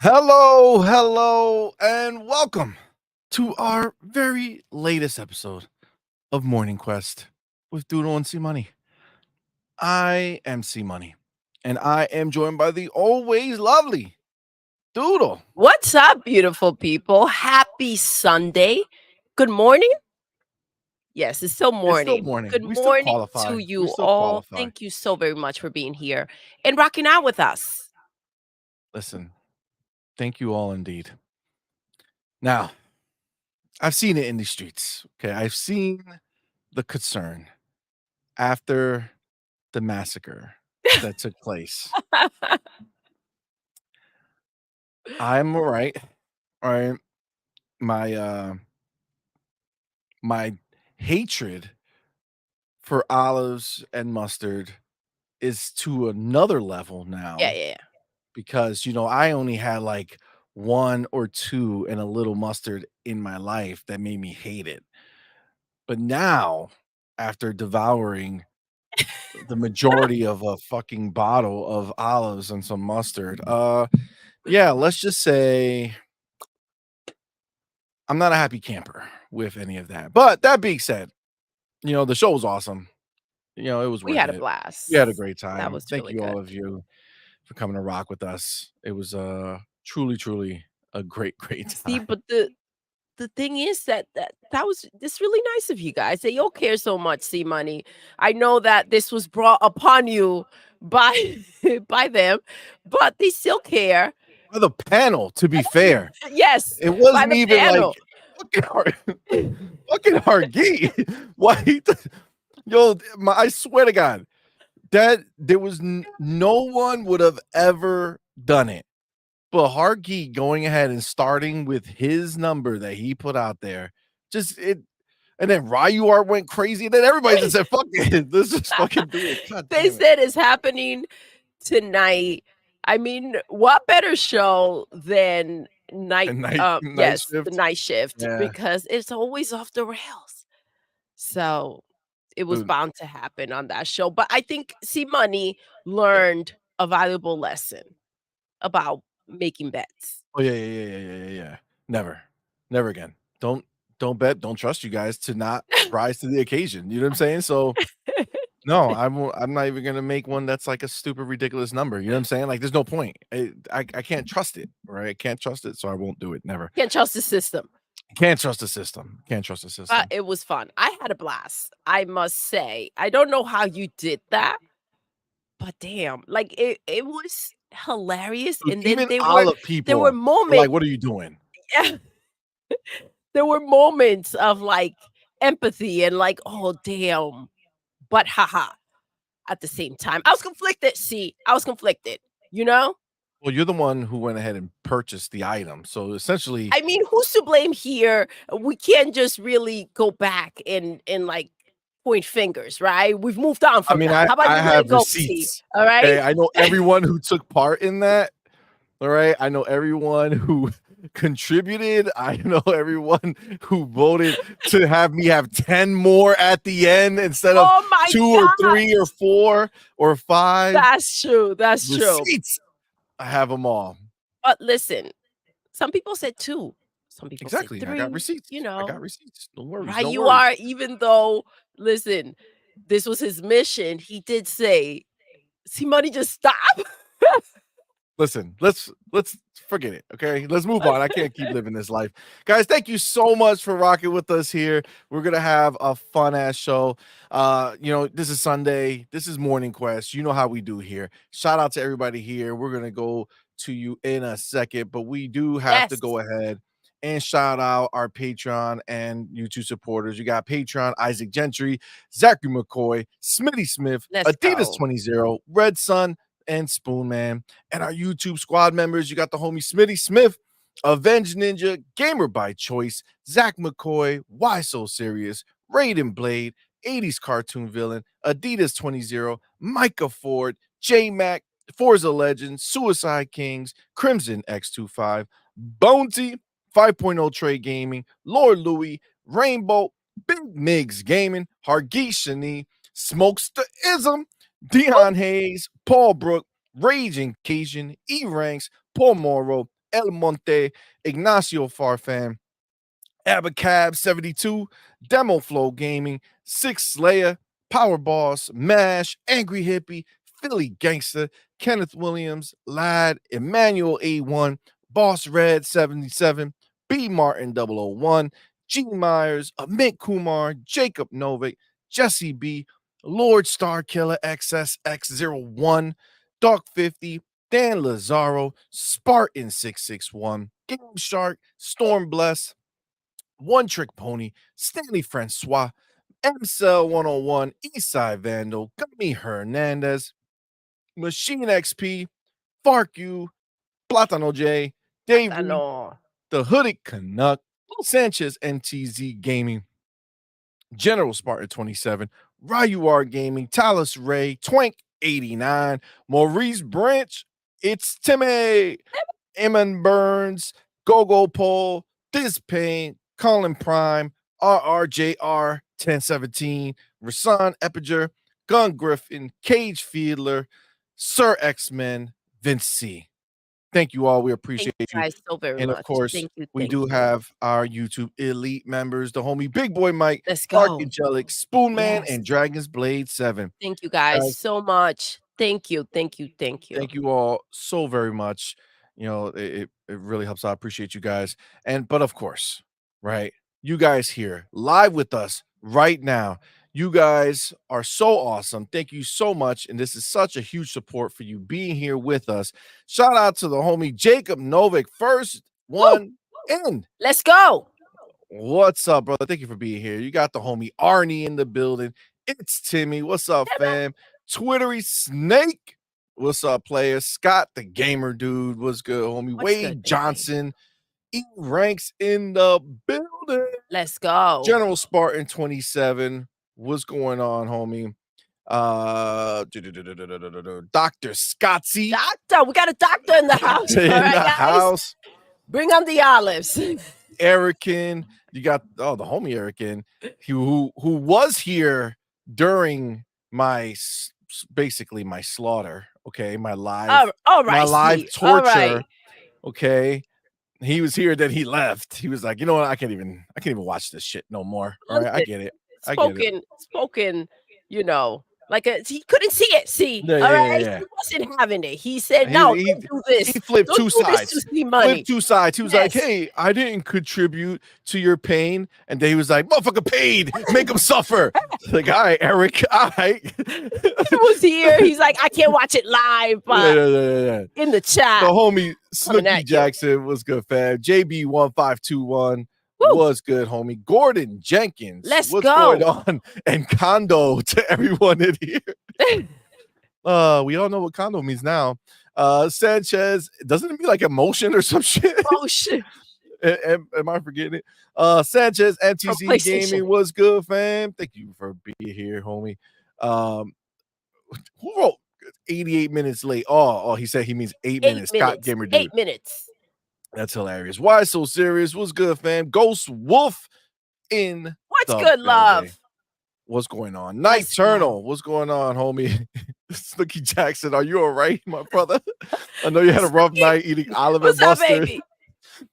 Hello, and welcome to our very latest episode of Morning Quest with Doodle and CMoney. I am CMoney, and I am joined by the always lovely Doodle. What's up, beautiful people? Happy Sunday. Good morning. Yes, it's still It's still morning. morning. Good We still morning qualify. to We you still all. qualify. Thank you so very much for being here and rocking out with us. Listen, thank you all indeed. Now, I've seen it in the streets. Okay, I've seen the concern after the massacre that took place. I'm all right. All right. My hatred for olives and mustard is to another level Yeah, now yeah, yeah. because I only had like one or two and a little mustard in my life that made me hate it. But now, after devouring the majority of a fucking bottle of olives and some mustard, yeah, let's just say I'm not a happy camper with any of that. But that being said, the show was awesome. It was We worth had a it. We had a blast. great That time. was Thank really you, good. all of you, for coming to rock with us. It was truly a great, great See, time. but the thing is that was it's really nice of you guys that you'll care so much, see money. I know that this was brought upon you by by them, but they still care. By the panel, to be fair. Yes, It by wasn't the even like panel. fucking hard fucking Hargeet. Why yo, I swear to God, that there was no one would have ever done it. But Hargeet going ahead and starting with his number that he put out there, just it. And then Ryu Art went crazy, and then everybody just said, "Fuck it, let's just fucking do it." God They damn it! said it's happening tonight. I mean, what better show than night And night yes, the shift, night shift yeah, because it's always off the rails. So, it was dude. bound to happen on that show, but I think See Money Yeah. learned a valuable lesson about making bets. Oh yeah. Never again. Don't bet. Don't trust you guys to not rise to the occasion. You know what I'm saying? So no, I'm not even gonna make one that's like a stupid, ridiculous number. You know what I'm saying? Like, there's no point. I can't trust it. Right? I can't trust it, so I won't do it. Never. Can't trust the system, Can't trust the system. Can't trust the but system. it was fun. I had a blast, I must say. I don't know how you did that. But damn, like, it was hilarious, Dude, and then even olive there were people were moments like, "What are you doing?" yeah, there were moments of, like, empathy and, like, "Oh, damn, but haha," at the same time. I was conflicted, see, I was conflicted, you know? Well, you're the one who went ahead and purchased the item, so essentially, I mean, who's to blame here? We can't just really go back and, like, point fingers, right? We've moved on I from mean, that. I How about I you let it have go, see, receipts. all right? Okay, I know everyone who took part in that. All right, I know everyone who contributed. I know everyone who voted to have me have 10 more at the end instead of Oh my 2 or god! 3 or 4 or 5 That's true, that's true. receipts. I have them all. But listen, some people said 2, some people said Exactly. I got 3, receipts. you I got know, receipts. No worries. right No you worries. are, even though listen, this was his mission, he did say, "See money just stop." Listen, let's forget it. Okay, let's move on. I can't keep living this life, guys. Thank you so much for rocking with us here. We're gonna have a fun ass show. This is Sunday. This is Morning Quest. You know how we do here. Shout out to everybody here. We're gonna go to you in a second, but we do have to Yes, go ahead and shout out our Patreon and YouTube supporters. You got Patreon, Isaac Gentry, Zachary McCoy, Smitty Smith, let's Adidas go. 20, Red Sun, and Spoon Man. And our YouTube squad members, you got the homie Smitty Smith, Avenge Ninja, Gamer by Choice, Zach McCoy, Why So Serious, Raiden Blade, 80s cartoon villain, Adidas 20, Micah Ford, J Mac, Forza Legends, Suicide Kings, Crimson X25, Bounty, 5.0 Trade Gaming, Lord Louis, Rainbow, Big Migs Gaming, Hargeet Shani, Smokester Ism, Dion Hayes, Paul Brook, Raging Cajun, E Ranks, Paul Morrow, El Monte, Ignacio Farfan, Abacab 72, Demo Flow Gaming, Six Slayer, Power Boss, Mash, Angry Hippie, Philly Gangster, Kenneth Williams, Lad, Emmanuel A1, Boss Red 77, B Martin 001, G Myers, Amit Kumar, Jacob Novik, Jesse B, Lord Star Killer XSX01, Dark 50, Dan Lazaro, Spartan 661, Game Shark, Storm Bless, One Trick Pony, Stanley Francois, MCell 101, Eastside Vandal, Gummy Hernandez, Machine XP, Farku, Platano J, Dave, Platano. The Hooded Canuck, Sanchez NTZ Gaming, General Spartan 27, Ryuar Gaming, Talus Ray, Twank 89, Maurice Branch, It's Timmy, Eamon Burns, Gogo Pole, Diz Payne, Colin Prime, RRJR 1017, Rasan Epiger, Gun Griffin, Cage Fiedler, Sir X-Men, Vince C. Thank you all. We appreciate Thank you you. guys so very And much. of course, Thank you. we Thank do you. have our YouTube elite members, the homie Big Boy Mike, Let's go. Archangelic, Spoonman, Yes. and Dragon's Blade 7. Thank you guys Guys, so much. Thank you. Thank you. Thank you. thank you all so very much. You know, it really helps out. I appreciate you guys. But of course, right, you guys here live with us right now. You guys are so awesome. Thank you so much. And this is such a huge support for you being here with us. Shout out to the homie Jacob Novik, first one in. Let's go. What's up, brother? Thank you for being here. You got the homie Arnie in the building. It's Timmy. What's up, fam? Twittery Snake. What's up, players? Scott, the gamer dude. What's good, homie? What's Wade good, Johnson. E ranks in the building. Let's go. General Spartan 27. What's going on, homie? Dr. Scottsy. Doctor, we got a doctor in the house. In All right, the guys? house. Bring on the olives. Erican, you got the homie Erican, who was here during my basically my slaughter, okay, my live, all right, my live Steve. All torture, right. okay. He was here, then he left. He was like, you know what, I can't even watch this shit no more. All right, I get it. Spoken, you know, like he couldn't see it. See, Yeah, all yeah, right, yeah. he wasn't having it. He said, "No, don't do this." He flipped Don't two do this sides. to see money. Flipped two sides. He was like, Yes. "Hey, I didn't contribute to your pain," and then he was like, "Motherfucker paid. Make him suffer." Like, all right, Eric. All right. He was here. He's like, I can't watch it live. Yeah. In the chat. The homie Coming Snooki at you. Jackson was good, fam. JB1521 was good, homie. Gordon Jenkins. Let's what's go. going on? And Kondo to everyone in here. We all know what Kondo means now. Sanchez, doesn't it mean like emotion or some shit? Emotion. Am I forgetting it? Sanchez MTC Gaming was good, fam. Thank you for being here, homie. Who wrote 88 minutes late? Oh, he said he means 8 minutes. Scott Gamer dude. 8 minutes. That's hilarious. Why so serious? What's good, fam? Ghost Wolf in. What's good, love? What's going on? Nighturnal. What's going on, homie? Snooki Jackson, are you all right, my brother? I know you had a rough night eating olive and mustard. Baby?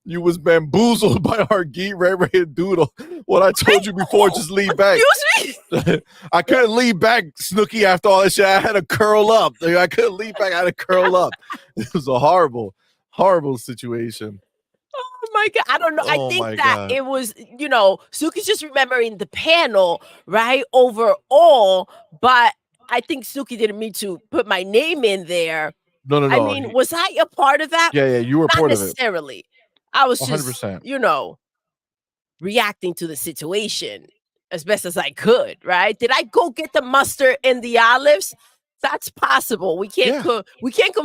You was bamboozled by our geek Ray Ray and Doodle. What I told you before, just lean back. Excuse me. I couldn't lean back, Snooki, after all that shit. I had to curl up. I couldn't lean back. I had to curl up. It was a horrible situation. Oh my God. I don't know. I think that God. it was, you know, Suki's just remembering the panel, right? Overall, but I think Suki didn't mean to put my name in there. No. I mean, was I a part of that? Yeah, you were part of it. Not necessarily. I was just, 100%. you know, reacting to the situation as best as I could, right? Did I go get the mustard and the olives? That's possible. We can't confirm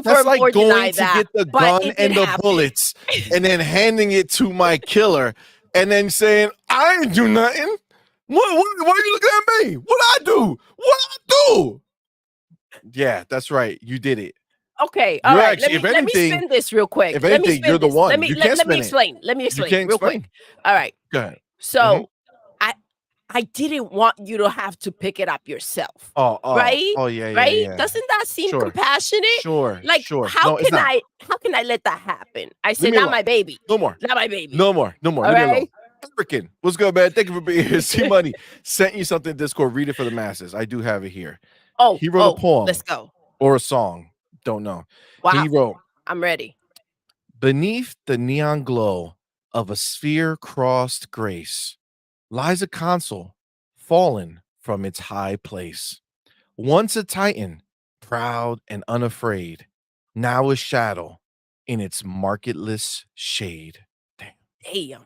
That's like or going deny to that. get the gun and the bullets and then handing it to my killer and then saying, I didn't do nothing. Why are you looking at me? What I do? Yeah, that's right. You did it. Okay, all right. Actually, let me spin this real quick. If anything, you're the one. Let me explain. Let me explain real quick. All right. Go ahead. So I didn't want you to have to pick it up yourself. Oh, Right? yeah, yeah, Right? yeah. Doesn't that seem Sure, compassionate? sure, Like, sure. No, it's not. how can I let that happen? I Leave said, me "Not alone. my baby. No more. Not my baby." No more. No more. All Leave me alone. right? African. What's good, man? Thank you for being here. CMoney sent you something in Discord. Read it for the masses. I do have it here. Oh, He wrote a oh, let's poem go. or a song. Don't know. He Wow. wrote, I'm ready. beneath the neon glow of a sphere-crossed grace lies a console fallen from its high place. Once a titan, proud and unafraid, now a shadow in its marketless shade. Damn. Damn.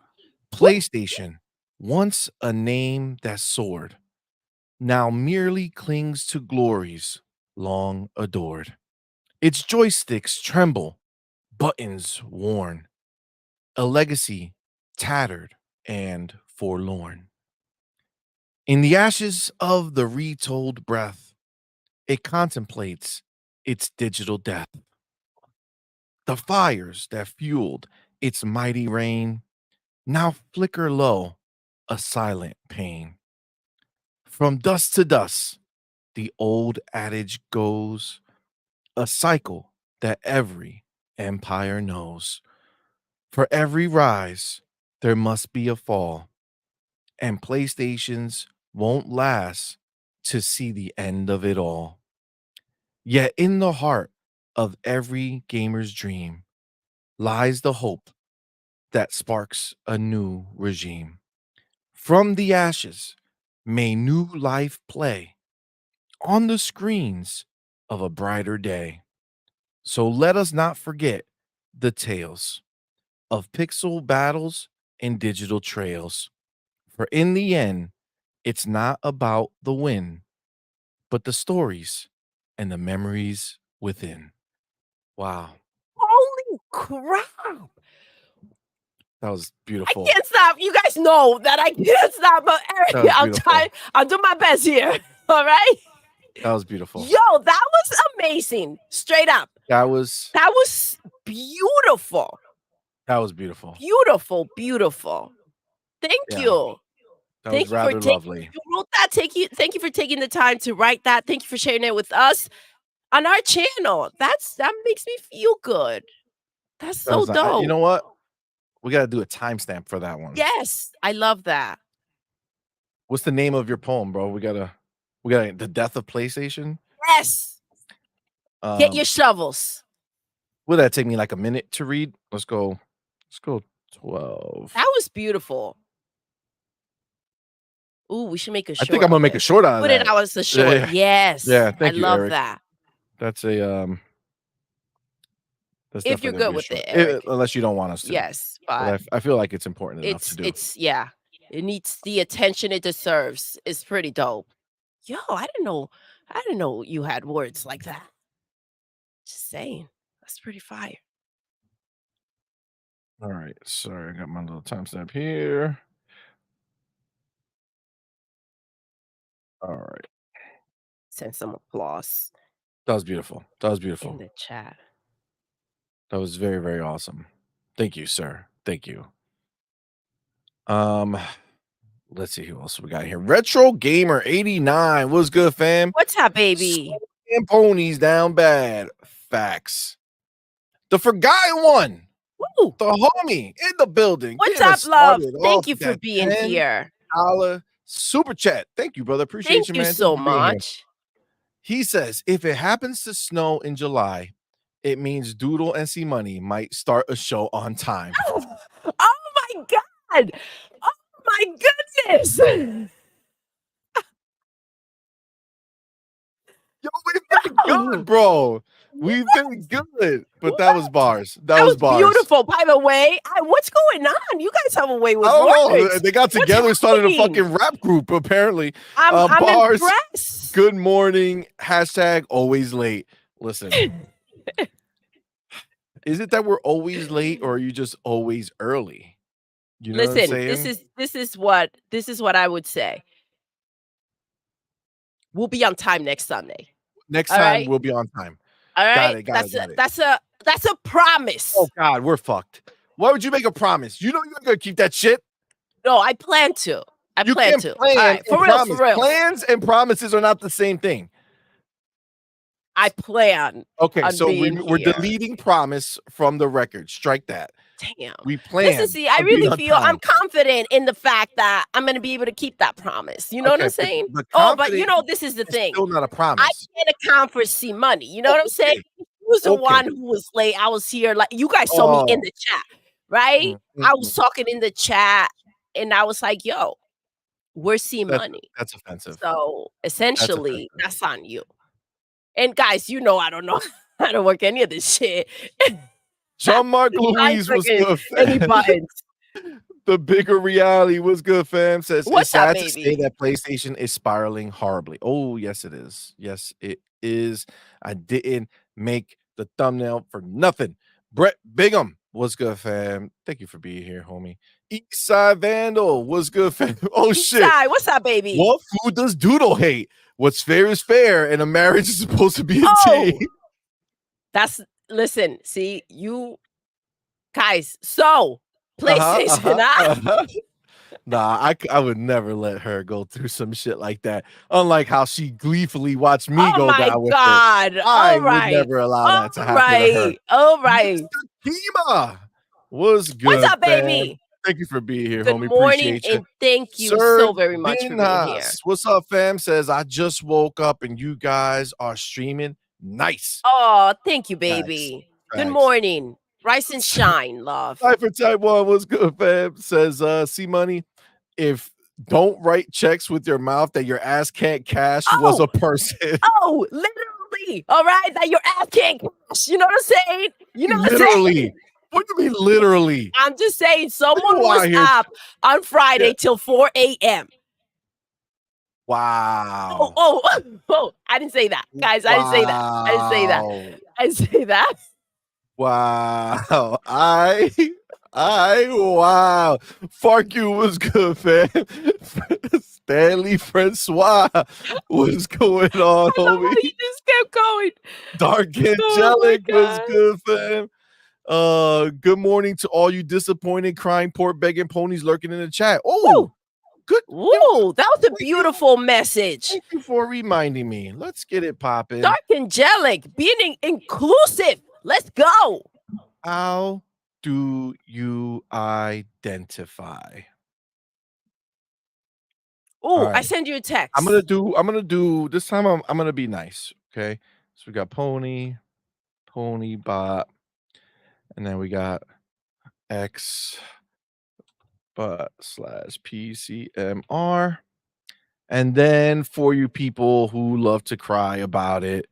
PlayStation, once a name that soared, now merely clings to glories long adored. Its joysticks tremble, buttons worn, a legacy tattered and forlorn. In the ashes of the retold breath, it contemplates its digital death. The fires that fueled its mighty reign now flicker low, a silent pain. From dust to dust, the old adage goes, a cycle that every empire knows. For every rise, there must be a fall, and PlayStations won't last to see the end of it all. Yet in the heart of every gamer's dream lies the hope that sparks a new regime. From the ashes, may new life play on the screens of a brighter day. So let us not forget the tales of pixel battles and digital trails. For in the end, it's not about the win, but the stories and the memories within. Wow, Holy crap. that was I beautiful. can't stop. You guys know that I can't stop. But That Eric, was beautiful. I'll do my best here. All right? That was beautiful. Yo, that was amazing. Straight up. That was That was beautiful. that was beautiful. Beautiful, beautiful. Thank Yeah, you. that was Thank you for rather taking lovely. you wrote that. Thank you for taking the time to write that. Thank you for sharing it with us on our channel. That makes me feel good. That's That so was you dope. know what? We got to do a timestamp for that one. Yes, I love that. What's the name of your poem, bro? We got the death of PlayStation. Yes. Get your Um, shovels. would that take me like a minute to read? Let's go. Let's go 12. That was beautiful. Ooh, we should make a I think short I'm gonna of make a it. short out of Put it that. out as a Yeah, short. yeah. Yeah, Yes. I thank you, love Eric. that. That's a that's If you're definitely gonna good be a with short. it, Eric. Unless you don't want us to. Yes, But but I feel like it's important enough to do. it's yeah. It needs the attention it deserves. It's pretty dope. Yo, I didn't know you had words like that. Just saying. That's pretty fire. All right. Sorry, I got my little timestamp here. All right. Send some applause That was beautiful. That was in beautiful. the chat. That was very, very awesome. Thank you, sir. Thank you. Um, let's see who else we got here. Retro Gamer 89. What's good, fam? What's up, baby? And ponies down bad. Facts. The forgotten one. Woo! The homie in the building. What's Getting up, us love? started off Thank you with for that being here. $10 super chat. Thank you, brother. Appreciate Thank you, you man. Thank so you for being here. much. He says, if it happens to snow in July, it means Doodle and CMoney might start a show on time. Oh my god! Oh my goodness! Yo, we've been good, bro. We've been good. But that was bars. That That was was bars. beautiful, by the way. What's going on? You guys have a way with I don't know. words. They got What's together and started a happening? fucking rap group, apparently. I'm Bars. impressed. Good morning. Hashtag always late. Listen. Is it that we're always late or are you just always early? You know what I'm Listen, saying? this is what I would say. We'll be on time next Sunday. Next All time right? we'll be on time. All right? Got it. That's a promise. Oh God, we're fucked. Why would you make a promise? You know you're not gonna keep that shit. No, I plan to. I You plan can't to. plan Alright, and for real, promise. for real. Plans and promises are not the same thing. I plan Okay, on so being we're here. deleting promise from the record. Strike that. Damn. We Listen, plan see, I on being really on feel I'm time. confident in the fact that I'm gonna be able to keep that promise. You know what Okay, I'm saying? but Oh, but you confident know, this is the is thing. still not a I promise. can't account for CMoney. You know Oh, what I'm saying? okay. He was the Okay. one who was late. I was here. Like you guys saw me in Oh. the chat, right? I was Mm. talking in the chat, and I was like, "Yo, where's CMoney?" That's offensive. So That's essentially, offensive. that's on you. And guys, you know I don't know how to work any of this shit. Jean-Marc I ain't Louise was clicking good, any fam. buttons. The bigger reality was good, fam. Says it's What's up, sad to say baby? that PlayStation is spiraling horribly. Oh, yes, it is. Yes, it is. I didn't make the thumbnail for nothing. Brett Bigham was good, fam. Thank you for being here, homie. Eastside Vandal was good, fam. Oh shit. Eastside, what's up, baby? What food does Doodle hate? What's fair is fair, and a marriage is supposed to be a Oh, team. listen, see, you guys, so PlayStation, Nah, I would never let her go through some shit like that. Unlike how she gleefully watched me Oh go my down with it. God. I All would right. never allow All that to happen to her. right. All right. Mr. Kima was What's good, up, fam. baby? Thank you for being here, Good homie. morning, Appreciate you. and thank you Sir so very much for being here. Dinhas, what's up, fam? Says I just woke up and you guys are streaming. Nice. Oh, thank you, Facts. baby. Good Facts. morning. Rise and shine, love. Cypher Type 1 was good, fam. Says CMoney. If don't write checks with your mouth that your ass can't cash was a person. Oh, literally. All right. That your ass can't cash. You know what I'm saying? You know what I'm saying? Literally. What do you mean literally? I'm just saying someone People out was here- up on Friday Yeah. till 4 a.m. Wow. Oh, I didn't say that. Guys, I didn't say that. I didn't say that. I didn't say that. Wow. Wow. Fark you was good, fam. Stanley Francois. What's going on, I love how homie? you just kept going. Dark Oh Angelic my was God. good, fam. Good morning to all you disappointed, crying, poor, begging ponies lurking in the chat. Oh, Woo. good. Woo, that was a beautiful message. Thank you for reminding me. Let's get it popping. Dark Angelic, being inclusive. Let's go. How do you identify? Oh, right. I send you a text. I'm gonna do this time. I'm gonna be nice. Okay. So we got pony bot, and then we got X bot slash PCMR. And then for you people who love to cry about it,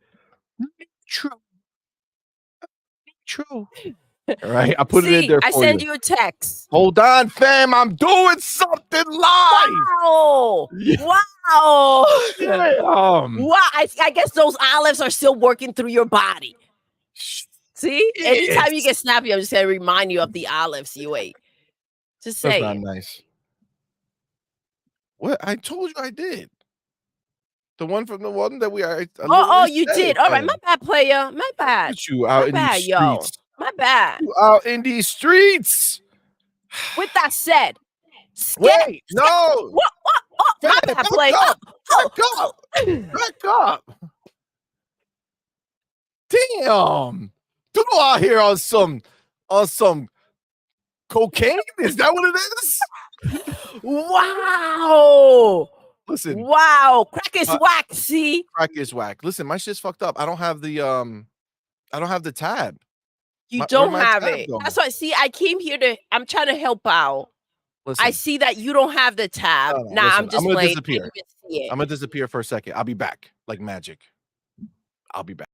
true. All right, I put it in there for I send you a text. Hold on, fam. I'm doing something live. Wow. Yeah. Wow. Damn. Wow. I guess those olives are still working through your body. See? Anytime you get snappy, I'm just going to remind you of the olives you ate. Just That's saying. not nice. What? I told you I did. The one from the one that we are. You did. All right. My bad, player. My bad. Put you out in these streets. My bad. You out in these streets. With that said, wait, no. What? My bad, player. Back up. Damn. Doodle out here on some cocaine? Is that what it is? Wow. Listen. Wow. Crack is whack, see? Crack is whack. Listen, my shit's fucked up. I don't have the tab. You don't have it. That's why, see, I came here I'm trying to help out. Listen, I see that you don't have the tab. I'm just gonna playing. disappear. I'm gonna disappear for a second. I'll be back like magic. I'll be back.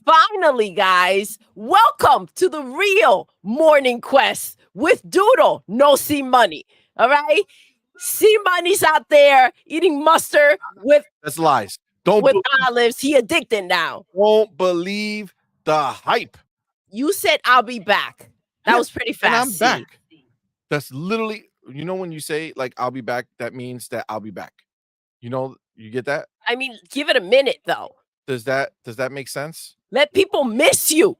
Finally, guys, welcome to the real morning quest with Doodle, no CMoney. All right? CMoney's out there eating mustard with that's lies. With olives. He addicted now. Won't believe the hype. You said I'll be back. That was pretty fast. And I'm back. That's literally, you know, when you say like I'll be back, that means that I'll be back. You know, you get that? I mean, give it a minute though. Does that make sense? Let people miss you.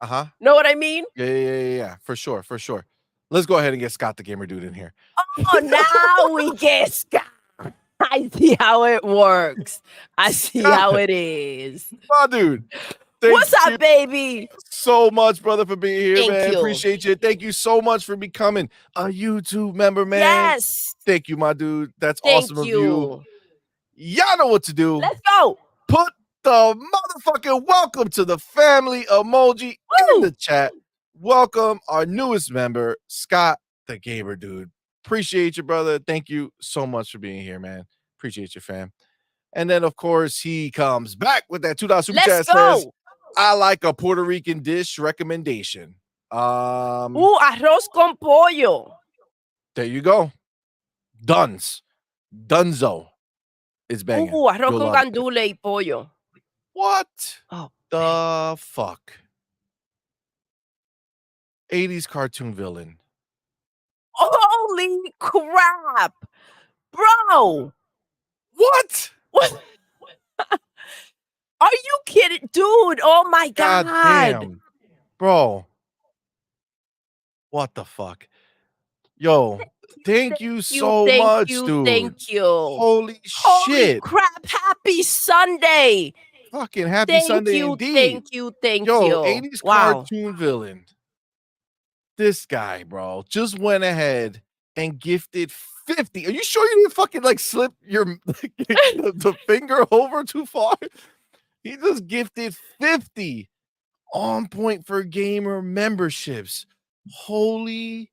Uh-huh. Know what I mean? Yeah. For sure. let's go ahead and get Scott the Gamer Dude in here. Oh, now we get Scott. I see how it works. I see how it is. My dude. What's up, baby? So much, brother, for being here, Thank man. you. Appreciate you. Thank you so much for becoming a YouTube member, man. Yes. Thank you, my dude. That's awesome of you. Y'all know what to do. Let's go. Put the motherfucking welcome to the family emoji in the chat. Welcome our newest member, Scott the Gamer Dude. Appreciate you, brother. Thank you so much for being here, man. Appreciate you, fam. And then, of course, he comes back with that $2 super chat. Says, I like a Puerto Rican dish recommendation. Arroz con pollo. There you go. Dunzo. It's banging. Arroz con gandule y pollo. What? Oh, the fuck? 80s cartoon villain. Holy crap. Bro. What? Are you kidding? Dude, oh my God. Damn. Bro. What the fuck? Yo, thank you so much, dude. Thank you. Holy shit. Holy crap. Happy Sunday. Fucking happy Sunday indeed. Thank you. Yo, 80s cartoon villain. This guy, bro, just went ahead and gifted 50. Are you sure you didn't fucking like slip your the finger over too far? He just gifted 50 On Point for Gamer memberships. Holy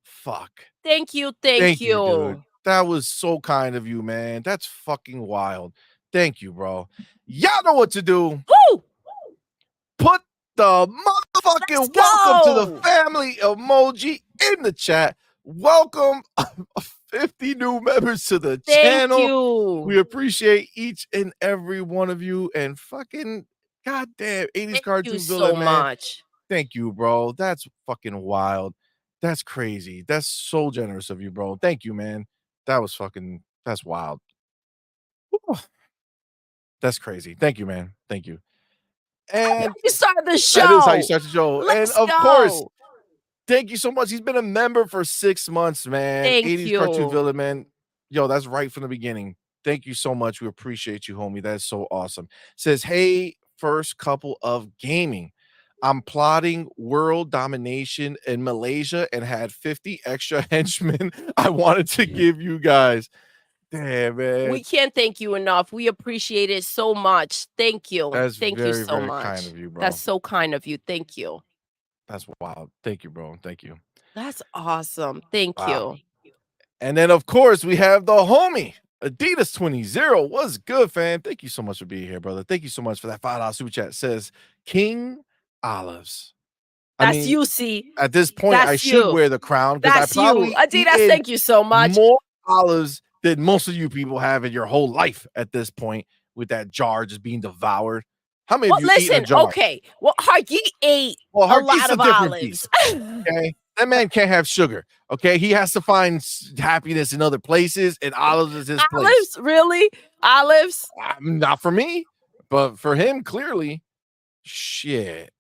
fuck. Thank you. Dude. That was so kind of you, man. That's fucking wild. Thank you, bro. Y'all know what to do. Woo! Put the motherfucking welcome to the family emoji in the chat. Welcome 50 new members to the channel. Thank you. We appreciate each and every one of you. And fucking goddamn 80s cartoon villain, so man. much. Thank you, bro. That's fucking wild. That's crazy. That's so generous of you, bro. Thank you, man. That's wild. Whew. That's crazy. Thank you, man. Thank you. And you start the show. That is how you start the show. Let's and of go. course, thank you so much. He's been a member for 6 months, man. Thank 80s you. cartoon villain, man. Yo, that's right from the beginning. Thank you so much. We appreciate you, homie. That's so awesome. Says, hey, first couple of gaming. I'm plotting world domination in Malaysia and had 50 extra henchmen I wanted to give you guys. Damn, man. We can't thank you enough. We appreciate it so much. Thank you. Thank you so very much. Kind of you, bro. That's so kind of you. Thank you. That's wild. Thank you, bro. Thank you. That's awesome. Thank you. And then, of course, we have the homie, Adidas 20. What's good, fam? Thank you so much for being here, brother. Thank you so much for that $5 super chat. Says King Olives. That's you, see. At this point, I should wear the crown because I probably Adidas, thank you so much. More olives than most of you people have in your whole life at this point, with that jar just being devoured. How many of you eat a jar? Okay. Well, Hargeet ate a lot of olives. Okay. That man can't have sugar. Okay. He has to find happiness in other places, and olives is his place. Olives? Really? Olives? Not for me, but for him, clearly. Shit.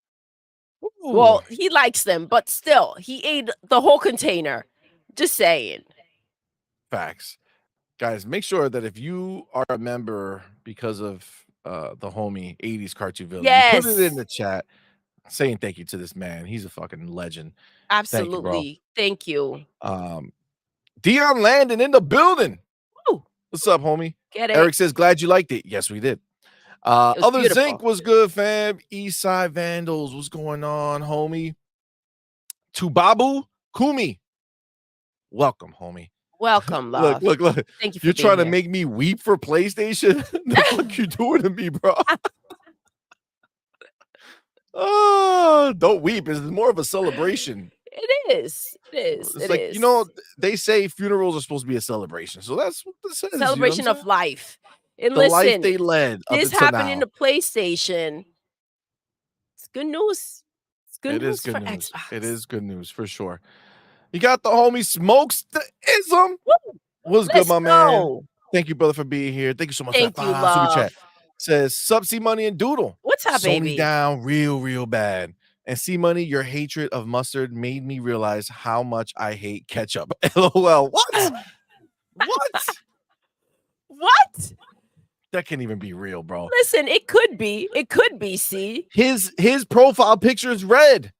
Ooh. Well, he likes them, but still, he ate the whole container. Just saying. Facts. Guys, make sure that if you are a member because of the homie 80s cartoon villain, you put it in the chat saying thank you to this man. He's a fucking legend. Absolutely. Thank you. Dion Landon in the building. Woo. What's up, homie? Get it. Eric says, glad you liked it. Yes, we did. Other beautiful. Zinc was good, fam. Eastside Vandals, what's going on, homie? Tubabu Kumi. Welcome, homie. Welcome, love. Look. Thank you for You're trying to here. make me weep for PlayStation? The fuck you doing to me, bro? Oh, don't weep. It's more of a celebration. It is. It's like, you know, they say funerals are supposed to be a celebration. So that's what this is. Celebration of life. And the listen, life they led. This happened in the PlayStation. It's good news. It's good news for Xbox. It is good news for sure. You got the homie Smokes the Ism. What's good, my man? Thank you, brother, for being here. Thank you so much for that super chat. Says Subsea Money and Doodle. What's up, Sony baby? Down real bad. And CMoney, your hatred of mustard made me realize how much I hate ketchup. LOL. What? What? What? That can't even be real, bro. Listen, it could be. It could be, see? His profile picture is red.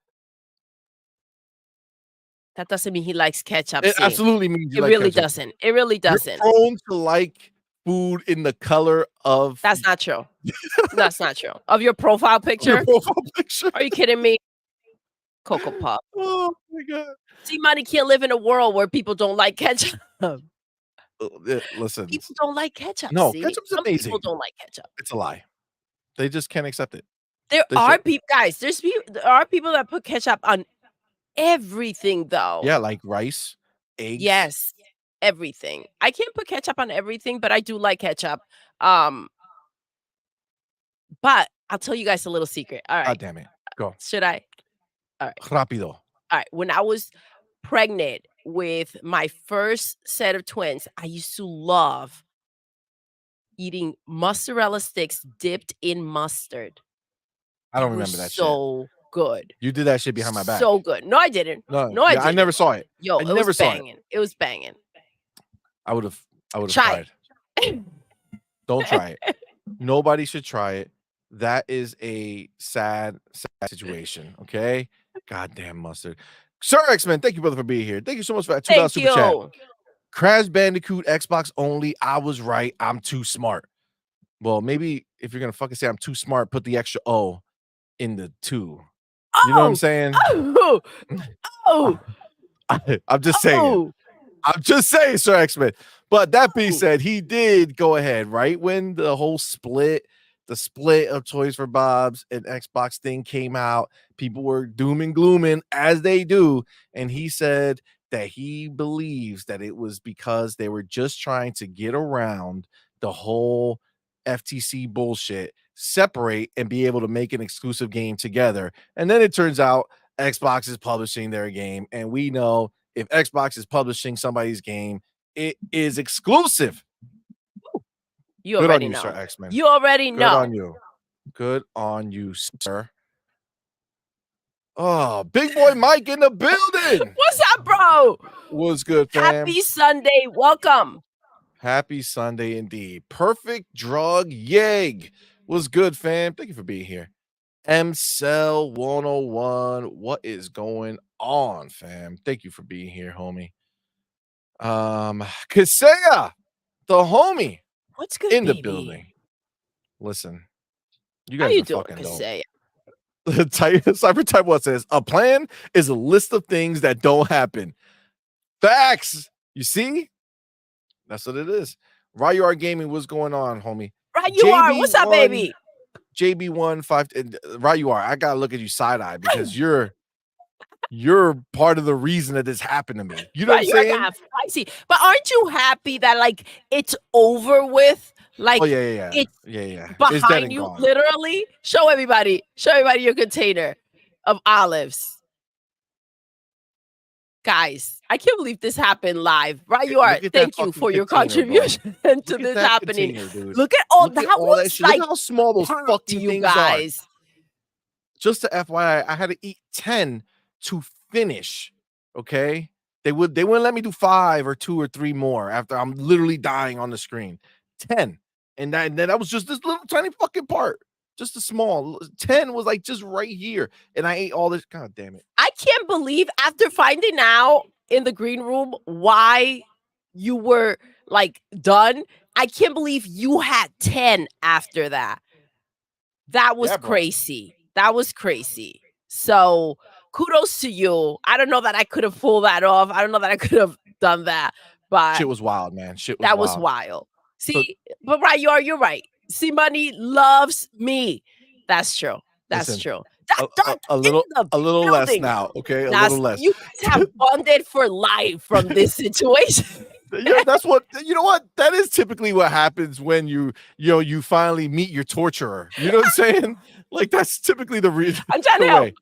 That doesn't mean he likes ketchup. It absolutely means you it like really ketchup. doesn't. It really doesn't. You're prone to like food in the color of. That's not true. That's not true. Of your profile picture? Your profile picture. Are you kidding me? Cocoa Puff. Oh my god. CMoney can't live in a world where people don't like ketchup. Listen. People don't like ketchup. No, see? ketchup's Some amazing. people don't like ketchup. It's a lie. They just can't accept it. There are people, guys. There are people that put ketchup on everything, though. Yeah, like rice, eggs. Yes, everything. I can't put ketchup on everything, but I do like ketchup. But I'll tell you guys a little secret. All right. God damn it. Go. Should I? All right. Rápido. All right. When I was pregnant with my first set of twins, I used to love eating mozzarella sticks dipped in mustard. I don't remember that shit. So good. You did that shit behind my back. So good. No, I didn't. No, I didn't. I never saw it. Yo, I never saw banging. It was banging. I would have Try tried. Don't try it. Nobody should try it. That is a sad situation. Okay. Goddamn mustard. Sir X-Men, thank you, brother, for being here. Thank you so much for that $2 super chat. Crash Bandicoot Xbox only. I was right. I'm too smart. Well, maybe if you're gonna fucking say I'm too smart, put the extra O in the 2. You know what I'm saying? I'm just saying. I'm just saying, Sir X-Men. But that being said, he did go ahead, right? When the whole split of Toys for Bob's and Xbox thing came out, people were doom and glooming as they do. And he said that he believes that it was because they were just trying to get around the whole FTC bullshit, separate and be able to make an exclusive game together. And then it turns out Xbox is publishing their game. And we know if Xbox is publishing somebody's game, it is exclusive. You already know. Sir X-Men. You already know. Good on you. Good on you, sir. Oh, big boy Mike in the building. What's up, bro? What's good, fam? Happy Sunday. Welcome. Happy Sunday indeed. Perfect drug yeg. What's good, fam? Thank you for being here. MCell 101. What is going on, fam? Thank you for being here, homie. Kasea, the homie. What's good, in baby? The building. Listen, you How guys you are doing, fucking Kasea? dope. Cyber Type 1 says a plan is a list of things that don't happen. Facts. You see? That's what it is. Ryuar Gaming, what's going on, homie? Ryuar, what's up, baby? JB15 Ryuar, I gotta look at you side eye because you're part of the reason that this happened to me. You know what I'm saying? Spicy. But aren't you happy that like it's over with? Like, oh yeah. It's behind you, gone. literally. Show everybody your container of olives. Guys, I can't believe this happened live. Right, you are. Thank you for your contribution to this happening. Look at all that. Was like, look how small those fucking things guys. Are. Just to FYI, I had to eat 10 to finish. Okay, they wouldn't let me do 5 or 2 or 3 more after I'm literally dying on the screen. 10, and that was just this little tiny fucking part. Just a small 10 was like just right here, and I ate all this. God damn it! I can't believe after finding out in the green room why you were like done. I can't believe you had 10 after that. That was crazy. That was crazy. So kudos to you. I don't know that I could have pulled that off. I don't know that I could have done that, but shit was wild, man. That was wild. See, but right, you're right. CMoney loves me. That's true. That's true. A little less now, okay? A little less. You guys have bonded for life from this situation. Yeah, that's what you know. What that is typically what happens when you finally meet your torturer. You know what I'm saying? Like that's typically the reason. I'm trying to help.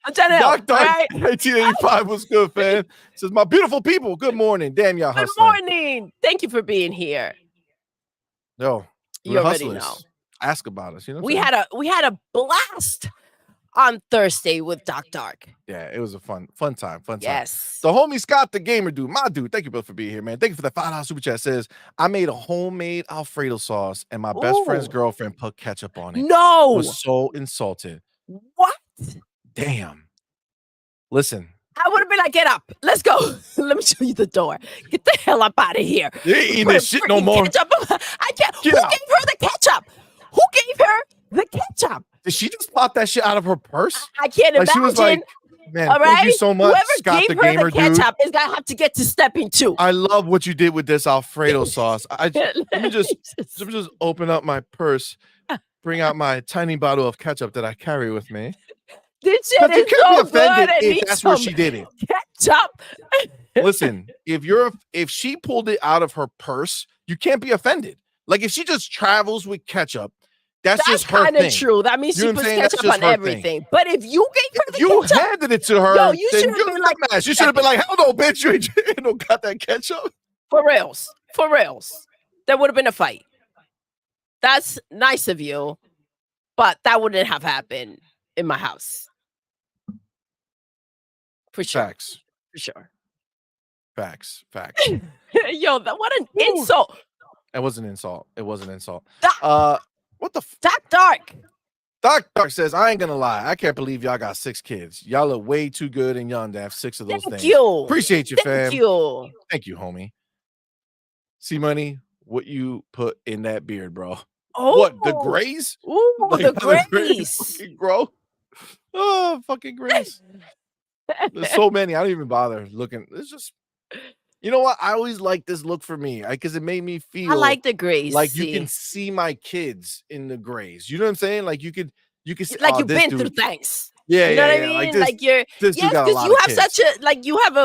Doc 1985 was good, fan. Says my beautiful people. Good morning. Damn y'all. Good morning. Thank you for being here. Yo, you already know. Ask about us. You know, we had a blast on Thursday with Doc Dark. Yeah, it was a fun time. Yes. The homie Scott, the gamer dude, my dude. Thank you both for being here, man. Thank you for that $5 super chat. Says I made a homemade Alfredo sauce and my best friend's Ooh. girlfriend put ketchup on it. No. Was so insulted. What? Damn. Listen. I would have been like, get up. Let's go. Let me show you the door. Get the hell up out of here. You ain't eating this shit no more. Ketchup. I can't. Get Who out. gave her the ketchup? Who gave her the ketchup? Did she just pop that shit out of her purse? I can't Like imagine. she was like, man, all right? thank you so much, Whoever Scott gave the her gamer the ketchup dude. is gonna have to get to stepping two. I love what you did with this Alfredo sauce. Let me just open up my purse, bring out my tiny bottle of ketchup that I carry with me. This shit is so good. If that's where she did it. Ketchup. Listen, if she pulled it out of her purse, you can't be offended. Like if she just travels with ketchup, that's just her thing. Kind of true. That means she puts ketchup on everything. Thing. But if you gave her the ketchup, handed it to her, yo, you should have been like, you should have been like, hell no, bitch, you ain't got that ketchup. For reals. There would have been a fight. That's nice of you, but that wouldn't have happened in my house. For sure. Facts. For sure. Facts. Yo, what an insult. It was an insult. What the Doc Dark. Doc Dark says, I ain't gonna lie. I can't believe y'all got 6 kids. Y'all look way too good and young to have 6 of those things. Thank you. Appreciate you, fam. Thank you. Thank you, homie. CMoney, what you put in that beard, bro? Oh. What, the grays? Ooh, like, the grays. Bro. Oh, fucking grays. There's so many. I don't even bother looking. It's just, you know what? I always like this look for me because it made me feel. I like the grays. Like you can see my kids in the grays. You know what I'm saying? Like you could see. Like you've been through things. Yeah, you know what I mean? Like you're. Yes, because you have such you have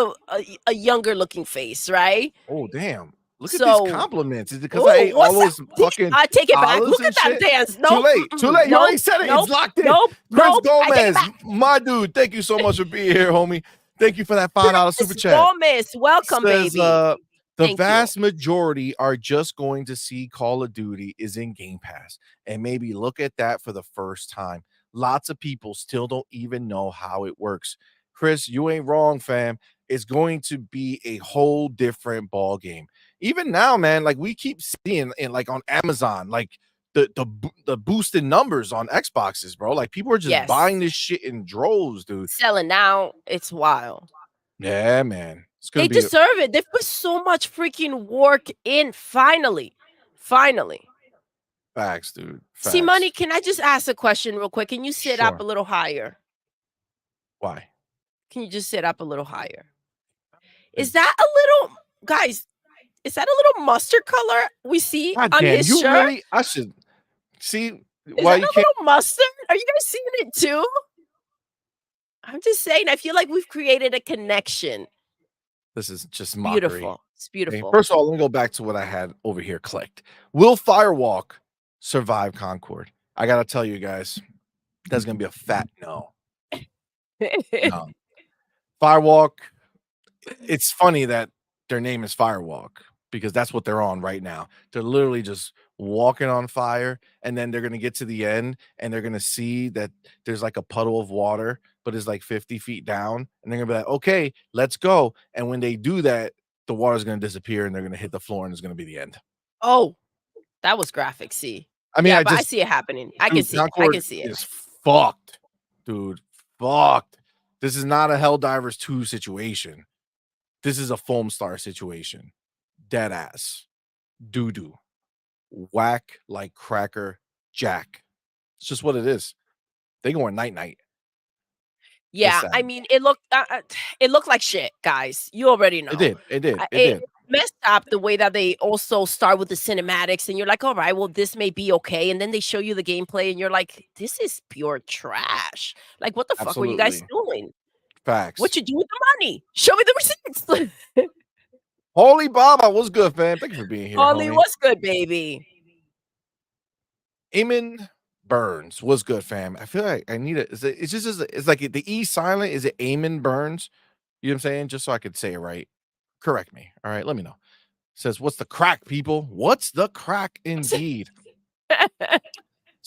a younger looking face, right? Oh damn! Look at these compliments. Is it because I ate all those fucking? I take it back. Look at that dance. Nope. Too late. You already said it. It's locked in. Chris Gomez, my dude. Thank you so much for being here, homie. Thank you for that $5 super chat. Gomez, welcome, baby. The vast majority are just going to see Call of Duty is in Game Pass and maybe look at that for the first time. Lots of people still don't even know how it works. Chris, you ain't wrong, fam. It's going to be a whole different ball game. Even now, man, like we keep seeing in like on Amazon, like the boosted numbers on Xboxes, bro. Like people are just buying this shit in droves, dude. Selling now, it's wild. Yeah, man. They deserve it. They've put so much freaking work in. Finally. Facts, dude. CMoney, can I just ask a question real quick? Can you sit up a little higher? Why? Can you just sit up a little higher? Is that a little, guys? Is that a little mustard color we see on his shirt? Really? I should see. Why you can't? Little mustard? Are you guys seeing it too? I'm just saying. I feel like we've created a connection. This is just mockery. Beautiful. It's beautiful. First of all, let me go back to what I had over here clicked. Will Firewalk survive Concord? I gotta tell you guys, that's gonna be a fat no. No. Firewalk. It's funny that their name is Firewalk because that's what they're on right now. They're literally just walking on fire, and then they're gonna get to the end and they're gonna see that there's like a puddle of water, but it's like 50 feet down, and they're gonna be like, okay, let's go. And when they do that, the water's gonna disappear and they're gonna hit the floor, and it's gonna be the end. Oh, that was graphic. See, I mean, I see it happening. I can see it. It's fucked, dude. Fucked. This is not a Helldivers 2 situation. This is a Foam Star situation. Dead ass. Doo-doo. Whack like Cracker Jack. It's just what it is. They going night-night. Yeah, I mean, it looked like shit, guys. You already know. It did. Messed up the way that they also start with the cinematics, and you're like, all right, well, this may be okay. And then they show you the gameplay, and you're like, this is pure trash. Like, what the fuck were you guys doing? Facts. What you do with the money? Show me the receipts. Holy Baba, what's good, fam? Thank you for being here. Holy, what's good, baby? Eamon Burns, what's good, fam? I feel like I need it. It's like the E silent. Is it Eamon Burns? You know what I'm saying? Just so I could say it right. Correct me. All right, let me know. Says, what's the crack, people? What's the crack indeed?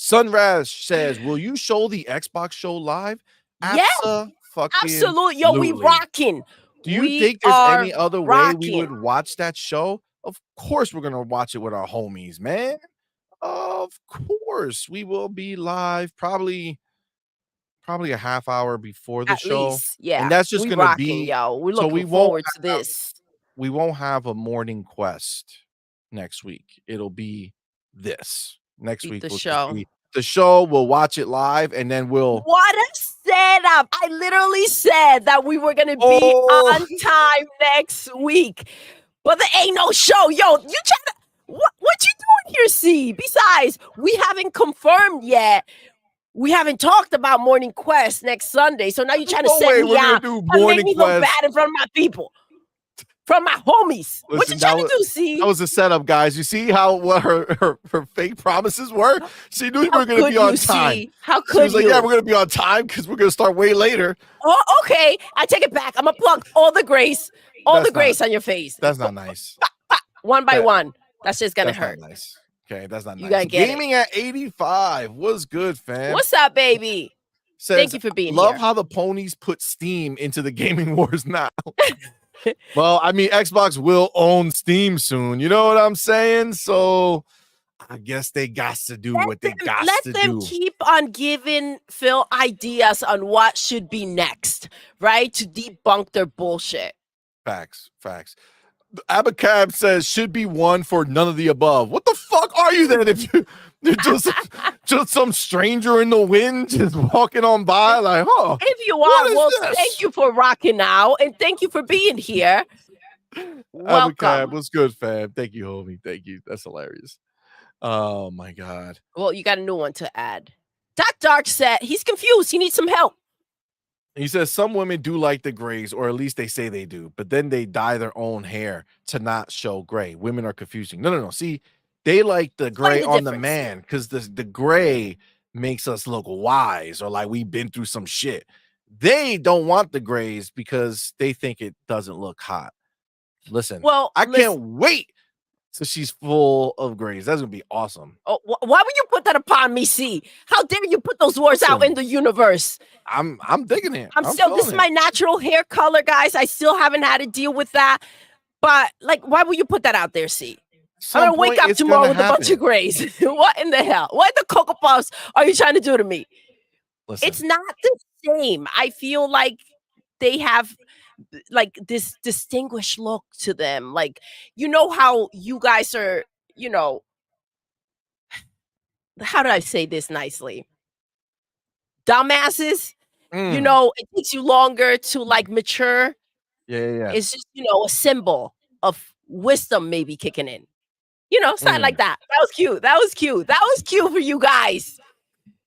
Sunraz says, will you show the Xbox show live? Yeah, absolutely. Yo, we rocking. Do you think there's any other way we would watch that show? Of course we're gonna watch it with our homies, man. Of course, we will be live probably a half hour before the show. Least, yeah. And that's just gonna be, yo. We're looking forward to this. We won't have a morning quest next week. It'll be this. Next week the show. The show, we'll watch it live, and then we'll. What a setup! I literally said that we were gonna be on time next week, but there ain't no show. Yo, you trying to what you doing here, C? Besides, we haven't confirmed yet. We haven't talked about Morning Quest next Sunday, so now you're trying to set me out and make me look bad in front of my people. From my homies. Listen, what you trying to do, C? That was a setup, guys. You see what her fake promises were? She knew we were going to be on time. How could she was like, yeah, we're going to be on time because we're going to start way later. Oh, okay. I take it back. I'm going to plug all the grace on your face. That's not nice. One by one. That's just going to hurt. Nice. Okay, that's not nice. You got to get Gaming at 85. What's good, fam? What's up, baby? Says, thank you for being here. Love here. how the ponies put Steam into the gaming wars now. Well, I mean, Xbox will own Steam soon. You know what I'm saying? So I guess they got to do what they got to do. Let them keep on giving Phil ideas on what should be next, right? To debunk their bullshit. Facts. Abacab says should be one for none of the above. What the fuck are you then? If you're just some stranger in the wind just walking on by like, oh. If you are, well, thank you for rocking out and thank you for being here. Welcome. Abacab, what's good, fam? Thank you, homie. Thank you. That's hilarious. Oh my god. Well, you got a new one to add. Dark said he's confused. He needs some help. He says some women do like the grays, or at least they say they do, but then they dye their own hair to not show gray. Women are confusing. No. See, they like the gray on the man because the gray makes us look wise or like we've been through some shit. They don't want the grays because they think it doesn't look hot. Listen, I can't wait till she's full of grays. That's gonna be awesome. Oh, why would you put that upon me, C? How dare you put those words out in the universe? I'm digging it. This is my natural hair color, guys. I still haven't had to deal with that. But like, why would you put that out there, C? I'm gonna wake up tomorrow with a bunch of grays. What in the hell? What the Cocoa Puffs are you trying to do to me? Listen. It's not the same. I feel like they have like this distinguished look to them. Like, you know how you guys are, you know, how do I say this nicely? Dumbasses. You know, it takes you longer to like mature. Yeah. It's just, you know, a symbol of wisdom maybe kicking in. You know, something like that. That was cute. That was cute for you guys.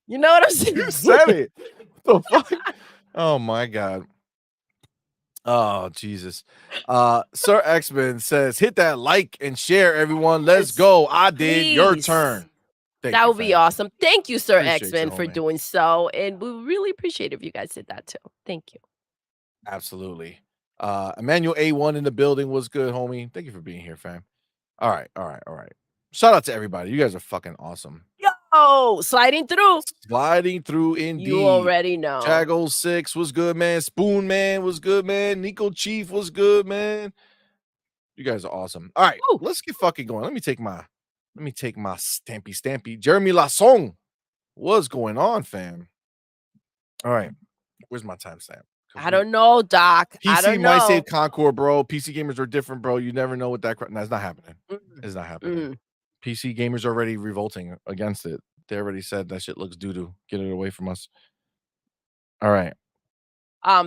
You know what I'm saying? You said it. The fuck? Oh my god. Oh Jesus. Sir X-Men says hit that like and share, everyone. Let's go. I did. Please. Your turn. That would be awesome. Thank you, Sir X-Men, for doing so. And we really appreciate it if you guys did that too. Thank you. Absolutely. Emmanuel A1 in the building was good, homie. Thank you for being here, fam. All right. Shout out to everybody. You guys are fucking awesome. Yo, sliding through indeed. You already know. Jago 6 was good, man. Spoon Man was good, man. Nico Chief was good, man. You guys are awesome. All right, let's get fucking going. Let me take my stampy. Jeremy Lasson. What's going on, fam? All right. Where's my timestamp? I don't know, Doc. I don't know. Might save Concord, bro. PC gamers are different, bro. You never know what that. No, it's not happening. It's not happening. PC gamers are already revolting against it. They already said that shit looks doo-doo. Get it away from us. All right.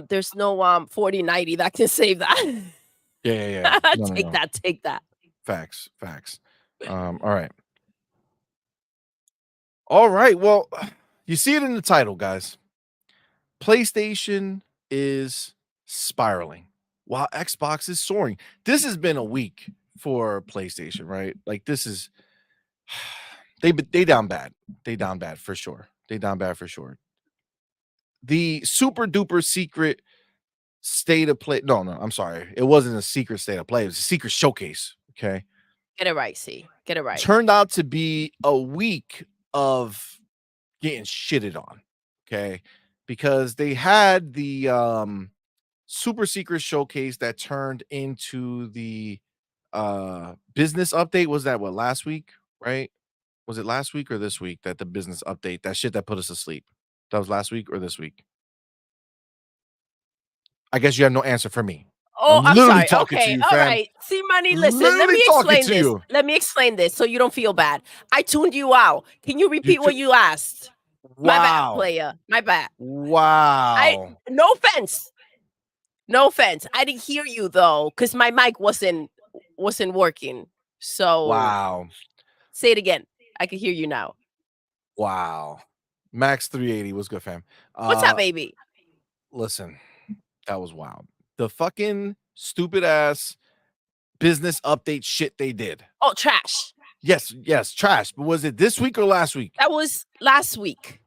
There's no 4090 that can save that. Yeah. Take that. Facts. All right. Well, you see it in the title, guys. PlayStation is spiraling while Xbox is soaring. This has been a week for PlayStation, right? Like this is they down bad. They down bad for sure. The super duper secret state of play. No, I'm sorry. It wasn't a secret state of play. It was a secret showcase. Okay. Get it right, C. Get it right. Turned out to be a week of getting shitted on. Okay, because they had the super secret showcase that turned into the business update. Was that what, last week, right? Was it last week or this week that the business update, that shit that put us asleep? That was last week or this week? I guess you have no answer for me. Oh, I'm I'm literally sorry. talking to Okay. you, All fam. right. See, money, listen, let Literally me talking explain to this. you. Let me explain this so you don't feel bad. I tuned you out. Can you repeat what you asked? My bad, Wow. player. My bad. Wow. No offense. No offense. I didn't hear you though, because my mic wasn't working. So Wow. say it again. I can hear you now. Wow. Max 380 was good, fam. What's up, baby? Listen, that was wild. The fucking stupid ass business update shit they did. Oh, trash. Yes, trash. But was it this week or last week? That was last week.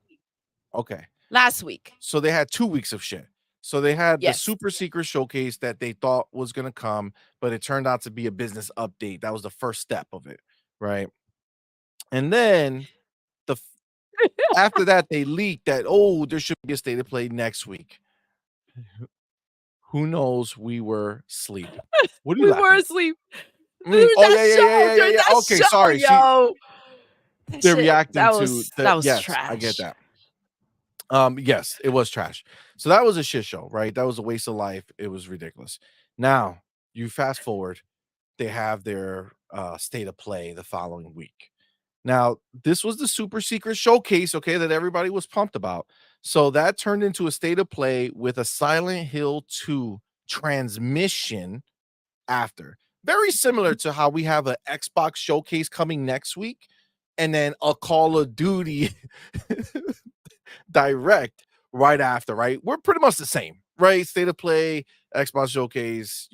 Okay. Last week. So they had 2 weeks of shit. So they had the Yes. super secret showcase that they thought was gonna come, but it turned out to be a business update. That was the first step of it, right? And then after that, they leaked that, oh, there should be a state of play next week. Who knows? We were asleep. What are you We laughing were at? asleep. Oh, During yeah, that show. During that Okay, show, sorry. See, yo. That they're shit, reacting that to was the trash. yes, I get that. Yes, it was trash. So that was a shit show, right? That was a waste of life. It was ridiculous. Now, you fast forward, they have their state of play the following week. Now, this was the super secret showcase, okay, that everybody was pumped about. So that turned into a state of play with a Silent Hill 2 transmission after. Very similar to how we have an Xbox showcase coming next week and then a Call of Duty direct right after, right? We're pretty much the same, right? State of play, Xbox showcase,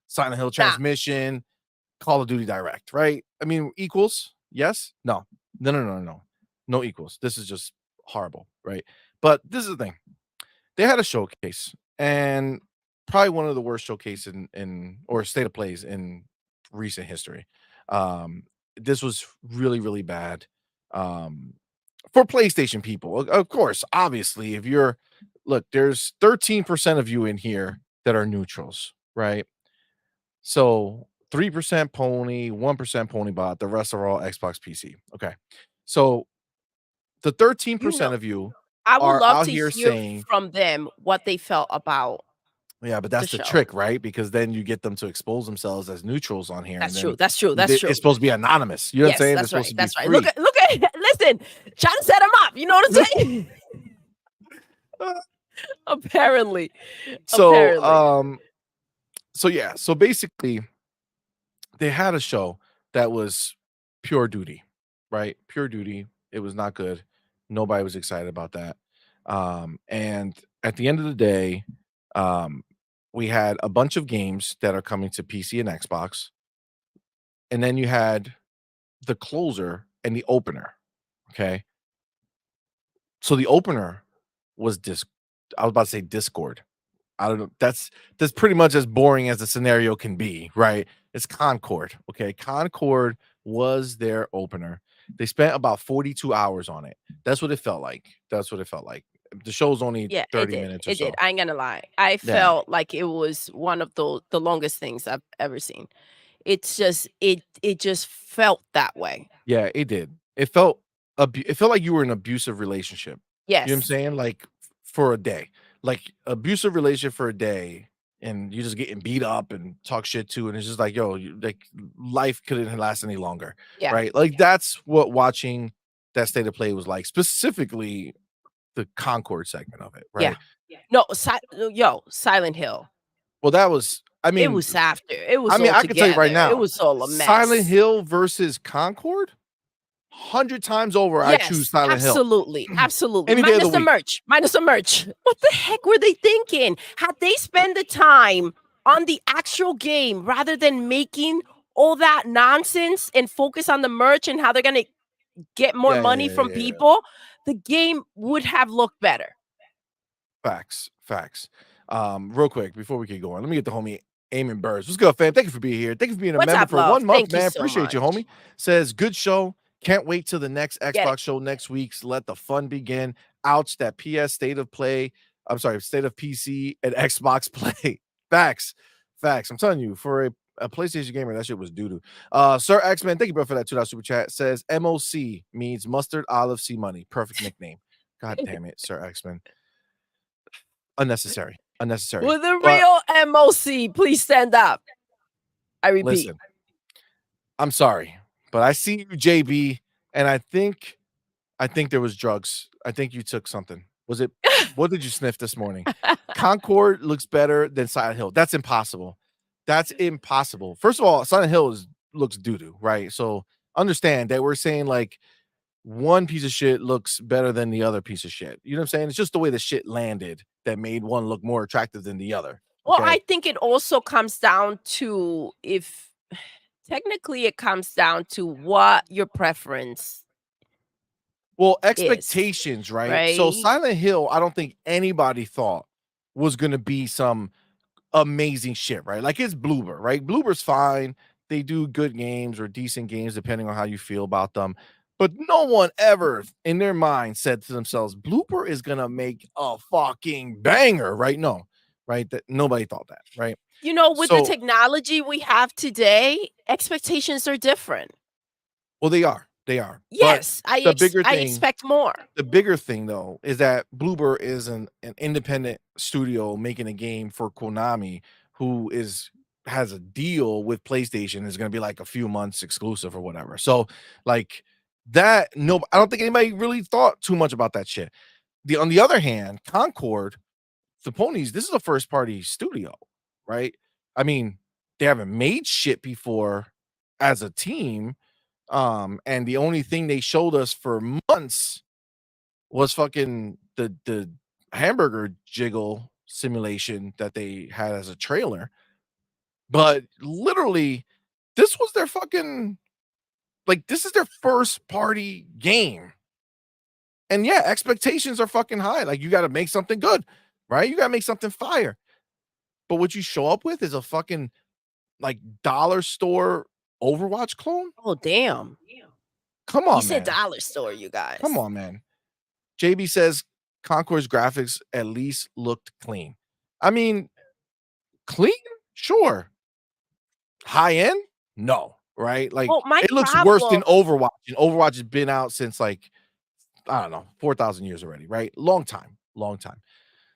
Silent Hill Nah. transmission, Call of Duty direct, right? I mean, equals, yes? No. No equals. This is just horrible, right? But this is the thing. They had a showcase and probably one of the worst showcases in or state of plays in recent history. This was really, really bad. For PlayStation people, of course, obviously, if you're look, there's 13% of you in here that are neutrals, right? So 3% Pony, 1% Pony bot, the rest are all Xbox PC. Okay. So the 13% of you I would are love out to here hear saying, from them what they felt about yeah, but that's the show. trick, right? Because then you get them to expose themselves as neutrals on here. That's and true. then That's true. That's true. It's supposed to be anonymous. You know what I'm Yes, saying? They're that's supposed right. to be That's right. free. Look at listen, trying to set him up. You know what I'm saying? Apparently. So yeah. So basically, they had a show that was pure duty, right? Pure duty. It was not good. Nobody was excited about that. And at the end of the day, we had a bunch of games that are coming to PC and Xbox. And then you had the closer and the opener. Okay. So the opener was I was about to say Discord. I don't know. That's pretty much as boring as the scenario can be, right? It's Concord. Okay. Concord was their opener. They spent about 42 hours on it. That's what it felt like. The show's only Yeah, 30 minutes or It so. did. I ain't gonna lie. I felt like it was one of the longest things I've ever seen. It's just it just felt that way. Yeah, it did. It felt like you were in an abusive relationship. You know what I'm Yes. saying? Like for a day. Like abusive relationship for a day and you're just getting beat up and talk shit too. And it's just like, yo, like life couldn't last any longer. Yeah. Right. Like that's what watching that state of play was like, specifically the Concord segment of it. Right. Yeah. No, Silent Hill. Well, that was, I It mean, was after. It was I mean, all I can tell you right together. It now, was all a mess. Silent Hill versus Concord, 100 times over, I choose Silent Hill. Absolutely. Absolutely. Any day of Minus the the week. merch. Minus the merch. What the heck were they thinking? Had they spent the time on the actual game rather than making all that nonsense and focus on the merch and how they're gonna get more money from people, the game would have looked better. Facts. Real quick before we keep going, let me get the homie Eamon Burrs. What's good, fam? Thank you for being here. Thank you for being a What's member up, for love? 1 month, Thank you man. so Appreciate you, much. homie. Says good show. Can't wait till the next Get it. Xbox show next week. So let the fun begin. Ouch, that PS State of Play. I'm sorry, State of PC and Xbox Play. Facts. Facts. I'm telling you, for a PlayStation gamer, that shit was doo-doo. Sir X-Men, thank you, bro, for that $2 super chat. Says MOC means mustard olive C money. Perfect nickname. God damn it, Sir X-Men. Unnecessary. Unnecessary. Will the But real MOC please stand up? I repeat. listen, I'm sorry, but I see you, JB, and I think there was drugs. I think you took something. Was it what did you sniff this morning? Concord looks better than Silent Hill. That's impossible. That's impossible. First of all, Silent Hill looks doo-doo, right? So understand that we're saying like one piece of shit looks better than the other piece of shit. You know what I'm saying? It's just the way the shit landed that made one look more attractive than the other. Well, Okay. I think it also comes down to if technically it comes down to what your preference Well, is, expectations, right? So right? Silent Hill, I don't think anybody thought was gonna be some amazing shit, right? Like it's Bloober, right? Bloober's fine. They do good games or decent games depending on how you feel about them. But no one ever in their mind said to themselves, Blooper is gonna make a fucking banger, right? No, right? That nobody thought that, right? You know, with the So, technology we have today, expectations are different. well, they are. But Yes, the bigger I thing expect more. the bigger thing though is that Bloober is an independent studio making a game for Konami, who has a deal with PlayStation, is going to be like a few months exclusive or whatever. So like that, no, I don't think anybody really thought too much about that shit. On the other hand, Concord, the ponies, this is a first party studio, right? I mean, they haven't made shit before as a team. And the only thing they showed us for months was fucking the hamburger jiggle simulation that they had as a trailer. But literally, this was their fucking like this is their first party game. And yeah, expectations are fucking high. Like you got to make something good, right? You got to make something fire. But what you show up with is a fucking like dollar store Overwatch clone? Oh, damn. Come He on, said man. dollar store, you Come guys. on, man. JB says Concord's graphics at least looked clean. I mean, clean? Sure. High end? No, right? Like Well, my it looks worse than problem Overwatch, and Overwatch has been out since like I don't know, 4,000 years already, right? Long time, long time.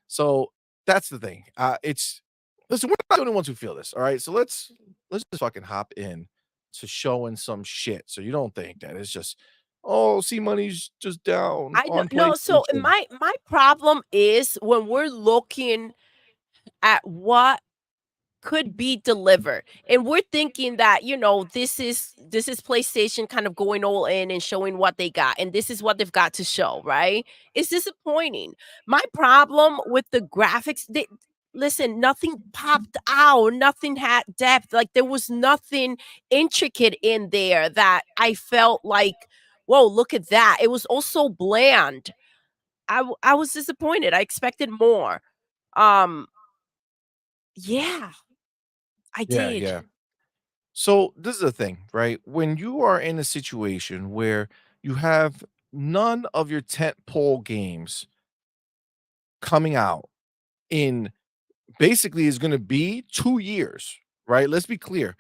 So that's the thing. It's listen, we're not the only ones who feel this, all right? So let's just fucking hop in to showing some shit. So you don't think that it's just oh, see money's just down I know on no, so PlayStation. my problem is when we're looking at what could be delivered. And we're thinking that, you know, this is PlayStation kind of going all in and showing what they got, and this is what they've got to show, right? It's disappointing. My problem with the graphics, they listen, nothing popped out, nothing had depth. Like there was nothing intricate in there that I felt like, whoa, look at that. It was also bland. I was disappointed. I expected more. Um, yeah, I Yeah, did. yeah. So this is the thing, right? When you are in a situation where you have none of your tentpole games coming out in basically is going to be 2 years, right? Let's be clear.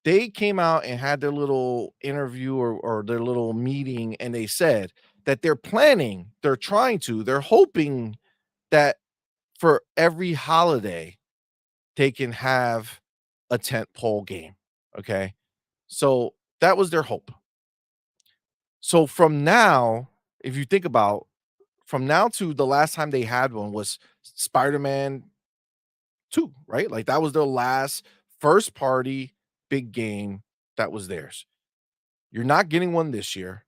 They came out and had their little interview or their little meeting and they said that they're hoping that for every holiday they can have a tentpole game. Okay. So that was their hope. So from now, if you think about from now to the last time they had one was Spider-Man 2, right? Like that was their last first party big game that was theirs. You're not getting one this year.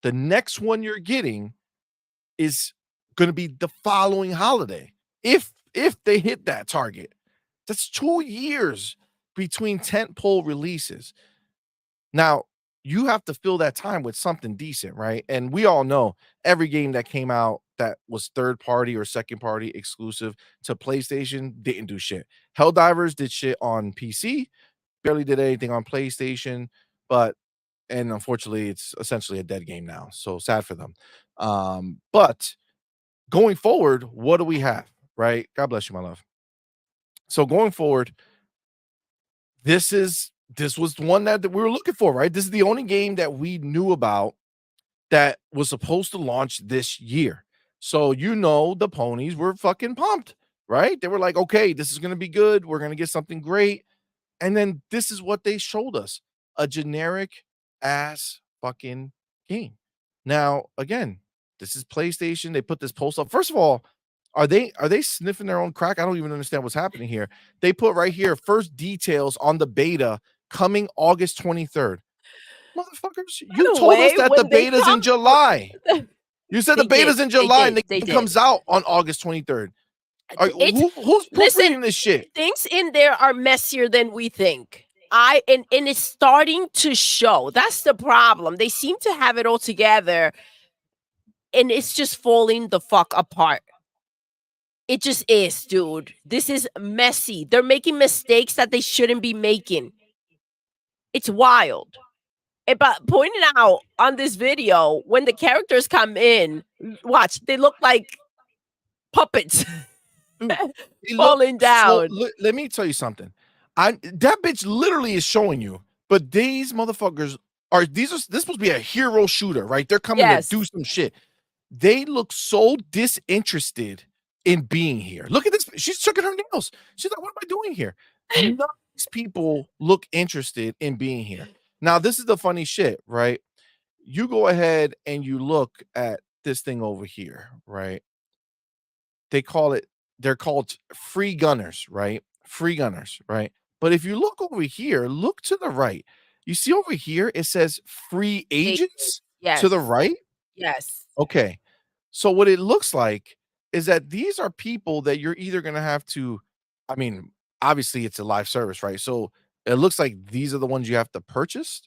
The next one you're getting is going to be the following holiday. If they hit that target. That's 2 years between tentpole releases. Now, you have to fill that time with something decent, right? And we all know every game that came out that was third party or second party exclusive to PlayStation didn't do shit. Helldivers did shit on PC, barely did anything on PlayStation, but and unfortunately, it's essentially a dead game now. So sad for them. But going forward, what do we have? Right? God bless you, my love. So going forward, this was the one that we were looking for, right? This is the only game that we knew about that was supposed to launch this year. So the ponies were fucking pumped, right? They were like, okay, this is gonna be good. We're gonna get something great. And then this is what they showed us: a generic ass fucking game. Now, again, this is PlayStation. They put this post up. First of all, are they sniffing their own crack? I don't even understand what's happening here. They put right here first details on the beta coming August 23rd. Motherfuckers, you By the told us way, that the when they beta's in come July. You said the they did, beta's in they July and did, the they game did. comes out on August 23rd. It's Who's listen, proofreading this shit? things in there are messier than we think. And it's starting to show. That's the problem. They seem to have it all together, and it's just falling the fuck apart. It just is, dude. This is messy. They're making mistakes that they shouldn't be making. It's wild. But pointing out on this video, when the characters come in, watch, they look like puppets Dude, they look falling so down. let me tell you something. That bitch literally is showing you, but these motherfuckers this supposed to be a hero shooter, right? They're coming to Yes. do some shit. They look so disinterested in being here. Look at this. She's checking her nails. She's like, what am I doing here? None of these people look interested in being here. Now, this is the funny shit, right? You go ahead and you look at this thing over here, right? They're called free gunners, right? Free gunners, right? But if you look over here, look to the right. You see over here, it says free agents to the Yes. right. Yes. Okay. So what it looks like is that these are people that you're either going to have to, I mean, obviously it's a live service, right? So it looks like these are the ones you have to purchase.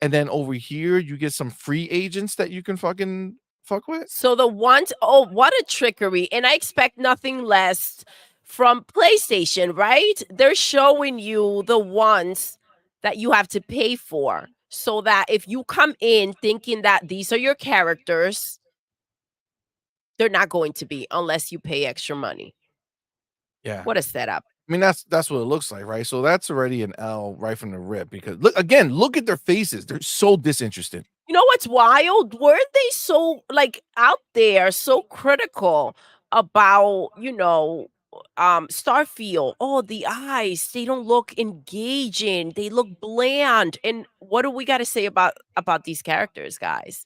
And then over here, you get some free agents that you can fucking fuck with. So the ones, oh, what a trickery. And I expect nothing less from PlayStation, right? They're showing you the ones that you have to pay for. So that if you come in thinking that these are your characters, they're not going to be unless you pay extra money. Yeah. What a setup. I mean, that's what it looks like, right? So that's already an L right from the rip because look at their faces. They're so disinterested. You know what's wild? Weren't they so like out there, so critical about, Starfield? Oh, the eyes, they don't look engaging. They look bland. And what do we got to say about these characters, guys?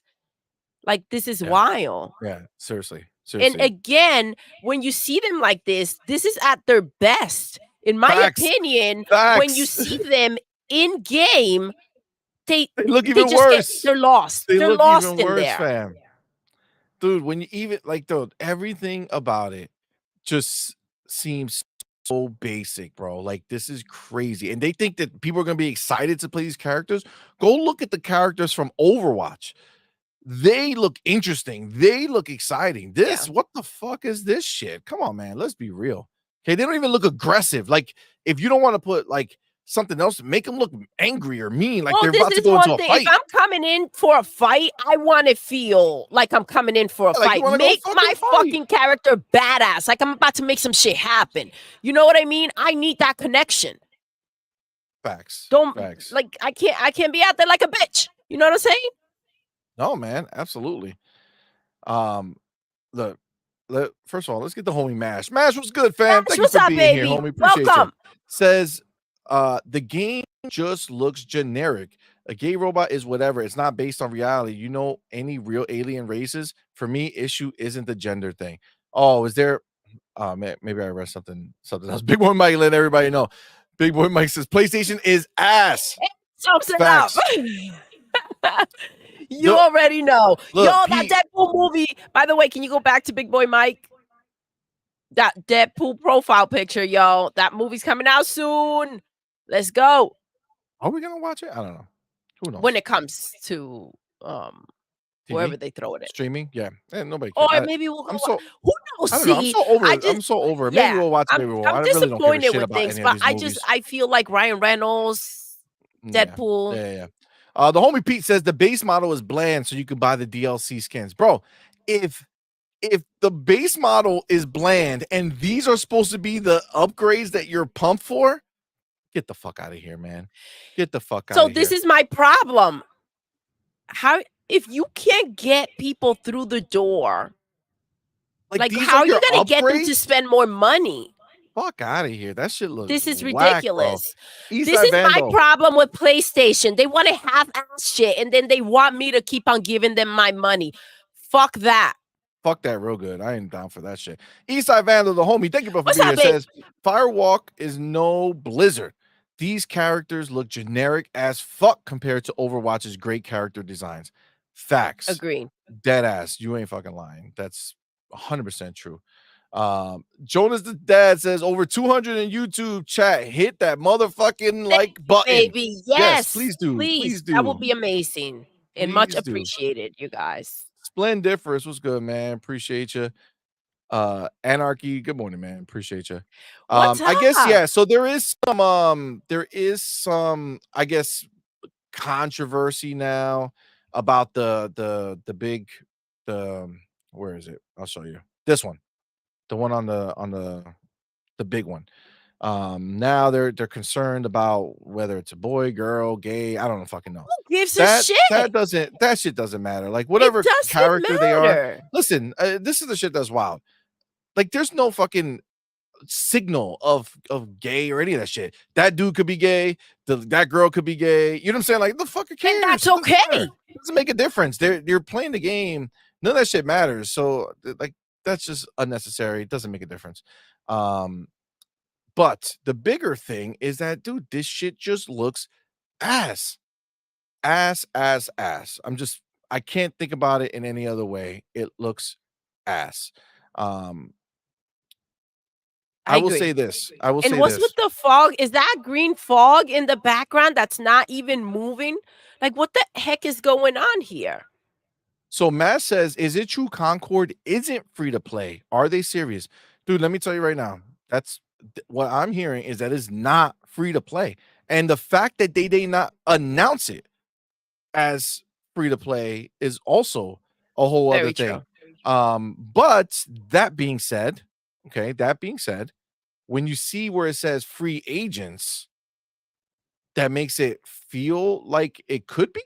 Like this is Yeah. wild. Yeah, seriously. And again, when you see them like this is at their best. In my Facts. opinion, Facts. when you see them in game, they look even worse. They're lost. They're look lost even in worse, there. fam. Dude, when you even dude, everything about it just seems so basic, bro. Like this is crazy. And they think that people are gonna be excited to play these characters. Go look at the characters from Overwatch. They look interesting. They look exciting. What the fuck is this shit? Come on, man. Let's be real. Okay, they don't even look aggressive. Like, if you don't want to put like something else, make them look angry or mean, like they're about to go into a fight. If I'm coming in for a fight, I want to feel like I'm coming in for a fight. Make my fucking character badass, like I'm about to make some shit happen. You know what I mean? I need that connection. Facts. Facts. Like I can't be out there like a bitch. You know what I'm saying? No, man, absolutely. First of all, let's get the homie Mash. Mash, what's good, fam? Mash, what's up, baby? Here, homie. Appreciate Welcome. you. Says, the game just looks generic. A gay robot is whatever. It's not based on reality. You know, any real alien races? For me, issue isn't the gender thing. Oh, is there? Man, maybe I read something else. Big Boy Mike let everybody know. Big Boy Mike says PlayStation is ass. Sums it up. You already know. Yo, that Deadpool movie. By the way, can you go back to Big Boy Mike? That Deadpool profile picture, yo. That movie's coming out soon. Let's go. Are we gonna watch it? I don't know. Who knows? When it comes to wherever they throw it in. Streaming, yeah. Nobody cares. Or maybe we'll go. Who knows? I don't know. I'm so over it. I'm so over it. Maybe we'll watch it. Maybe we'll. I'm disappointed with things, but I feel like Ryan Reynolds, Deadpool. Yeah. The homie Pete says the base model is bland, so you can buy the DLC skins, bro. If the base model is bland and these are supposed to be the upgrades that you're pumped for, get the fuck out of here, man. Get the fuck out of So here. this is my problem. How if you can't get people through the door, like these how are you your gonna get them to upgrades? spend more money? Fuck out of here. That shit looks This is whack, bro. ridiculous. This Eastside is my Vandal. problem with PlayStation. They want to half-ass shit, and then they want me to keep on giving them my money. Fuck that. Fuck that real good. I ain't down for that shit. Eastside Vandal, the homie, thank you bro for What's being up, here. babe? Says Firewalk is no Blizzard. These characters look generic as fuck compared to Overwatch's great character designs. Facts. Agreed. Dead ass. You ain't fucking lying. That's 100% true. Jonas the Dad says over 200 in YouTube chat. Hit that motherfucking like button. Baby, yes. Please do. Please do. That would be amazing and much Please do. appreciated, you guys. Splendiferous, what's good, man? Appreciate you. Anarchy, good morning, man. Appreciate you. What's I guess up? yeah. So there is some I guess controversy now about the big where is it? I'll show you this one, the one on the big one. Now they're concerned about whether it's a boy, girl, gay. I don't fucking know. Who gives a shit? That shit doesn't matter. Like whatever character they are. Listen, this is the shit that's wild. Like there's no fucking signal of gay or any of that shit. That dude could be gay. That girl could be gay. You know what I'm saying? Like the fuck cares? And that's okay. It doesn't make a difference. You're playing the game. None of that shit matters. So like that's just unnecessary. It doesn't make a difference. But the bigger thing is that, dude, this shit just looks ass. Ass. I can't think about it in any other way. It looks ass. I will say this. And what's with the fog? Is that green fog in the background that's not even moving? Like, what the heck is going on here? So Matt says, is it true Concord isn't free to play? Are they serious? Dude, let me tell you right now. That's what I'm hearing is that it's not free to play. And the fact that they did not announce it as free to play is also a whole other thing. But that being said, when you see where it says free agents, that makes it feel like it could be.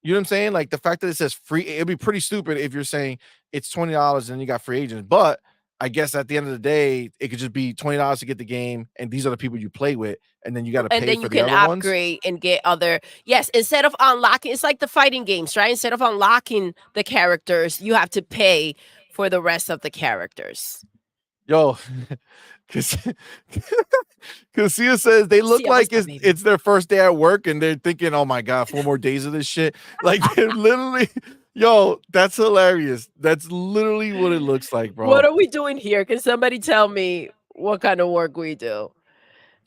You know what I'm saying? Like the fact that it says free, it'd be pretty stupid if you're saying it's $20 and you got free agents. But I guess at the end of the day, it could just be $20 to get the game, and these are the people you play with, and then you got to pay for the other ones. And then you can upgrade and get other. Yes, instead of unlocking, it's like the fighting games, right? Instead of unlocking the characters, you have to pay for the rest of the characters. Yo, Cassia says they look like it's their first day at work and they're thinking, oh my God, 4 more days of this shit. Like they're literally, yo, that's hilarious. That's literally what it looks like, bro. What are we doing here? Can somebody tell me what kind of work we do?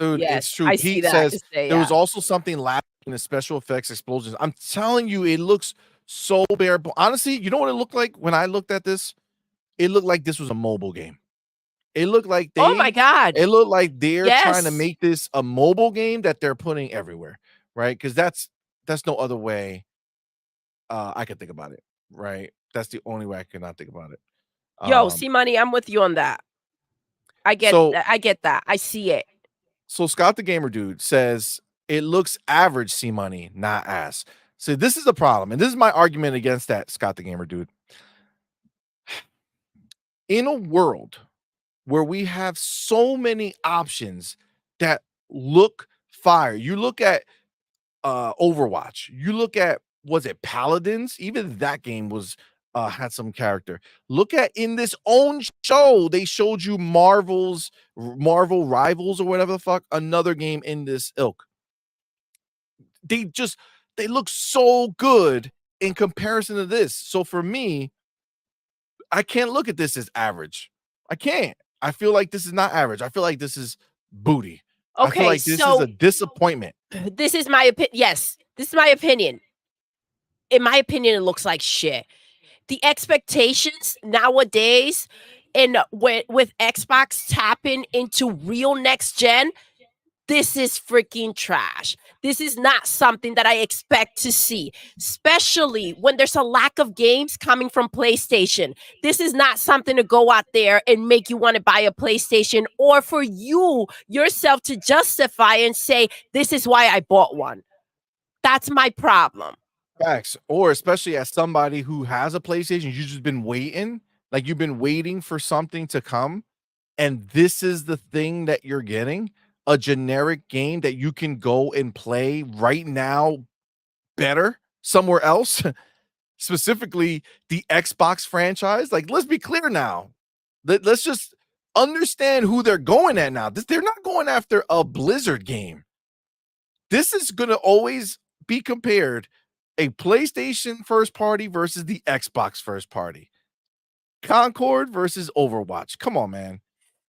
Dude, yes, it's true. Pete says there was also something lacking in the special effects explosions. I'm telling you, it looks so bare. Honestly, you know what it looked like when I looked at this? It looked like this was a mobile game. It looked like oh my God. It looked like they're trying to make this a mobile game that they're putting everywhere, right? Because that's no other way I could think about it, right? That's the only way I could not think about it. Yo, CMoney, I'm with you on that. I get that. I see it. So Scott the Gamer Dude says it looks average, CMoney, not ass. So this is the problem, and this is my argument against that, Scott the Gamer Dude. In a world where we have so many options that look fire. You look at Overwatch. You look at, was it Paladins? Even that game was had some character. Look at in this own show, they showed you Marvel Rivals or whatever the fuck, another game in this ilk. They look so good in comparison to this. So for me, I can't look at this as average. I can't. I feel like this is not average. I feel like this is booty. Okay, I feel like this is a disappointment. This is my opinion. Yes, this is my opinion. In my opinion, it looks like shit. The expectations nowadays, and with Xbox tapping into real next gen, this is freaking trash. This is not something that I expect to see, especially when there's a lack of games coming from PlayStation. This is not something to go out there and make you want to buy a PlayStation, or for you yourself to justify and say, this is why I bought one. That's my problem. Facts. Or especially as somebody who has a PlayStation, you've just been waiting, like you've been waiting for something to come, and this is the thing that you're getting, a generic game that you can go and play right now better somewhere else, specifically the Xbox franchise. Like, let's be clear now. Let's just understand who they're going at now. They're not going after a Blizzard game. This is going to always be compared a PlayStation first party versus the Xbox first party. Concord versus Overwatch. Come on, man.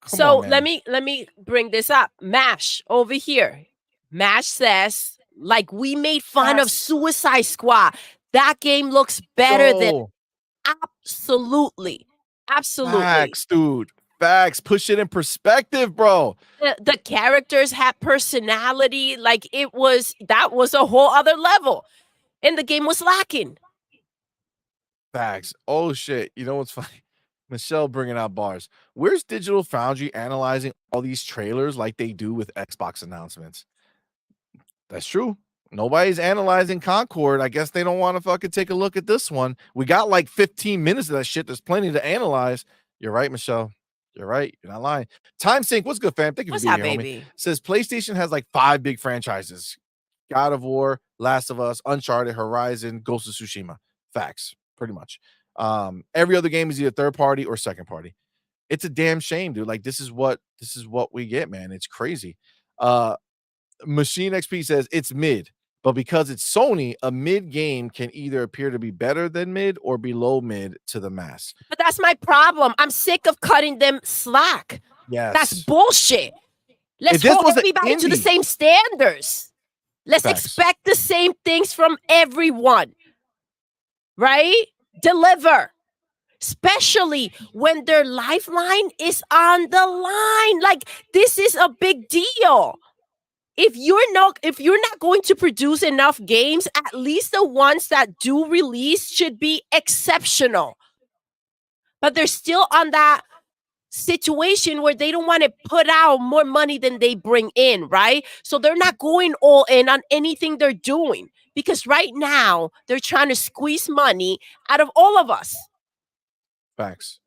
So let me bring this up. Mash over here. Mash says, like, we made fun of Suicide Squad. That game looks better than absolutely. Facts, dude. Facts. Push it in perspective, bro. The characters had personality. Like, that was a whole other level. And the game was lacking. Facts. Oh shit. You know what's funny? Michelle bringing out bars. Where's Digital Foundry analyzing all these trailers like they do with Xbox announcements? That's true. Nobody's analyzing Concord. I guess they don't want to fucking take a look at this one. We got like 15 minutes of that shit. There's plenty to analyze. You're right, Michelle. You're right. You're not lying. Time Sync. What's good, fam? Thank you for being here, homie. Says PlayStation has like 5 big franchises: God of War, Last of Us, Uncharted, Horizon, Ghost of Tsushima. Facts, pretty much. Every other game is either third party or second party. It's a damn shame, dude. Like, this is what we get, man. It's crazy. Machine XP says it's mid, but because it's Sony, a mid game can either appear to be better than mid or below mid to the mass. But that's my problem. I'm sick of cutting them slack. Yes. That's bullshit. Let's hold everybody to the same standards. Let's expect the same things from everyone. Right? Deliver. Especially when their lifeline is on the line. Like, this is a big deal. If you're not going to produce enough games, at least the ones that do release should be exceptional. But they're still on that situation where they don't want to put out more money than they bring in, right? So they're not going all in on anything they're doing, because right now they're trying to squeeze money out of all of us. Facts.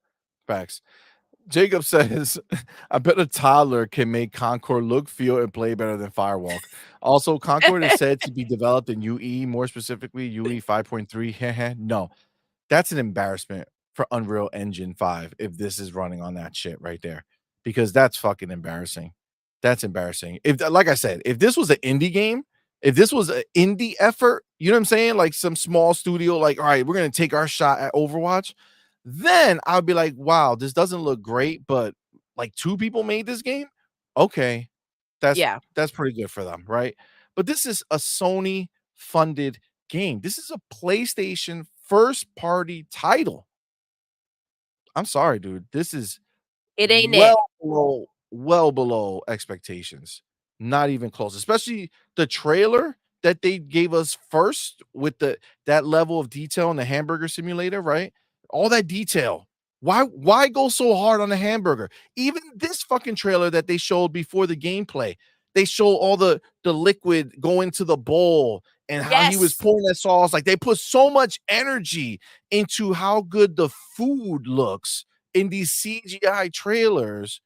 Jacob says, I bet a toddler can make Concord look, feel, and play better than Firewalk. Also, Concord is said to be developed in UE, more specifically UE 5.3. No, that's an embarrassment for Unreal Engine 5 if this is running on that shit right there, because that's fucking embarrassing. That's embarrassing. If, like I said, if this was an indie game, if this was an indie effort, you know what I'm saying? Like some small studio, like, all right, we're going to take our shot at Overwatch. Then I'll be like, wow, this doesn't look great, but like 2 people made this game. Okay. That's pretty good for them, right? But this is a Sony funded game. This is a PlayStation first party title. I'm sorry, dude. This is well below expectations. Not even close, especially the trailer that they gave us first with that level of detail in the hamburger simulator, right? All that detail. Why go so hard on the hamburger? Even this fucking trailer that they showed before the gameplay, they show all the liquid going to the bowl and how he was pouring that sauce. Like, they put so much energy into how good the food looks in these CGI trailers.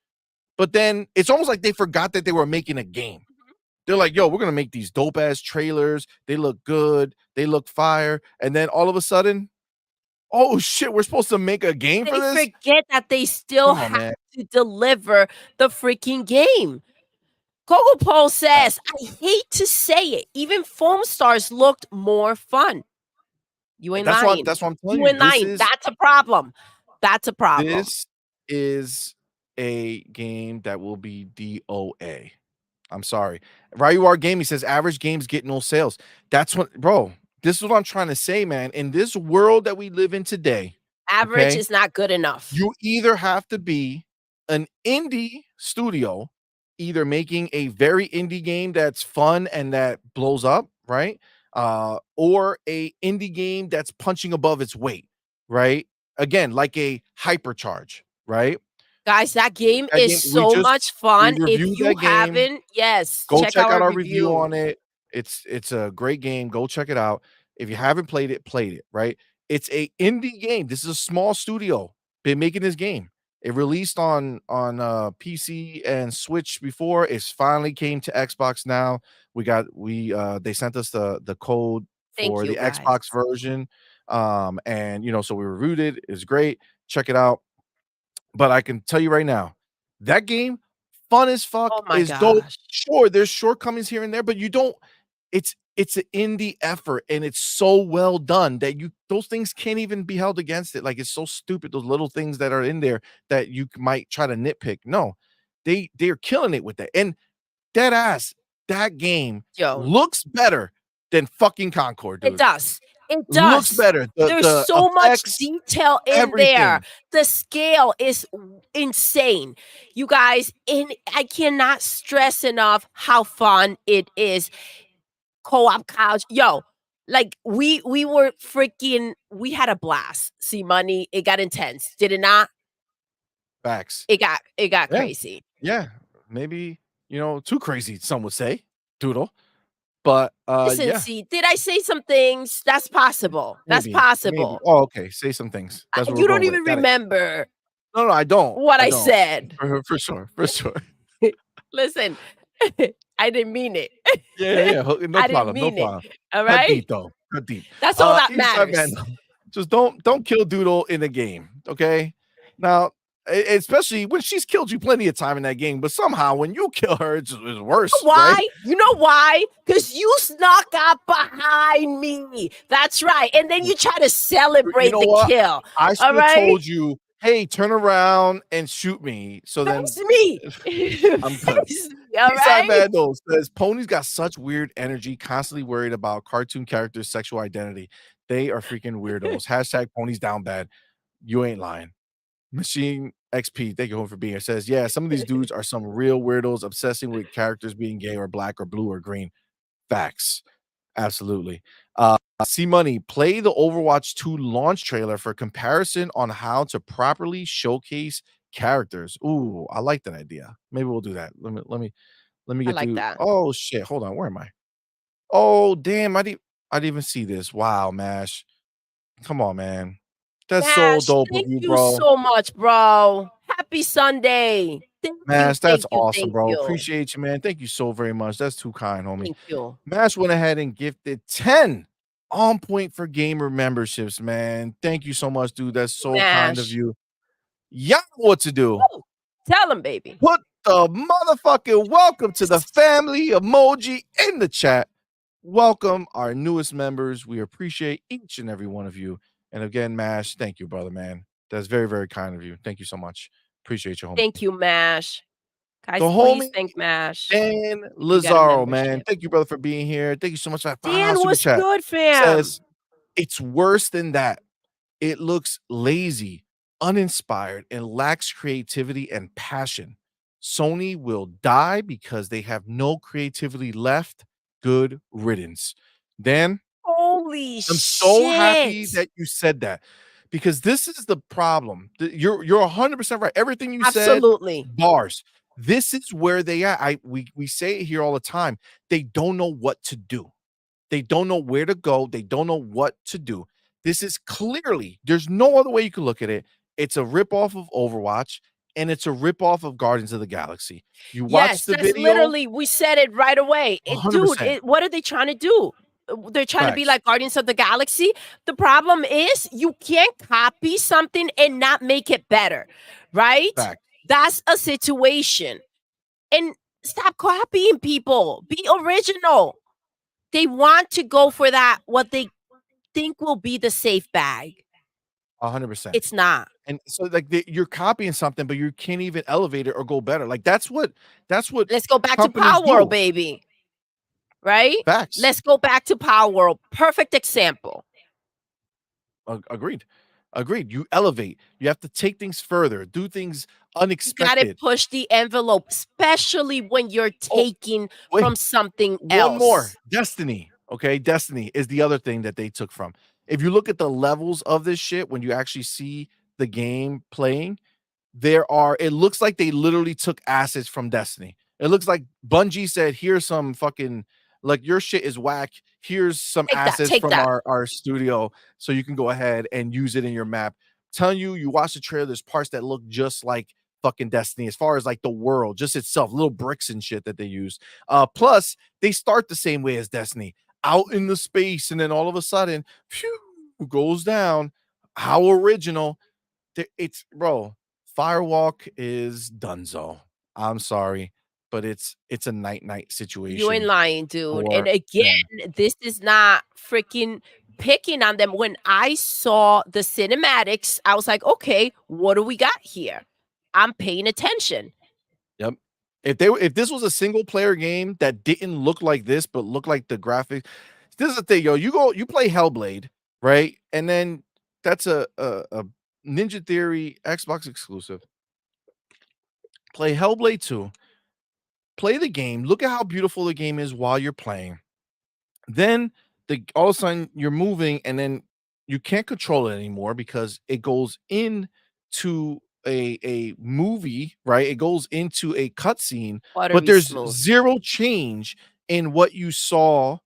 But then it's almost like they forgot that they were making a game. They're like, yo, we're going to make these dope ass trailers. They look good. They look fire. And then all of a sudden, oh shit, we're supposed to make a game for this? They forget that they still have to deliver the freaking game. Google Poll says, I hate to say it, even Foam Stars looked more fun. You ain't lying. That's what I'm telling you. You ain't lying. That's a problem. That's a problem. This is a game that will be DOA. I'm sorry. Ryuar Gaming says average games get no sales. That's what, bro. This is what I'm trying to say, man. In this world that we live in today, average is not good enough. You either have to be an indie studio either making a very indie game that's fun and that blows up, right? Or a indie game that's punching above its weight, right? Again, like a hypercharge, right? Guys, that game That is game so much we fun. If reviewed you that game. haven't, yes, Go check check our out our review review. on it. It's a great game. Go check it out. If you haven't played it, right? It's a indie game. This is a small studio been making this game. It released on PC and Switch before. It's finally came to Xbox now. We they sent us the code Thank for you, the guys. Xbox version. And so we reviewed it. It's great. Check it out. But I can tell you right now, that game, fun as fuck, Oh my is dope. gosh. Sure, there's shortcomings here and there, but you don't it's an indie effort and it's so well done that you those things can't even be held against it. Like it's so stupid, those little things that are in there that you might try to nitpick. No, they're killing it with that. And dead ass, that game Yo, looks better than fucking Concord, it dude. does. It Looks does. better. There's The so much effects, detail in there. everything. The scale is insane. You guys, and I cannot stress enough how fun it is. Co-op couch. Yo, like we were freaking we had a blast. See money, it got intense. Did it not? Facts. It got Yeah. crazy. Yeah, maybe, too crazy, some would say, Doodle. But, Listen, yeah, see, did I say some things? That's possible. That's maybe. possible. Oh, okay, say some things. That's where we're You don't going with it. even Got it. remember No, I don't. what I I don't. said. For sure, for sure. Listen, I didn't mean it. Yeah, no I didn't problem, no mean it. problem. All Cut right? deep, though, cut deep. That's all that Inside matters. man, just don't kill Doodle in the game, okay? Now, especially when she's killed you plenty of time in that game, but somehow when you kill her, it's worse, right? Why? You know why? Because you snuck up behind me. That's right. And then you try to You celebrate know the what? kill. I All should have right? told you, "Hey, turn around and shoot me." So then Face me. I'm good. Face me. All Eastside right? Vandal says Pony's got such weird energy, constantly worried about cartoon characters' sexual identity. They are freaking weirdos. Hashtag Pony's down bad. You ain't lying. Machine XP, thank you home for being here. Says, yeah, some of these dudes are some real weirdos obsessing with characters being gay or black or blue or green. Facts. Absolutely. CMoney, play the Overwatch 2 launch trailer for comparison on how to properly showcase characters. Ooh, I like that idea. Maybe we'll do that. Let me I get like to that. oh shit. Hold on. Where am I? Oh, damn. I didn't even see this. Wow, Mash. Come on, man. That's so Nash, dope of thank you, you bro. so much, bro. Happy Sunday. Thank you, Mash, thank that's you, awesome, thank bro. you. Appreciate you, man. Thank you so very much. That's too kind, homie. Thank you. Mash went ahead and gifted 10 on point for gamer memberships, man. Thank you so much, dude. That's so kind of Nash. you. Y'all know what to do. Woo. Tell him, baby. Put the motherfucking welcome to the family emoji in the chat. Welcome our newest members. We appreciate each and every one of you. And again, Mash, thank you, brother, man. That's very, very kind of you. Thank you so much. Appreciate you, homie. Thank you, Mash. The Guys, please homie thank Mash. Dan You got a Lazaro, man. membership. Thank you, brother, for being here. Thank you so much for that $5 Dan, super what's chat. good, fam? Says it's worse than that. It looks lazy, uninspired, and lacks creativity and passion. Sony will die because they have no creativity left. Good riddance. Dan, Holy I'm so happy shit. that you said that because this is the problem. You're 100% right. Everything you said, Absolutely. bars. This is where they are. We say it here all the time. They don't know what to do. They don't know where to go. They don't know what to do. This is clearly, there's no other way you can look at it. It's a ripoff of Overwatch and it's a ripoff of Guardians of the Galaxy. You watch Yes, the that's video, literally we said it right away. Dude, 100%. what are they trying to do? They're trying to be Facts. like Guardians of the Galaxy. The problem is you can't copy something and not make it better, right? Facts. That's a situation. And stop copying people. Be original. They want to go for that, what they think will be the safe bag. 100%. It's not. And so like you're copying something, but you can't even elevate it or go better. Like that's what Let's go back to companies Power World, do. baby. Right? Facts. Let's go back to Power World. Perfect example. Agreed. Agreed. You elevate. You have to take things further, do things You gotta unexpected. push the envelope, especially when you're Oh, taking wait, from something one more. else. Destiny. Okay, Destiny is the other thing that they took from. If you look at the levels of this shit, when you actually see the game playing, it looks like they literally took assets from Destiny. It looks like Bungie said, here's some fucking, like, your shit is whack. Here's some Take that, assets take from that. our studio, so you can go ahead and use it in your map. Telling you, you watch the trailer, there's parts that look just like fucking Destiny, as far as like the world, just itself, little bricks and shit that they use. Plus, they start the same way as Destiny, out in the space, and then all of a sudden, phew, goes down. How original. It's, bro, Firewalk is donezo. I'm sorry, but it's a night You ain't situation lying, dude. And for them. again, this is not freaking picking on them. When I saw the cinematics, I was like, okay, what do we got here? I'm paying attention. Yep. If this was a single player game that didn't look like this, but looked like the graphics, this is the thing, yo. You play Hellblade, right? And then that's a Ninja Theory Xbox exclusive. Play Hellblade 2, play the game, look at how beautiful the game is while you're playing. Then all of a sudden you're moving, and then you can't control it anymore because it goes into a movie, right? It goes into a cutscene, but Buttery there's smooth. zero change in what you saw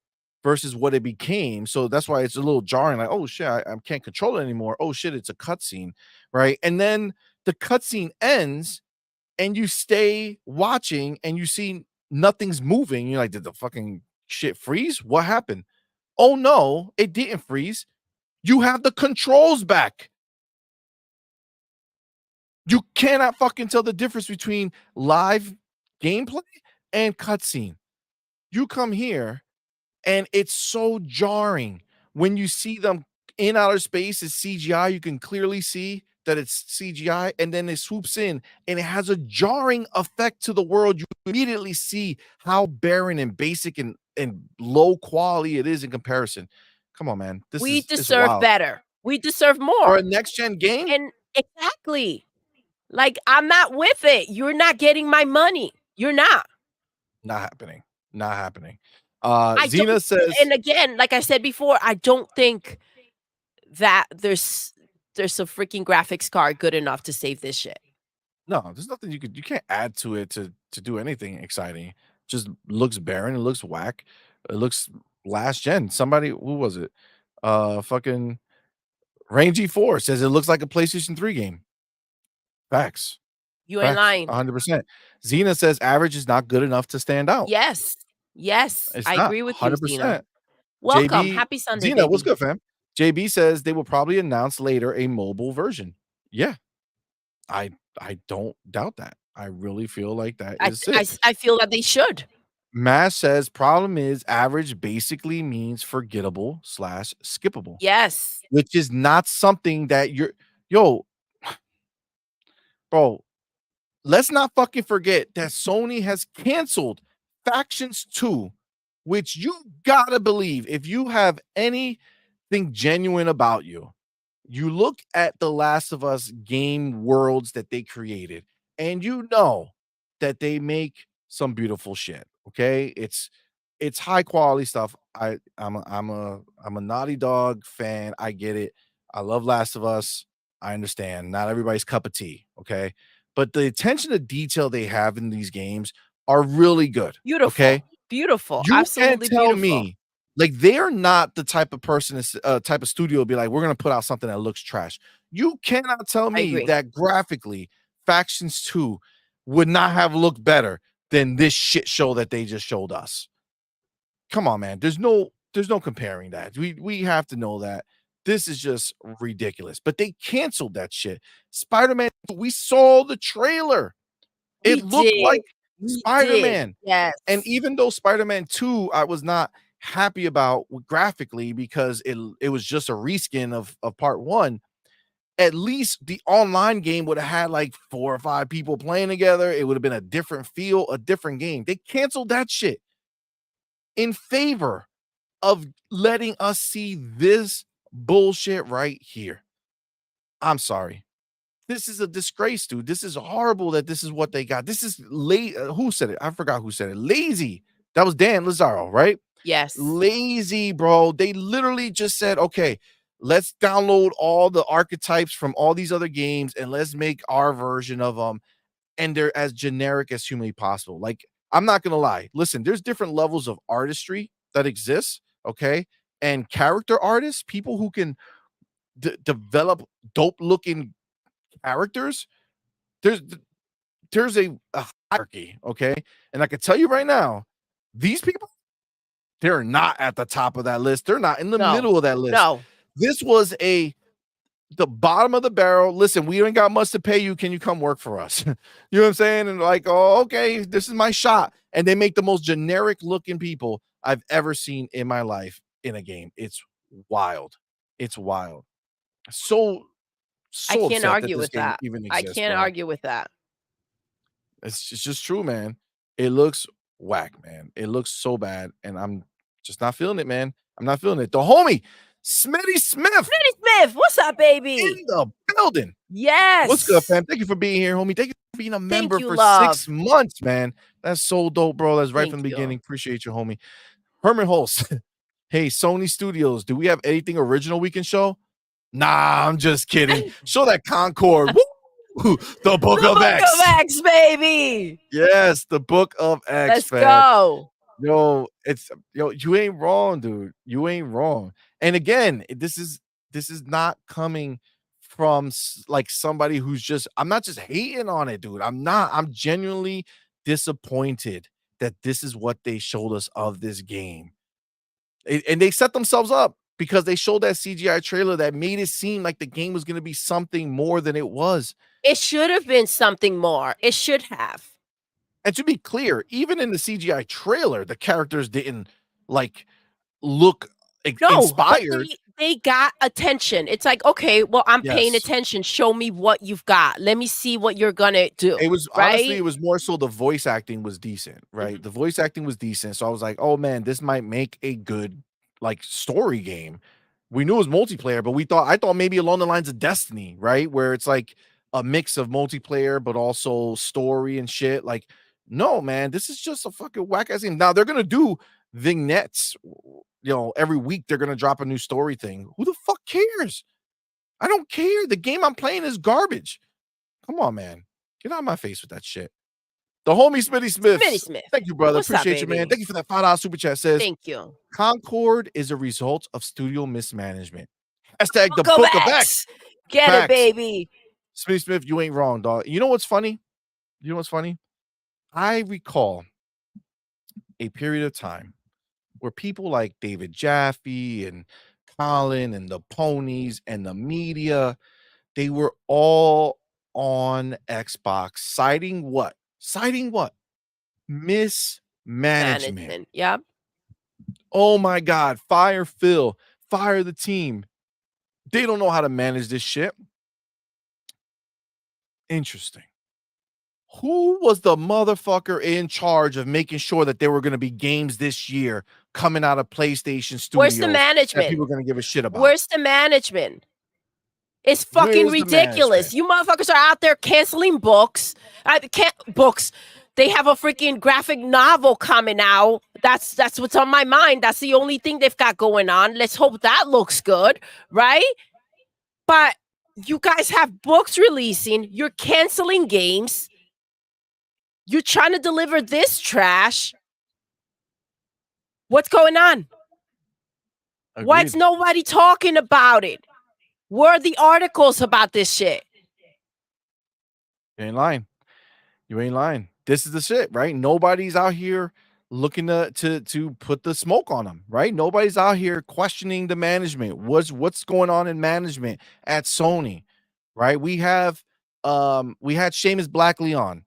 versus what it became. So that's why it's a little jarring. Like, oh shit, I can't control it anymore. Oh shit, it's a cutscene, right? And then the cutscene ends, and you stay watching, and you see nothing's moving. You're like, did the fucking shit freeze? What happened? Oh no, it didn't freeze. You have the controls back. You cannot fucking tell the difference between live gameplay and cutscene. You come here, and it's so jarring when you see them in outer space. It's CGI. You can clearly see that it's CGI, and then it swoops in, and it has a jarring effect to the world. You immediately see how barren and basic and low quality it is in comparison. Come on, man. This We is it's deserve wild. better. We deserve For a more. next gen game, And exactly. Like, I'm not with it. You're not getting my money. You're not. not happening. Not happening. I don't Xena says, and again, like I said before, I don't think that there's a freaking graphics card good enough to save this shit. no, there's nothing you can't add to it to do anything exciting. Just looks barren, it looks whack. It looks last gen. Somebody, who was it? Fucking Rangy 4 says it looks like a PlayStation 3 game. Facts. You ain't Facts. lying. 100%. Xena says average is not good enough to stand out. Yes. Yes. It's I not. agree with you, Zena. 100%. Welcome. JB Happy Sunday, Xena, what's baby. good, fam? JB says they will probably announce later a mobile version. Yeah, I I don't doubt that. I really feel like that I is it. I feel that they should. Mash says problem is average basically means forgettable slash skippable, Yes. which is not something that yo, bro. Let's not fucking forget that Sony has canceled Factions 2, which you gotta believe, if you have anything genuine about you, you look at the Last of Us game worlds that they created, and you know that they make some beautiful shit. Okay, it's high quality stuff. I'm a Naughty Dog fan. I get it. I love Last of Us. I understand. Not everybody's cup of tea. Okay, but the attention to detail they have in these games are really good. Okay, Beautiful. Beautiful. you can't Absolutely tell beautiful. me, like, they're not the type of person, type of studio to be like, we're gonna put out something that looks trash. You cannot tell I me agree. that graphically, Factions 2 would not have looked better than this shit show that they just showed us. Come on, man. There's no comparing that. We have to know that this is just ridiculous. But they canceled that shit. Spider-Man, we saw the trailer. It We looked did. like We did. Spider-Man. Yes. And even though Spider-Man 2, I was not happy about graphically because it was just a reskin of part 1, at least the online game would have had like 4 or 5 people playing together. It would have been a different feel, a different game. They canceled that shit in favor of letting us see this bullshit right here. I'm sorry. This is a disgrace, dude. This is horrible that this is what they got. This is who said it? I forgot who said it. Lazy. That was Dan Lazaro, right? Yes. Lazy, bro. They literally just said, okay, let's download all the archetypes from all these other games and let's make our version of them. And they're as generic as humanly possible. Like, I'm not gonna lie. Listen, there's different levels of artistry that exists, okay? And character artists, people who can develop dope looking characters. There's a hierarchy, okay? And I can tell you right now, these people, they're not at the top of that list. They're not in the No. middle of that list. No. This was the bottom of the barrel. Listen, we ain't got much to pay you. Can you come work for us? You know what I'm saying? And like, oh, okay, this is my shot. And they make the most generic looking people I've ever seen in my life in a game. It's wild. It's wild. So I can't upset that argue this with game that. even I exists, can't bro. argue with that. It's just true, man. It looks whack, man. It looks so bad, and I'm just not feeling it, man. I'm not feeling it. The homie, Smitty Smith, Smitty Smith, what's up, baby? in the building. Yes. What's good, fam? Thank you for being here, homie. Thank you for being a member you, for love. 6 months, man. That's so dope, bro. That's right Thank from the you. beginning. Appreciate you, homie. Herman Holst. Hey, Sony Studios, do we have anything original we can show? Nah, I'm just kidding. Show that Concord. Woo! The Book of X. Book of X, baby. Yes, the Book of X. Let's fam. go. You ain't wrong, dude. You ain't wrong. And again, this is not coming from like somebody who's just, I'm not just hating on it, dude. I'm genuinely disappointed that this is what they showed us of this game. And they set themselves up because they showed that CGI trailer that made it seem like the game was going to be something more than it was. It should have been something more. It should have. And to be clear, even in the CGI trailer, the characters didn't like look inspired. They got attention. It's like, okay, well, I'm paying attention. Show me what you've got. Let me see what you're gonna do. It was right? honestly, it was more so the voice acting was decent, right? Mm-hmm. The voice acting was decent. So I was like, oh man, this might make a good like story game. We knew it was multiplayer, but I thought maybe along the lines of Destiny, right? Where it's like a mix of multiplayer, but also story and shit. Like, no, man, this is just a fucking whack ass game. Now they're gonna do vignettes, every week they're gonna drop a new story thing. Who the fuck cares? I don't care. The game I'm playing is garbage. Come on, man. Get out of my face with that shit. The homie Smitty Smith. Smitty Smith. Thank you, brother. What's up, Appreciate you, man. baby? Thank you for that $5 super chat. Says, thank you. Concord is a result of studio mismanagement. Hashtag the Book of X. Get Facts. it, baby. Smitty Smith, you ain't wrong, dog. You know what's funny? I recall a period of time where people like David Jaffe and Colin and the ponies and the media, they were all on Xbox citing what? Mismanagement. Yep. Oh my God. Fire Phil. Fire the team. They don't know how to manage this shit. Interesting. Who was the motherfucker in charge of making sure that there were going to be games this year coming out of PlayStation Studios? Where's the management? That people are going to give a shit about. Where's the management? It's fucking ridiculous. You motherfuckers are out there canceling books. Books. They have a freaking graphic novel coming out. That's what's on my mind. That's the only thing they've got going on. Let's hope that looks good, right? But you guys have books releasing. You're canceling games. You're trying to deliver this trash. What's going on? Agreed. Why's nobody talking about it? Where are the articles about this shit? You ain't lying. This is the shit, right? Nobody's out here looking to put the smoke on them, right? Nobody's out here questioning the management. What's going on in management at Sony, right? We had Seamus Blackley on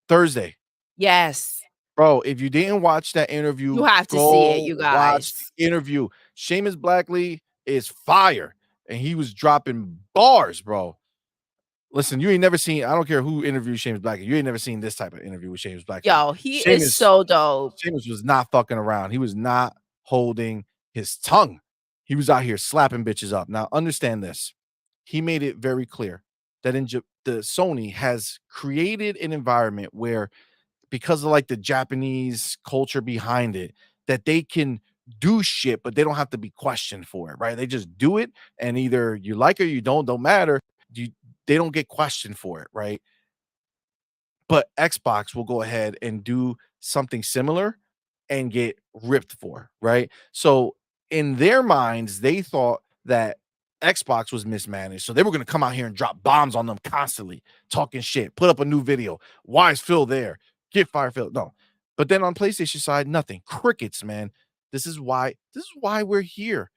Thursday. Yes. Bro, if you didn't watch that interview, you have to see it, you guys. Watch the interview. Seamus Blackley is fire, and he was dropping bars, bro. Listen, you ain't never seen, I don't care who interviewed Seamus Blackley. You ain't never seen this type of interview with Seamus Blackley. Yo, he is so dope. Seamus was not fucking around. He was not holding his tongue. He was out here slapping bitches up. Now, understand this. he made it very clear that the Sony has created an environment where, because of like the Japanese culture behind it, that they can do shit, but they don't have to be questioned for it, right? They just do it, and either you like it or you don't matter. You They don't get questioned for it, right? But Xbox will go ahead and do something similar and get ripped for, right? So in their minds, they thought that Xbox was mismanaged. So they were going to come out here and drop bombs on them constantly, talking shit, put up a new video. Why is Phil there? Get fired, Phil. No. But then on PlayStation side, nothing. Crickets, man. This is why we're here,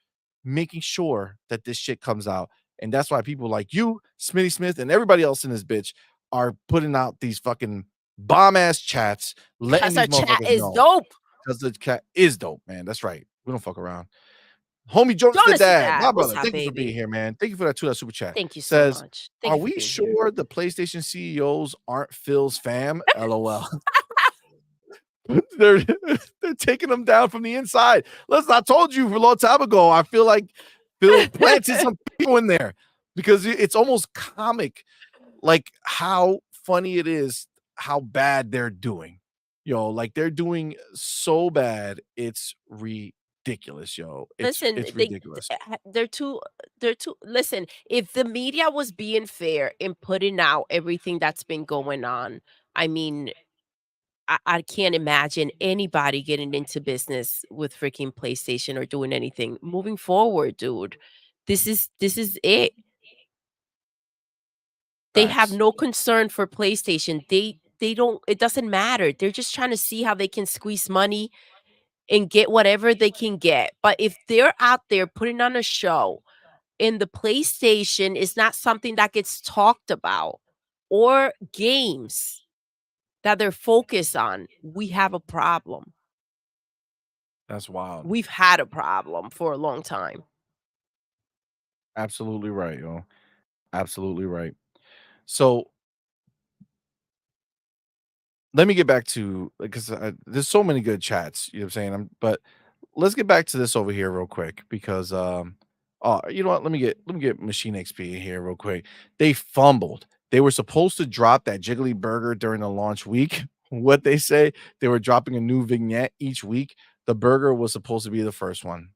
making sure that this shit comes out. And that's why people like you, Smitty Smith, and everybody else in this bitch are putting out these fucking bomb ass chats, letting Because our these chat motherfuckers is know. dope. Because the cat is dope, man. That's right. We don't fuck around. Homie Jonas the Jonas the Dad, Dad. my What's brother. up, Thank you for being baby? here, man. Thank you for that $2 super chat. Thank you so Says, much. Thank are you for we being sure here. the PlayStation CEOs aren't Phil's fam? LOL. they're they're taking them down from the inside. Listen, I told you a long time ago. I feel like Phil planted some people in there because it's almost comic, like how funny it is how bad they're doing. Like they're doing so bad, it's ridiculous, yo. It's Listen, it's ridiculous. they're too listen, if the media was being fair in putting out everything that's been going on, I mean, I can't imagine anybody getting into business with freaking PlayStation or doing anything moving forward, dude. This is it. They have Facts. no concern for PlayStation. They don't, it doesn't matter. They're just trying to see how they can squeeze money and get whatever they can get. But if they're out there putting on a show and the PlayStation is not something that gets talked about, or games that they're focused on, we have a problem. That's wild. We've had a problem for a long time. Absolutely right, yo. Absolutely right. So let me get back to, because there's so many good chats. You know what I'm saying? But let's get back to this over here real quick because oh, you know what? Let me get Machine XP in here real quick. They fumbled. They were supposed to drop that Jiggly Burger during the launch week. What they say, they were dropping a new vignette each week. The burger was supposed to be the first one.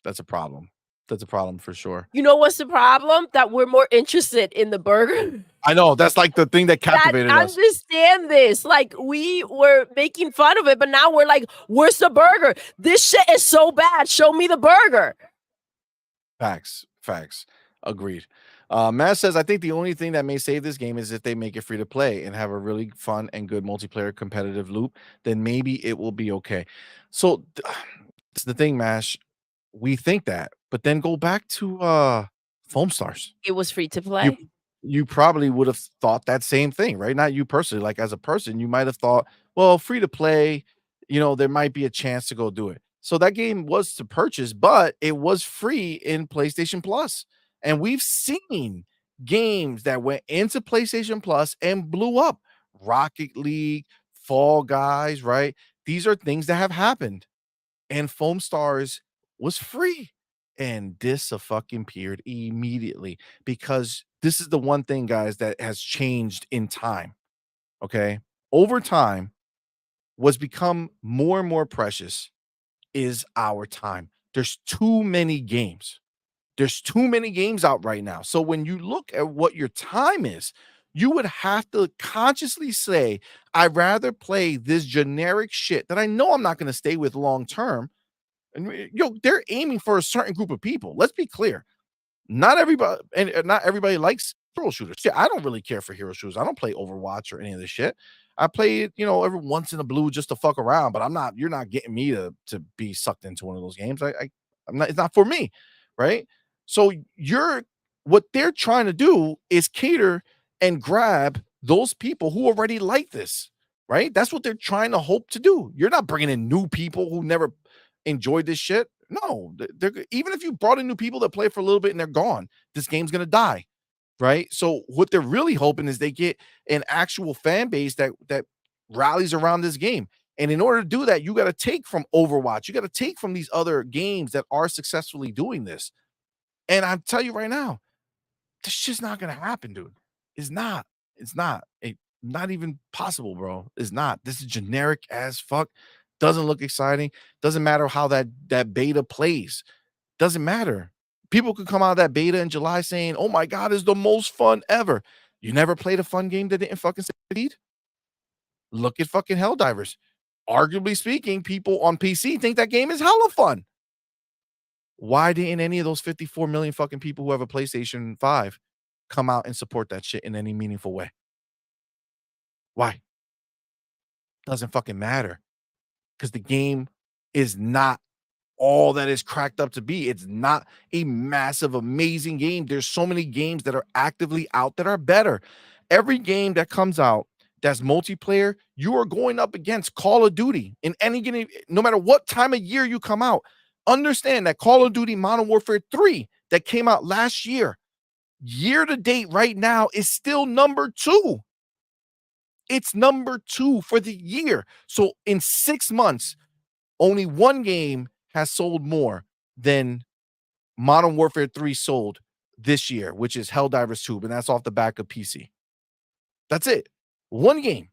That's a problem. That's a problem for sure. You know what's the problem? That we're more interested in the burger. I know that's like the thing that That captivated us. understand this. Like, we were making fun of it, but now we're like, where's the burger? This shit is so bad. Show me the burger. Facts. Agreed. Matt says, I think the only thing that may save this game is if they make it free to play and have a really fun and good multiplayer competitive loop, then maybe it will be okay. So it's the thing, Mash. We think that, but then go back to Foam Stars. It was free to You play. you probably would have thought that same thing, right? Not you personally, like as a person, you might have thought, well, free to play, there might be a chance to go do it. So that game was to purchase, but it was free in PlayStation Plus. And we've seen games that went into PlayStation Plus and blew up. Rocket League, Fall Guys, right? These are things that have happened. And Foam Stars was free. And fucking appeared immediately, because this is the one thing, guys, that has changed in time. Okay. Over time, what's become more and more precious is our time. There's too many games. There's too many games out right now. So when you look at what your time is, you would have to consciously say, I'd rather play this generic shit that I know I'm not going to stay with long term. And they're aiming for a certain group of people. Let's be clear. Not everybody likes hero shooters. Yeah, I don't really care for hero shooters. I don't play Overwatch or any of this shit. I play it, every once in a blue just to fuck around, but you're not getting me to be sucked into one of those games. I'm not, it's not for me, right? So what they're trying to do is cater and grab those people who already like this, right? That's what they're trying to hope to do. You're not bringing in new people who never enjoyed this shit. No, even if you brought in new people that play for a little bit and they're gone, this game's gonna die, right? So what they're really hoping is they get an actual fan base that rallies around this game. And in order to do that, you got to take from Overwatch, you got to take from these other games that are successfully doing this. And I'll tell you right now, This shit's not gonna happen, dude. It's not. It's not. Not even possible, bro. It's not. This is generic as fuck. Doesn't look exciting. Doesn't matter how that beta plays. Doesn't matter. People could come out of that beta in July saying, "Oh my god, it's the most fun ever." You never played a fun game that didn't fucking succeed? Look at fucking Helldivers. Arguably speaking, people on PC think that game is hella fun. Why didn't any of those 54 million fucking people who have a PlayStation 5 come out and support that shit in any meaningful way? Why? Doesn't fucking matter. Because the game is not all that is cracked up to be. It's not a massive, amazing game. There's so many games that are actively out that are better. Every game that comes out that's multiplayer, you are going up against Call of Duty in any game, no matter what time of year you come out. Understand that Call of Duty Modern Warfare 3 that came out last year to date right now is still number 2. It's number 2 for the year. So in 6 months, only one game has sold more than Modern Warfare 3 sold this year, which is Helldivers 2, and that's off the back of PC. That's it. One game.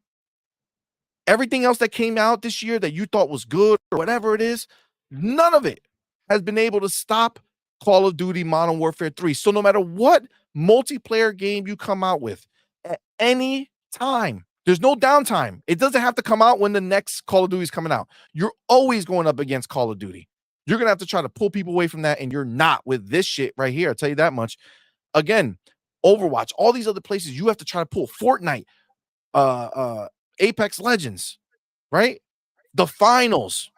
Everything else that came out this year that you thought was good or whatever it is, none of it has been able to stop Call of Duty Modern Warfare 3. So no matter what multiplayer game you come out with at any time, there's no downtime. It doesn't have to come out when the next Call of Duty is coming out. You're always going up against Call of Duty. You're going to have to try to pull people away from that, and you're not with this shit right here. I'll tell you that much. Again, Overwatch, all these other places, you have to try to pull Fortnite, Apex Legends, right? The finals.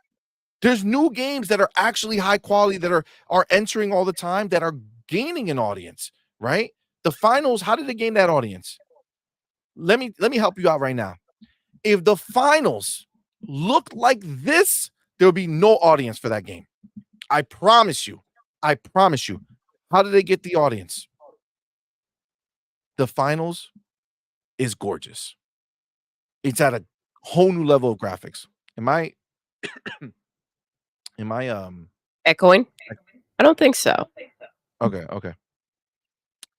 There's new games that are actually high quality that are entering all the time that are gaining an audience, right? The finals, how did they gain that audience? Let me help you out right now. If the finals look like this, there'll be no audience for that game. I promise you. I promise you. How do they get the audience? The finals is gorgeous. It's at a whole new level of graphics. Am I Echoing? I don't think so. Okay.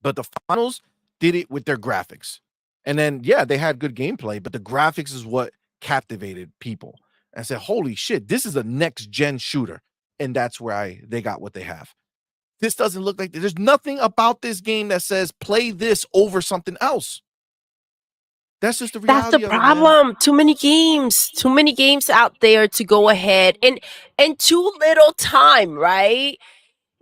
But the finals did it with their graphics. And then, yeah, they had good gameplay, but the graphics is what captivated people. And I said, holy shit, this is a next-gen shooter. And that's where they got what they have. This doesn't look like there's nothing about this game that says play this over something else. That's just the reality. That's the problem. Too many games out there to go ahead and too little time, right?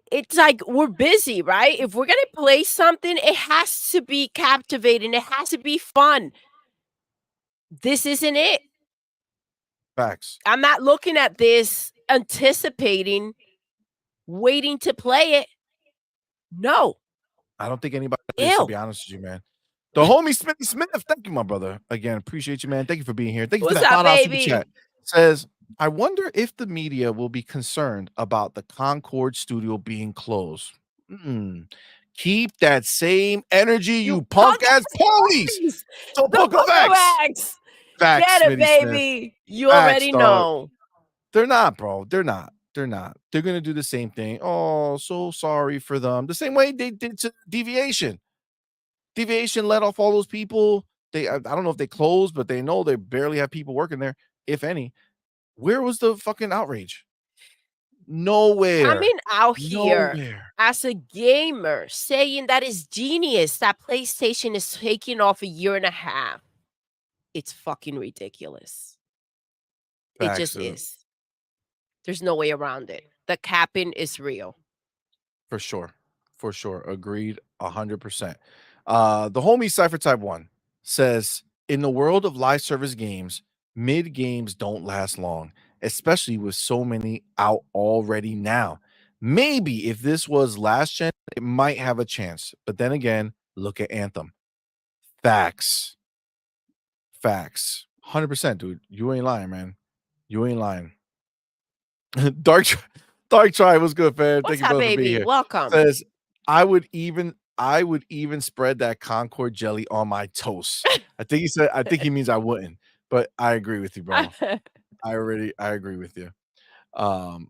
It's like we're busy, right? If we're gonna play something, it has to be captivating. It has to be fun. This isn't it. Facts. I'm not looking at this anticipating, waiting to play it. No. I don't think anybody is, to be honest with you, man. The homie Smithy Smith, thank you, my brother. Again, appreciate you, man. Thank you for being here. Thank you for that $5 super chat. Says, I wonder if the media will be concerned about the Concord studio being closed. Keep that same energy, you punk ass police. So Book of X. Facts, get it, baby. Smith. You already know. They're not, bro. They're not. They're going to do the same thing. Oh, so sorry for them. The same way they did to Deviation. Deviation let off all those people. I don't know if they closed, but they know they barely have people working there, if any. Where was the fucking outrage? Nowhere. Coming out here as a gamer saying that is genius that PlayStation is taking off 1.5 years. It's fucking ridiculous. It just is. There's no way around it. The capping is real. For sure. Agreed 100%. The homie Cypher Type 1 says, in the world of live service games, mid games don't last long, especially with so many out already now. Maybe if this was last gen, it might have a chance. But then again, look at Anthem. Facts. 100%, dude. You ain't lying, man. You ain't lying. Dark Try was good, fam. Thank you both for being here. Welcome. Says, I would even spread that Concord jelly on my toast. I think he means I wouldn't, but I agree with you, bro. I agree with you. Dr.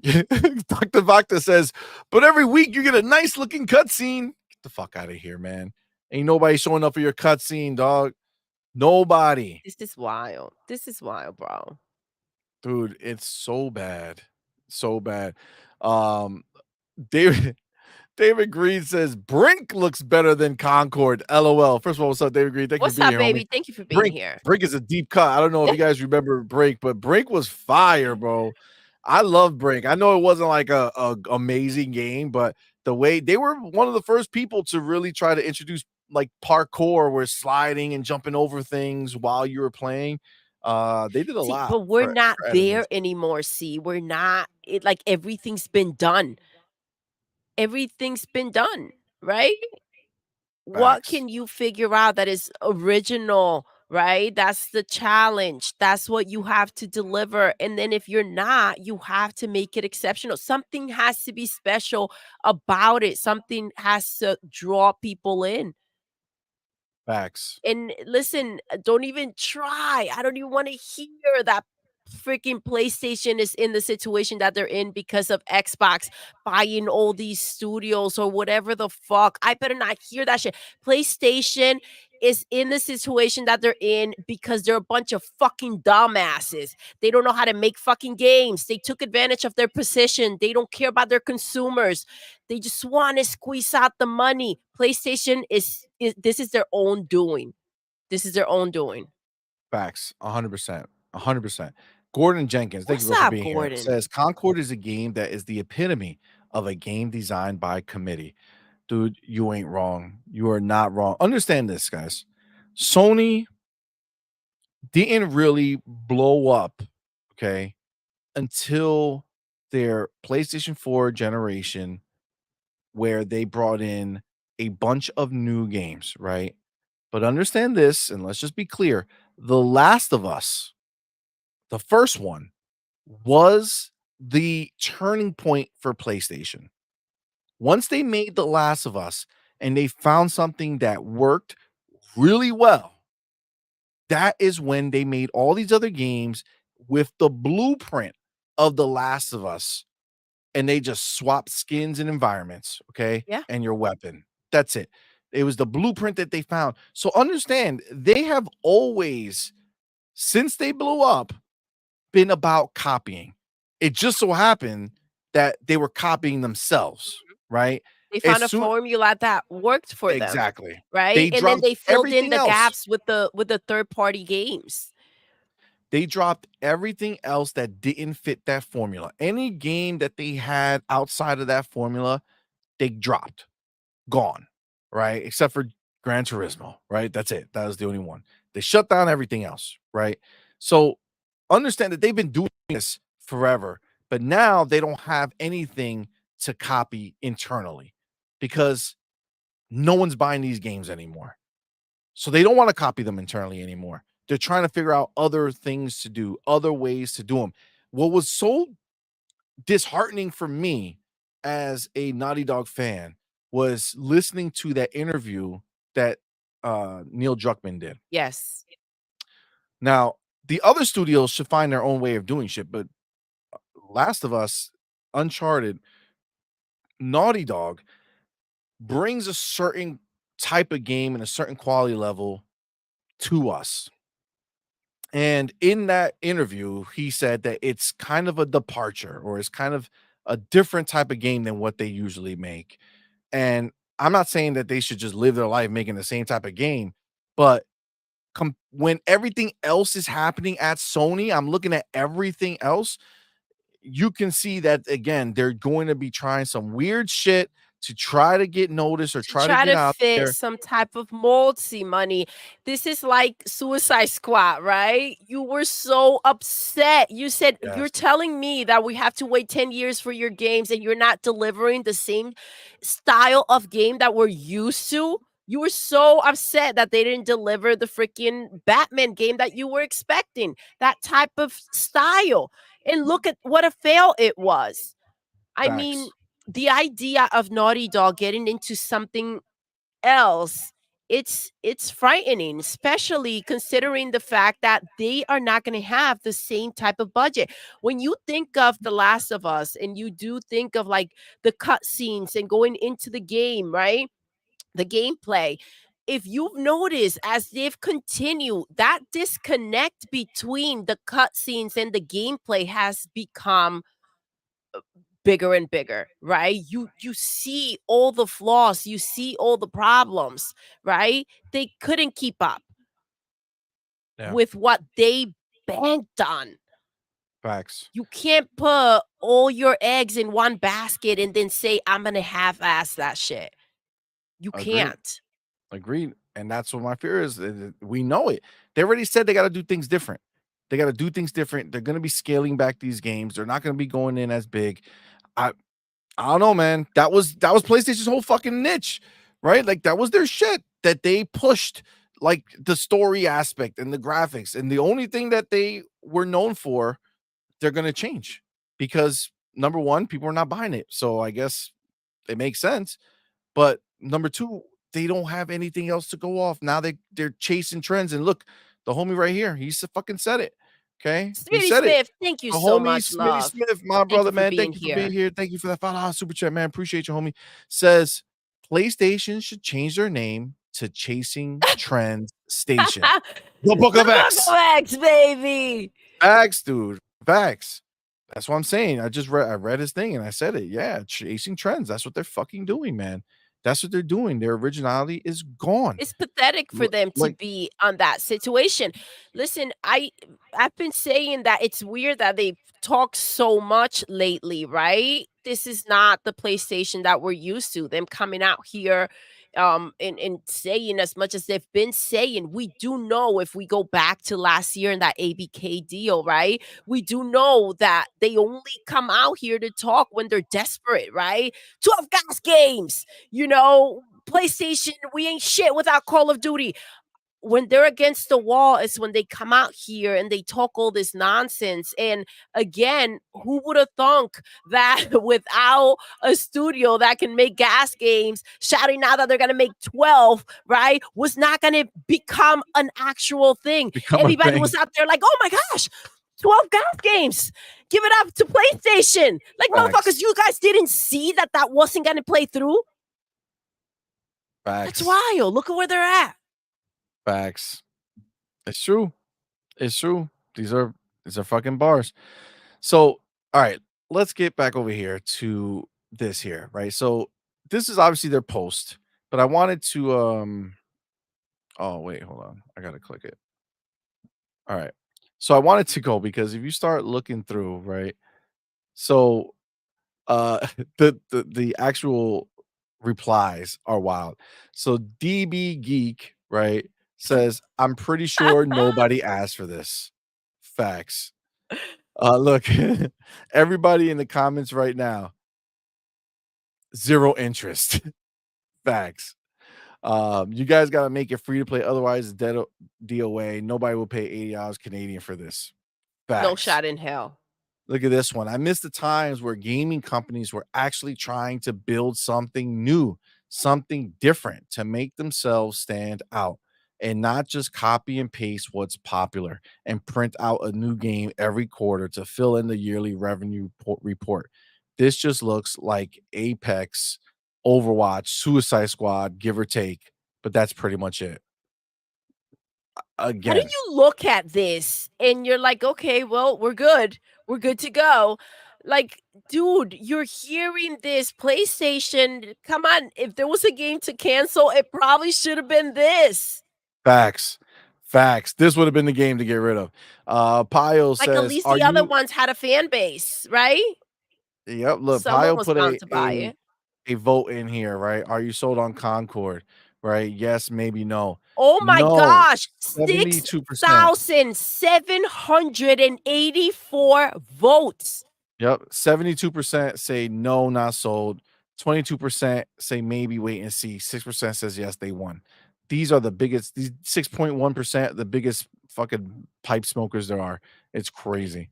Vacta says, but every week you get a nice looking cutscene. the fuck out of here, man. Ain't nobody showing up for your cutscene, dog. Nobody. This is wild. This is wild, bro. Dude, it's so bad. So bad. Um, David David Green says Brink looks better than Concord. LOL. First of all, what's up, David Green? Thank you for What's being up, here, homie. baby? Thank you for being Brink here. Brink is a deep cut. I don't know if you guys remember Brink, but Brink was fire, bro. I love Brink. I know it wasn't like a amazing game, but the way they were one of the first people to really try to introduce like parkour, where sliding and jumping over things while you were playing. They did a See, lot but we're not for adding there this. anymore, see? We're not like, everything's been done. Everything's been done, right? What Facts. can you figure out that is original, right? That's the challenge. That's what you have to deliver. And then if you're not, you have to make it exceptional. Something has to be special about it. Something has to draw people in. Facts. And listen, don't even try. I don't even want to hear that freaking PlayStation is in the situation that they're in because of Xbox buying all these studios or whatever the fuck. I better not hear that shit. PlayStation is in the situation that they're in because they're a bunch of fucking dumbasses. They don't know how to make fucking games. They took advantage of their position. They don't care about their consumers. They just want to squeeze out the money. PlayStation is this is their own doing. This is their own doing. Facts. 100%. 100%. Gordon Jenkins, thank you, What's bro, for up, being here. Gordon? Says Concord is a game that is the epitome of a game designed by committee. Dude, you ain't wrong. You are not wrong. Understand this, guys. Sony didn't really blow up, okay, until their PlayStation 4 generation, where they brought in a bunch of new games, right? But understand this, and let's just be clear. The Last of Us, the first one, was the turning point for PlayStation. Once they made The Last of Us and they found something that worked really well, that is when they made all these other games with the blueprint of The Last of Us, and they just swapped skins and environments, okay, Yeah. and your weapon. That's it. It was the blueprint that they found. So understand, they have always, since they blew up, been about copying. It just so happened that they were copying themselves, right? They As found a soon formula that worked for them, Exactly. right? They And then dropped they filled in everything the else. gaps with the third party games. They dropped everything else that didn't fit that formula. Any game that they had outside of that formula, they dropped. Gone, right? Except for Gran Turismo, right? That's it. That was the only one. They shut down everything else, right? So understand that they've been doing this forever, but now they don't have anything to copy internally because no one's buying these games anymore. So they don't want to copy them internally anymore. They're trying to figure out other things to do, other ways to do them. What was so disheartening for me as a Naughty Dog fan was listening to that interview that Neil Druckmann did. Yes. Now, the other studios should find their own way of doing shit, but Last of Us, Uncharted, Naughty Dog brings a certain type of game and a certain quality level to us. And in that interview, he said that it's kind of a departure or it's kind of a different type of game than what they usually make. And I'm not saying that they should just live their life making the same type of game, but when everything else is happening at Sony, I'm looking at everything else. You can see that again, they're going to be trying some weird shit to try to get noticed or To try to try get to out fit there. some type of mold, see money. This is like Suicide Squad, right? You were so upset. You said, you're Yes, telling me that we have to wait 10 years for your games and you're not delivering the same style of game that we're used to. You were so upset that they didn't deliver the freaking Batman game that you were expecting, that type of style. And look at what a fail it was. I mean, facts. the idea of Naughty Dog getting into something else, it's frightening, especially considering the fact that they are not going to have the same type of budget. When you think of The Last of Us and you do think of like the cutscenes and going into the game, right? the gameplay, if you've noticed, as they've continued, that disconnect between the cutscenes and the gameplay has become bigger and bigger, right? You see all the flaws, you see all the problems, right? They couldn't keep up Yeah, with what they banked on. facts. You can't put all your eggs in one basket and then say, I'm gonna half-ass that shit. You Agreed. can't. Agreed. And that's what my fear is. We know it. They already said they got to do things different. They got to do things different. They're going to be scaling back these games. They're not going to be going in as big. I I don't know, man. That was PlayStation's whole fucking niche, right? Like that was their shit that they pushed, like the story aspect and the graphics. And the only thing that they were known for, they're going to change because number one, people are not buying it. So I guess it makes sense. But number two, they don't have anything else to go off. Now they're chasing trends. And look, the homie right here, fucking said it. Okay. He Smitty said it. Smith, thank you The so homie much, Smitty love. Smith, my Thank you brother, for man. being Thank you for being here. here. Thank you for that $5 super chat, man. Appreciate you, homie. Says PlayStation should change their name to Chasing Trends Station. The Book The of X. Book of X, baby. Facts, dude. Facts. That's what I'm saying. I read his thing and I said it. Yeah, chasing trends. That's what they're fucking doing, man. That's what they're doing. Their originality is gone. It's pathetic for them to Like be on that situation. Listen, I've been saying that it's weird that they've talked so much lately, right? This is not the PlayStation that we're used to. Them coming out here and saying as much as they've been saying. We do know, if we go back to last year in that ABK deal, right? We do know that they only come out here to talk when they're desperate, right? 12 gas games, PlayStation, we ain't shit without Call of Duty. When they're against the wall is when they come out here and they talk all this nonsense. And again, who would have thunk that without a studio that can make gas games, shouting out that they're going to make 12, right, was not going to become an actual thing. become a Everybody thing. was out there like, oh my gosh, 12 gas games. Give it up to PlayStation. Like, Facts. motherfuckers, you guys didn't see that wasn't going to play through? Facts. That's wild. Look at where they're at. Facts. It's true. It's true. These are fucking bars. So, all right, let's get back over here to this here, right? So, this is obviously their post, but I wanted to oh, wait, hold on. I got to click it. All right. So, I wanted to go because if you start looking through, right? So, the actual replies are wild. So, DB Geek, right, says, "I'm pretty sure nobody asked for this." Facts. Look, everybody in the comments right now, zero interest. Facts. You guys got to make it free to play. Otherwise, it's dead DOA. Nobody will pay $80 Canadian for this. Facts. No shot in hell. Look at this one. I miss the times where gaming companies were actually trying to build something new, something different to make themselves stand out and not just copy and paste what's popular and print out a new game every quarter to fill in the yearly revenue report. This just looks like Apex, Overwatch, Suicide Squad, give or take, but that's pretty much it. How do Again, you look at this and you're like, okay, well, we're good. We're good to go. Like, dude, you're hearing this PlayStation. Come on. If there was a game to cancel, it probably should have been this. facts. Facts. This would have been the game to get rid of. Pio Like, at says, least "Are the other you?" ones had a fan base, right? Yep. Look, Someone Pio was put bound to buy it. a vote in here, right? Are you sold on Concord? Right? Yes, maybe no. Oh my No, gosh, 72%. 6,784 votes. Yep. 72% say no, not sold. 22% say maybe wait and see. 6% says yes, they won. These are the biggest, these 6.1%, the biggest fucking pipe smokers there are. It's crazy.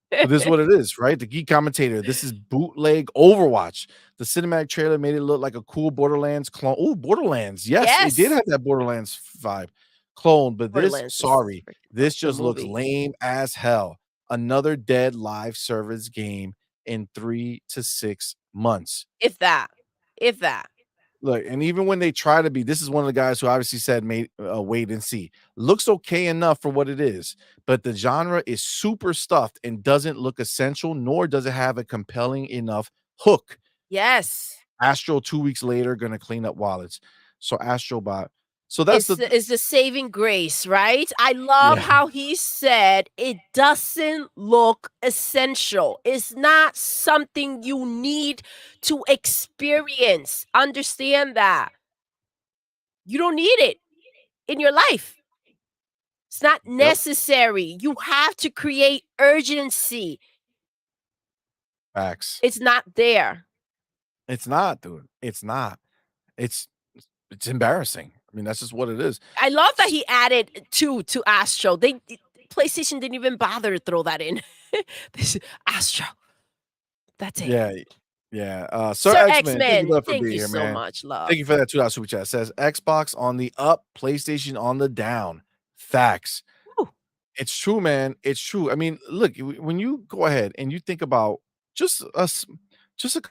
But this is what it is, right? The geek commentator. This is bootleg Overwatch. The cinematic trailer made it look like a cool Borderlands clone. Oh, Borderlands. Yes, it did Yes. have that Borderlands vibe clone, but this, Borderlands is sorry, freaking this awesome just looks movie. lame as hell. Another dead live service game in 3 to 6 months. If that. If that. look, and even when they try to be, this is one of the guys who obviously said, "Made wait and see." Looks okay enough for what it is, but the genre is super stuffed and doesn't look essential, nor does it have a compelling enough hook. Yes. Astro 2 weeks later gonna clean up wallets. So Astrobot. So that's Is the saving grace, right? I love yeah, how he said it doesn't look essential. It's not something you need to experience. Understand that. You don't need it in your life. It's not yep, necessary. You have to create urgency. facts. It's not there. It's not, dude. It's not. It's it's embarrassing. I mean, that's just what it is. I love that he added 2 to Astro. PlayStation didn't even bother to throw that in. This Astro. That's it. Yeah, yeah. Sir Sir X-Men, thank you X-Men, love for thank being you here, so man. much, Thank love. you for that $2 super chat. Says Xbox on the up, PlayStation on the down. Facts. Woo. It's true, man. It's true. I mean, look, when you go ahead and you think about just us, just a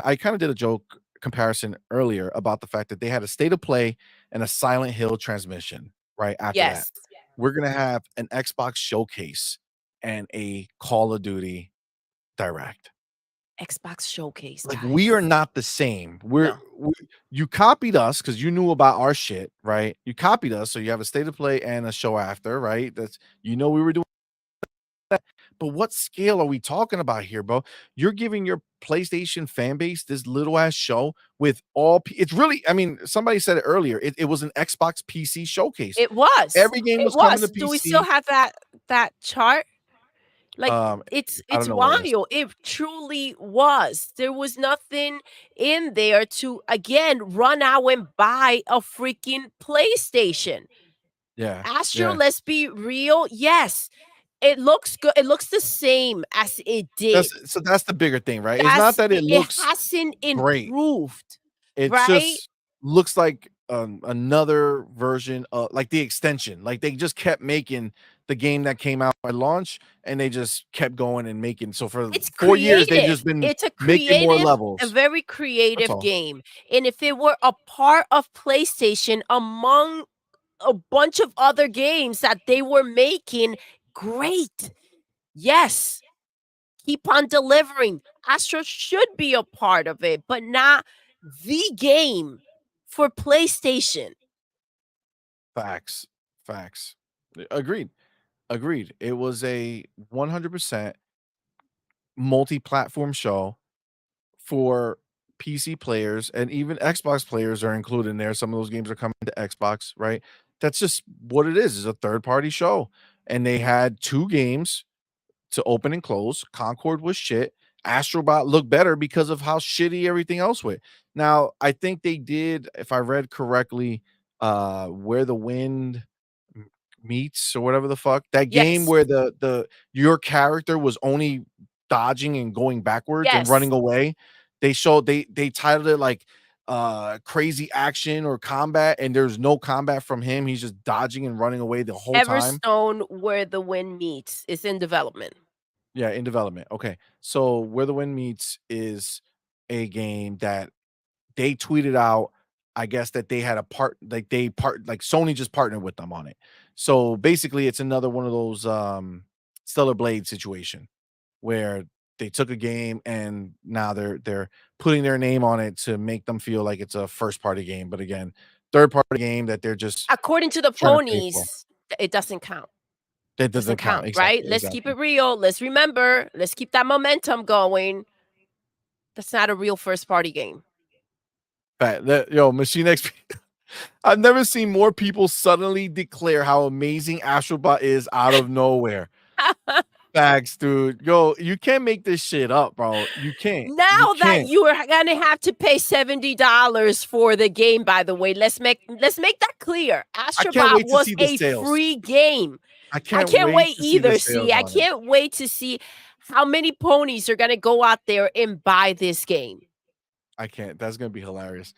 I kind of did a joke comparison earlier about the fact that they had a state of play and a Silent Hill transmission right after that. Yes. We're gonna have an Xbox showcase and a Call of Duty direct. Xbox Showcase, Like, we guys. are not the same. No. You copied us because you knew about our shit, right? You copied us, so you have a state of play and a show after, right? That's we were doing that. But what scale are we talking about here, bro? You're giving your PlayStation fan base this little ass show with it's really, I mean, somebody said it earlier. It was an Xbox PC showcase. It was. Every game It was coming to was. Do we still PC. have that chart? Like, I it's don't know where it is. wild. It truly was. There was nothing in there to, again, run out and buy a freaking PlayStation. Yeah, Astro, yeah. let's be real. Yes, it looks good. It looks the same as it did. That's the bigger thing, right? It's not that it It looks hasn't great. improved, It's right? just looks like, another version of like the extension. Like they just kept making the game that came out by launch, and they just kept going and making. So for It's 4 years, they've creative. just been It's a making more creative, a levels. very That's creative all. game. And if it were a part of PlayStation among a bunch of other games that they were making, great. Yes, keep on delivering. Astro should be a part of it, but not the game for PlayStation. Facts. Facts. Agreed. Agreed. It was a 100% multi-platform show for PC players, and even Xbox players are included in there. Some of those games are coming to Xbox, right? That's just what it is a third party show. And they had 2 games to open and close. Concord was shit. Astrobot looked better because of how shitty everything else went. Now, I think they did, if I read correctly, Where the Wind Meets or whatever the fuck. That game Yes, where the your character was only dodging and going backwards and yes. running away. They titled it like crazy action or combat, and there's no combat from him. He's just dodging and running away the whole time. Everstone, Where the Wind Meets, is in development. Yeah, in development. Okay. So Where the Wind Meets is a game that they tweeted out, I guess that they had a like Sony just partnered with them on it. So basically it's another one of those Stellar Blade situation where they took a game and now they're putting their name on it to make them feel like it's a first party game. But again, third party game that they're just According to the trying to pay for. ponies, it doesn't count. That Doesn't doesn't count. count, right? Exactly. Let's keep Exactly. it real. Let's remember. Let's keep that momentum going. That's not a real first party game. Yo, Machine XP. I've never seen more people suddenly declare how amazing Astrobot is out of nowhere. Facts, dude. Yo, you can't make this shit up, bro. You can't. You Now that can't. you are gonna have to pay $70 for the game, by the way, let's make that clear. I can't Astrobot wait to was see the a sales. free game. I I can't can't wait wait to see the either. sales See, I on it. can't wait to see how many ponies are gonna go out there and buy this game. I can't. That's gonna be hilarious.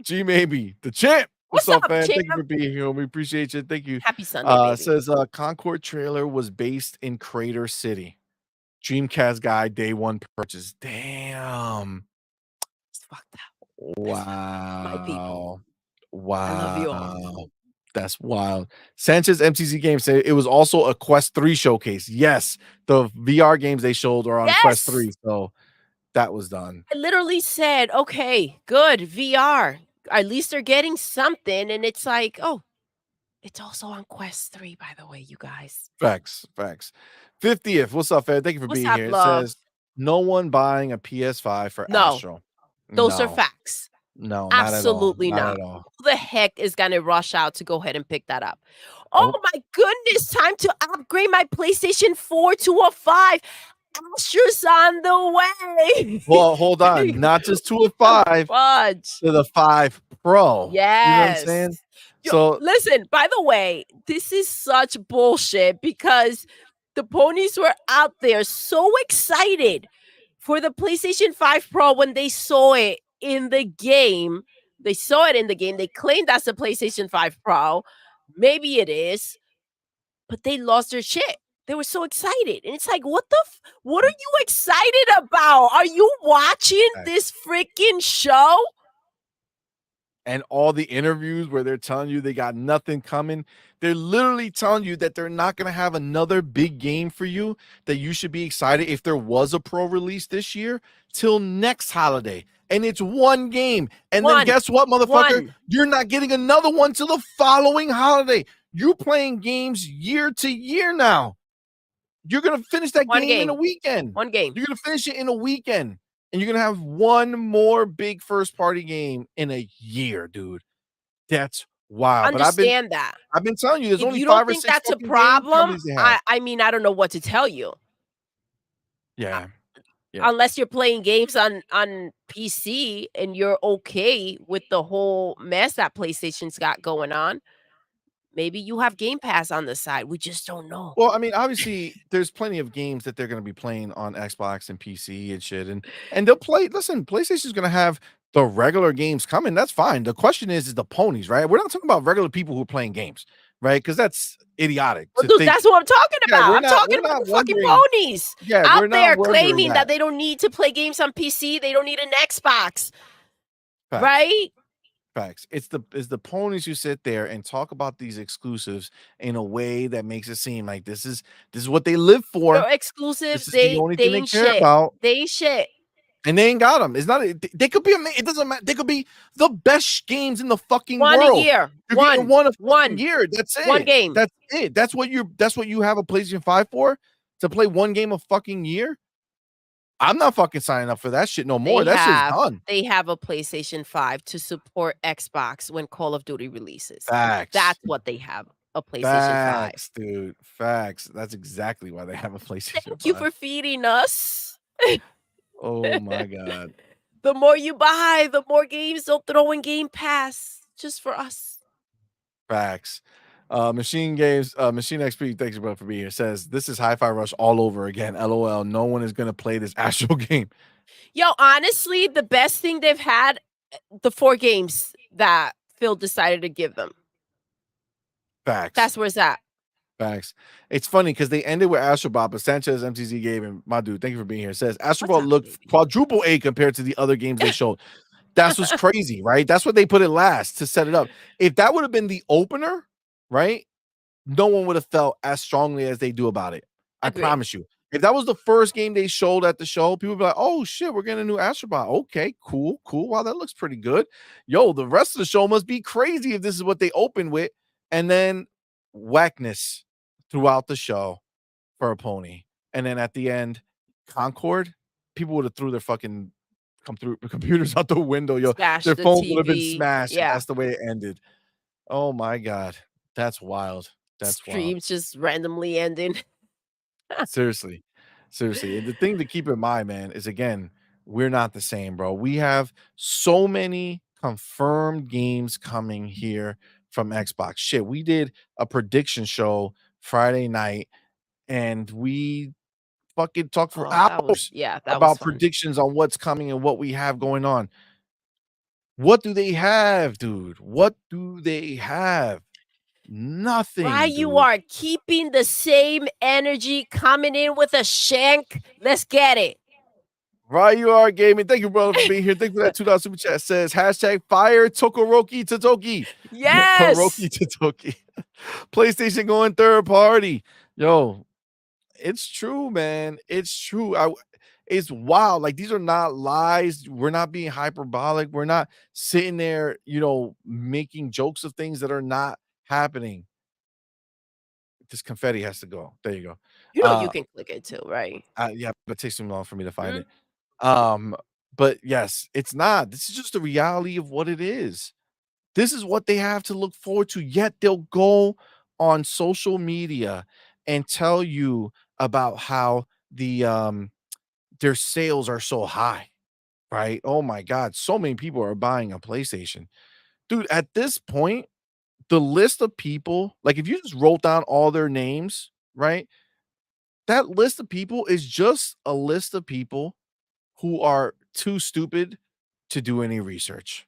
G maybe the champ. What's What's up, up, man? champ? Thank you for being here. We appreciate you. Thank you. Happy Sunday, baby. Says Concord trailer was based in Crater City. Dreamcast guy, day one purchase. Damn. It's fucked up. My people. Wow. I love you all. Wow. That's wild. Sanchez MTC Games said it was also a Quest 3 showcase. Yes, the VR games they showed are on Quest Yes. 3, so that was done. I literally said, okay, good, VR. At least they're getting something. And it's like, oh, it's also on Quest 3, by the way, you guys. Facts, facts. 50th. What's up, Fed? Thank you for What's being up, here. It love? says no one buying a PS5 for No, Astro. those are No, facts. no, not at all. Absolutely Not not. at all. Who the heck is gonna rush out to go ahead and pick that up? Oh Nope. my goodness, time to upgrade my PlayStation 4 to a 5. Asher's on the way. Well, hold on. Not just to a 5, Fudge. to the 5 Pro. You know what I'm Yes. saying? Yo, So listen, by the way, this is such bullshit because the ponies were out there so excited for the PlayStation 5 Pro when they saw it in the game. They saw it in the game. They claimed that's the PlayStation 5 Pro. Maybe it is, but they lost their shit. They were so excited. And it's like, what are you excited about? Are you watching this freaking show? and all the interviews where they're telling you they got nothing coming, they're literally telling you that they're not going to have another big game for you that you should be excited if there was a pro release this year till next holiday. And it's one game. And then guess what, motherfucker? You're not getting another one till the following holiday. You're playing games year to year now. You're going to finish that game in a weekend. One game. You're going to finish it in a weekend. And you're going to have one more big first party game in a year, dude. That's wild. Understand but that. I've been telling you, there's if only you 5 don't or think 6 that's a fucking problem, they have. I mean, I don't know what to tell you. Yeah. Unless you're playing games on PC and you're okay with the whole mess that PlayStation's got going on. Maybe you have Game Pass on the side. We just don't know. Well, I mean, obviously, there's plenty of games that they're going to be playing on Xbox and PC and shit, and they'll play. Listen, PlayStation's going to have the regular games coming. That's fine. The question is the ponies, right? We're not talking about regular people who are playing games, right? Because that's idiotic. Well, dude, that's what I'm talking about. I'm talking about the fucking ponies out there claiming that they don't need to play games on PC. They don't need an Xbox, right? Facts. It's the ponies who sit there and talk about these exclusives in a way that makes it seem like this is what they live for. They're exclusives. This is the only thing they care shit. about. They shit. And they ain't got them. It's not. They could be. It doesn't matter. They could be the best games in the fucking world. One a year. You're one a year. That's it. One game. That's it. That's what you have a PlayStation 5 for, to play one game a fucking year. I'm not fucking signing up for that shit no more. That shit's done. They have a PlayStation 5 to support Xbox when Call of Duty releases. Facts. That's what they have. A PlayStation 5. Facts, dude. Facts. That's exactly why they have a PlayStation 5. Thank you for feeding us. Oh my god. The more you buy, the more games they'll throw in Game Pass just for us. Facts. Machine XP, thanks bro for being here. Says this is Hi-Fi Rush all over again. LOL. No one is gonna play this Astro game. Yo, honestly, the best thing they've had, the 4 games that Phil decided to give them. Facts. That's where it's at. Facts. It's funny because they ended with Astrobot, but Sanchez MTZ Gaming, my dude, thank you for being here. Says Astrobot looked quadruple A compared to the other games they showed. That's what's crazy, right? That's what they put it last to set it up. If that would have been the opener, right? No one would have felt as strongly as they do about it. I promise you. If that was the first game they showed at the show, people would be like, oh shit, we're getting a new Astrobot. Okay, cool. Wow, that looks pretty good. Yo, the rest of the show must be crazy if this is what they open with. And then whackness throughout the show for a pony. And then at the end, Concord, people would have threw their fucking computers out the window. Yo, their phones would have been smashed. Yeah. That's the way it ended. Oh my god. That's wild. That's Streams just randomly ending. Seriously. And the thing to keep in mind, man, is again, we're not the same, bro. We have so many confirmed games coming here from Xbox. Shit, we did a prediction show Friday night and we fucking talked for hours about predictions on what's coming and what we have going on. What do they have, dude? What do they have? Nothing. Why you are keeping the same energy coming in with a shank? Let's get it. Right, you are gaming. Thank you, brother, for being here. Thank you for that $2 super chat. Says hashtag fire Tokoroki Totoki. Yes. Toroki Totoki. PlayStation going third party. Yo, it's true, man. It's true. It's wild. Like, these are not lies. We're not being hyperbolic. We're not sitting there, making jokes of things that are not happening. This confetti has to go. There you go. You know you can click it too, right? Yeah, but it takes too long for me to find Mhm. it. But yes, it's not. This is just the reality of what it is. This is what they have to look forward to, yet they'll go on social media and tell you about how their sales are so high, right? Oh my god, so many people are buying a PlayStation. Dude, at this point, the list of people, like if you just wrote down all their names, right? That list of people is just a list of people who are too stupid to do any research.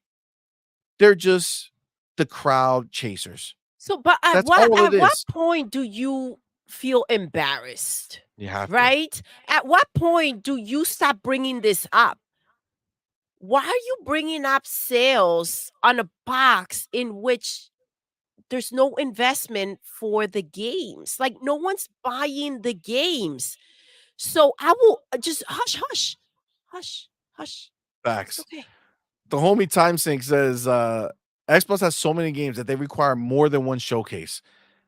They're just the crowd chasers. So, but at That's what all it at what is. point do you feel embarrassed? You have to. Right? At what point do you stop bringing this up? Why are you bringing up sales on a box in which there's no investment for the games? Like, no one's buying the games. So I will just hush, hush, hush, hush. It's Facts. okay. The homie TimeSync says Xbox has so many games that they require more than one showcase.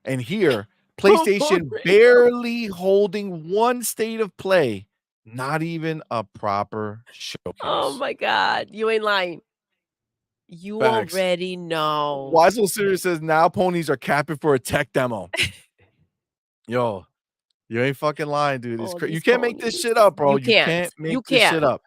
And here, PlayStation barely holding one state of play, not even a proper Oh showcase. my God. You ain't lying. You Facts. already know. Why So Serious says now ponies are capping for a tech demo. Yo, you ain't fucking lying, dude. It's All crazy. You these can't make this ponies. shit up, bro. You You can't. can't make You this can't. shit up.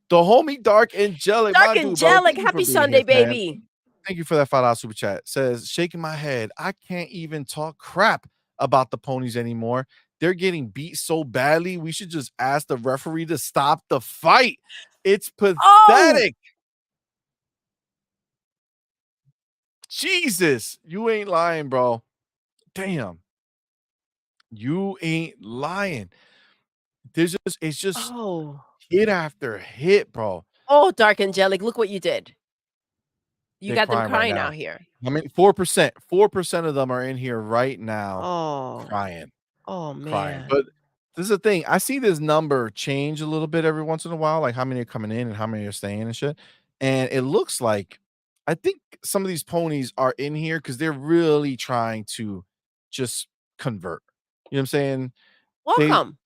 The homie Dark Angelic, Dark my dude, bro. Angelic. Thank you for Happy being here, Sunday, man. baby. Thank you for that $5 super chat. Says, shaking my head. I can't even talk crap about the ponies anymore. They're getting beat so badly. We should just ask the referee to stop the fight. It's Oh, pathetic. Jesus, you ain't lying, bro. Damn, you ain't lying. It's just oh, hit after hit, bro. oh, Dark Angelic. Look what you did. You They're got them crying right crying now. out here. I mean, 4% of them are in here right now Oh, crying. oh Crying. man. But this is the thing. I see this number change a little bit every once in a while, like how many are coming in and how many are staying and shit. And it looks like I think some of these ponies are in here because they're really trying to just convert. You know what I'm saying? They Welcome.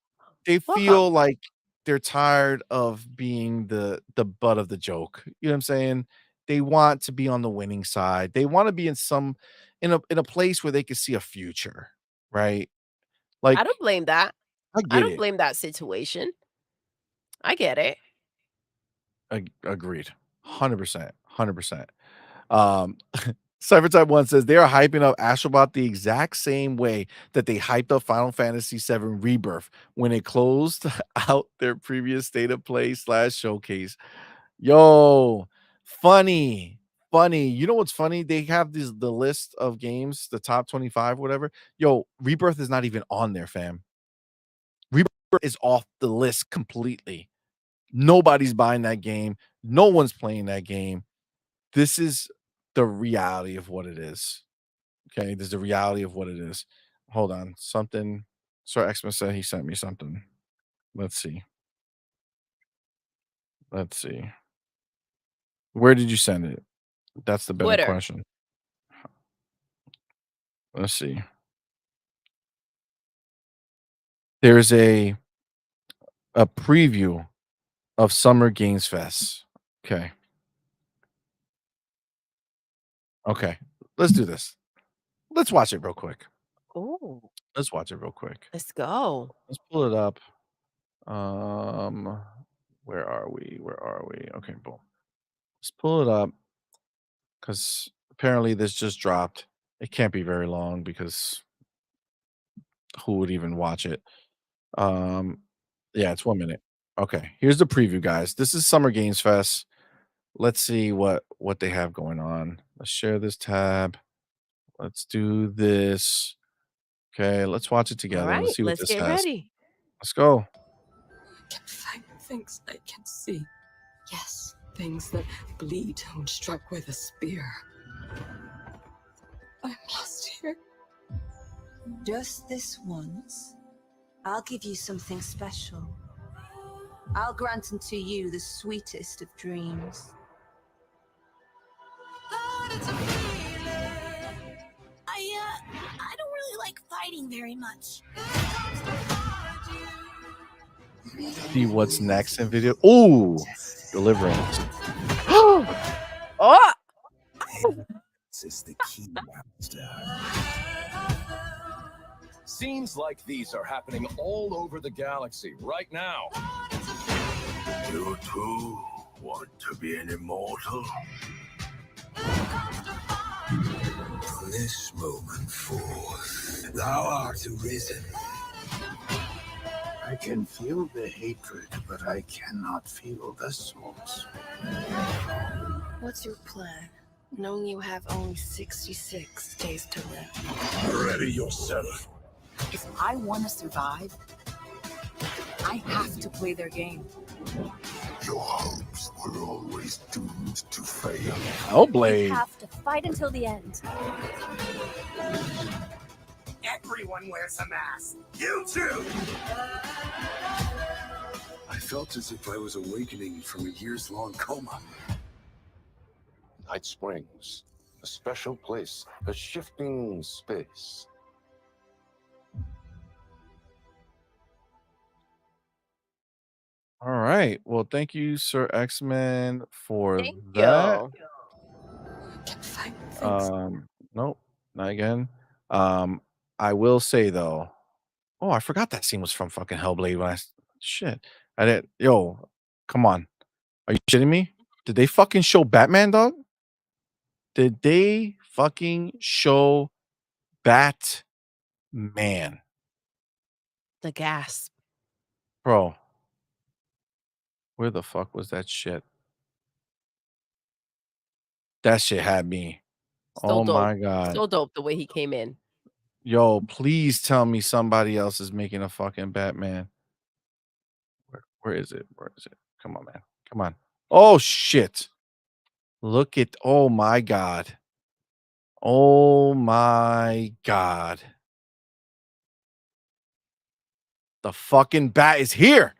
they Welcome. feel like they're tired of being the butt of the joke. You know what I'm saying? They want to be on the winning side. They want to be in a place where they can see a future, right? I Like don't blame that. I I get don't it. blame that situation. I get it. Agreed. 100%. 100%. Um, Cybertype One says they are hyping up Astrobot the exact same way that they hyped up Final Fantasy VII Rebirth when it closed out their previous state of play slash showcase. Yo, funny, funny. You know what's funny? They have the list of games, the top 25, whatever. Yo, Rebirth is not even on there, fam. Rebirth is off the list completely. Nobody's buying that game. No one's playing that game. This is the reality of what it is. Okay, this is the reality of what it is. Hold on, something. Sir Xmas said he sent me something. Let's see. Let's see. Where did you send it? That's the better Twitter. question. Let's see. There's a preview of Summer Games Fest. Okay. Okay. Let's do this. Let's watch it real quick. Oh, Let's watch it real quick. let's go. Let's pull it up. Um, where are we? Where are we? Okay, boom. Let's pull it up because apparently this just dropped. It can't be very long because who would even watch it? Um, yeah, it's 1 minute. Okay, here's the preview, guys. This is Summer Games Fest. Let's see what they have going on. Let's share this tab. Let's do this. Okay, let's watch it All together. Let's right, see what let's this get has. ready. Let's go. Things I can see. Yes, things that bleed when struck with a spear. I'm lost here. Just this once, I'll give you something special. I'll grant unto you the sweetest of dreams. I don't really like fighting very much. See what's next in video. Ooh, Deliverance. Oh, This is the key master. Scenes like these are happening all over the galaxy right now. You too want to be an immortal? From this moment forth, thou art arisen. I can feel the hatred, but I cannot feel the source. What's your plan, knowing you have only 66 days to live? Ready yourself. If I want to survive, I have to play their game. Your hopes were always doomed to fail. We Hellblade. have to fight until the end. Everyone wears a mask. You too! I felt as if I was awakening from a years-long coma. Night Springs, a special place, a shifting space. All right. Well, thank you, Sir X-Men, for thank that. you. I can fight things. Nope, not again. I will say though. Oh, I forgot that scene was from fucking Hellblade. Shit, I didn't. Yo, come on. Are you shitting me? Did they fucking show Batman, dog? Did they fucking show Batman, The gasp. bro? Where the fuck was that shit? That shit had me. So Oh dope. my god. So dope the way he came in. Yo, please tell me somebody else is making a fucking Batman. Where is it? Where is it? Come on, man. Come on. Oh shit. Look at oh my god. Oh my god. The fucking bat is here.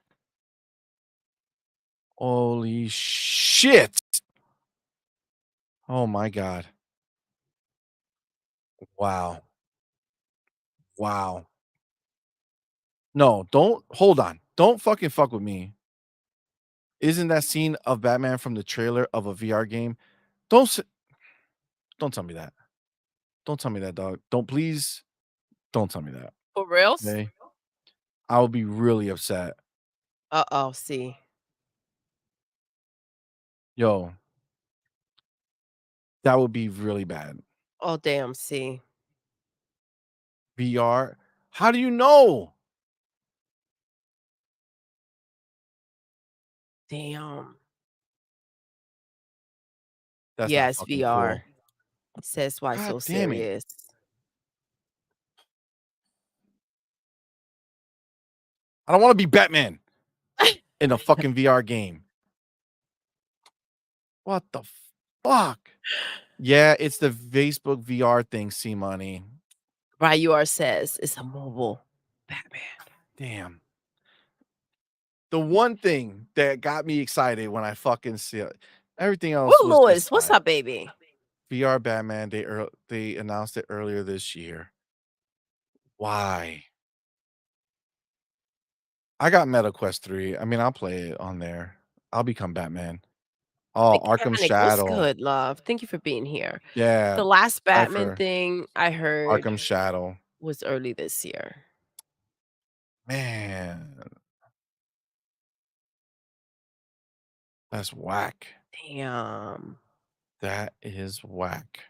Holy shit. Oh my god. Wow. Wow. No, don't hold on. Don't fucking fuck with me. Isn't that scene of Batman from the trailer of a VR game? Don't s- don't tell me that. Don't tell me that, dog. Don't please don't tell me that. For reals? Okay. I will be really upset. Uh-oh, see. Yo, that would be really bad. Oh, damn, see. VR. How do you know? Damn. That's Yeah, not it's fucking VR. cool. It says why God so damn it. serious. I don't want to be Batman in a fucking VR game. What the fuck? Yeah, it's the Facebook VR thing, CMoney. Ryur says it's a mobile Batman. Damn. The one thing that got me excited when I fucking see it, everything else Well, was Louis, just what's like up, baby? VR Batman. They announced it earlier this year. Why? I got MetaQuest 3. I mean, I'll play it on there. I'll become Batman. Oh, Arkham Mechanic, what's Shadow. good, love? Thank you for being here. Yeah, The last Batman Cypher. thing I heard Arkham Shadow. was early this year. Man. That's whack. Damn. That is whack.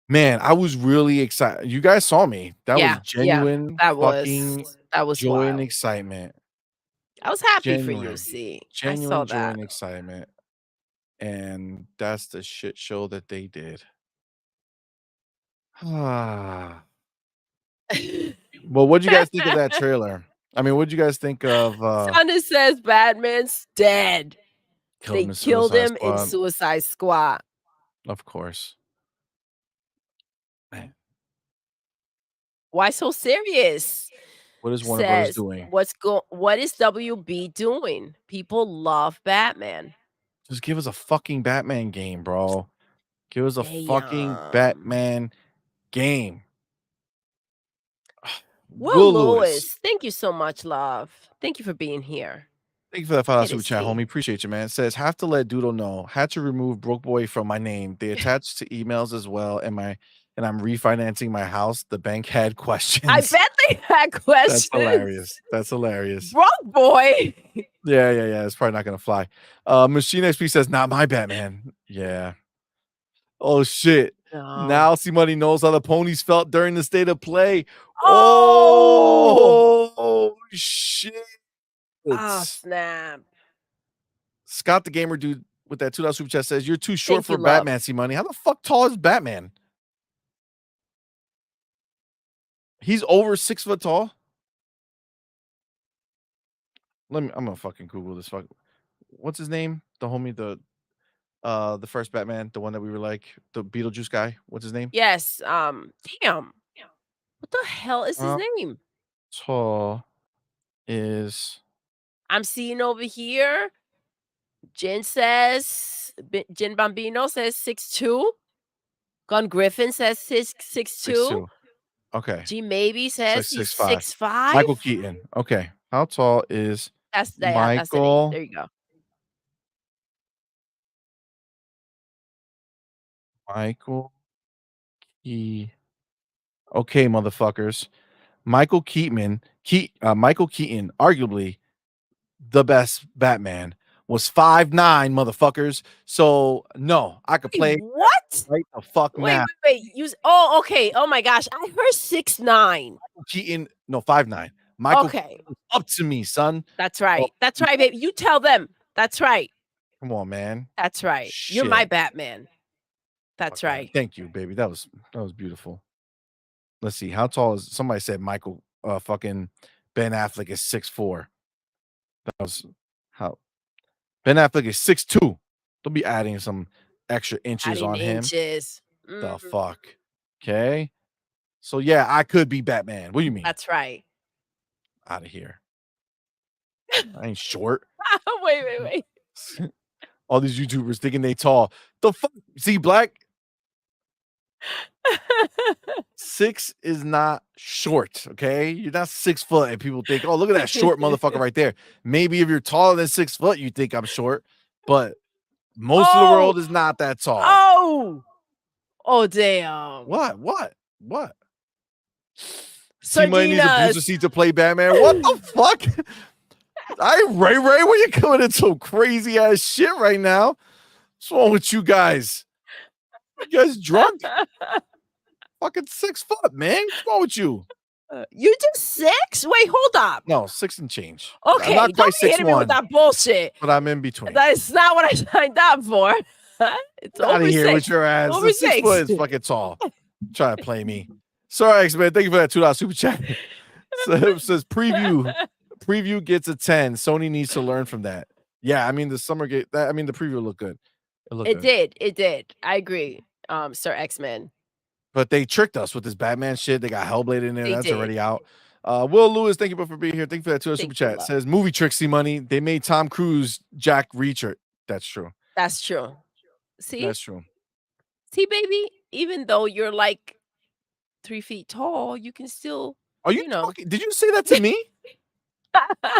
Man, I was really excited. You guys saw me. That was Yeah, genuine that fucking was joy and wild. excitement. I was happy for you, Genuine. see. I Genuine saw joy that. and excitement. And that's the shit show that they did. Ah. Well, what'd you guys think of that trailer? I mean, what'd you guys think of Sonna says Batman's dead. They in killed Suicide him in Squad? Suicide Squad. Of course. Man, Why so serious? what is Warner Brothers Says doing? what is WB doing? People love Batman. Just give us a fucking Batman game, bro. Give us a fucking Damn. Batman game. Will Lewis, thank you so much, love. Thank you for being here. Thank you for that $5 It super is chat, he. homie. Appreciate you, man. It says, have to let Doodle know. Had to remove Broke Boy from my name. They attached to emails as well. And I'm refinancing my house. The bank had questions. I bet they had questions. That's hilarious. That's hilarious. Broke Boy. Yeah. It's probably not gonna fly. Machine XP says, not my Batman. Yeah. Oh shit. No. Now CMoney knows how the ponies felt during the state of play. Oh, Oh shit. oh snap. Scott the Gamer Dude with that $2 super chat says, you're too short Thank for you, love. Batman, CMoney. How the fuck tall is Batman? He's over 6 foot tall. I'm gonna fucking Google this. What's his name? The homie, the first Batman, the one that we were like, the Beetlejuice guy. What's his name? Yes. Damn. What the hell is his name? Tall is. I'm seeing over here. Jen Bambino says 6'2". Gun Griffin says 6'2". 6'2". Okay. G Maybe says he's 6'5". Michael Keaton. Okay. How tall is That's the name. Michael? There you go. Michael Key. Okay, motherfuckers. Michael Keaton, arguably the best Batman, was 5'9", motherfuckers. So no, I could play what? right the fuck now. Wait. Okay. Oh my gosh, I heard 6'9". Keaton, no, 5'9". Michael Okay. up to me, son. That's right. Oh. That's right, baby. You tell them. That's right. Come on, man. That's right. Shit. You're my Batman. That's Okay. right. Thank you, baby. That was beautiful. Let's see. How tall is somebody said Michael fucking Ben Affleck is 6'4". That was how Ben Affleck is 6'2". Don't be adding some extra inches on him. The fuck. Okay. So yeah, I could be Batman. What do you mean? That's right. Out of here. I ain't short. Wait. All these YouTubers thinking they tall. The fuck? See, Black? 6 is not short, okay? You're not 6 foot, and people think, oh, look at that short motherfucker right there. Maybe if you're taller than 6 foot, you think I'm short, but most of the world is not that tall. Oh, damn. What? CMoney needs a booster seat to play Batman. What the fuck? Ray, where you coming in some crazy ass shit right now? What's wrong with you guys? You guys drunk? Fucking 6 foot, man. What's wrong with you? You just 6? Wait, hold up. No, 6 and change. Okay, I'm not quite don't be hitting me with that bullshit. But I'm in between. That's not what I signed up for. It's out of here 6. with your ass. Over The 6 6. foot is fucking tall. Try to play me. Sorry, X-Man. Thank you for that $2 super chat. So it says preview gets a 10. Sony needs to learn from that. Yeah, I mean the preview looked good. It did. I agree. Sir X-Men. But they tricked us with this Batman shit. They got Hellblade in there. That's already out. Will Lewis, thank you for being here. Thank you for that $2 super chat. Says movie Trixie money. They made Tom Cruise Jack Reacher. That's true. That's true. See? That's true. See, baby, even though you're like 3 feet tall, you can still. Are you talking? Did you say that to me?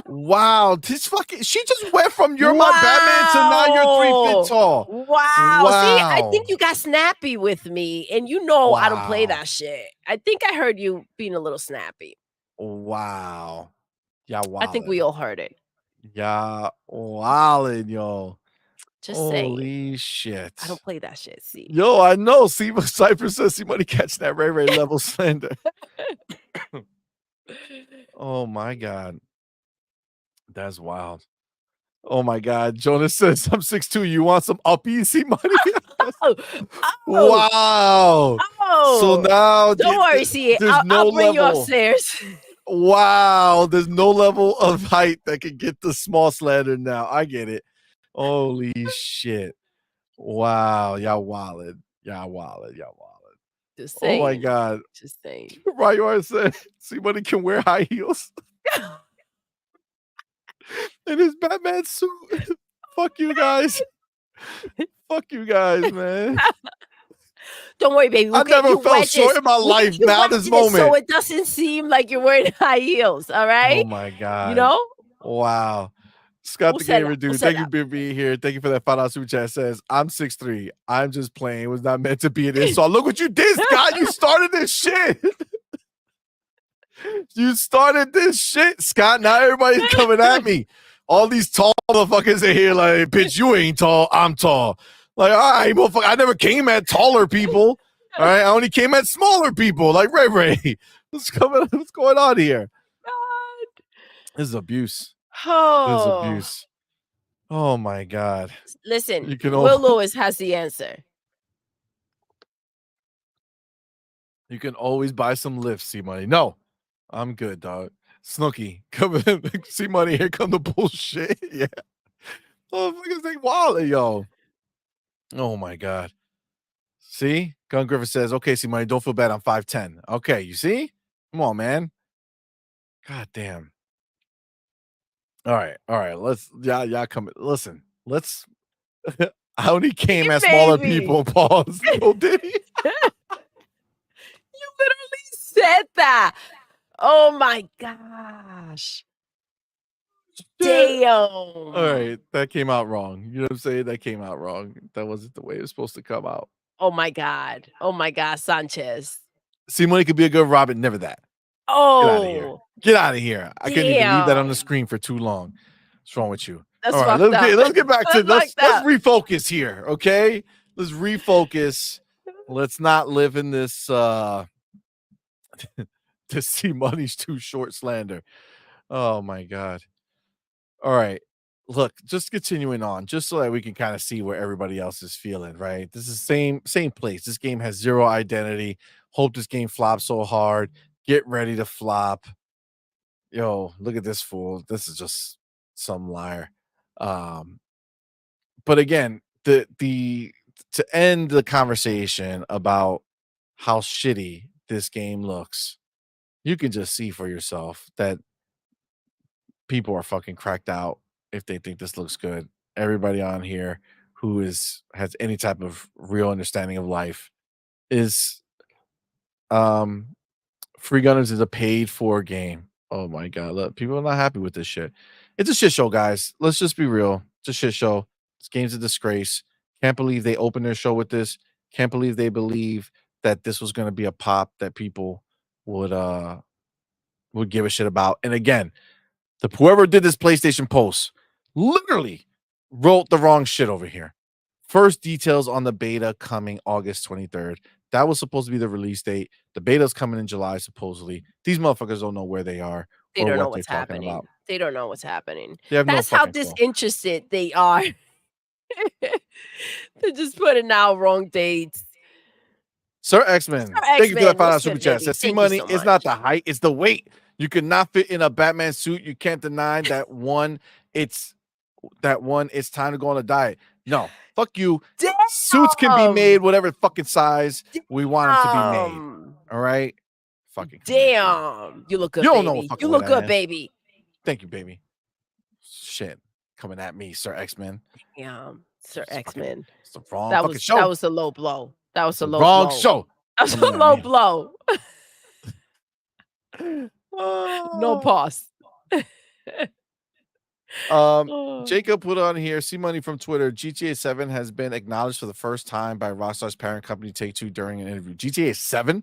Wow, she just went from you're my Batman to now you're 3 feet tall. Wow. See, I think you got snappy with me, and I don't play that shit. I think I heard you being a little snappy. Wow. Yeah, wow. I think we all heard it. Yeah, wildin', yo. Just saying. Holy shit. I don't play that shit. See. Yo, I know. See, Cypress says CMoney catch that Ray level slender. Oh my God. That's wild. Oh my God. Jonas says, I'm 6'2". You want some uppy CMoney? Wow. So now don't worry, see, I'll bring you upstairs. Wow, there's no level of height that can get the small slander now. I get it. Holy shit. Wow, y'all wildin'. Y'all wildin'. Y'all wildin'. Just Oh my saying. god. Just saying. Rayuar said, "CMoney can wear high heels in his Batman suit." Fuck you guys. Fuck you guys, man. Don't worry, baby. We'll I get never you felt short wedges. in my We'll life. get you Now this wedges so moment. it doesn't seem like you're wearing high heels. All right. Oh my god. You know. Wow. Scott the Gamer We'll Dude, set thank you for being here. Thank you for that $5 super chat. Says, I'm 6'3". I'm just playing. It was not meant to be an insult. Look what you did, Scott. You started this shit. You started this shit, Scott. Now everybody's coming at me. All these tall motherfuckers are here like, bitch, you ain't tall. I'm tall. Like, all right, motherfucker. I never came at taller people. All right. I only came at smaller people like Ray Ray. What's going on here? God. This is abuse. Oh. This is abuse. Oh my god. Listen, You can Will Lewis has the answer. You can always buy some lifts, CMoney. No, I'm good, dog. Snooky, come in. CMoney, here come the bullshit. Yeah. Oh, fucking say wallet, yo. Oh my god. See? Gun Griffin says, okay, CMoney, don't feel bad. I'm 5'10. Okay, you see? Come on, man. God damn. All right. Let's y'all come. Listen, let's I only came at smaller people. Pause. Oh, did he? You literally said that. Oh my gosh. Damn. All right, that came out wrong. You know what I'm saying? That came out wrong. That wasn't the way it was supposed to come out. Oh my god. Oh my god, Sanchez. CMoney could be a good Robin, never that. Oh. Get out of here. I couldn't even leave that on the screen for too long. What's wrong with you? That's all right, fucked up. let's get back to That's let's refocus here, okay? Let's refocus. Let's not live in this to CMoney's too short slander. Oh my god. All right. Look, just continuing on, just so that we can kind of see where everybody else is feeling, right? This is same place. This game has zero identity. Hope this game flops so hard. Get ready to flop. Yo, look at this fool. This is just some liar. But again, the to end the conversation about how shitty this game looks, you can just see for yourself that people are fucking cracked out if they think this looks good. Everybody on here who has any type of real understanding of life is Free Gunners is a paid for game. Oh my god, look, people are not happy with this shit. It's a shit show, guys. Let's just be real. It's a shit show. This game's a disgrace. Can't believe they opened their show with this. Can't believe they believe that this was going to be a pop that people would give a shit about. And again, whoever did this PlayStation post literally wrote the wrong shit over here. First details on the beta coming August 23rd. That was supposed to be the release date. The beta's coming in July, supposedly. These motherfuckers don't know where they are. They or don't what know what's they're talking happening. about. They don't know what's happening. They have That's no how fucking clue. disinterested they are. They're just putting out wrong dates. Sir X-Men, thank you for that $5 super chat. Says Thank you CMoney so is much. not the height, it's the weight. You cannot fit in a Batman suit. You can't deny that one. It's time to go on a diet. No, fuck you. Damn. Suits can be made whatever fucking size we want them to be made. All right. Fucking damn. You look good, You don't know baby. what You fucking look way good, that is. baby. Thank you, baby. Shit. Coming at me, Sir X-Men. Yeah, Sir X-Men. It's the wrong That fucking was show. that was a low blow. That was a low wrong blow. show. That was a Coming at low me. blow. No Oh. pause. Jacob put on here, CMoney from Twitter. GTA 7 has been acknowledged for the first time by Rockstar's parent company Take-Two during an interview. GTA 7?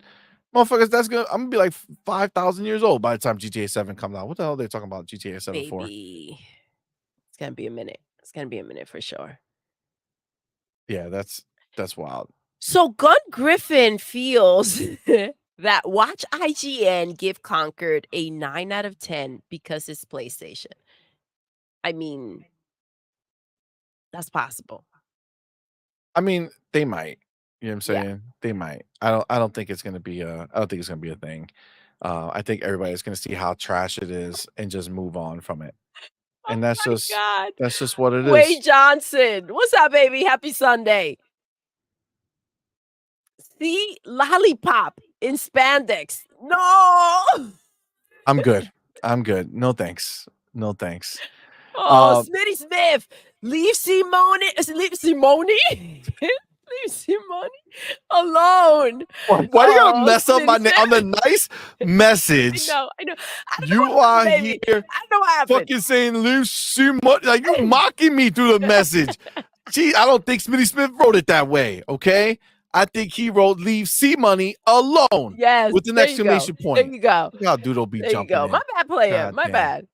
Motherfuckers, that's good. I'm gonna be like 5,000 years old by the time GTA 7 comes out. What the hell are they talking about GTA 7 for? Baby. It's gonna be a minute. It's gonna be a minute for sure. Yeah, that's wild. So Gun Griffin feels that watch IGN give Conquered a 9 out of 10 because it's PlayStation. I mean, that's possible. I mean, they might. You know what I'm Yeah. saying? They might. I don't think it's gonna be a thing. I think everybody's gonna see how trash it is and just move on from it. Oh And my God. that's just what it Wade is. Johnson. What's up, baby? Happy Sunday. See? Lollipop in spandex. No. I'm good. I'm good. No thanks. No thanks. Oh, Smitty Smith. Leave CMoney. Leave CMoney. Leave CMoney alone. Why do you gotta Oh, mess up my Smitty name on the nice message? I know. I don't know You what are happened, baby. here I know what happened. fucking saying leave CMoney, like you mocking me through the message. Gee, I don't think Smitty Smith wrote it that way. Okay, I think he wrote leave CMoney alone. Yes. With an there you exclamation go. point. There you go. Look how Doodle be There you jumping go. in. My bad, player. God My damn. bad.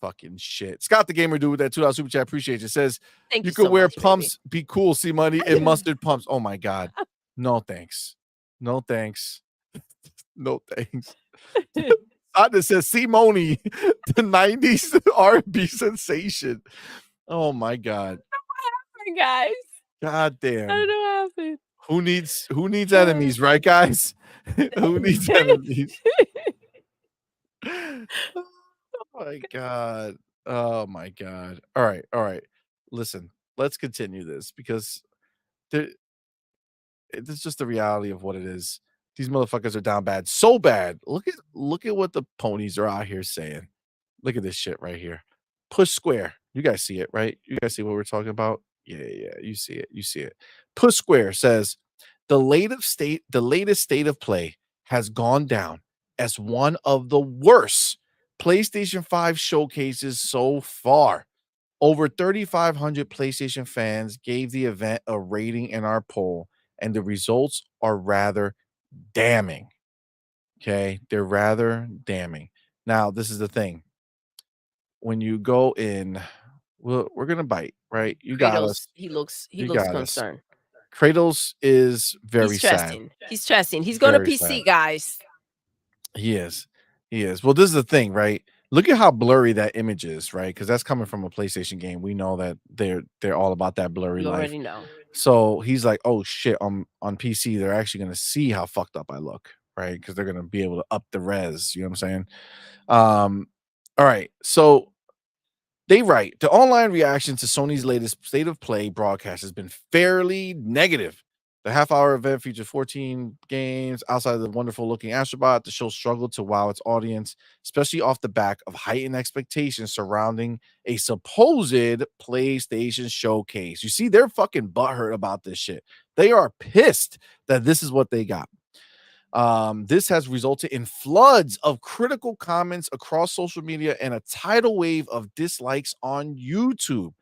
Fucking shit. Scott the Gamer Dude with that $2 super chat. Appreciate you. Says Thank you you could so wear much, baby. pumps, be cool, CMoney, and mustard pumps. Oh my god. No thanks. No thanks. No thanks. That says CMoney, the 90s R&B sensation. Oh my god. Guys. God I damn. don't know what happened. Who needs enemies, right, guys? Who needs enemies? Oh my god. Oh my god. All right. Listen, let's continue this because it's just the reality of what it is. These motherfuckers are down bad, so bad. Look at what the ponies are out here saying. Look at this shit right here. Push square. You guys see it, right? You guys see what we're talking about? Yeah. You see it. You see it. Push square says the latest state of play has gone down as one of the worst PlayStation 5 showcases so far. Over 3,500 PlayStation fans gave the event a rating in our poll, and the results are rather damning. Okay, they're rather damning. Now, this is the thing. When you go in, we're gonna bite, right? You got us. He looks You got us. concerned. Kratos is very He's sad. stressing. He's stressing. He's going to Very PC, sad. guys. He is. Well, this is the thing, right? Look at how blurry that image is, right? Because that's coming from a PlayStation game. We know that they're all about that blurry You life. already know. So he's like, oh shit, on PC, they're actually gonna see how fucked up I look, right? Because they're gonna be able to up the res. You know what I'm saying? All right. So they write the online reaction to Sony's latest state of play broadcast has been fairly negative. The half-hour event featured 14 games outside of the wonderful-looking Astrobot. The show struggled to wow its audience, especially off the back of heightened expectations surrounding a supposed PlayStation showcase. You see, they're fucking butthurt about this shit. They are pissed that this is what they got. This has resulted in floods of critical comments across social media and a tidal wave of dislikes on YouTube.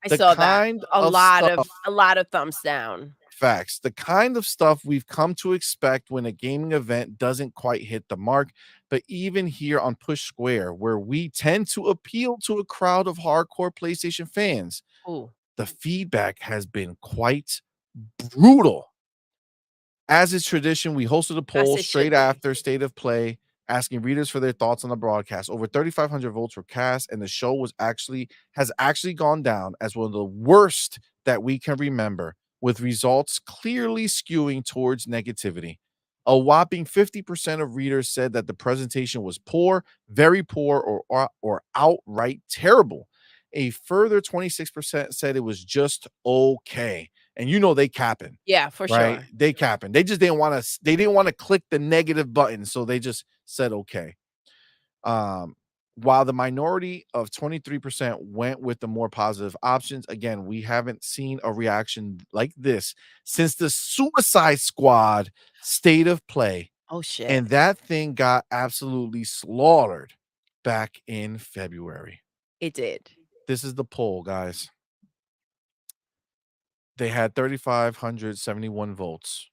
I The saw that. kind A of lot of thumbs down. Facts. The kind of stuff we've come to expect when a gaming event doesn't quite hit the mark. But even here on Push Square, where we tend to appeal to a crowd of hardcore PlayStation fans, Ooh. the feedback has been quite brutal. As is tradition, we hosted a poll straight after State of Play, asking readers for their thoughts on the broadcast. Over 3,500 votes were cast, and the show has actually gone down as one of the worst that we can remember, with results clearly skewing towards negativity. A whopping 50% of readers said that the presentation was poor, very poor, or outright terrible. A further 26% said it was just okay. And you know they capping. Yeah, for right? sure. They capping. They just didn't want to. They didn't want to click the negative button, so they just said okay. While the minority of 23% went with the more positive options, again, we haven't seen a reaction like this since the Suicide Squad state of play. Oh shit! And that thing got absolutely slaughtered back in February. It did. This is the poll, guys. They had 3,571 votes.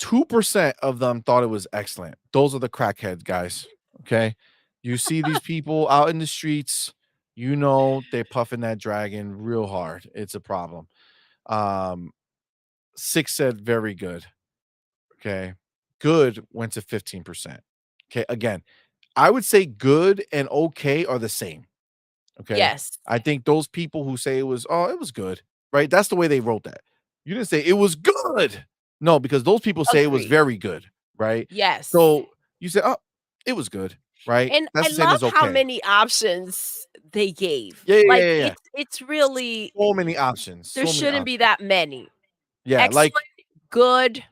2% of them thought it was excellent. Those are the crackheads, guys. Okay. You see these people out in the streets, you know they're puffing that dragon real hard. It's a problem. 6 said very good. Okay. Good went to 15%. Okay. Again, I would say good and okay are the same. Okay. Yes. I think those people who say it was good, right? That's the way they wrote that. You didn't say it was good. No, because those people say it was very good, right? Yes. So you say, oh, it was good, right? And That's I the same love as how okay. many options they gave. Yeah, yeah, Like, yeah, yeah. it's really So many options. there So many shouldn't be options. that many. Yeah, Excellent, like good,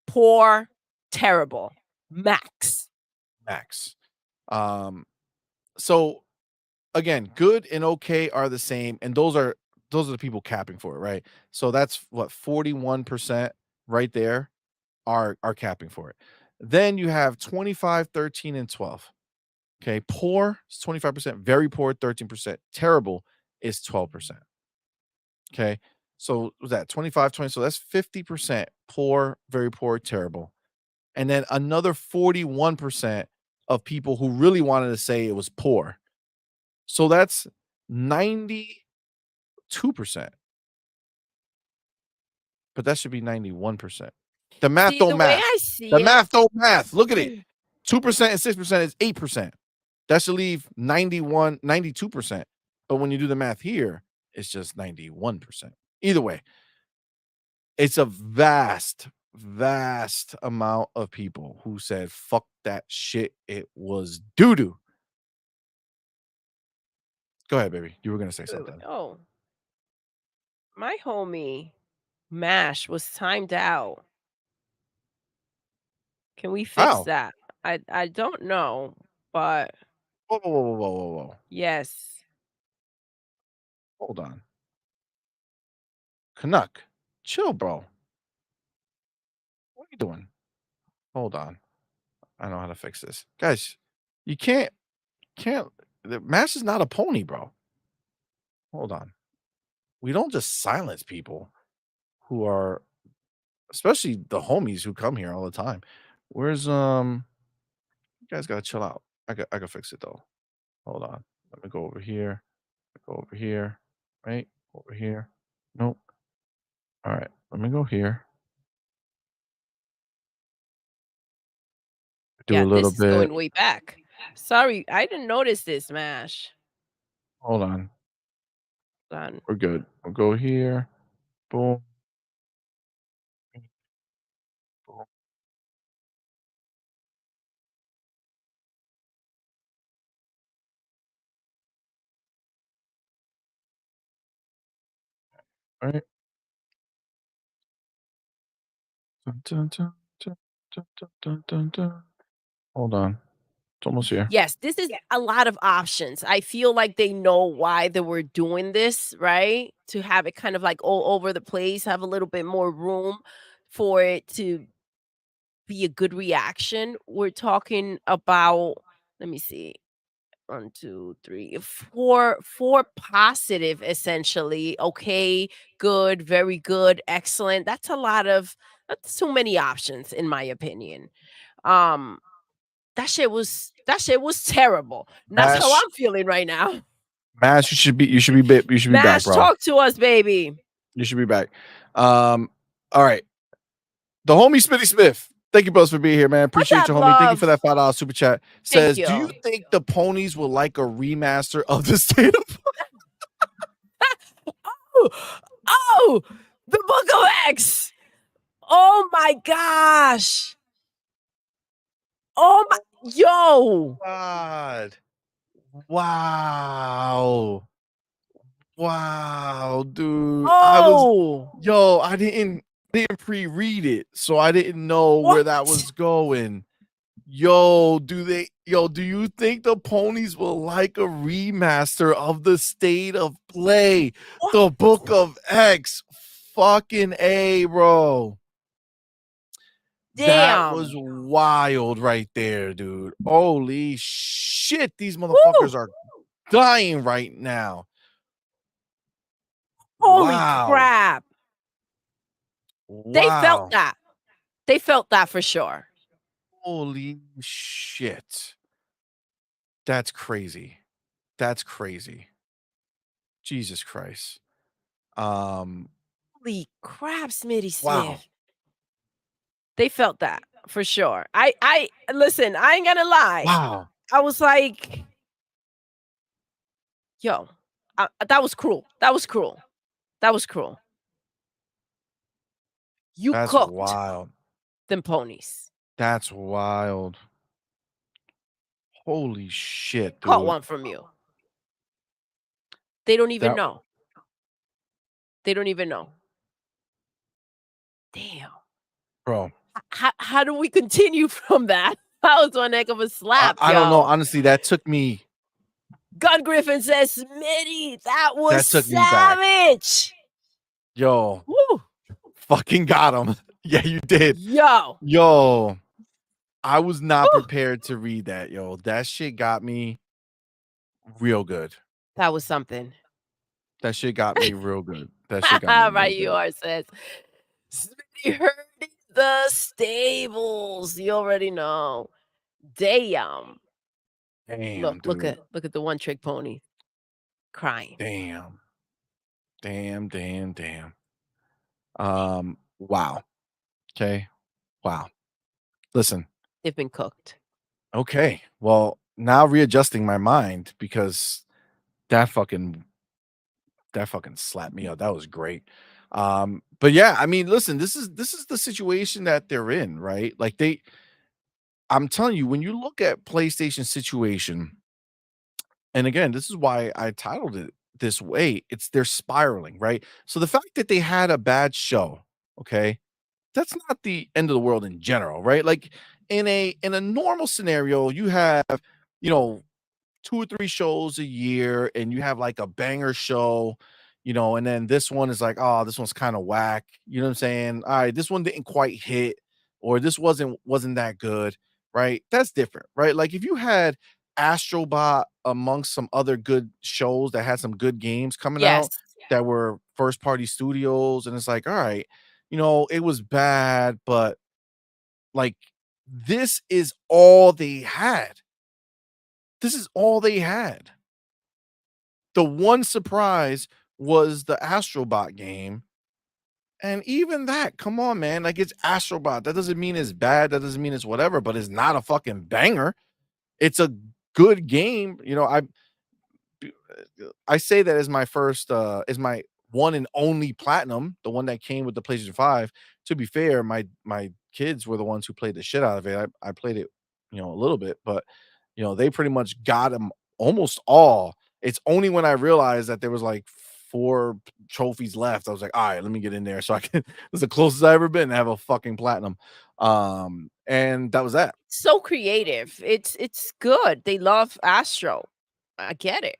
poor, terrible, max. max. Um, so again, good and okay are the same, and those are the people capping for it, right? So that's what 41% right there are capping for it. Then you have 25, 13, and 12. Okay, poor is 25%, very poor 13%, terrible is 12%. Okay, so was that 25, 20? So that's 50% poor, very poor, terrible. And then another 41% of people who really wanted to say it was poor. So that's 92%. But that should be 91%. The math See, don't the way math. I The see it math don't math. Look at it. 2% and 6% is 8%. That should leave 91, 92%. But when you do the math here, it's just 91%. Either way, it's a vast, vast amount of people who said, fuck that shit. It was doo-doo. Go ahead, baby. You were going to say something. Oh, my homie Mash was timed out. Can we fix How? that? I don't know, but Whoa, whoa, whoa, whoa, whoa, whoa. yes. Hold on. Canuck, chill, bro. What are you doing? Hold on. I know how to fix this. Guys, you can't the Mash is not a pony, bro. Hold on. We don't just silence people who are especially the homies who come here all the time. Where's you guys gotta chill out. I can fix it though. Hold on. Let me go over here. Go over here. Right? Over here. Nope. All right. Let me go here. Do Yeah, a little this is bit. going way back. Sorry, I didn't notice this, Mash. Hold on. Done. We're good. We'll go here. Boom. Boom. All right. Dun, dun, dun, dun, dun, dun, dun, dun, dun. Hold on. It's almost here. Yes, this is a lot of options. I feel like they know why they were doing this, right? To have it kind of like all over the place, have a little bit more room for it to be a good reaction. We're talking about, let me see, 1, 2, 3, 4, 4 positive essentially. Okay, good, very good, excellent. That's too many options in my opinion. Um that shit was terrible. And that's how Mash, I'm feeling right now. Mash, you should be back, Mash, bro. talk to us, baby. You should be back. All right. The homie Smitty Smith. Thank you, both, for being here, man. What's Appreciate up, you, homie. Thank you for love? that $5 super chat. Thank Says, do you you. think the ponies will like a remaster of the state of Oh, oh, the Book of X. Oh my gosh. Oh my yo. God? Wow. Wow, dude. Oh, I didn't pre-read it, so I didn't know where what? that was going. Do you think the ponies will like a remaster of the state of play? What? The Book of X. Fucking A, bro. That was Damn. wild right there, dude. Holy shit, these motherfuckers Woo. are dying right now. Holy Wow. crap. They felt Wow. that. They felt that for sure. Holy shit. That's crazy. That's crazy. Jesus Christ. Holy crap, Smitty Wow. Smith. They felt that for sure. I listen, I ain't gonna lie. Wow. I was like, yo, that was cruel. That was cruel. That was cruel. You That's cooked wild. them ponies. That's wild. Holy shit, Caught dude. one from you. They don't even That know. They don't even know. Damn. bro. How do we continue from that? That was one heck of a slap, I don't know. yo. Honestly, that took me Gun Griffin says, Smitty, that was back. savage. Yo, Woo. fucking got him. Yeah, you did. Yo. Yo, I was not Woo. prepared to read that, yo. That shit got me real good. That was something. That shit got me real good. That shit got me real Right, you good. are, says. Smitty heard the stables. You already know. Damn. Damn, Look dude. at the one trick pony crying. Damn. Damn. Wow. Okay. Wow. Listen. They've been cooked. Okay. Well, now readjusting my mind because that fucking slapped me up. That was great. But yeah, I mean, listen, this is the situation that they're in, right? Like I'm telling you, when you look at PlayStation situation, and again, this is why I titled it this way, they're spiraling, right? So the fact that they had a bad show, okay, that's not the end of the world in general, right? Like in a normal scenario, you have, you know, 2 or 3 shows a year and you have like a banger show, and then this one is like, oh, this one's kind of whack. You know what I'm saying? All right, this one didn't quite hit, or this wasn't that good, right? That's different, right? Like if you had Astrobot amongst some other good shows that had some good games coming Yes. out that were first party studios, and it's like, all right, it was bad, but like this is all they had. This is all they had. The one surprise was the Astrobot game. And even that, come on, man. Like it's Astrobot. That doesn't mean it's bad. That doesn't mean it's whatever, but it's not a fucking banger. It's a good game. I say that as my first is my one and only platinum, the one that came with the PlayStation 5. To be fair, my kids were the ones who played the shit out of it. I played it, a little bit, but they pretty much got them almost all. It's only when I realized that there was like 4 trophies left, I was like, all right, let me get in there so I can this is the closest I ever been to have a fucking platinum. And that was that. So creative. It's good. They love Astro. I get it.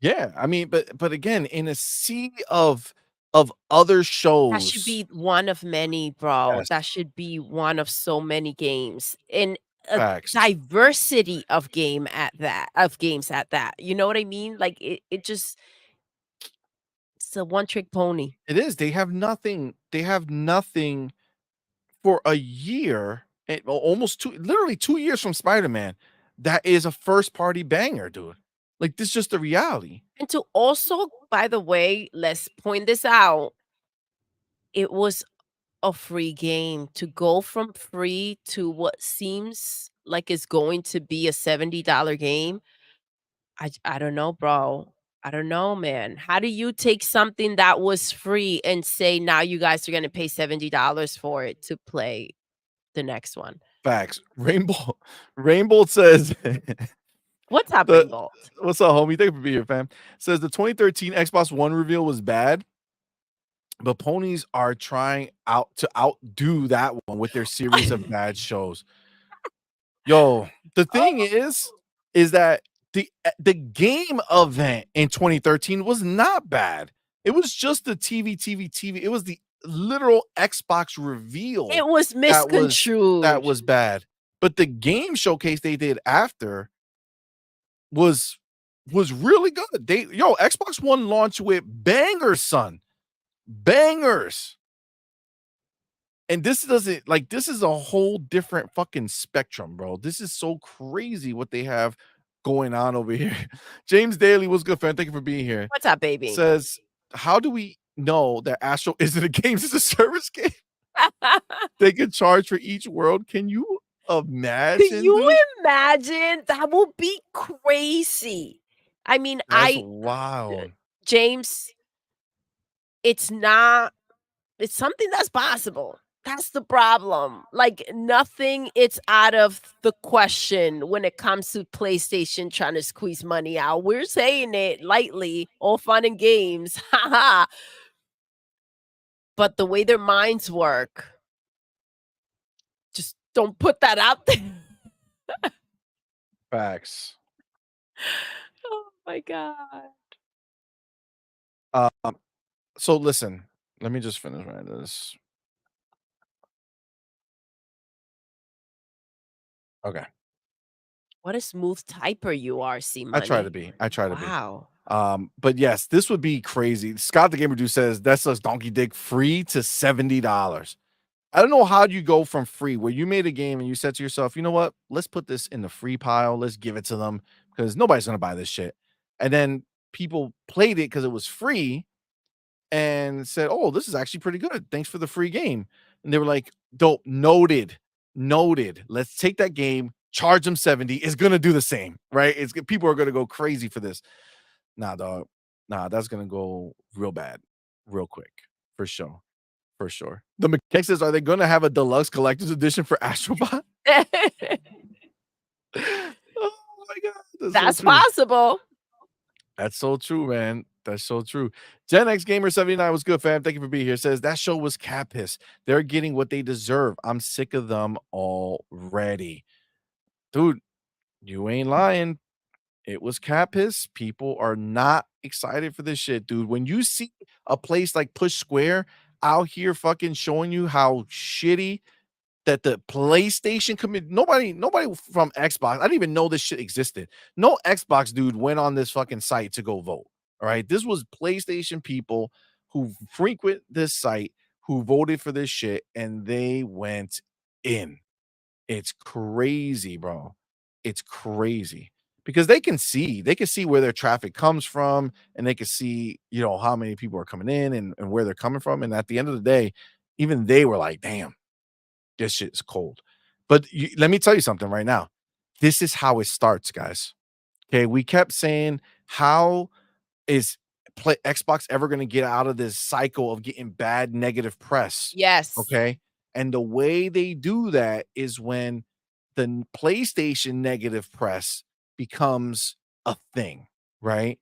Yeah, I mean, but again, in a sea of other That should shows. be one of many, bro. Yes, That should be one of so many games and a facts. diversity of games at that. You know what I mean? Like it just it's a one trick pony. It is. They have nothing. They have nothing for a year, almost literally 2 years from Spider-Man. That is a first party banger, dude. Like this is just the reality. And to also, by the way, let's point this out. It was a free game. To go from free to what seems like it's going to be a $70 game. I don't know, bro. I don't know, man. How do you take something that was free and say now you guys are gonna pay $70 for it to play the next one? Facts. Rainbow says What's up, the Rainbow? what's up, homie? Thank you for being here, fam. Says the 2013 Xbox One reveal was bad, but ponies are trying out to outdo that one with their series of bad shows. Yo, the thing is that the game event in 2013 was not bad. It was just the TV. It was the literal Xbox reveal It was that misconstrued. was bad. But the game showcase they did after was really good. Xbox One launched with bangers, son. Bangers. And this doesn't this is a whole different fucking spectrum, bro. This is so crazy what they have going on over here. James Daly, what's good, fan? Thank you for being here. What's up, baby? Says, how do we know that Astro isn't a games as a service game? They could charge for each world. Can you imagine? Can you dude? imagine? That will be crazy. I mean, That's wild. James, it's something that's possible. That's the problem. Like nothing it's out of the question when it comes to PlayStation trying to squeeze money out. We're saying it lightly, all fun and games. Haha. But the way their minds work, just don't put that out there. Facts. Oh my god. So listen, let me just finish right this. Okay. What a smooth typer you are, I try to CMoney. be. I try to be. Wow. But yes, this would be crazy. Scott the Gamer Dude says that's us donkey dick free to $70. I don't know how you go from free where you made a game and you said to yourself, you know what? Let's put this in the free pile. Let's give it to them because nobody's gonna buy this shit. And then people played it because it was free and said, "Oh, this is actually pretty good. Thanks for the free game." And they were like, "Dope, noted, noted. Let's take that game, charge them 70. It's gonna do the same, right? It's people are gonna go crazy for this." Nah, dog. Nah, that's gonna go real bad, real quick, for sure. For sure. The mechanic says, "Are they gonna have a deluxe collector's edition for Astrobot?" Oh my god, That's so true. possible. That's so true, man. That's so true. Gen X Gamer 79 was good, fam. Thank you for being here. Says that show was cat piss. They're getting what they deserve. I'm sick of them already. Dude, you ain't lying. It was cat piss. People are not excited for this shit, dude. When you see a place like Push Square out here fucking showing you how shitty that the PlayStation nobody from Xbox, I didn't even know this shit existed. No Xbox dude went on this fucking site to go vote. All right. This was PlayStation people who frequent this site who voted for this shit and they went in. It's crazy, bro. It's crazy because they can see where their traffic comes from and they can see, how many people are coming in and where they're coming from. And at the end of the day, even they were like, damn, this shit is cold. But let me tell you something right now. This is how it starts, guys. Okay. We kept saying, how is Xbox ever going to get out of this cycle of getting bad negative press? Yes. Okay. And the way they do that is when the PlayStation negative press becomes a thing, right?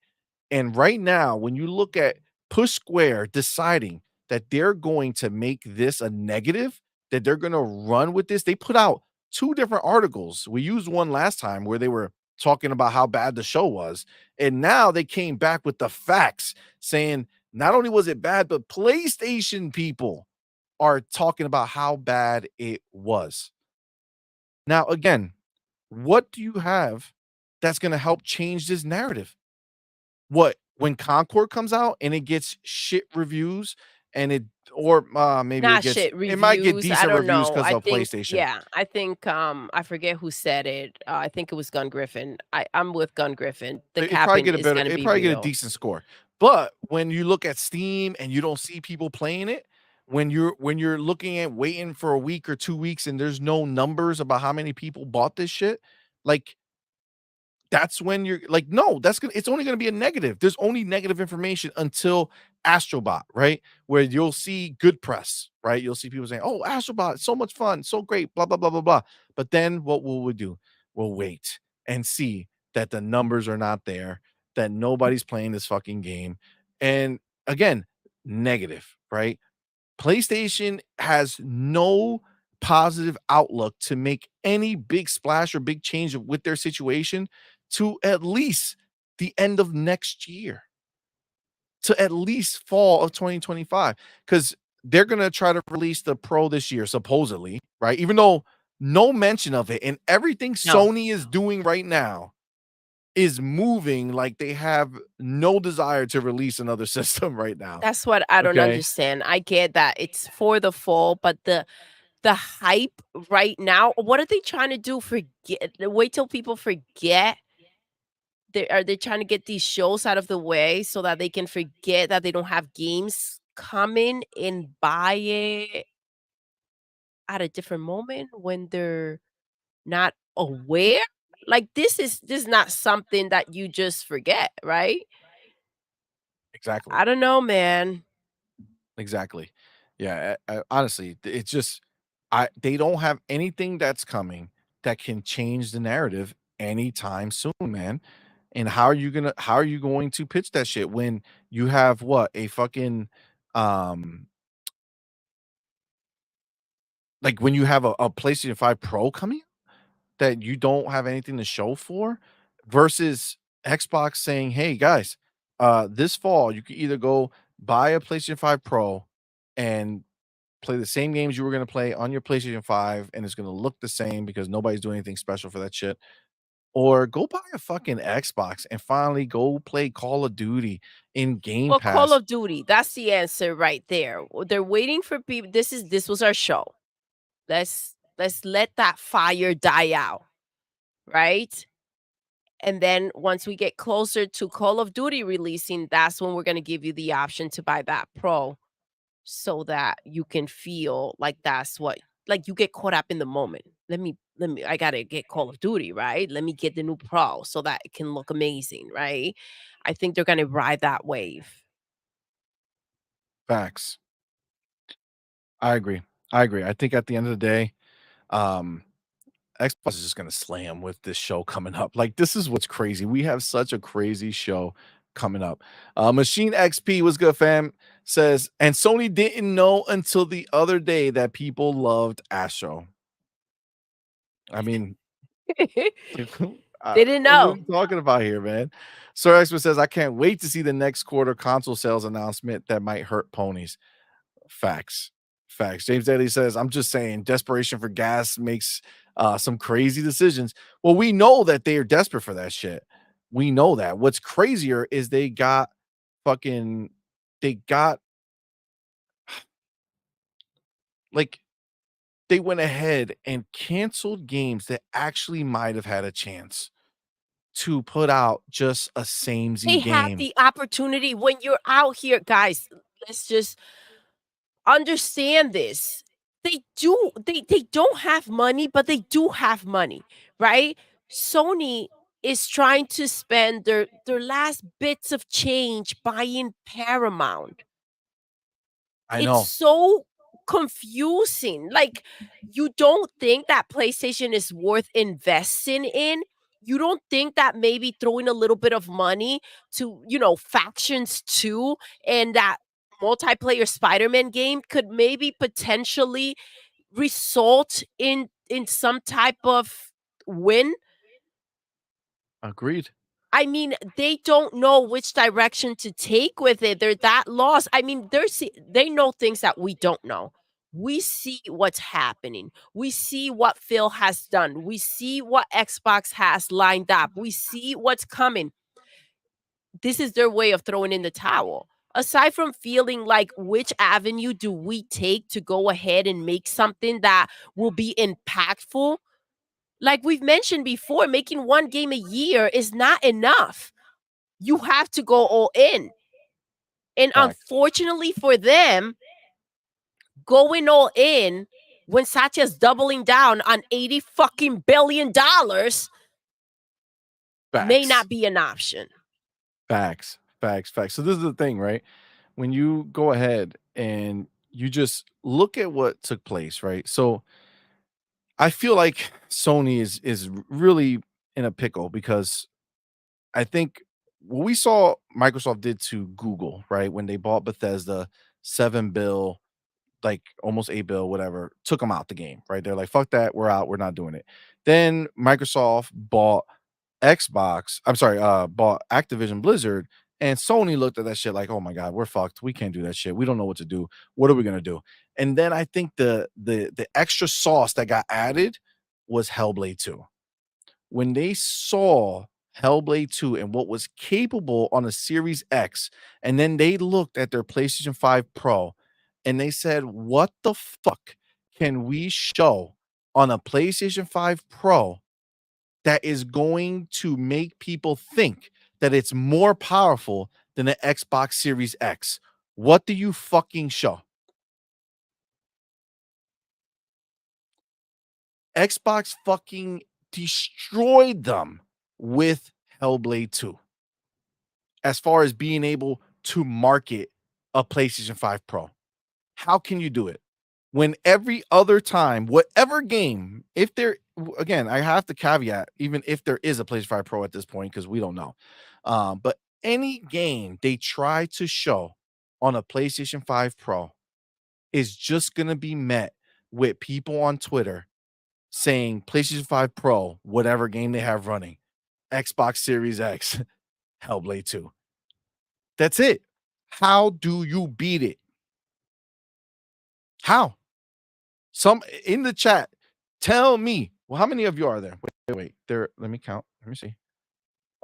And right now, when you look at Push Square deciding that they're going to make this a negative, that they're going to run with this, they put out two different articles. We used one last time where they were talking about how bad the show was. And now they came back with the facts saying not only was it bad, but PlayStation people are talking about how bad it was. Now, again, what do you have that's going to help change this narrative? What, when Concord comes out and it gets shit reviews and maybe Not shit it might get reviews. I decent don't reviews know. because I of think, PlayStation. yeah, I think I forget who said it. I think it was Gun Griffin. I'm with Gun Griffin. The It probably capping get a is better, gonna it be probably get a real. decent score. But when you look at Steam and you don't see people playing it, when you're looking at waiting for a week or 2 weeks and there's no numbers about how many people bought this shit, like that's when you're like, no, it's only gonna be a negative. There's only negative information until Astrobot, right? Where you'll see good press, right? You'll see people saying, "Oh, Astrobot, so much fun, so great, blah, blah, blah, blah, blah." But then what will we do? We'll wait and see that the numbers are not there, that nobody's playing this fucking game. And again, negative, right? PlayStation has no positive outlook to make any big splash or big change with their situation to at least the end of next year, to at least fall of 2025, because they're going to try to release the Pro this year, supposedly, right? Even though no mention of it, and everything No. Sony is doing right now is moving like they have no desire to release another system right now. That's what I don't Okay. understand. I get that it's for the fall, but the hype right now, what are they trying to do? Wait till people forget? Are they trying to get these shows out of the way so that they can forget that they don't have games coming and buy it at a different moment when they're not aware? Like this is not something that you just forget, right? Exactly. I don't know, man. Exactly. Yeah, honestly, it's just they don't have anything that's coming that can change the narrative anytime soon, man. And how are you going to pitch that shit when you have what a fucking um like when you have a PlayStation 5 Pro coming that you don't have anything to show for versus Xbox saying, "Hey guys, this fall you can either go buy a PlayStation 5 Pro and play the same games you were gonna play on your PlayStation 5, and it's gonna look the same because nobody's doing anything special for that shit. Or go buy a fucking Xbox and finally go play Call of Duty in Game Well, Call Pass." of Duty, that's the answer right there. They're waiting for people. This was our show. Let's let that fire die out, right? And then once we get closer to Call of Duty releasing, that's when we're gonna give you the option to buy that Pro so that you can feel like that's what like you get caught up in the moment. Let me I gotta get Call of Duty, right? Let me get the new Pro so that it can look amazing, right? I think they're gonna ride that wave. Facts. I agree. I agree. I think at the end of the day, um, Xbox is just gonna slam with this show coming up. Like, this is what's crazy. We have such a crazy show coming up. Machine XP was good, fam. Says, and Sony didn't know until the other day that people loved Astro. I mean, They didn't what are know. we talking about here, man? Sir Expert says, I can't wait to see the next quarter console sales announcement that might hurt ponies. Facts. Facts. James Daly says, I'm just saying, desperation for gas makes some crazy decisions. Well, we know that they are desperate for that shit. We know that. What's crazier is fucking, they got like, they went ahead and canceled games that actually might have had a chance to put out just a samey They had game. the opportunity when you're out here, guys. Let's just understand this. They don't have money, but they do have money, right? Sony is trying to spend their last bits of change buying Paramount. I It's know. so confusing. Like, you don't think that PlayStation is worth investing in? You don't think that maybe throwing a little bit of money to, Factions 2 and that multiplayer Spider-Man game could maybe potentially result in some type of win? Agreed. I mean, they don't know which direction to take with it. They're that lost. I mean, they know things that we don't know. We see what's happening. We see what Phil has done. We see what Xbox has lined up. We see what's coming. This is their way of throwing in the towel. Aside from feeling like which avenue do we take to go ahead and make something that will be impactful, like we've mentioned before, making one game a year is not enough. You have to go all in. And Facts. unfortunately for them, going all in when Satya's doubling down on 80 fucking billion dollars may Facts. not be an option. Facts. Facts. Facts. So this is the thing, right? When you go ahead and you just look at what took place, right? So I feel like Sony is really in a pickle because I think what we saw Microsoft did to Google, right? When they bought Bethesda, 7 bill, like almost 8 bill, whatever, took them out the game, right? They're like, fuck that, we're out, we're not doing it. Then Microsoft bought bought Activision Blizzard, and Sony looked at that shit like, oh my God, we're fucked. We can't do that shit. We don't know what to do. What are we gonna do? And then I think the extra sauce that got added was Hellblade 2. When they saw Hellblade 2 and what was capable on a Series X, and then they looked at their PlayStation 5 Pro and they said, what the fuck can we show on a PlayStation 5 Pro that is going to make people think that it's more powerful than an Xbox Series X? What do you fucking show? Xbox fucking destroyed them with Hellblade 2 as far as being able to market a PlayStation 5 Pro. How can you do it when every other time, whatever game, if there, again, I have to caveat, even if there is a PlayStation 5 Pro at this point, because we don't know. But any game they try to show on a PlayStation 5 Pro is just going to be met with people on Twitter saying PlayStation 5 Pro, whatever game they have running, Xbox Series X, Hellblade 2. That's it. How do you beat it? How? Some in the chat, tell me. Well, how many of you are there? Wait. There. Let me count. Let me see.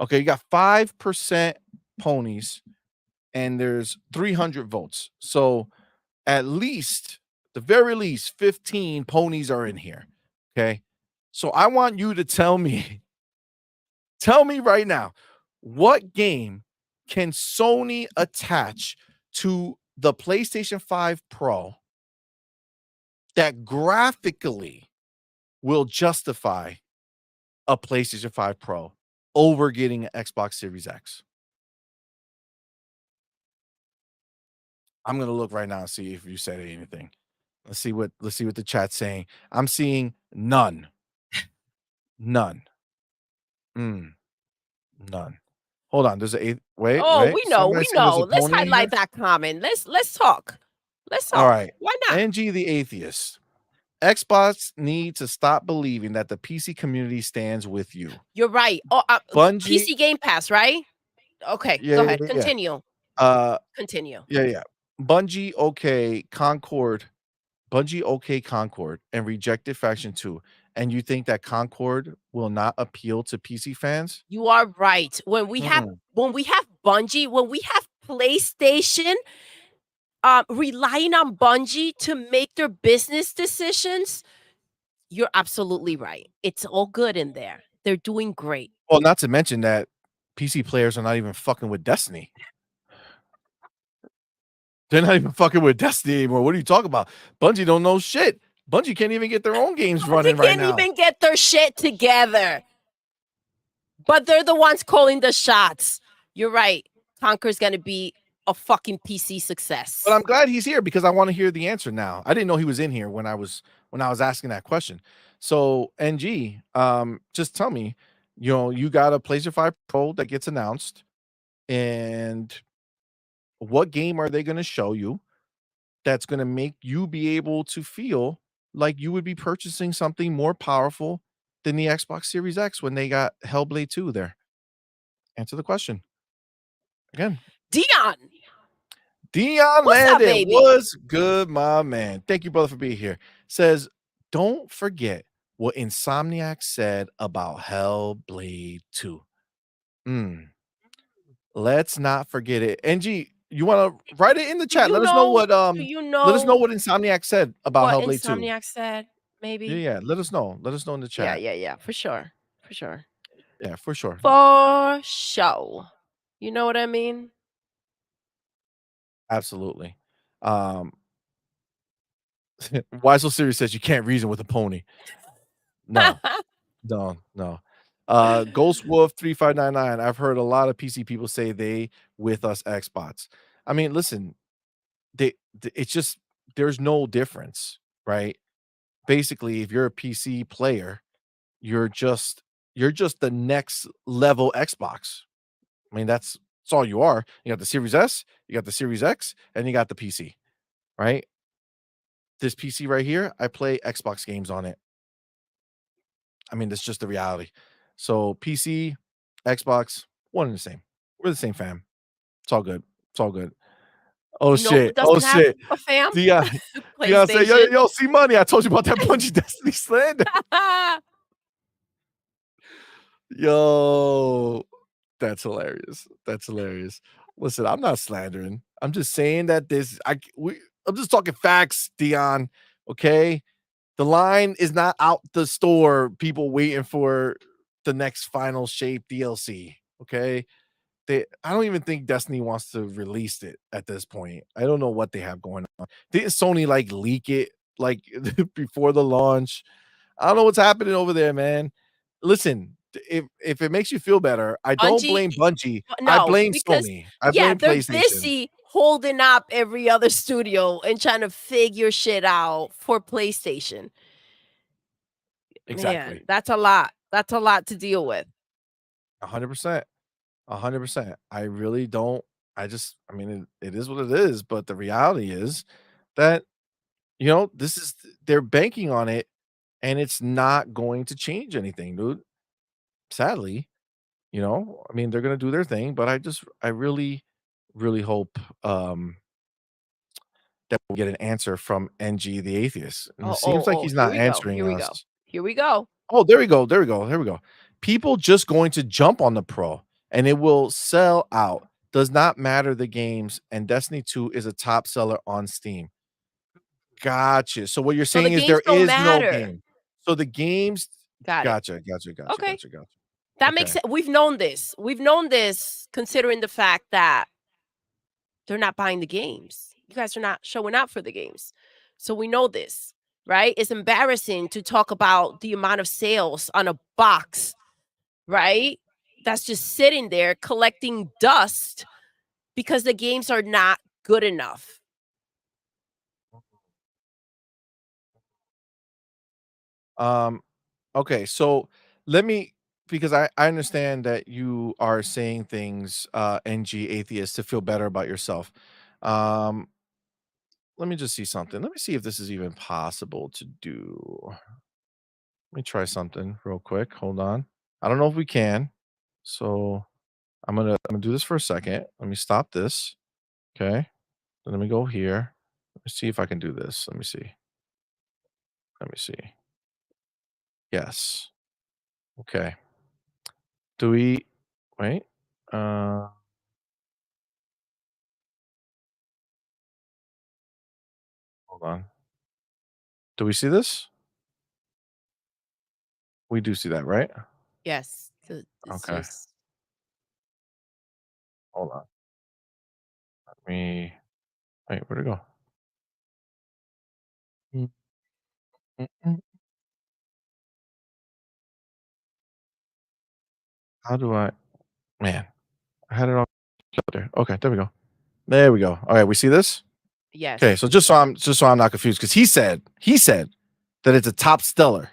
Okay, you got 5% ponies, and there's 300 votes. So at least, the very least, 15 ponies are in here. Okay. So I want you to tell me right now, what game can Sony attach to the PlayStation 5 Pro that graphically will justify a PlayStation 5 Pro over getting an Xbox Series X? I'm gonna look right now and see if you said anything. Let's see what the chat's saying. I'm seeing none. None. None. Hold on. There's a wait. Oh, we know, Somebody we said there's a know. Let's pony in here? highlight that comment. Let's talk. Let's talk. All right. Why not? Angie the atheist. Xbox need to stop believing that the PC community stands with you. You're right. Oh, Bungie, PC Game Pass, right? Okay, go ahead. Continue. Continue. Yeah. Bungie OK Concord, and Rejected Faction 2. And you think that Concord will not appeal to PC fans? You are right. When we have Bungie, when we have PlayStation relying on Bungie to make their business decisions, you're absolutely right. It's all good in there. They're doing great. Well, not to mention that PC players are not even fucking with Destiny. They're not even fucking with Destiny anymore. What are you talking about? Bungie don't know shit. Bungie can't even get their own games running right now. They can't even get their shit together. But they're the ones calling the shots. You're right. Conker's going to be a fucking PC success. But I'm glad he's here because I want to hear the answer now. I didn't know he was in here when I was asking that question. So NG, just tell me, you got a PlayStation 5 Pro that gets announced, and what game are they going to show you that's going to make you be able to feel like you would be purchasing something more powerful than the Xbox Series X when they got Hellblade 2 there? Answer the question. Again. Dion What's Landon, up, baby? What's good, my man? Thank you, brother, for being here. Says, don't forget what Insomniac said about Hellblade 2. Let's not forget it. NG, you want to write it in the chat? Let us know what let us know what Insomniac said about Hellblade 2. Insomniac said, maybe. Yeah. Let us know. Let us know in the chat. Yeah. For sure. Yeah, for sure. For sure. You know what I mean? Absolutely. Why So Serious says you can't reason with a pony. No. Ghost Wolf 3599. I've heard a lot of PC people say they with us Xbox. I mean, listen, it's just there's no difference, right? Basically, if you're a PC player, you're just the next level Xbox. I mean, that's all you are. You got the Series S, you got the Series X, and you got the PC, right? This PC right here, I play Xbox games on it. I mean, that's just the reality. So PC, Xbox, one and the same. We're the same fam. It's all good. Oh shit. A fam? Dion say, yo, CMoney. I told you about that Bungie Destiny slander. Yo, that's hilarious. Listen, I'm not slandering. I'm just saying that I'm just talking facts, Dion. Okay. The line is not out the store. People waiting for the next Final Shape DLC. Okay. I don't even think Destiny wants to release it at this point. I don't know what they have going on. Didn't Sony leak it before the launch? I don't know what's happening over there, man. Listen, if it makes you feel better, I don't blame Bungie. I blame Sony. I blame PlayStation. They're busy holding up every other studio and trying to figure shit out for PlayStation. Man, Exactly. that's a lot. That's a lot to deal with. 100%. 100%. I really don't. I mean, it is what it is. But the reality is that, this is, they're banking on it and it's not going to change anything, dude. Sadly, I mean, they're going to do their thing, but I really, really hope, that we get an answer from NG the atheist. And it seems like he's Here not we go. Here answering we us. go. Here we go. Oh, there we go. There we go. Here we go. People just going to jump on the Pro and it will sell out. Does not matter the games, and Destiny 2 is a top seller on Steam. Gotcha. So what you're So the saying is games there don't is no matter. game. So the games. Got it. Gotcha. Okay. Gotcha. That makes Okay. it. We've known this. We've known this considering the fact that they're not buying the games. You guys are not showing out for the games. So we know this, right? It's embarrassing to talk about the amount of sales on a box, right? That's just sitting there collecting dust because the games are not good enough. Okay, so let me, because I understand that you are saying things, NG atheist, to feel better about yourself. Um, let me just see something. Let me see if this is even possible to do. Let me try something real quick. Hold on. I don't know if we can. So I'm gonna do this for a second. Let me stop this. Okay. Then let me go here. Let me see if I can do this. Let me see. Let me see. Yes. Okay. Do we wait? Uh Hold on. Do we see this? We do see that, right? Yes. It's Okay. just Hold on. Let me wait, where'd it go? Mm, mm, mm. How do I man, I had it all there. Okay, there we go. There we go. All right, we see this? Okay, yes. so just so I'm not confused, because he said that it's a top seller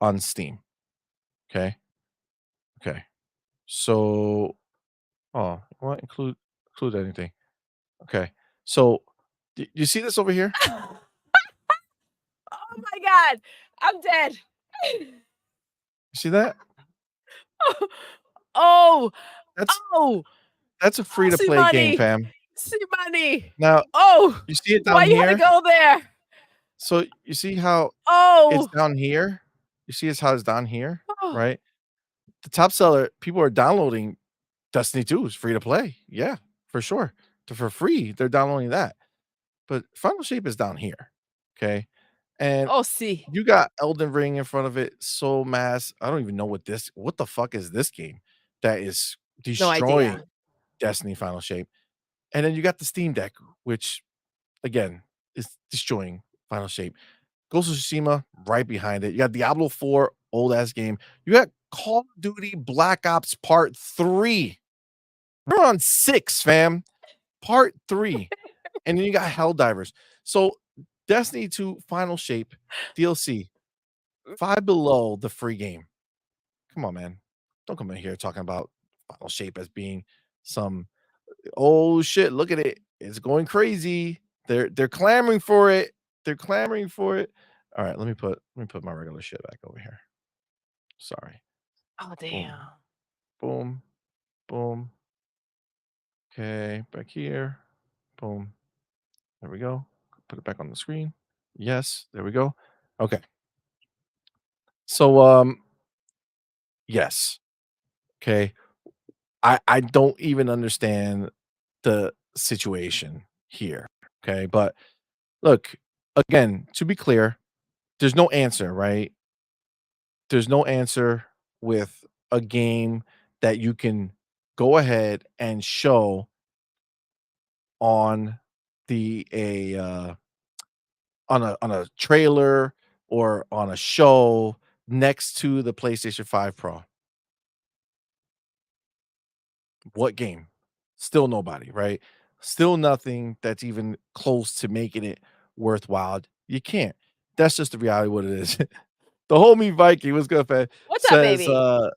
on Steam. Okay. Okay. So what include anything? Okay. So you see this over here? Oh my God. I'm dead. You see that? Oh, That's oh, that's a free to see play game, money. fam. See money. Now, Oh, you see it why down you had to here? go there? So you see how it's Oh, down here? You see how it's down here, oh, right? The top seller, people are downloading Destiny 2 is free to play. Yeah, for sure. For free, they're downloading that. But Final Shape is down here. Okay. And oh, see. you got Elden Ring in front of it, Soul Mass. I don't even know what the fuck is this game that is No destroying idea. Destiny Final Shape. And then you got the Steam Deck, which again is destroying Final Shape. Ghost of Tsushima right behind it. You got Diablo 4, old ass game. You got Call of Duty Black Ops Part 3. We're on 6, fam. Part 3. And then you got Helldivers. So Destiny 2 Final Shape DLC, 5 below the free game. Come on, man. Don't come in here talking about Final Shape as being some, oh shit, look at it. It's going crazy. They're clamoring for it. They're clamoring for it. All right, let me put my regular shit back over here. Sorry. Oh, Boom. damn. Boom. Boom. Okay, back here. Boom. There we go. Put it back on the screen. Yes, there we go. Okay. So yes. Okay. I don't even understand the situation here. Okay? But look, again, to be clear, there's no answer, right? There's no answer with a game that you can go ahead and show on on a trailer or on a show next to the PlayStation 5 Pro. What game? Still nobody, right? Still nothing that's even close to making it worthwhile. You can't. That's just the reality of what it is. The homie Viking, what's good, fam? What's up, Says baby?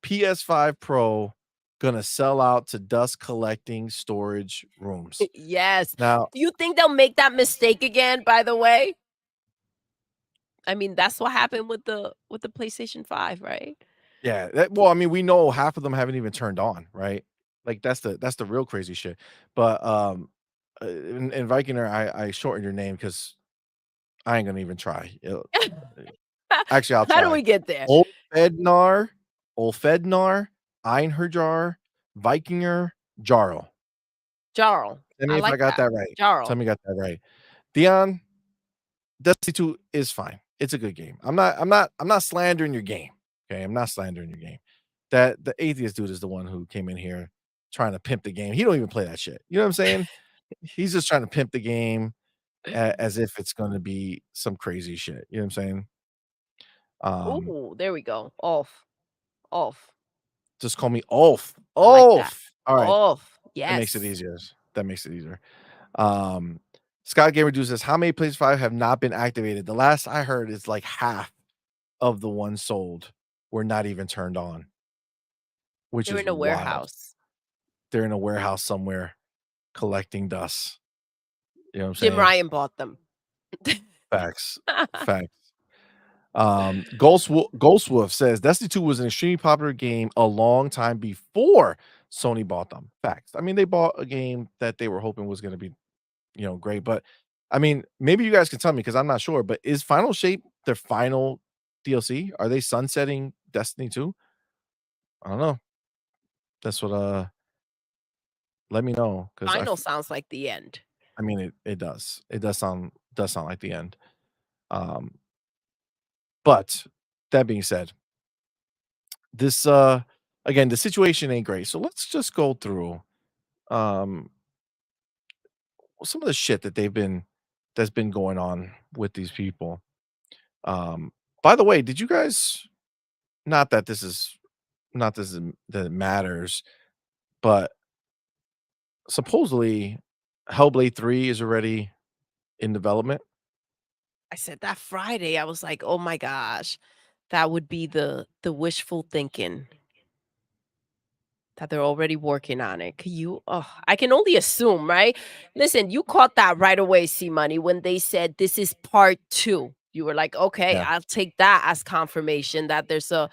PS5 Pro gonna sell out to dust collecting storage rooms. Yes. Now, Do you think they'll make that mistake again, by the way? I mean, that's what happened with the PlayStation 5, right? yeah, well, I mean, we know half of them haven't even turned on, right? Like that's the real crazy shit. But in Vikinger, I shortened your name because I ain't gonna even try. Actually, I'll How do try. we get there? Olfednar, Olfednar, Einherjar, Vikinger, Jarl. Jarl. Tell me I if I like got that. that right. Tell Jarl. me I got that right. Dion, Destiny 2 is fine. It's a good game. I'm not slandering your game. Okay. I'm not slandering your game. That the atheist dude is the one who came in here trying to pimp the game. He don't even play that shit. You know what I'm saying? He's just trying to pimp the game as if it's gonna be some crazy shit. You know what I'm saying? Um, Ooh, there we go. Off. Off. just call me Ulf. I like that. Ulf. All right. Off. That makes it Yes. easier. That makes it easier. Um, Scott Gamer Dude says, how many PlayStation 5 have not been activated? The last I heard is like half of the ones sold were not even turned on, which They're is in a wild. warehouse. They're in a warehouse somewhere collecting dust. You know what I'm Jim saying? Ryan bought them. Facts. Facts. Ghost Wolf says Destiny 2 was an extremely popular game a long time before Sony bought them. Facts. I mean, they bought a game that they were hoping was going to be, great. But I mean, maybe you guys can tell me because I'm not sure. But is Final Shape their final DLC? Are they sunsetting Destiny 2? I don't know. That's what let me know because Final sounds like the end. I mean it does. It does sound like the end. Um but that being said, this again the situation ain't great. So let's just go through um some of the shit that's been going on with these people. Um by the way, did you guys not that this is not this is that it matters, but supposedly Hellblade 3 is already in development. I said that Friday. I was like, "Oh my gosh, that would be the wishful thinking that they're already working on it." I can only assume, right? Listen, you caught that right away, C Money, when they said this is part 2. You were like, "Okay, Yeah. I'll take that as confirmation that there's a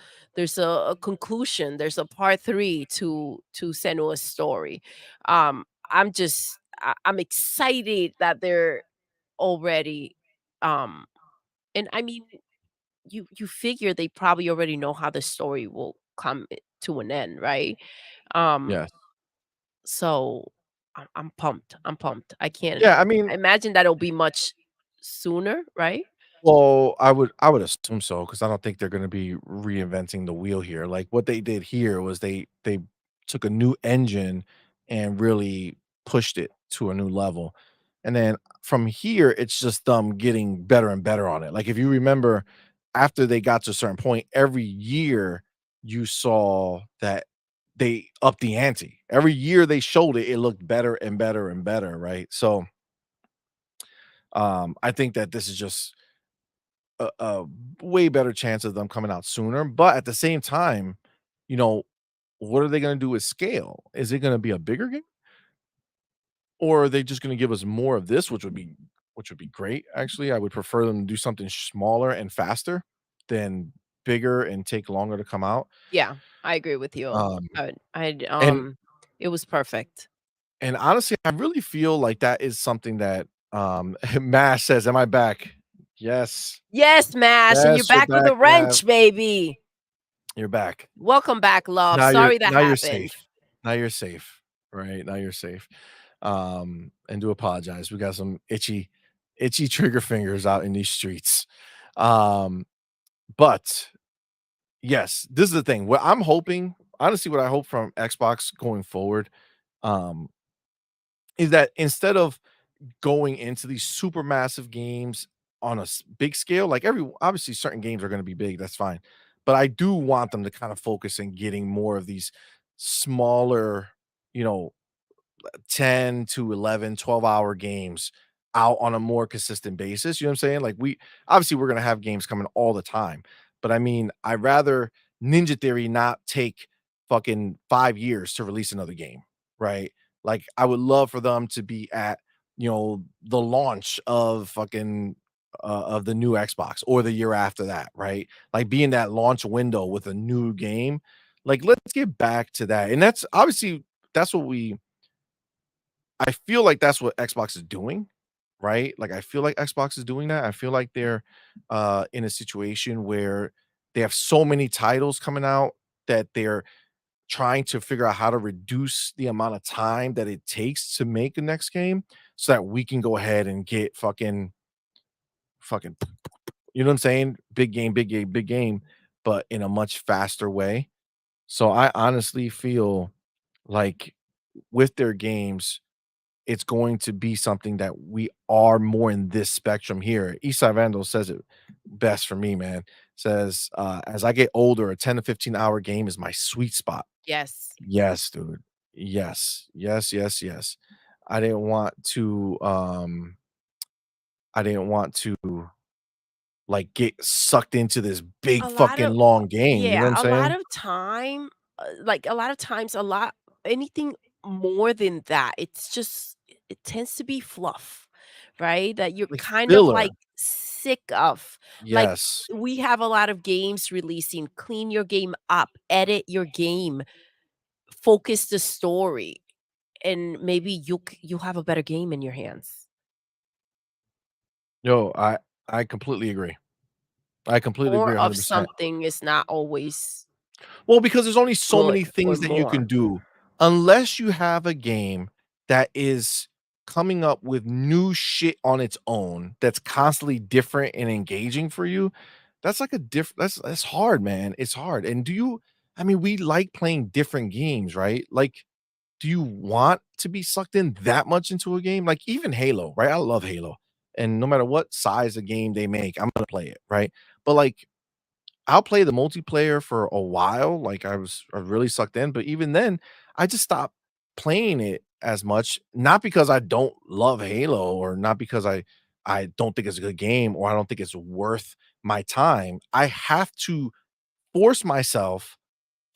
conclusion, there's a part 3 to Senua's story." I'm excited that they're already um and I mean, you figure they probably already know how the story will come to an end, right? Um, Yes. so I'm pumped. I'm pumped. I can't Yeah, I mean, imagine that it'll be much sooner, right? well, I would assume so because I don't think they're gonna be reinventing the wheel here. Like, what they did here was they took a new engine and really pushed it to a new level, and then from here, it's just them getting better and better on it. Like, if you remember, after they got to a certain point, every year you saw that they upped the ante. Every year they showed it, it looked better and better and better, right? So, I think that this is just a way better chance of them coming out sooner. But at the same time, you know, what are they going to do with scale? Is it going to be a bigger game, or are they just going to give us more of this, which would be great. Actually, I would prefer them to do something smaller and faster than bigger and take longer to come out. Yeah, I agree with you. Um, I'd and it was perfect. and honestly, I really feel like that is something that Mash says. Am I back? Yes, Yes, Mash, and you're yes, you're back with back, a Matt. wrench, baby. You're back. Welcome back, love. Now you're Sorry that now you're happened. safe. Now you're safe, right? Now you're safe. And do apologize. We got some itchy trigger fingers out in these streets. Um, but yes, this is the thing. What I'm hoping, honestly, what I hope from Xbox going forward, um, is that instead of going into these super massive games on a big scale, like obviously certain games are going to be big, that's fine. But I do want them to kind of focus in getting more of these smaller, you know, 10 to 11, 12-hour games out on a more consistent basis. You know what I'm saying? Like we obviously we're gonna have games coming all the time, but I mean, I'd rather Ninja Theory not take fucking 5 years to release another game, right? Like I would love for them to be at the launch of fucking of the new Xbox or the year after that, right? Like be in that launch window with a new game. Like let's get back to that. And that's obviously that's what I feel like that's what Xbox is doing, right? Like I feel like Xbox is doing that. I feel like they're in a situation where they have so many titles coming out that they're trying to figure out how to reduce the amount of time that it takes to make the next game so that we can go ahead and get fucking you know what I'm saying? Big game, big game, big game, but in a much faster way. So I honestly feel like with their games, it's going to be something that we are more in this spectrum here. Isai Vandal says it best for me, man. Says, as I get older, a 10 to 15-hour game is my sweet spot. Yes. Yes, dude. Yes. Yes, yes, yes. I didn't want to I didn't want to like get sucked into this big A lot fucking of long game. You know what Yeah, I'm a lot saying? of time, like a lot of times, a lot anything more than that, it tends to be fluff, right? That you're Like kind of filler. like sick of. Like Yes. we have a lot of games releasing, clean your game up, edit your game, focus the story, and maybe you'll have a better game in your hands. Yo, I completely agree. I completely agree More of 100%. something is not always Well, because there's only so good many or things that you can more. do unless you have a game that is coming up with new shit on its own that's constantly different and engaging for you. That's like a that's hard, man. It's hard. And I mean, we like playing different games, right? Like, do you want to be sucked in that much into a game? Like even Halo, right? I love Halo. And no matter what size of game they make, I'm gonna play it, right? But like I'll play the multiplayer for a while, like, I really sucked in, but even then, I just stopped playing it as much, not because I don't love Halo or not because I don't think it's a good game or I don't think it's worth my time. I have to force myself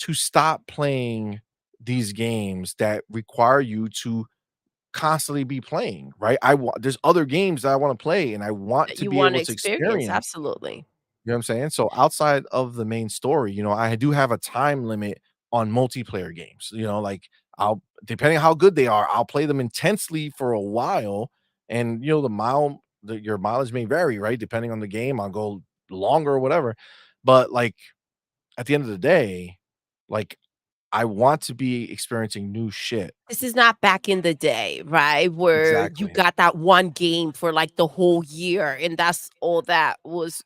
to stop playing these games that require you to constantly be playing, right? There's other games that I wanna play, and I want That to you be wanna able to experience, experience. absolutely. You know what I'm saying? So outside of the main story, I do have a time limit on multiplayer games. Like I'll depending on how good they are, I'll play them intensely for a while. And your mileage may vary, right? Depending on the game, I'll go longer or whatever. But like at the end of the day, like I want to be experiencing new shit. This is not back in the day, right? Where you Exactly. got that one game for, like, the whole year, and that's all that was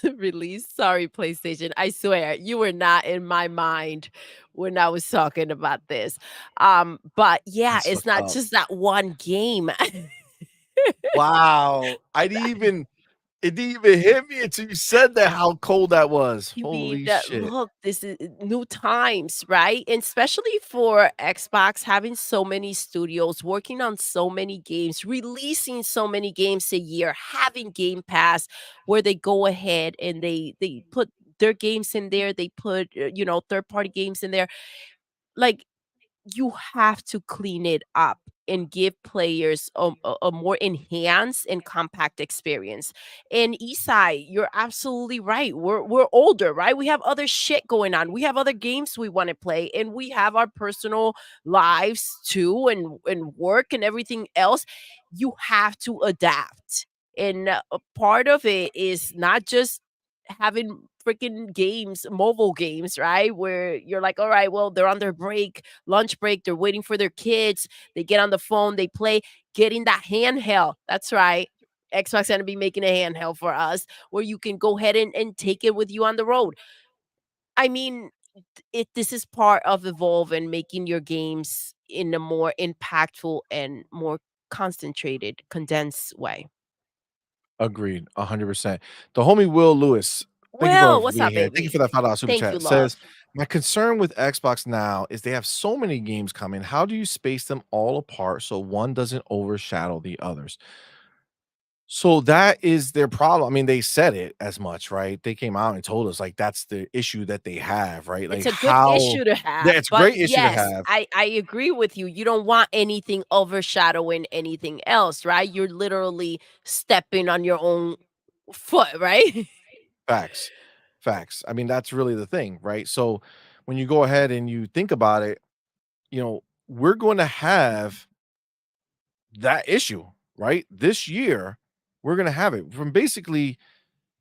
released. Sorry, PlayStation. I swear, you were not in my mind when I was talking about this. But yeah, That's it's fucked not up. just that one game. Wow. It didn't even hit me until you said that how cold that was. You mean Holy that shit. look, this is new times, right? And especially for Xbox having so many studios, working on so many games, releasing so many games a year, having Game Pass where they go ahead and they put their games in there, they put third party games in there. Like you have to clean it up and give players a more enhanced and compact experience. And Isai, you're absolutely right. We're older, right? We have other shit going on. We have other games we want to play, and we have our personal lives too, and work and everything else. You have to adapt, and a part of it is not just having freaking games, mobile games, right? Where you're like, all right, well, they're on their break, lunch break, they're waiting for their kids, they get on the phone, they play, getting that handheld. That's right. Xbox gonna be making a handheld for us where you can go ahead and take it with you on the road. I mean, this is part of Evolve and making your games in a more impactful and more concentrated, condensed way. Agreed, 100%. The homie Will Lewis, thank you for Well, what's being up, here. Thank you for baby? that $5 super Thank you, chat. Says, love. My concern with Xbox now is they have so many games coming. How do you space them all apart so one doesn't overshadow the others? So that is their problem. I mean, they said it as much, right? They came out and told us like that's the issue that they have, right? It's Like a good how issue to yeah, have, it's a but great issue to yes, have. I agree with you. You don't want anything overshadowing anything else, right? You're literally stepping on your own foot, right? Facts. Facts. I mean, that's really the thing, right? So when you go ahead and you think about it, we're going to have that issue, right? This year, we're going to have it from basically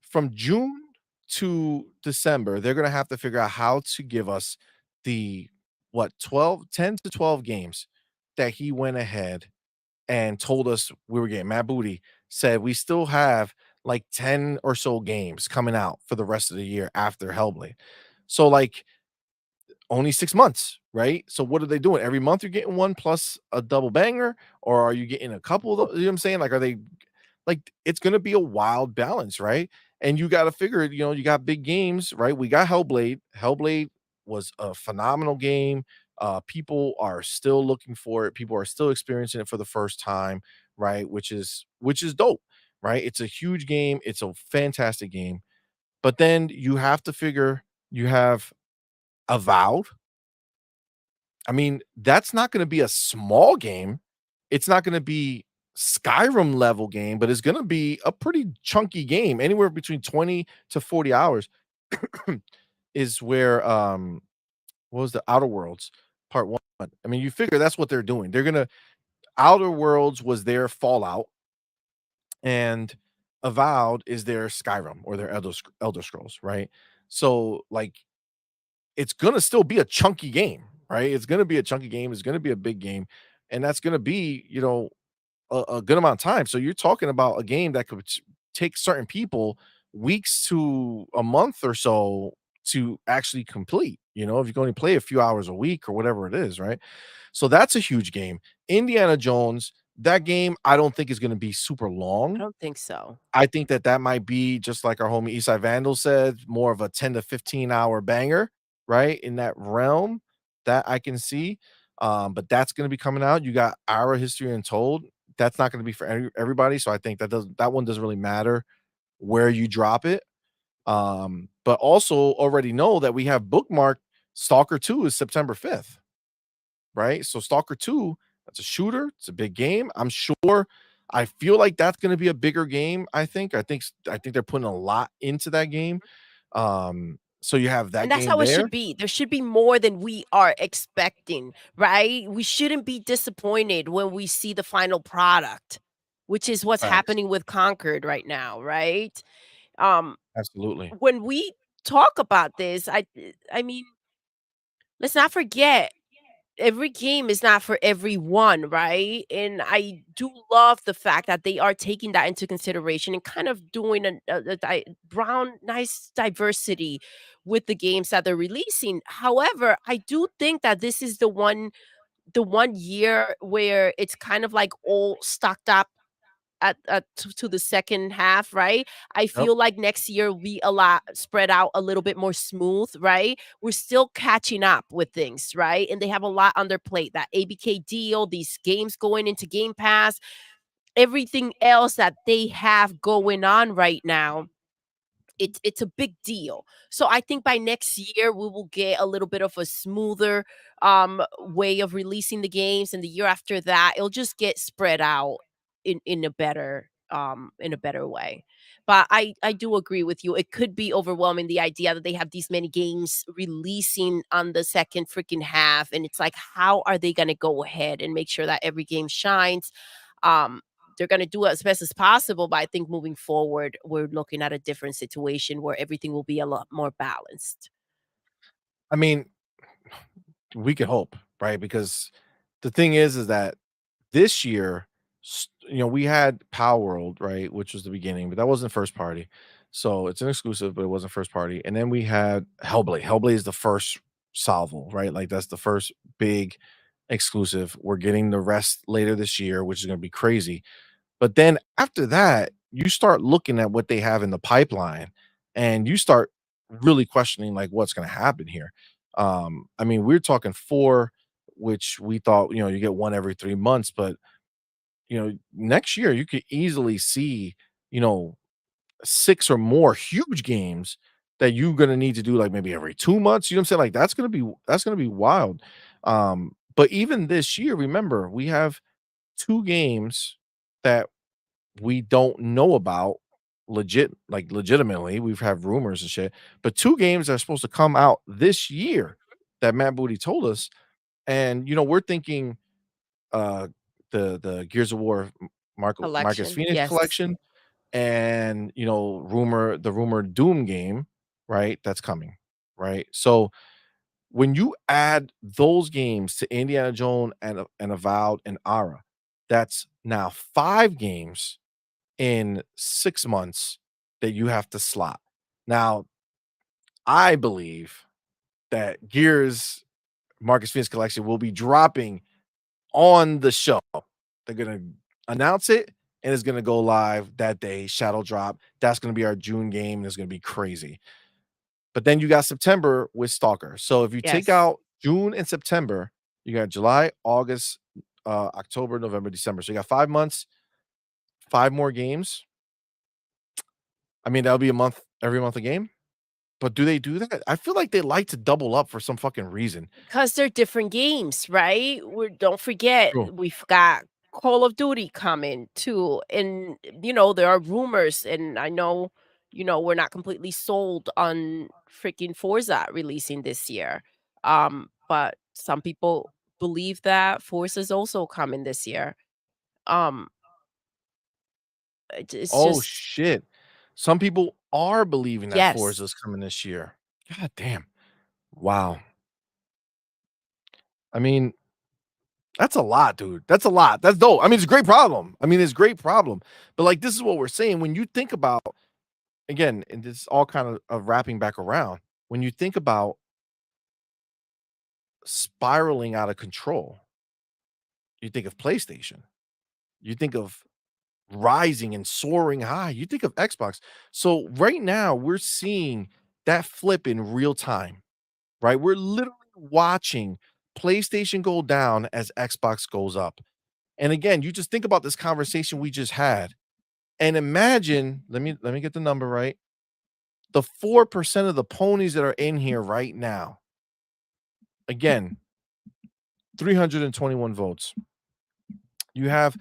from June to December. They're going to have to figure out how to give us the what 12, 10 to 12 games that he went ahead and told us we were getting. Matt Booty said we still have like 10 or so games coming out for the rest of the year after Hellblade. So like only 6 months, right? So what are they doing? Every month you're getting one plus a double banger, or are you getting a couple of you know what I'm saying? Like, are they like it's gonna be a wild balance, right? And you gotta figure it, you got big games, right? We got Hellblade. Hellblade was a phenomenal game. People are still looking for it, people are still experiencing it for the first time, right? Which is dope, right? It's a huge game, it's a fantastic game. But then you have to figure you have Avowed. I mean, that's not gonna be a small game. It's not gonna be Skyrim level game, but it's gonna be a pretty chunky game. Anywhere between 20 to 40 hours is where, what was the Outer Worlds Part 1. I mean, you figure that's what they're doing. They're gonna Outer Worlds was their Fallout, and Avowed is their Skyrim or their Elder Scrolls, right? So, like, it's gonna still be a chunky game, right? It's gonna be a chunky game. It's gonna be a big game, and that's gonna be, a good amount of time. So you're talking about a game that could take certain people weeks to a month or so to actually complete. If you can only play a few hours a week or whatever it is, right? So that's a huge game. Indiana Jones, that game I don't think is going to be super I long. don't think so. I think that might be just like our homie Eastside Vandal said, more of a 10 to 15-hour banger, right? In that realm that I can see. But that's going to be coming out. You got Our History Untold. That's not going to be for everybody. So I think that one doesn't really matter where you drop it. But also already know that we have bookmarked Stalker 2 is September 5th, right? So Stalker 2, that's a shooter, it's a big game. I feel like that's going to be a bigger game, I think they're putting a lot into that game. So you have that And that's game how it there. should be. There should be more than we are expecting, right? We shouldn't be disappointed when we see the final product, which is what's Facts. happening with Concord right now, right? Um, Absolutely. when we talk about this, I mean, let's not forget every game is not for everyone, right? And I do love the fact that they are taking that into consideration and kind of doing brown nice diversity with the games that they're releasing. However, I do think that this is the one year where it's kind of like all stocked up to the second half, right? I Yep. feel like next year will be a lot spread out a little bit more smooth, right? We're still catching up with things, right? And they have a lot on their plate. That ABK deal, these games going into Game Pass, everything else that they have going on right now, it's a big deal. So I think by next year we will get a little bit of a smoother way of releasing the games, and the year after that it'll just get spread out in a better way. But I do agree with you. It could be overwhelming, the idea that they have these many games releasing on the second freaking half, and it's like, how are they going to go ahead and make sure that every game shines? um they're going to do it as best as possible, but I think moving forward, we're looking at a different situation where everything will be a lot more balanced. I mean, we could hope, right? Because the thing is that this year, we had Power World, right, which was the beginning, but that wasn't first party. So it's an exclusive, but it wasn't first party. And then we had Hellblade. Hellblade is the first salvo, right? Like that's the first big exclusive. We're getting the rest later this year, which is going to be crazy. But then after that, you start looking at what they have in the pipeline and you start really questioning like what's going to happen here. I mean, we're talking 4, which we thought, you get one every 3 months, but next year you could easily see, you know, 6 or more huge games that you're gonna need to do like maybe every 2 months. You know what I'm saying? Like that's gonna be wild. But even this year, remember, we have 2 games that we don't know about legitimately. We've had rumors and shit, but 2 games are supposed to come out this year that Matt Booty told us. And we're thinking the Gears of War Marcus Collection. Phoenix Yes. collection, and the rumored Doom game, right? That's coming, right? So when you add those games to Indiana Jones and Avowed and Ara, that's now 5 games in 6 months that you have to slot. Now, I believe that Gears Marcus Phoenix collection will be dropping on the show. They're gonna announce it, and it's gonna go live that day. Shadow drop. That's gonna be our June game, and it's gonna be crazy. But then you got September with Stalker. So if you take Yes. out June and September, you got July, August, October, November, December. So you got 5 months, 5 more games. I mean, that'll be a month, every month a game. But do they do that? I feel like they like to double up for some fucking reason. Because they're different games, right? Don't forget, True. we've got Call of Duty coming too. And, there are rumors, and I know, we're not completely sold on freaking Forza releasing this year. But some people believe that Forza is also coming this year. Um, it's Oh just, shit. Some people are believing that yes. Forza's coming this year. God damn. Wow. I mean, that's a lot, dude. That's a lot. That's dope. I mean, it's a great problem. It's a great problem. But like, this is what we're saying. When you think about, again, and this is all kind of wrapping back around, when you think about spiraling out of control, you think of PlayStation, you think of rising and soaring high, you think of Xbox. So right now we're seeing that flip in real time, right? We're literally watching PlayStation go down as Xbox goes up. And again, you just think about this conversation we just had, and imagine, let me get the number right. The 4% of the ponies that are in here right now. Again, 321 votes. You have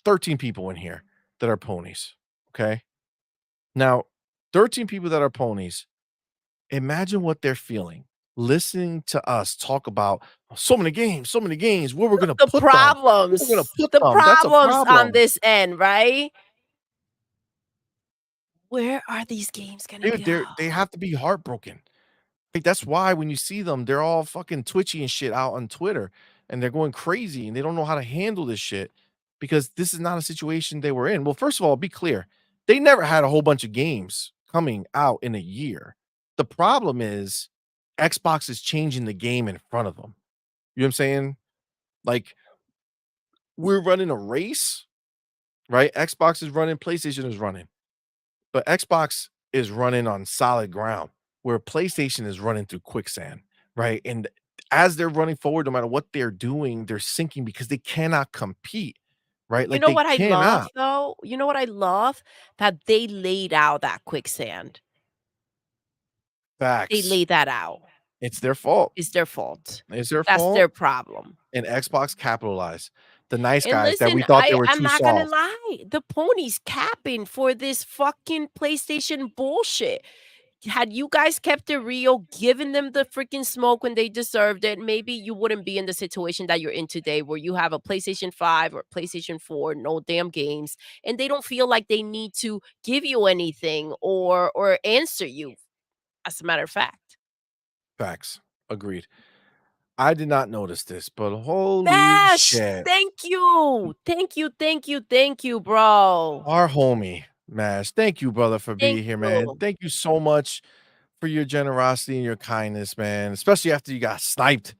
13 people in here that are ponies. Okay. Now, 13 people that are ponies, imagine what they're feeling listening to us talk about so many games, where we're gonna The put them. Where we're gonna problems, put the them. That's a problems on problem. this end, right? Where are these games gonna Dude, go? they have to be heartbroken. Like, that's why when you see them, they're all fucking twitchy and shit out on Twitter, and they're going crazy, and they don't know how to handle this shit because this is not a situation they were in. Well, first of all, be clear. They never had a whole bunch of games coming out in a year. The problem is Xbox is changing the game in front of them. You know what I'm saying? Like, we're running a race, right? Xbox is running, PlayStation is running. But Xbox is running on solid ground where PlayStation is running through quicksand, right? And as they're running forward, no matter what they're doing, they're sinking because they cannot compete, right? You Like know they what I love, cannot. though? You know what I love? That they laid out that quicksand. They Facts. laid that out. It's their fault. It's their fault. It's their That's their fault. problem. And Xbox capitalized. The nice And guys that listen, we thought they were I'm too not gonna soft. lie, the pony's capping for this fucking PlayStation bullshit. Had you guys kept it real, given them the freaking smoke when they deserved it, maybe you wouldn't be in the situation that you're in today where you have a PlayStation 5 or PlayStation 4, no damn games, and they don't feel like they need to give you anything or answer you, as a matter of fact. Facts. Agreed. I did not notice this, but holy Bash! shit. Thank you. Thank you, thank you, thank you, bro. Our homie, Mash. Thank you, brother, for Thank being here, man. you. Thank you so much for your generosity and your kindness, man. Especially after you got sniped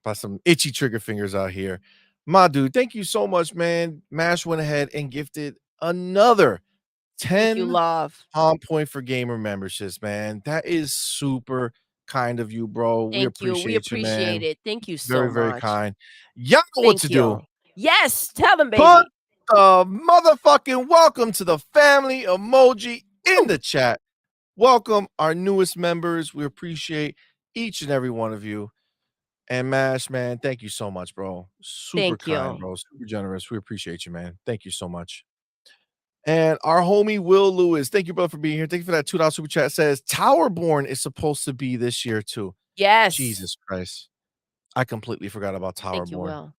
by some itchy trigger fingers out here. My dude, thank you so much, man. Mash went ahead and gifted another Thank you, 10 love. Palm Point for Gamer memberships, man. That is super kind of you, bro. We Thank you. We appreciate you, appreciate man. it. Thank you so Very, very much. kind. Y'all know what Thank to do. you. Yes, tell them, Put baby. the motherfucking welcome to the family emoji in the chat. Welcome our newest members. We appreciate each and every one of you. And Mash, man, thank you so much, bro. Super Thank kind, you. bro. Super generous. We appreciate you, man. Thank you so much. And our homie Will Lewis, thank you, brother, for being here. Thank you for that $2 super chat. Says Towerborn is supposed to be this year too. Yes. Jesus Christ. I completely forgot about Thank you, Towerborn.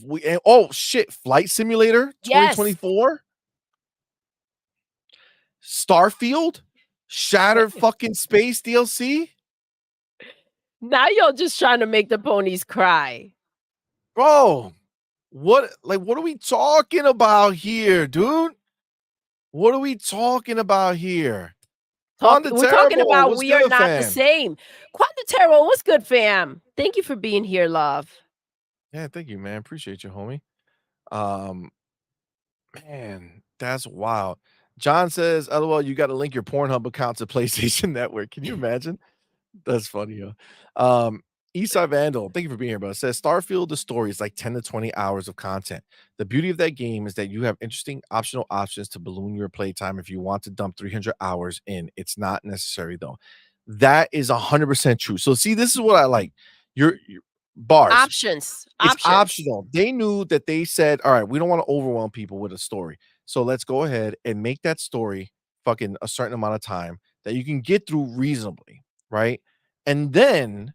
Will. Oh shit, Flight Simulator Yes. 2024. Starfield, Shattered fucking Space DLC. Now you're just trying to make the ponies cry. Bro, what are we talking about here, dude? What are we talking about here? We're talking about what's we are good, not the fam? same. Quantatero, what's good, fam? Thank you for being here, love. Yeah, thank you, man. Appreciate you, homie. Man, that's wild. John says, LOL, you got to link your Pornhub account to PlayStation Network. Can you imagine? That's funny, yo. Eastside Vandal, thank you for being here, bro. Says Starfield, the story is like 10 to 20 hours of content. The beauty of that game is that you have interesting optional options to balloon your playtime if you want to dump 300 hours in. It's not necessary, though. That is 100% true. So, see, this is what I like. Your bars. Options. It's Options. optional. They knew that they said, all right, we don't want to overwhelm people with a story. So let's go ahead and make that story fucking a certain amount of time that you can get through reasonably, right? And then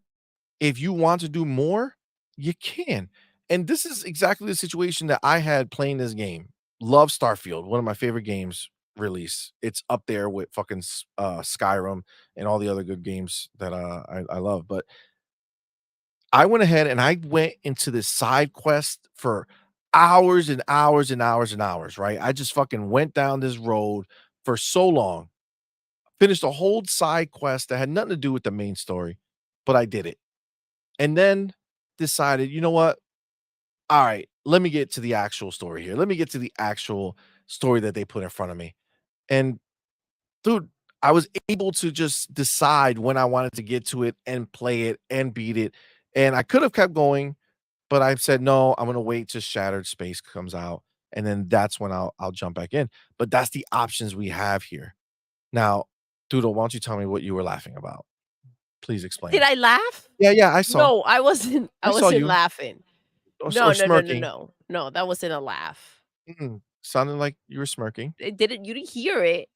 if you want to do more, you can. And this is exactly the situation that I had playing this game. Love Starfield, one of my favorite games release. It's up there with fucking Skyrim and all the other good games that I love. But I went ahead and I went into this side quest for hours and hours and hours and hours, right? I just fucking went down this road for so long, finished a whole side quest that had nothing to do with the main story, but I did it. And then decided, you know what? All right, let me get to the actual story here. Let me get to the actual story that they put in front of me. And dude, I was able to just decide when I wanted to get to it and play it and beat it. And I could have kept going, but I said, no, I'm gonna wait till Shattered Space comes out, and then that's when I'll jump back in. But that's the options we have here. Now, Doodle, why don't you tell me what you were laughing about? Please explain. Did I laugh? Yeah, I saw. No, I wasn't. I I saw wasn't you. laughing. Or No, smirking. no. That wasn't a laugh. Sounded like you were smirking. It didn't. You didn't hear it.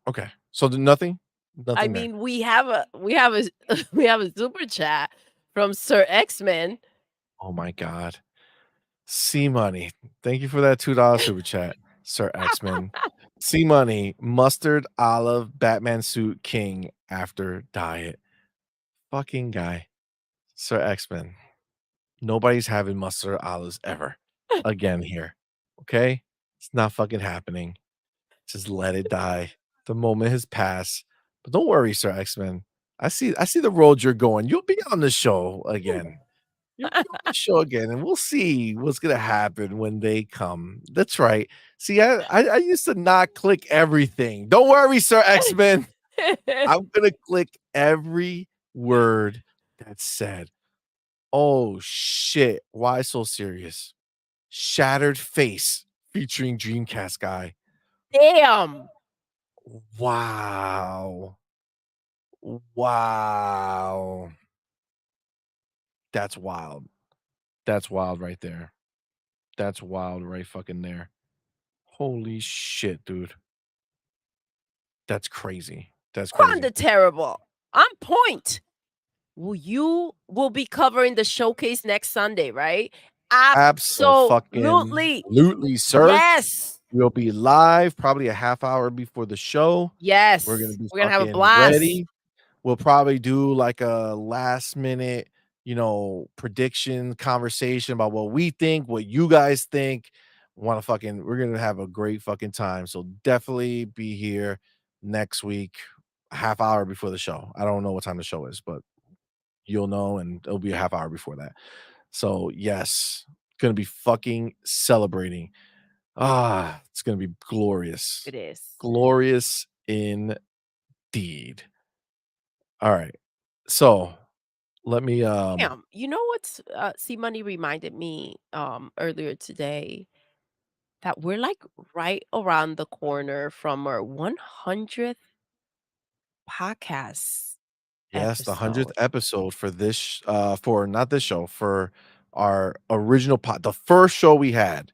Okay. So nothing. I Nothing there. mean, we have a we have a super chat from Sir X-Men. Oh my God. CMoney. Thank you for that $2 super chat, Sir X-Men. CMoney, mustard olive Batman suit king after diet. Fucking guy. Sir X-Men. Nobody's having mustard olives ever again here. Okay? It's not fucking happening. Just let it die. The moment has passed. But don't worry, Sir X-Men. I see the road you're going. You'll be on the show again. You'll be on the show again, and we'll see what's gonna happen when they come. That's right. See, I used to not click everything. Don't worry, Sir X-Men. I'm gonna click every word that's said. Oh shit. Why so serious? Shattered Face featuring Dreamcast guy. Damn. Wow. Wow. That's wild. That's wild right there. That's wild right fucking there. Holy shit, dude. That's crazy. That's crazy. Quanda terrible. On point. You will be covering the showcase next Sunday, right? Absolutely. Absolutely, sir. Yes. We'll be live probably a half hour before the show. Yes. We're gonna be We're gonna have a fucking blast. ready. We'll probably do like a last minute, prediction conversation about what we think, what you guys think. We're gonna have a great fucking time. So definitely be here next week, a half hour before the show. I don't know what time the show is, but you'll know, and it'll be a half hour before that. So yes, gonna be fucking celebrating. It's gonna be glorious. It is. Glorious Indeed. All right. So let me Damn, you know what's C Money reminded me earlier today that we're like right around the corner from our 100th podcast yes, the 100th episode. episode for this for not this show, for our original pod, the first show we had.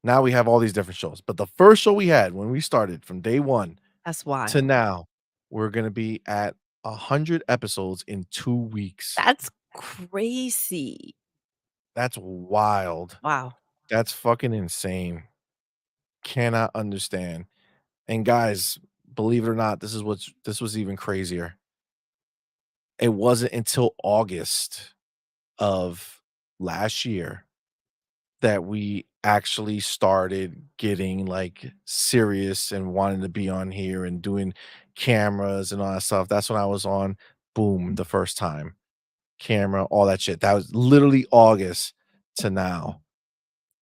Now we have all these different shows, but the first show we had when we started from day 1 That's to wild. now, we're gonna be at 100 episodes in 2 weeks. That's crazy. That's wild. Wow. That's fucking insane. Cannot understand. And guys, believe it or not, this was even crazier. It wasn't until August of last year that we actually started getting like serious and wanting to be on here and doing cameras and all that stuff. That's when I was on Boom the first time. Camera, all that shit. That was literally August to now.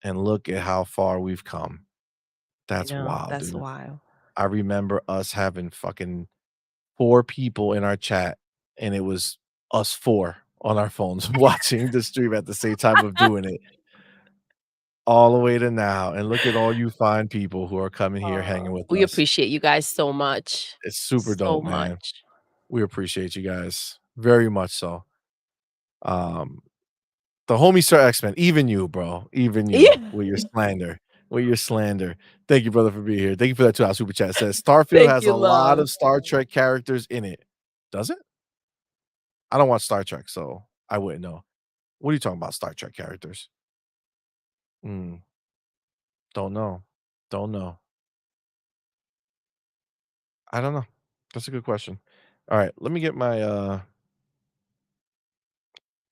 And look at how far we've come. I That's know. wild, That's dude. wild. I remember us having fucking 4 people in our chat, and it was us 4 on our phones watching the stream at the same time of doing it, all the way to now, and look at all you fine people who are coming here hanging with We us. appreciate you guys so much. It's super So dope, man. much. We appreciate you guys very much so. Um, the homie Sir X-Men, even you, bro, even you Yeah. with your slander, with your slander. Thank you, brother, for being here. Thank you for that $2 super chat. It says Starfield Thank has you, a lot love. of Star Trek characters in it. Does it? I don't watch Star Trek, so I wouldn't know. What are you talking about, Star Trek characters? Mm, don't know. Don't know. I don't know. That's a good question. All right, let me get my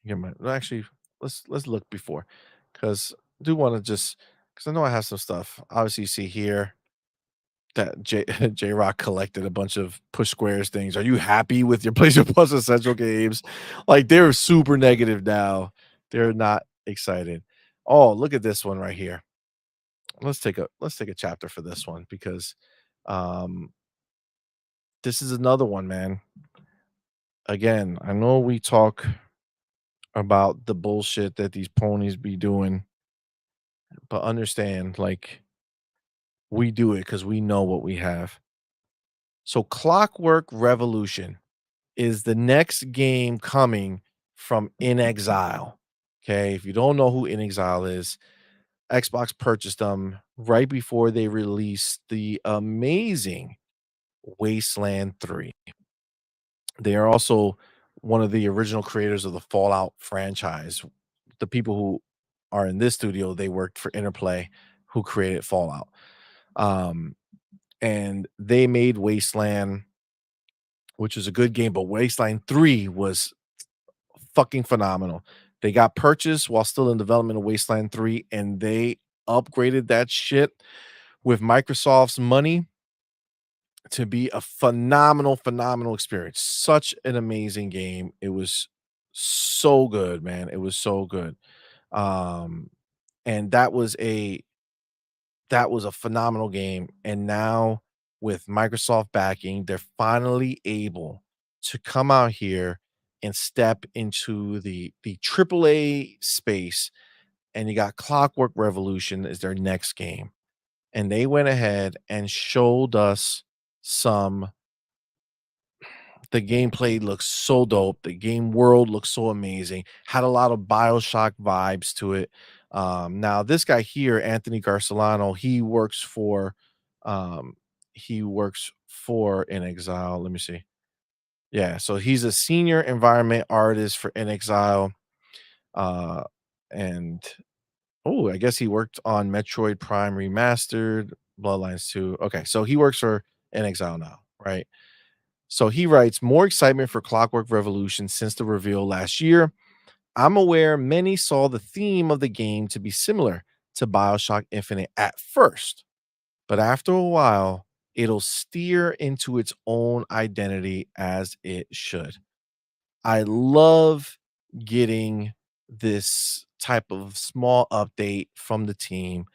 well, actually, let's look before, because I do want to just because I know I have some stuff. Obviously, you see here that J Rock collected a bunch of push squares things. Are you happy with your PlayStation Plus Essential games? Like they're super negative now. They're not excited. Oh, look at this one right here. Let's take a chapter for this one because um this is another one, man. Again, I know we talk about the bullshit that these ponies be doing, but understand like we do it because we know what we have. So Clockwork Revolution is the next game coming from In Exile. Okay, if you don't know who In Exile is, Xbox purchased them right before they released the amazing Wasteland 3. They are also one of the original creators of the Fallout franchise. The people who are in this studio, they worked for Interplay, who created Fallout. Um, and they made Wasteland, which was a good game, but Wasteland 3 was fucking phenomenal. They got purchased while still in development of Wasteland 3, and they upgraded that shit with Microsoft's money to be a phenomenal, phenomenal experience. Such an amazing game. It was so good, man. It was so good. Um, and that was a phenomenal game. And now with Microsoft backing, they're finally able to come out here and step into the AAA space. And you got Clockwork Revolution is their next game. And they went ahead and showed us some the gameplay looks so dope. The game world looks so amazing. Had a lot of BioShock vibes to it. Now this guy here, Anthony Garcelano, he works for In Exile. Let me see. Yeah, so he's a senior environment artist for In Exile. Uh, and oh, I guess he worked on Metroid Prime Remastered, Bloodlines 2. Okay, so he works for In Exile now, right? So he writes, more excitement for Clockwork Revolution since the reveal last year. I'm aware many saw the theme of the game to be similar to Bioshock Infinite at first, but after a while, it'll steer into its own identity as it should. I love getting this type of small update from the team.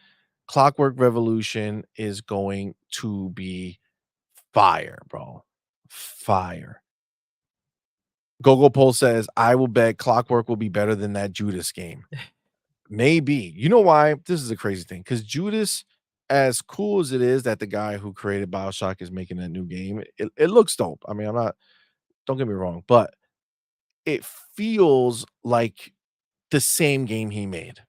Clockwork Revolution is going to be fire, bro. Fire. Gogo Pole says, I will bet Clockwork will be better than that Judas game. Maybe. You know why? This is a crazy thing. Because Judas, as cool as it is that the guy who created Bioshock is making a new game, it looks dope. I mean, don't get me wrong, but it feels like the same game he made.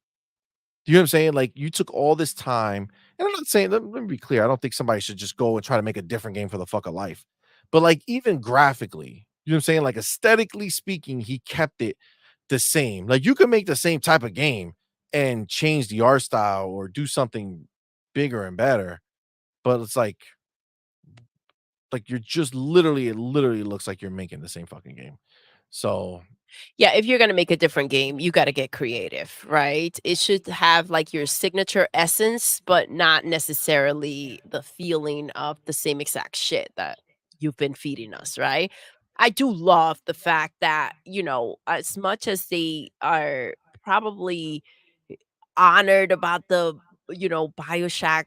You know what I'm saying? Like, you took all this time, and I'm not saying, let me be clear, I don't think somebody should just go and try to make a different game for the fuck of life. But, like, even graphically, you know what I'm saying? Like, aesthetically speaking, he kept it the same. Like, you can make the same type of game and change the art style or do something bigger and better, but it's like you're just literally it literally looks like you're making the same fucking game. So, Yeah, if you're gonna make a different game, you gotta get creative, right? It should have like your signature essence, but not necessarily the feeling of the same exact shit that you've been feeding us, right? I do love the fact that, as much as they are probably honored about the, BioShock,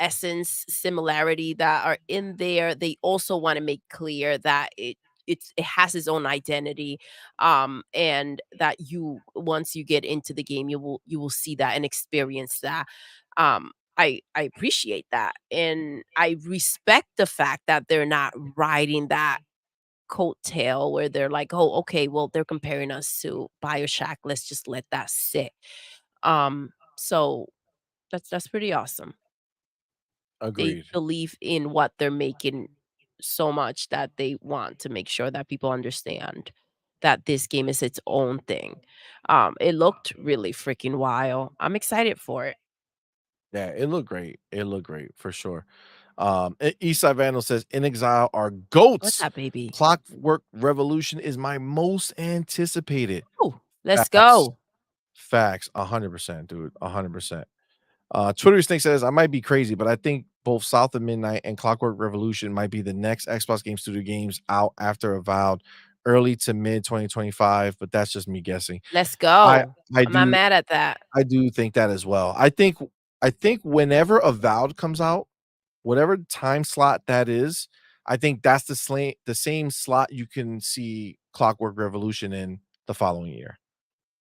essence similarity that are in there, they also want to make clear that it has its own identity, and that you once you get into the game you will see that and experience that. I appreciate that, and I respect the fact that they're not riding that coattail where they're like, oh, okay, well, they're comparing us to Bioshock, let's just let that sit. So that's pretty awesome. They agreed. believe in what they're making so much that they want to make sure that people understand that this game is its own thing. It looked really freaking wild. I'm excited for it. Yeah, it looked great. It looked great for sure. Eastside Vandal says, "In Exile are What's goats. that, baby? Clockwork Revolution is my most anticipated." Oh, let's Facts, go. facts, 100%, dude, 100%. Twitter Snake says, "I might be crazy, but I think both South of Midnight and Clockwork Revolution might be the next Xbox Game Studio games out after Avowed, early to mid 2025. But that's just me guessing. Let's I go. I I'm not do mad at that. I do think that as well. I think whenever Avowed comes out, whatever time slot that is, I think that's the same slot you can see Clockwork Revolution in the following year.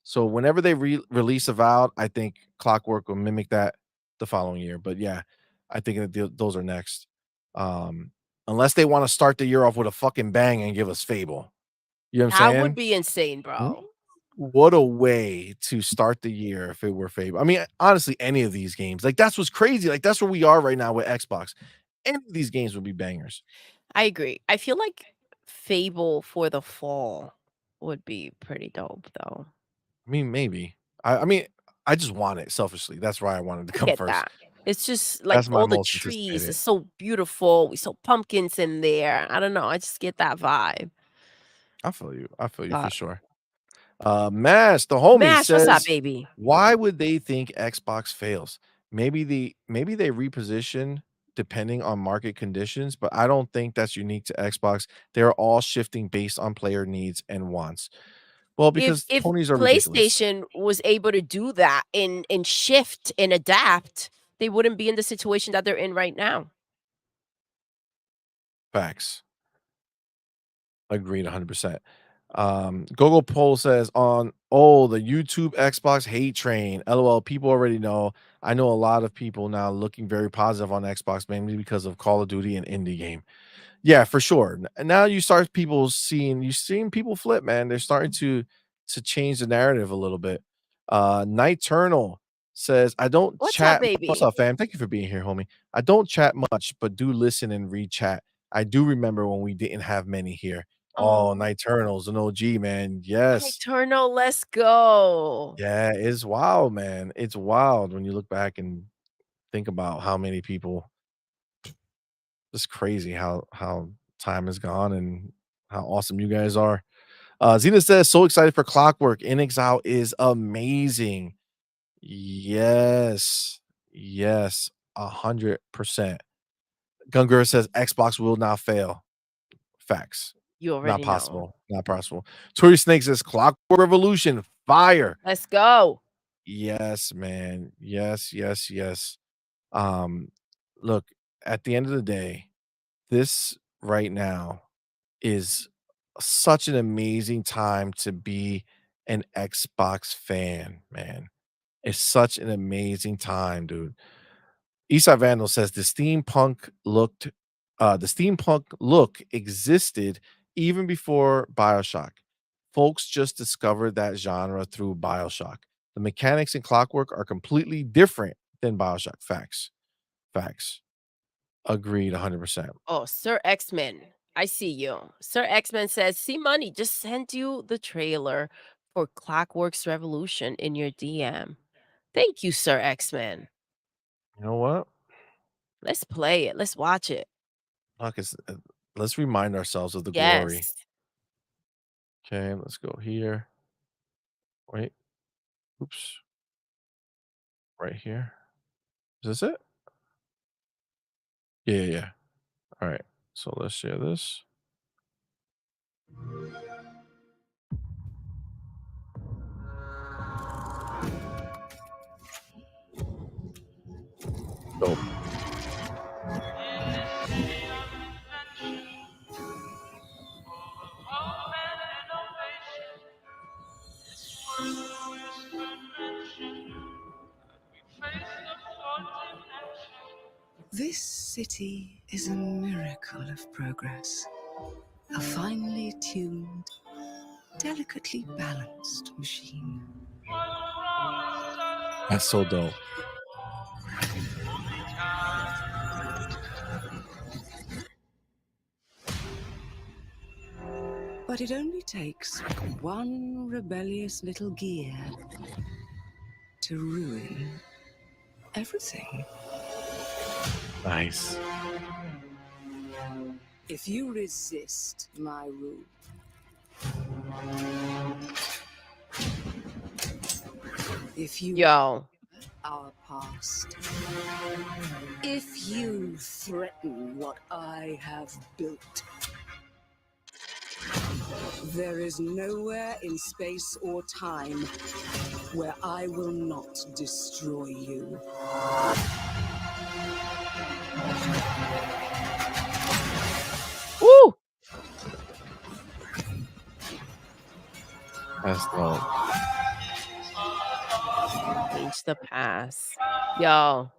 So whenever they release Avowed, I think Clockwork will mimic that the following year. But yeah, I think that those are next. Um, Unless they want to start the year off with a fucking bang and give us Fable. You know what I'm That would saying? be insane, bro. What a way to start the year if it were Fable. I mean, honestly, any of these games, like that's what's crazy. Like that's where we are right now with Xbox. Any of these games would be bangers. I agree. I feel like Fable for the fall would be pretty dope, though. I mean, maybe. I mean, I just want it selfishly. That's why I wanted to I come get first. that. It's just like That's my all the most trees anticipated. is so beautiful. We saw pumpkins in there. I don't know. I just get that vibe. I feel you. I feel you for But sure. Mash, the homie Mash, what's up, says, baby? why would they think Xbox fails? Maybe they reposition depending on market conditions, but I don't think that's unique to Xbox. They're all shifting based on player needs and wants. Well, If because if ponies are ridiculous. PlayStation was able to do that and shift and adapt, they wouldn't be in the situation that they're in right now. Facts. Agreed 100%. Gogo Poll says on the YouTube Xbox hate train. LOL, people already know. I know a lot of people now looking very positive on Xbox, mainly because of Call of Duty and indie game. Yeah, for sure. Now you seeing people flip, man. They're starting to change the narrative a little bit. Nighturnal says, I don't What's up, chat. What's baby? up, fam? Thank you for being here, homie. I don't chat much, but do listen and read chat. I do remember when we didn't have many here. Oh, Oh, Nighturnal's an OG, man. Yes. Eternal, let's go. Yeah, it's wild, man. It's wild when you look back and think about how many people. It's crazy how time has gone and how awesome you guys are. Zena says, so excited for Clockwork. In Exile is amazing. Yes. Yes. 100%. Gungur says Xbox will not fail. Facts. You Not already know. possible. Not possible. Tori Snake says Clockwork Revolution. Fire. Let's go. Yes, man. Yes, yes, yes. Um, Look, at the end of the day, this right now is such an amazing time to be an Xbox fan, man. It's such an amazing time, dude. Eastside Vandal says the steampunk look existed even before BioShock. Folks just discovered that genre through BioShock. The mechanics in Clockwork are completely different than BioShock. Facts. Facts. Agreed 100%. Oh, Sir X-Men. I see you. Sir X-Men says, see money, just sent you the trailer for Clockwork's Revolution in your DM. Thank you, Sir X-Men. You know what? Let's play it. Let's watch it. Fuck, let's remind ourselves of the glory. Yes. Okay, let's go here. Wait. Oops. Right here. Is this it? Yeah. All right. So let's share this. Dope. This city is a miracle of progress. A finely tuned, delicately balanced machine. That's so dope. But it only takes one rebellious little gear to ruin everything. Nice. If you resist my rule, if you Yo. our past, if you threaten what I have built, there is nowhere in space or time where I will not destroy you. Woo! That's dope. Change the past. Yo.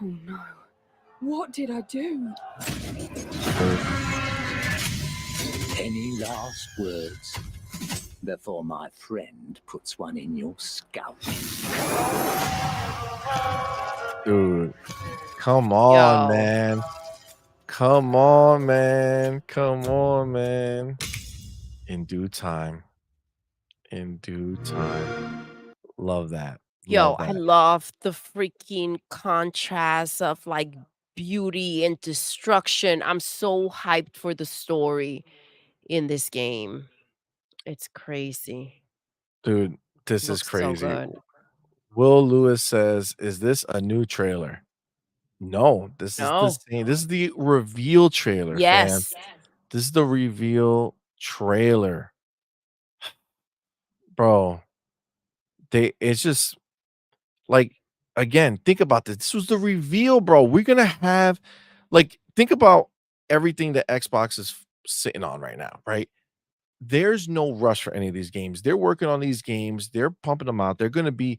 Oh no. What did I do? Any last words before my friend puts one in your scalp? Dude. Come on, Yo. man. Come on, man. Come on, man. In due time. In due time. Love that. Yo, Love I that. love the freaking contrast of like beauty and destruction. I'm so hyped for the story in this game. It's crazy. Dude, this is Looks so crazy. good. Will Lewis says, "Is this a new trailer?" No, this is the No. same. This is the reveal trailer, fam. Yes. This is the reveal trailer. Bro, it's just like again, think about this. This was the reveal, bro. We're gonna have like think about everything that Xbox is sitting on right now, right? There's no rush for any of these games. They're working on these games, they're pumping them out. They're gonna be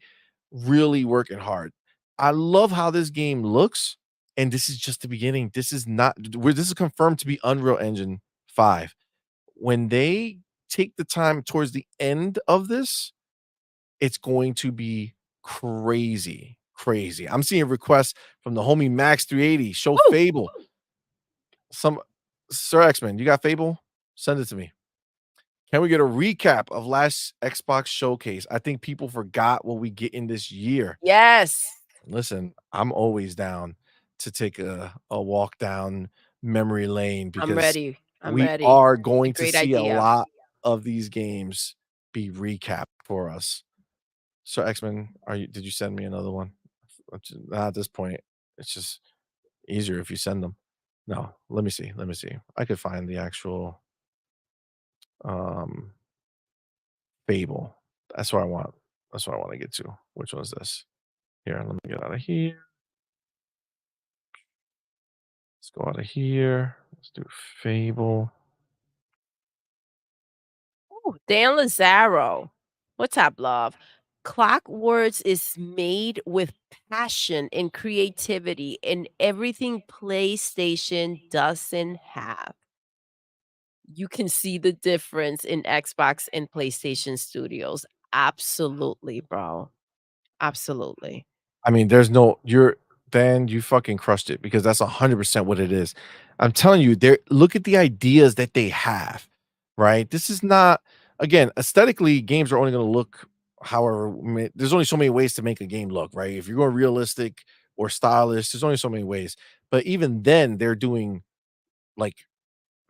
really working hard. I love how this game looks, and this is just the beginning. This is not where this is confirmed to be Unreal Engine 5. When they take the time towards the end of this, it's going to be crazy, crazy. I'm seeing requests from the homie Max 380. Show Woo! Fable. Some Sir X-Men, you got Fable? Send it to me. Can we get a recap of last Xbox showcase? I think people forgot what we get in this year. Yes. Listen, I'm always down to take a walk down memory lane I'm because ready. I'm we ready. are It's a going to great see a idea. lot of these games be recapped for us. So X-Men, did you send me another one? Not at this point. It's just easier if you send them. No, let me see. Let me see. I could find the actual Fable. That's what I want. That's what I want to get to. Which one is this? Here, let me get out of here. Let's go out of here. Let's do Fable. Ooh, Dan Lazaro. What's up, love? Clockworks is made with passion and creativity and everything PlayStation doesn't have. You can see the difference in Xbox and PlayStation studios. Absolutely, bro. Absolutely. I mean, there's no Dan, you fucking crushed it because that's 100% what it is. I'm telling you, there look at the ideas that they have, right? This is not again, aesthetically, games are only going to look however there's only so many ways to make a game look, right? If you're going realistic or stylish, there's only so many ways. But even then, they're doing like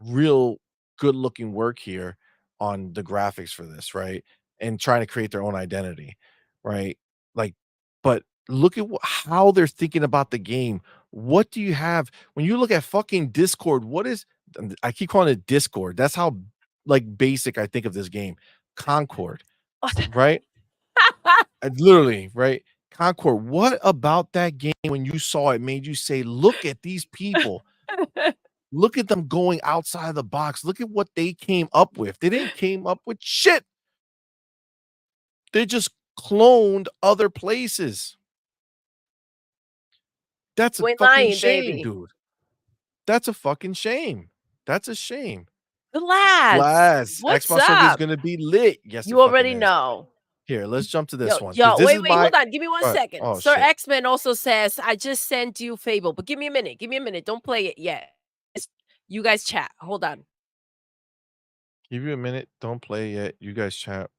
real good looking work here on the graphics for this, right? And trying to create their own identity, right? Like, but look at how they're thinking about the game. What do you have when you look at fucking Discord? What is I keep calling it Discord? That's how like basic I think of this game. Concord, right? Literally, right? Concord. What about that game when you saw it made you say, "Look at these people." Look at them going outside the box. Look at what they came up with. They didn't came up with shit. They just cloned other places. That's a You ain't fucking lying, shame, baby. dude. That's a fucking shame. That's a shame. The lads. What's Xbox Circuit is up? gonna be lit. Yes, You it fucking already is. know. Here, let's jump to Yo, this one because yo, this wait, is wait, my hold on. Give me one what? second. Oh Sir shit. X-Men also says, I just sent you Fable, but give me a minute. Give me a minute. Don't play it yet. You guys chat. Hold on. Give you a minute. Don't play yet. You guys chat.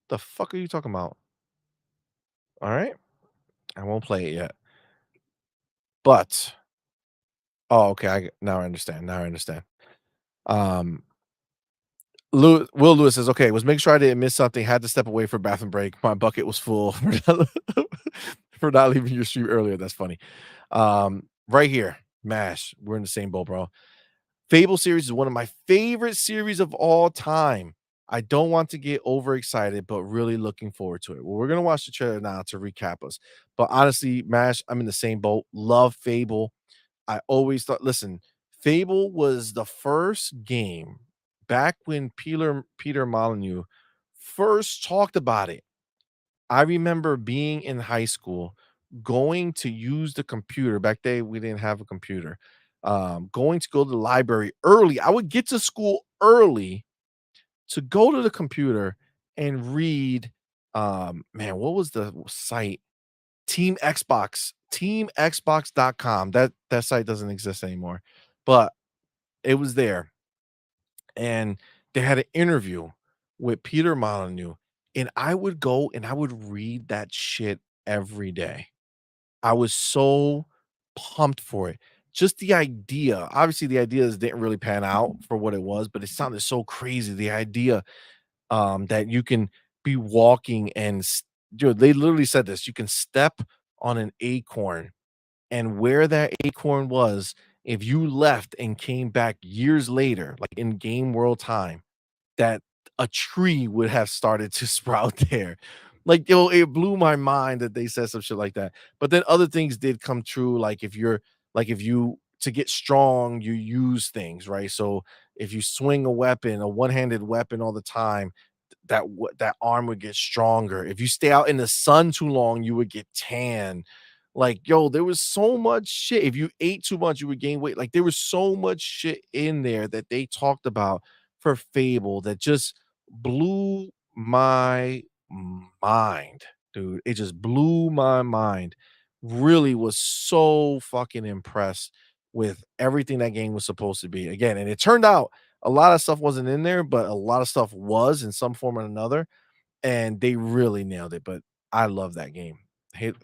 The fuck are you talking about? All right. I won't play it yet. But oh, okay. Now I understand. Now I understand. Um Will Lewis says, okay, was making sure I didn't miss something. Had to step away for a bathroom break. My bucket was full for not leaving your stream earlier. That's funny. Right here, MASH. We're in the same boat, bro. Fable series is one of my favorite series of all time. I don't want to get overexcited, but really looking forward to it. Well, we're gonna watch the trailer now to recap us. But honestly, MASH, I'm in the same boat. Love Fable. I always thought, listen, Fable was the first game back when Peter Molyneux first talked about it. I remember being in high school, going to use the computer. Back then, we didn't have a computer. Going to go to the library early. I would get to school early to go to the computer and read. Man, what was the site? teamxbox.com. That site doesn't exist anymore, but it was there, and they had an interview with Peter Molyneux, and I would go and I would read that shit every day. I was so pumped for it. Just the idea, obviously the ideas didn't really pan out for what it was, but it sounded so crazy. The idea that you can be walking and dude, they literally said this, you can step on an acorn, and where that acorn was, if you left and came back years later, like in game world time, that a tree would have started to sprout there. Like, yo, it blew my mind that they said some shit like that. But then other things did come true. Like if you to get strong, you use things, right? So if you swing a weapon, a one-handed weapon all the time, that arm would get stronger. If you stay out in the sun too long, you would get tan. Like, yo, there was so much shit. If you ate too much, you would gain weight. Like, there was so much shit in there that they talked about for Fable that just blew my mind, dude. It just blew my mind. Really was so fucking impressed with everything that game was supposed to be. Again, and it turned out a lot of stuff wasn't in there, but a lot of stuff was in some form or another, and they really nailed it. But I love that game.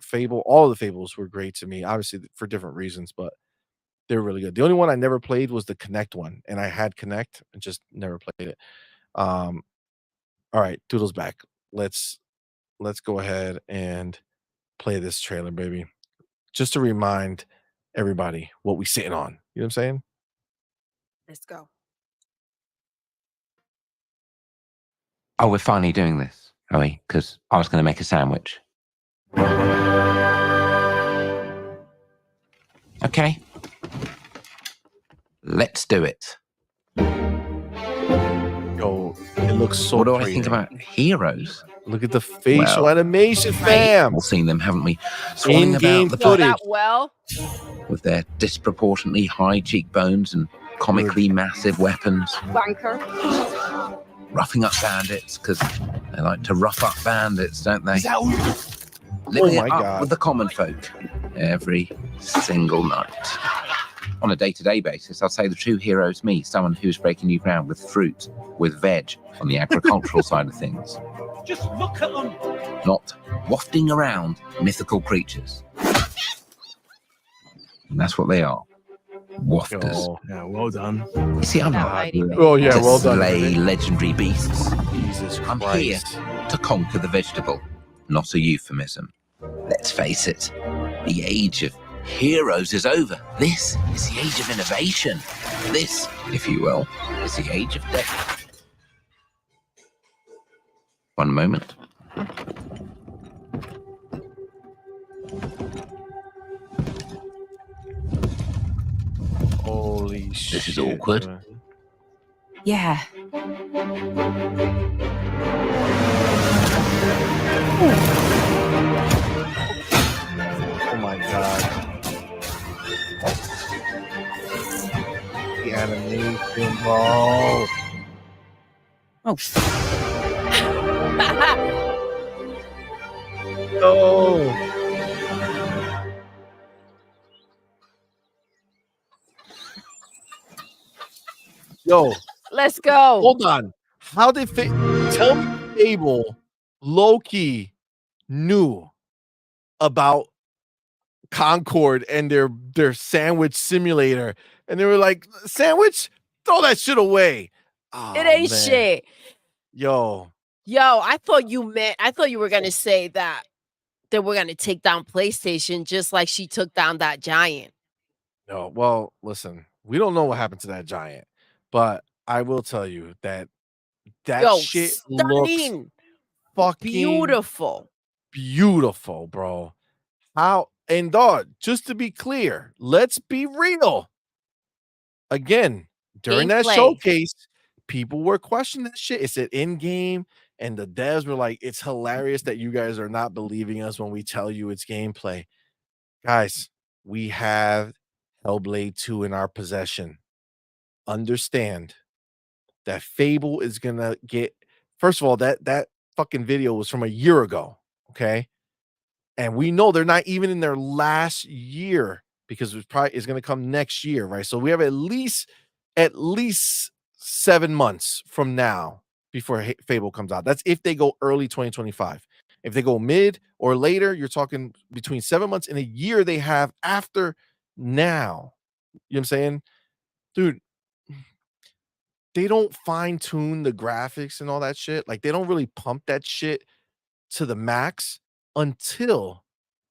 Fable, all of the Fables were great to me, obviously for different reasons, but they're really good. The only one I never played was the Connect one, and I had Connect and just never played it. All right, Doodle's back. Let's go ahead and play this trailer, baby, just to remind everybody what we sitting on. You know what I'm saying? Let's go. Oh, we're finally doing this. Are we? Because I was going to make a sandwich. Okay. Let's do it. Yo, it looks so What do pretty. I think about heroes? Look at the facial Well, animation, right? fam. We've seen them, haven't we? Swatting In-game about the So footage. that well, with their disproportionately high cheekbones and comically massive weapons, banker. roughing up bandits because they like to rough up bandits, don't they? Living my it up God. with the common folk every single night. On a day-to-day basis, I'd say the true hero is me, someone who's breaking new ground with fruit, with veg on the agricultural side of things. Just look at them. Not wafting around mythical creatures. And that's what they are. Wafters. Yo, yeah, well done. You see, I'm not Alrighty, here man. Oh yeah, to well done. slay man. legendary beasts. Jesus I'm here Christ. to conquer the vegetable, not a euphemism. Let's face it, the age of heroes is over. This is the age of innovation. This, if you will, is the age of death. One moment. Holy shit. This is awkward. man. Yeah. Oh my god. The animation, bro. Oh, No. Yo, Let's go. hold on. How did tell me Fable low-key knew about Concord and their sandwich simulator, and they were like, sandwich, throw that shit away. Oh, It ain't man. shit. Yo, I thought you were gonna say that they were gonna take down PlayStation just like she took down that giant. no. Well, listen, we don't know what happened to that giant, but I will tell you that Yo, shit looks stunning, fucking beautiful. beautiful, bro. How and dog, just to be clear, let's be real. Again, during that Gameplay. showcase, people were questioning that shit. It said in game, and the devs were like, it's hilarious that you guys are not believing us when we tell you it's gameplay. Guys, we have Hellblade 2 in our possession. Understand that Fable is gonna get, first of all, that fucking video was from a year ago. Okay. And we know they're not even in their last year because it's going to come next year, right? So we have at least 7 months from now before Fable comes out. That's if they go early 2025. If they go mid or later, you're talking between 7 months and a year they have after now. You know what I'm saying? Dude, they don't fine tune the graphics and all that shit. Like they don't really pump that shit to the max until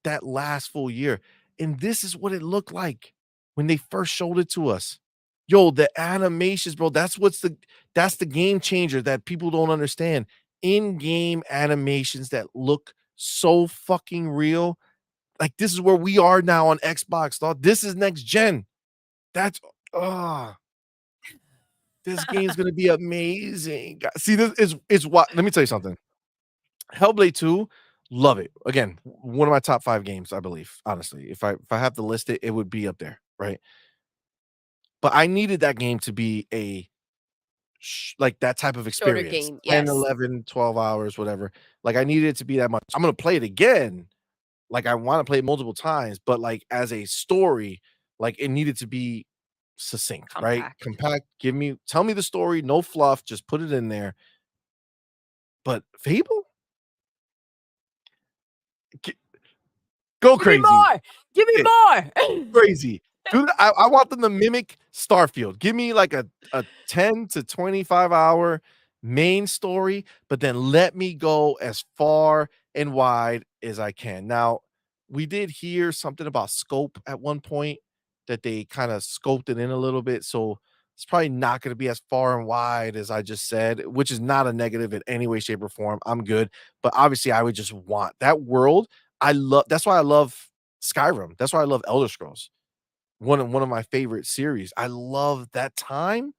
that last full year. And this is what it looked like when they first showed it to us. Yo, the animations, bro, that's the game changer that people don't understand. In-game animations that look so fucking real. Like this is where we are now on Xbox, dog. This is next gen. That's this game's gonna be amazing. See, this is what, let me tell you something. Hellblade 2, love it. Again, one of my top 5 games, I believe. Honestly, if I have to list it, it would be up there, right? But I needed that game to be like that type of Shorter experience. game, 10, yes. 11, 12 hours, whatever. Like I needed it to be that much. I'm gonna play it again. Like I want to play it multiple times, but like as a story, like it needed to be succinct, right? Compact. Tell me the story, no fluff, just put it in there. But Fable? Go crazy. Give me more. Crazy. Dude, I want them to mimic Starfield. Give me like a 10 to 25 hour main story, but then let me go as far and wide as I can. Now, we did hear something about scope at one point that they kind of scoped it in a little bit. So It's probably not going to be as far and wide as I just said, which is not a negative in any way, shape, or form. I'm good. But obviously, I would just want that world. That's why I love Skyrim. That's why I love Elder Scrolls. One of my favorite series. I love that time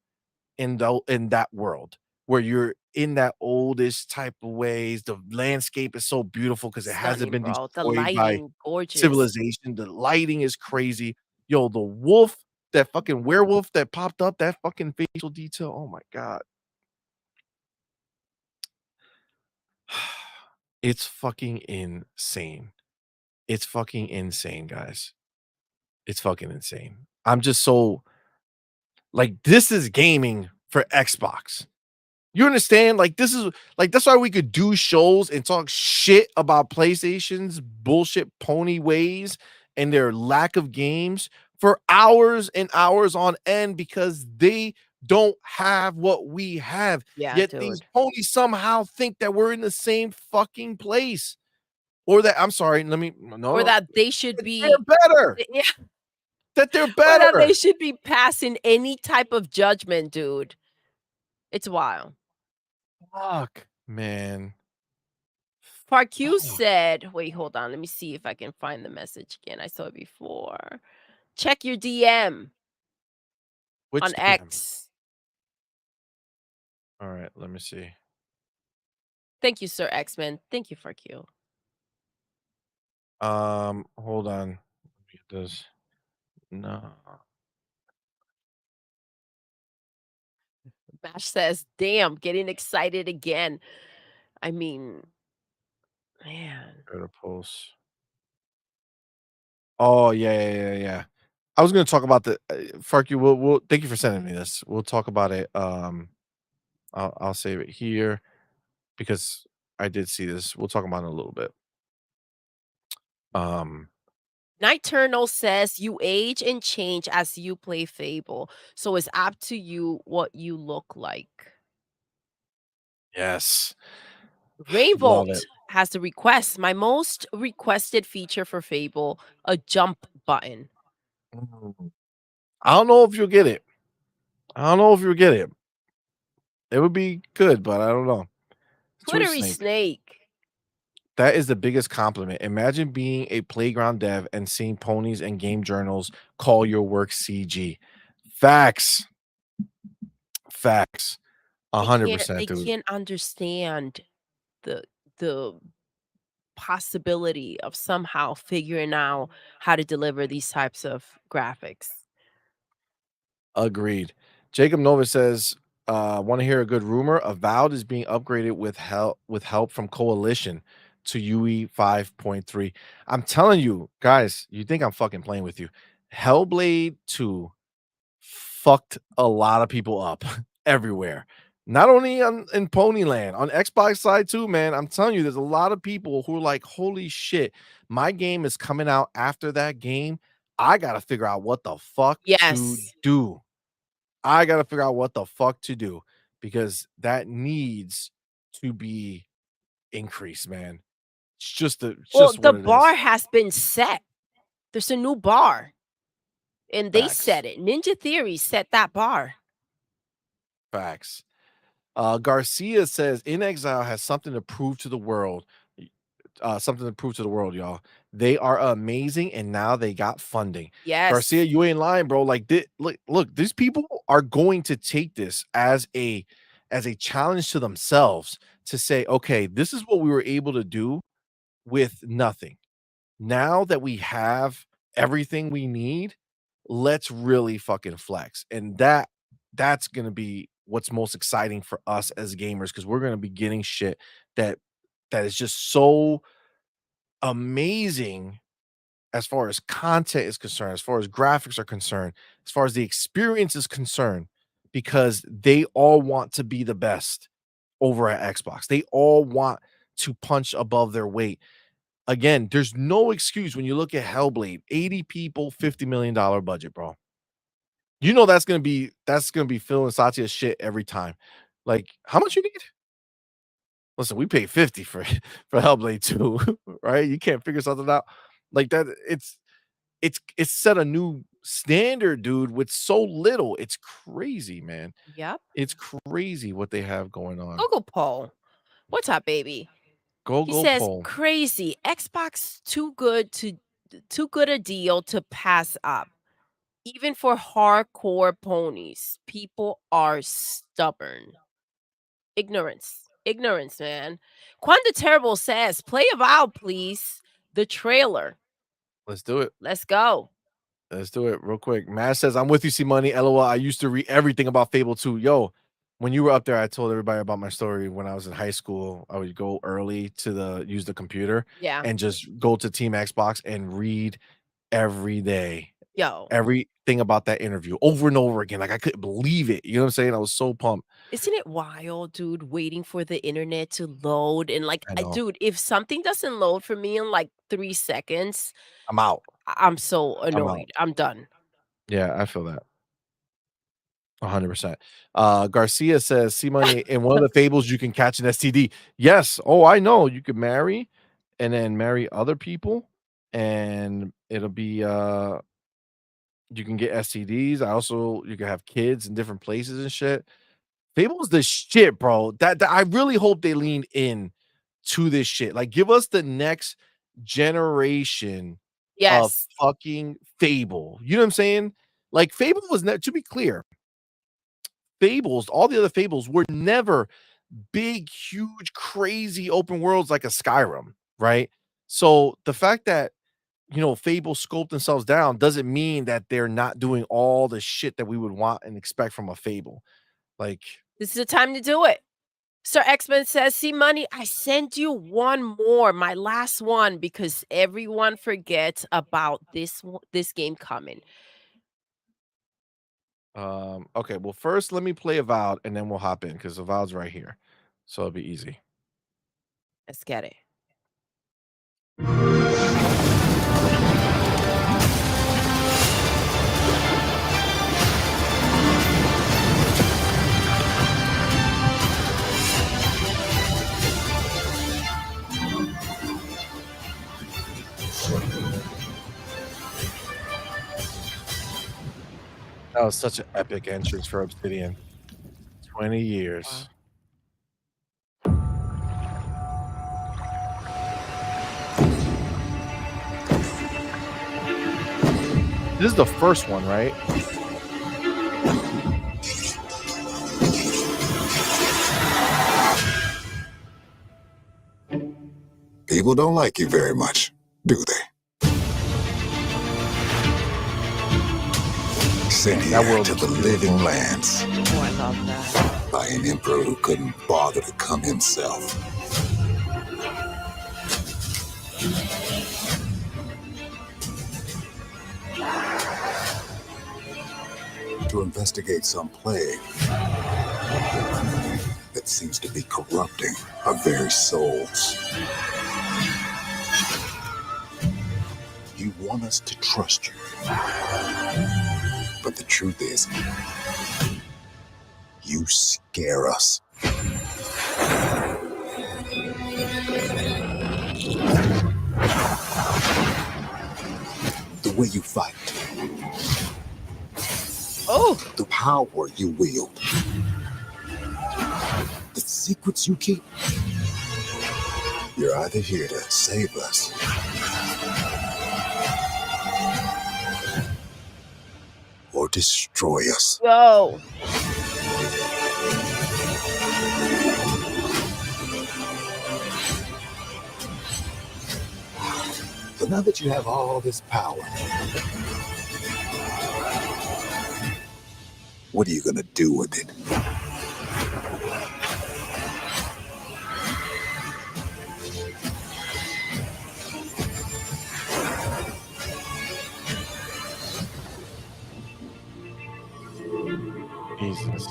in that world where you're in that oldish type of ways. The landscape is so beautiful because it hasn't Stunning, been bro. The destroyed by lighting, gorgeous. civilization. The lighting is crazy. Yo, the wolf, that fucking werewolf that popped up, that fucking facial detail. Oh my god. It's fucking insane. It's fucking insane, guys. It's fucking insane. I'm just so like this is gaming for Xbox. You understand? Like this is like that's why we could do shows and talk shit about PlayStation's bullshit pony ways and their lack of games for hours and hours on end because they don't have what we have. Yeah, Yet these dude. ponies somehow think that we're in the same fucking place. Or that I'm sorry, let me no, Or no, that they should that be they're better. yeah, That they're or that better. they should be passing any type of judgment, dude. It's wild. Fuck, man. Park you Fuck. said, wait, hold on. Let me see if I can find the message again. I saw it before. Check your DM Which on DM? X. All right, let me see. Thank you, Sir X-Men. Thank you, Park you. Hold on. Let me get this. No. Bash says, damn, getting excited again. I mean, man. Go to post. Oh yeah. I was gonna talk about the Fark you. We'll thank you for sending me this. We'll talk about it. I'll save it here because I did see this. We'll talk about it in a little bit. Nighturnal says you age and change as you play Fable, so it's up to you what you look like. Yes. Rainbolt Love it. has the request. My most requested feature for Fable, a jump button. I don't know if you'll get it. I don't know if you'll get it. It would be good, but I don't know. Sweet Twittery Snake. That is the biggest compliment. Imagine being a playground dev and seeing ponies and game journals call your work CG. Facts. Facts. 100%, They dude. can't understand the possibility of somehow figuring out how to deliver these types of graphics. Agreed. Jacob Nova says, want to hear a good rumor? Avowed is being upgraded with help from Coalition to UE 5.3. I'm telling you, guys, you think I'm fucking playing with you. Hellblade 2 fucked a lot of people up everywhere. Not only in Ponyland, on Xbox side too, man. I'm telling you, there's a lot of people who are like, holy shit, my game is coming out after that game. I gotta figure out what the fuck to Yes. do. I gotta figure out what the fuck to do because that needs to be increased, man. It's just Well, just the what it bar is. has been set. There's a new bar. And they Facts. set it. Ninja Theory set that bar. Facts. Garcia says In Exile has something to prove to the world. Something to prove to the world, y'all. They are amazing, and now they got funding. Yes. Garcia, you ain't lying, bro. Like, look, these people are going to take this as a challenge to themselves to say, okay, this is what we were able to do with nothing. Now that we have everything we need, let's really fucking flex. And that's gonna be what's most exciting for us as gamers because we're gonna be getting shit that is just so amazing as far as content is concerned, as far as graphics are concerned, as far as the experience is concerned, because they all want to be the best over at Xbox. They all want to punch above their weight. Again, there's no excuse when you look at Hellblade, 80 people, $50 million budget, bro. You know that's gonna be Phil and Satya's shit every time. Like, how much you need? Listen, we paid 50 for Hellblade 2, right? You can't figure something out like that. It's set a new standard, dude, with so little. It's crazy, man. Yep. It's crazy what they have going on. Google poll. What's up, baby? He Go says, poll. crazy. Xbox too good a deal to pass up. Even for hardcore ponies, people are stubborn. Ignorance, man. Quanta Terrible says, play Avowed, please. The trailer. Let's do it. Let's go. Let's do it real quick. Matt says, I'm with you, CMoney. LOL. I used to read everything about Fable 2. Yo, when you were up there, I told everybody about my story. When I was in high school, I would go early to use the computer Yeah. and just go to Team Xbox and read every day. Yo. Everything about that interview over and over again. Like, I couldn't believe it. You know what I'm saying? I was so pumped. Isn't it wild, dude, waiting for the internet to load? And like, I know. dude, if something doesn't load for me in like 3 seconds, I'm out. I'm so annoyed. I'm done. Yeah, I feel that. 100%. Garcia says, CMoney, in one of the fables, you can catch an STD. Yes. Oh, I know. You could marry and then marry other people, and it'll be you can get STDs. You can have kids in different places and shit. Fable's the shit, bro. That I really hope they lean in to this shit. Like, give us the next generation of fucking Fable. You know what I'm saying? Like, Fable was to be clear, Fables, all the other Fables were never big, huge, crazy open worlds like a Skyrim, right? So the fact that Fable scoped themselves down doesn't mean that they're not doing all the shit that we would want and expect from a Fable. Like, this is the time to do it. Sir X-Men says, CMoney, I sent you one more, my last one, because everyone forgets about this game coming. Okay, well, first let me play Avowed and then we'll hop in because Avowed's right here. So it'll be easy. Let's get it. That was such an epic entrance for Obsidian. 20 years. This is the first one, right? People don't like you very much, do they? Sent here to the living lands. Oh, I love that. By an emperor who couldn't bother to come himself. To investigate some plague that seems to be corrupting our very souls. You want us to trust you. But the truth is, you scare us. The way you fight. Oh! The power you wield. The secrets you keep. You're either here to save us or destroy us. Yo! So now that you have all this power, what are you gonna do with it? Jesus.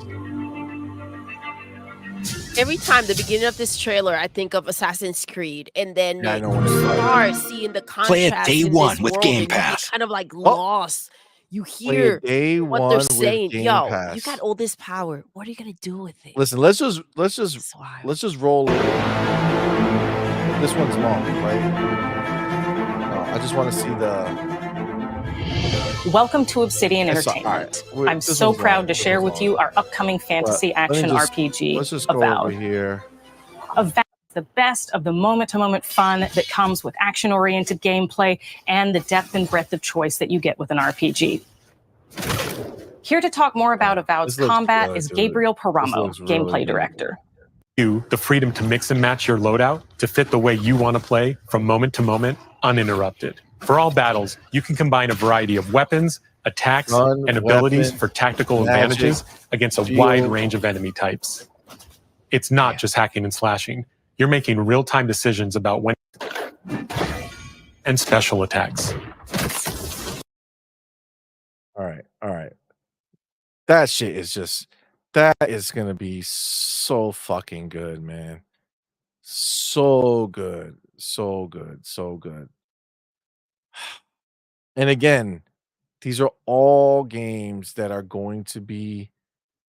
Every time the beginning of this trailer, I think of Assassin's Creed, and then Yeah, I know you what it's like. start seeing the contrast. Play it day in one this with world, Game and you get Pass. kind of like lost. You Play hear it day what one they're with saying. Game Yo, Pass. you got all this power. What are you gonna do with it? Listen, let's just It's wild. roll it. This one's long, right? No, I just want to see the Welcome to Obsidian That's all Entertainment. right. I'm This so one's proud long. to share with you our upcoming fantasy action RPG, Let's just go over Avowed. here. Avowed is the best of the moment-to-moment fun that comes with action-oriented gameplay and the depth and breadth of choice that you get with an RPG. Here to talk more about Avowed's combat is Gabriel Paramo, gameplay director. You the freedom to mix and match your loadout to fit the way you want to play from moment to moment, uninterrupted. For all battles, you can combine a variety of weapons, attacks, and abilities for tactical advantages against a wide range of enemy types. It's not just hacking and slashing. You're making real-time decisions about when and special attacks. All right. That shit is just, that is going to be so fucking good, man. So good. And again, these are all games that are going to be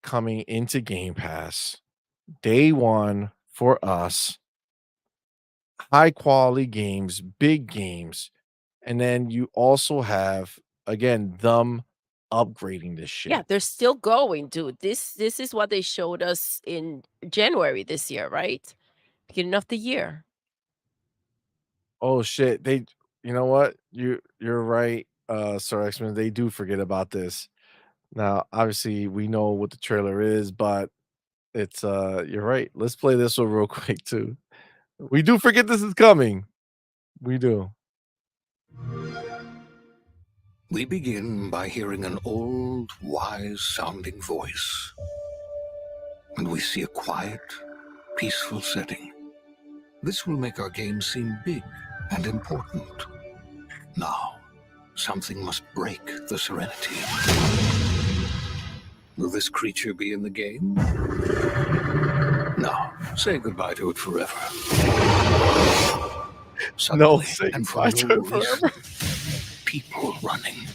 coming into Game Pass day one for us. High quality games, big games. And then you also have, again, them upgrading this shit. Yeah, they're still going, dude. This is what they showed us in January this year, right? Beginning of the year. Oh shit. You know what? You're right, Sir X-Men. They do forget about this. Now, obviously, we know what the trailer is, but it's you're right. Let's play this one real quick too. We do forget this is coming. We do. We begin by hearing an old, wise-sounding voice. And we see a quiet, peaceful setting. This will make our game seem big and important. Now, something must break the serenity. Will this creature be in the game? No, say goodbye to it forever. No, Suddenly, say and for goodbye to no it forever. reason, people running.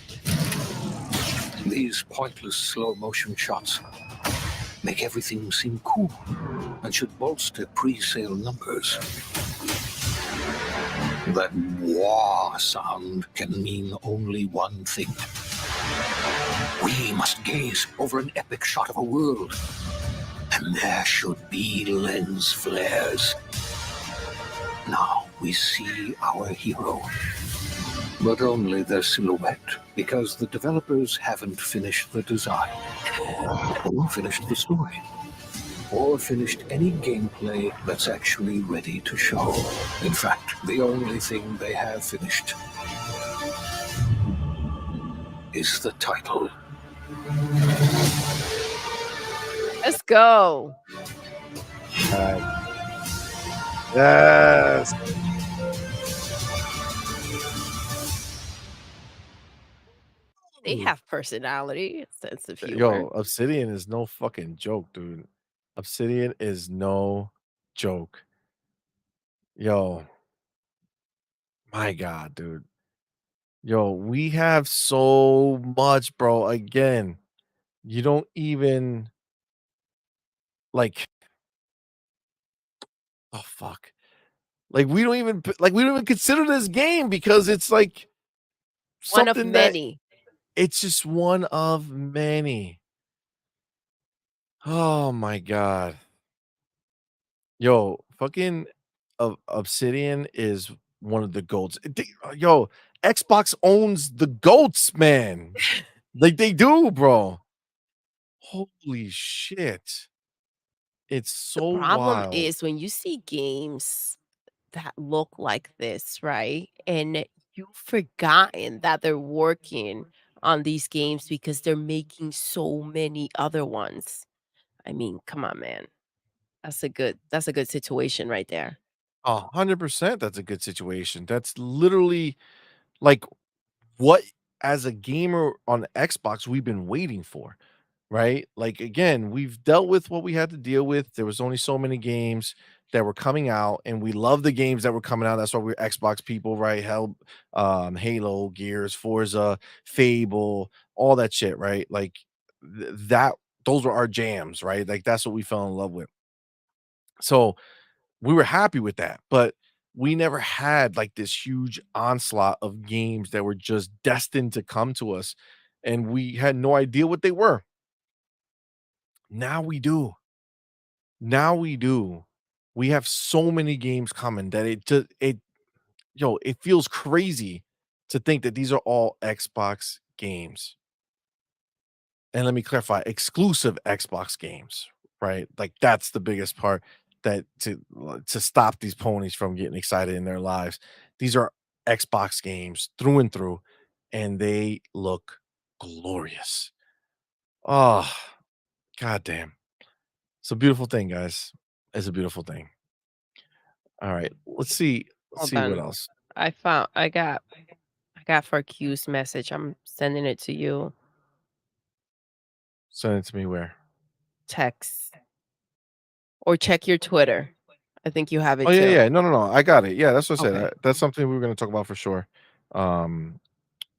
These pointless slow-motion shots make everything seem cool and should bolster pre-sale numbers. That wah sound can mean only one thing. We must gaze over an epic shot of a world, and there should be lens flares. Now we see our hero, but only their silhouette, because the developers haven't finished the design, or finished the story, or finished any gameplay that's actually ready to show. In fact, the only thing they have finished is the title. Let's go. Yes. They have personality, sense of humor. Yo, Obsidian is no fucking joke, dude. Obsidian is no joke. Yo, my God, dude. Yo, we have so much, bro. Again, you don't even like, oh fuck. Like we don't even consider this game because it's like One of something that many. it's just one of many. Oh my God. Yo, fucking Obsidian is one of the goats. Yo, Xbox owns the goats, man. Like they do, bro. Holy shit. It's so Problem wild. is when you see games that look like this, right? And you've forgotten that they're working on these games because they're making so many other ones. I mean, come on, man. That's a good situation right there. 100% that's a good situation. That's literally like what as a gamer on Xbox we've been waiting for, right? Like again, we've dealt with what we had to deal with. There was only so many games that were coming out, and we love the games that were coming out. That's why we're Xbox people, right? Halo, Gears, Forza, Fable, all that shit, right? Like that those were our jams, right? Like that's what we fell in love with. So we were happy with that. But we never had like this huge onslaught of games that were just destined to come to us, and we had no idea what they were. Now we do. Now we do. We have so many games coming that it feels crazy to think that these are all Xbox games. And let me clarify, exclusive Xbox games, right? Like that's the biggest part that to stop these ponies from getting excited in their lives. These are Xbox games through and through, and they look glorious. Oh, goddamn. It's a beautiful thing, guys. It's a beautiful thing. All right, let's see. Let's Hold see what on. else. I got for Q's message. I'm sending it to you. Send it to me where? Text. Or check your Twitter. I think you have it Oh yeah, too. yeah. No, no, no. I got it. Yeah, that's what I said. Okay. That's something we were going to talk about for sure. Um,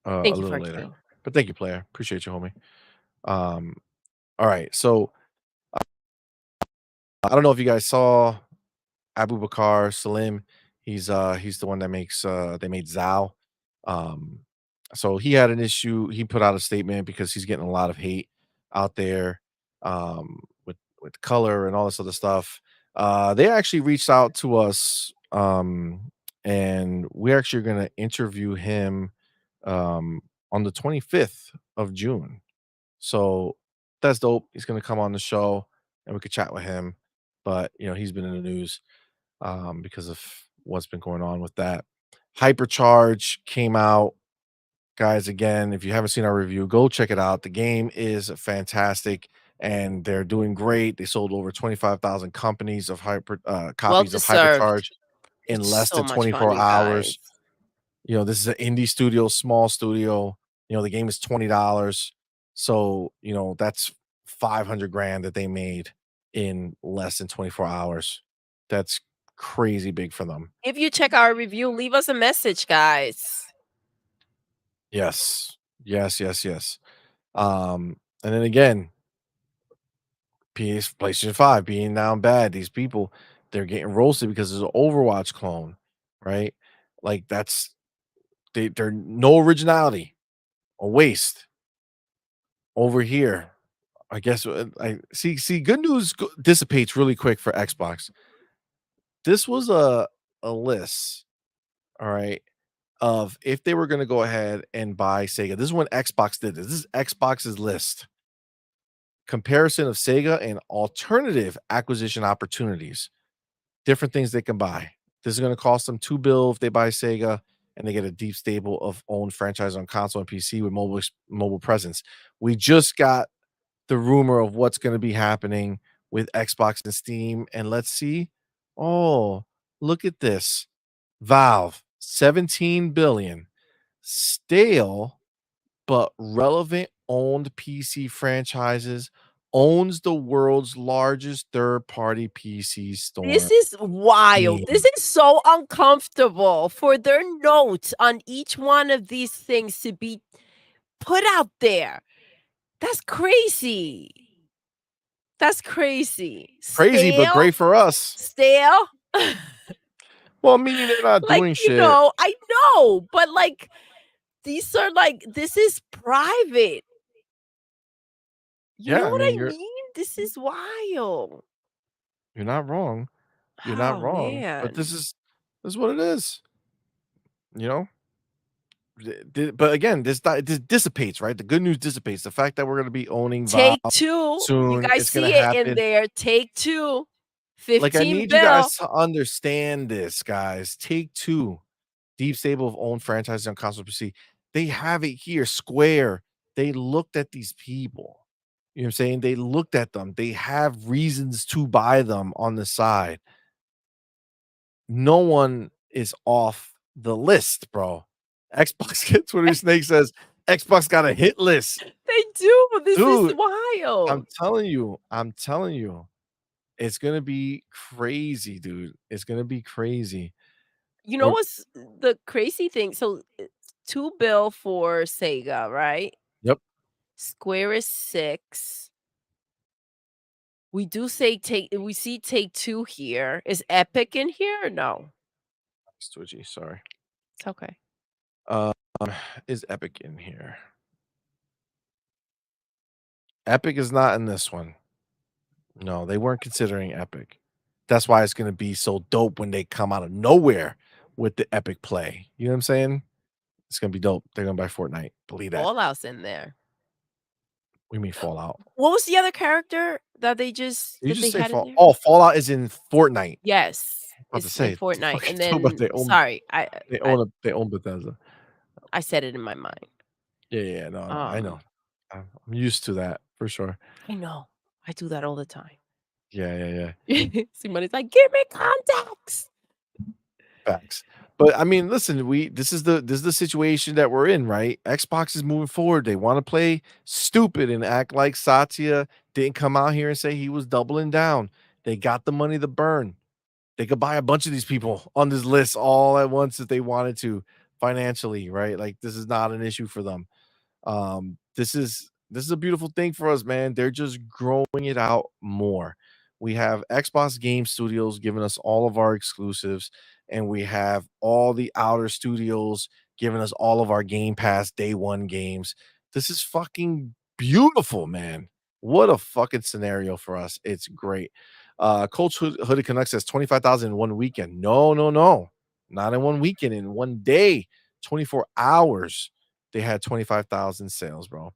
a Thank you little for later. Q. But thank you, player. Appreciate you, homie. All right. So I don't know if you guys saw Abu Bakar Salim. He's the one that makes they made Zao. Um, so he had an issue. He put out a statement because he's getting a lot of hate out there with color and all this other stuff. They actually reached out to us, and we're actually going to interview him on the 25th of June. So that's dope. He's going to come on the show and we could chat with him. But he's been in the news because of what's been going on with that. Hypercharge came out, guys. Again, if you haven't seen our review, go check it out. The game is fantastic and they're doing great. They sold over 25,000 companies of Well copies of deserved. Hypercharge in It's less so than much fun, 24 you guys. hours. This is an indie studio, small studio. The game is $20. So, that's 500 grand that they made in less than 24 hours. That's crazy big for them. If you check our review, leave us a message, guys. Yes. Yes, yes, yes. And then again, PlayStation 5 being down bad. These people, they're getting roasted because it's an Overwatch clone, right? Like they're no originality, a waste. Over here, I guess I see good news dissipates really quick for Xbox. This was a list, all right, of if they were going to go ahead and buy Sega. This is when Xbox did this. This is Xbox's list. Comparison of Sega and alternative acquisition opportunities. Different things they can buy. This is going to cost them $2 billion if they buy Sega, and they get a deep stable of owned franchise on console and PC with mobile presence. We just got the rumor of what's going to be happening with Xbox and Steam, and let's see. Oh, look at this. Valve, 17 billion. Stale but relevant owned PC franchises, owns the world's largest third-party PC store. This is wild. This is so uncomfortable for their notes on each one of these things to be put out there. That's crazy. That's crazy. Crazy, but great for us. Stale. Well, meaning they're not doing shit. I know, but these are this is private. You know what I mean? This is wild. You're not wrong. You're not wrong. Man. But this is what it is. But again, this dissipates, right? The good news dissipates. The fact that we're going to be owning Take Valve Two. soon, You guys it's going see to it happen. in there. Take Two. 15 Like I need you guys to understand this, guys. Take Two, deep stable of owned franchises on console PC. They have it here. Square. They looked at these people. You know what I'm saying? They looked at them. They have reasons to buy them on the side. No one is off the list, bro. Xbox Twitter Snake says Xbox got a hit list. They do. This Dude, is wild. I'm telling you. It's gonna be crazy, dude. It's gonna be crazy. You know what's the crazy thing? So it's $2 billion for Sega, right? Yep. Square is 6. We see Take Two here. Is Epic in here or no? It's twitchy. Sorry. It's okay. Is Epic in here? Epic is not in this one. No, they weren't considering Epic. That's why it's gonna be so dope when they come out of nowhere with the Epic Play. You know what I'm saying? It's gonna be dope. They're gonna buy Fortnite. Believe that. Fallout's in there. We mean Fallout. What was the other character that they just You that just they say had in there? Oh, Fallout is in Fortnite. Yes, About to it's in say, the Fortnite. fuck you And talking about then, sorry, they own Bethesda. I said it in my mind. Yeah, no, I know. I'm used to that for sure. I know. I do that all the time. Yeah. CMoney's like, give me context. Facts. But I mean, listen, this is the situation that we're in, right? Xbox is moving forward. They want to play stupid and act like Satya didn't come out here and say he was doubling down. They got the money to burn. They could buy a bunch of these people on this list all at once if they wanted to financially, right? Like this is not an issue for them. This is a beautiful thing for us, man. They're just growing it out more. We have Xbox Game Studios giving us all of our exclusives, and we have all the outer studios giving us all of our Game Pass day one games. This is fucking beautiful, man. What a fucking scenario for us. It's great. Coach Hooded Canuck says 25,000 in one weekend. No. Not in one weekend, in one day, 24 hours. They had 25,000 sales, bro.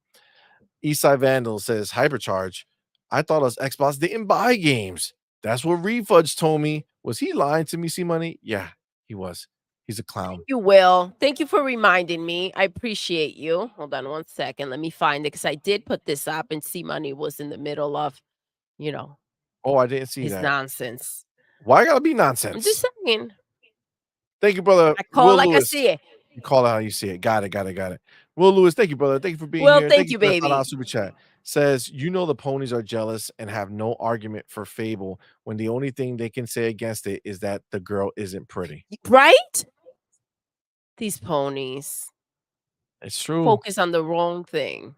Eastside Vandal says Hypercharge. I thought us Xbox didn't buy games. That's what Refudge told me. Was he lying to me, CMoney? Yeah, he was. He's a clown. You will. Thank you for reminding me. I appreciate you. Hold on one second. Let me find it because I did put this up and CMoney was in the middle of, Oh, I didn't see his that. nonsense. Why gotta be I'm nonsense? just saying. Thank you, brother. I call Will like Lewis. I see it. You call it how you see it. Got it. Will Lewis, thank you, brother. Thank you for being Well, here. thank you, for that baby. shout-out super chat. Says, the ponies are jealous and have no argument for Fable when the only thing they can say against it is that the girl isn't pretty. Right? These ponies. It's true. Focus on the wrong thing.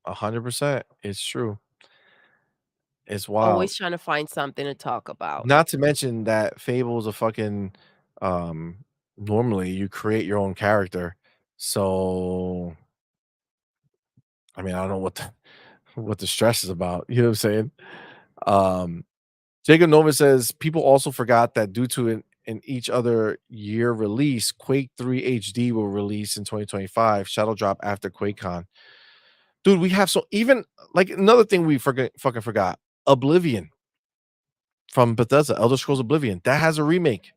100%. It's true. It's wild. Always trying to find something to talk about. Not to mention that Fable is a fucking normally you create your own character. So I mean, I don't know what the stress is about. You know what I'm saying? Jacob Nova says people also forgot that due to an each other year release, Quake 3 HD will release in 2025. Shadow drop after QuakeCon. Dude, we have even like another thing we fucking forgot. Oblivion from Bethesda, Elder Scrolls Oblivion. That has a remake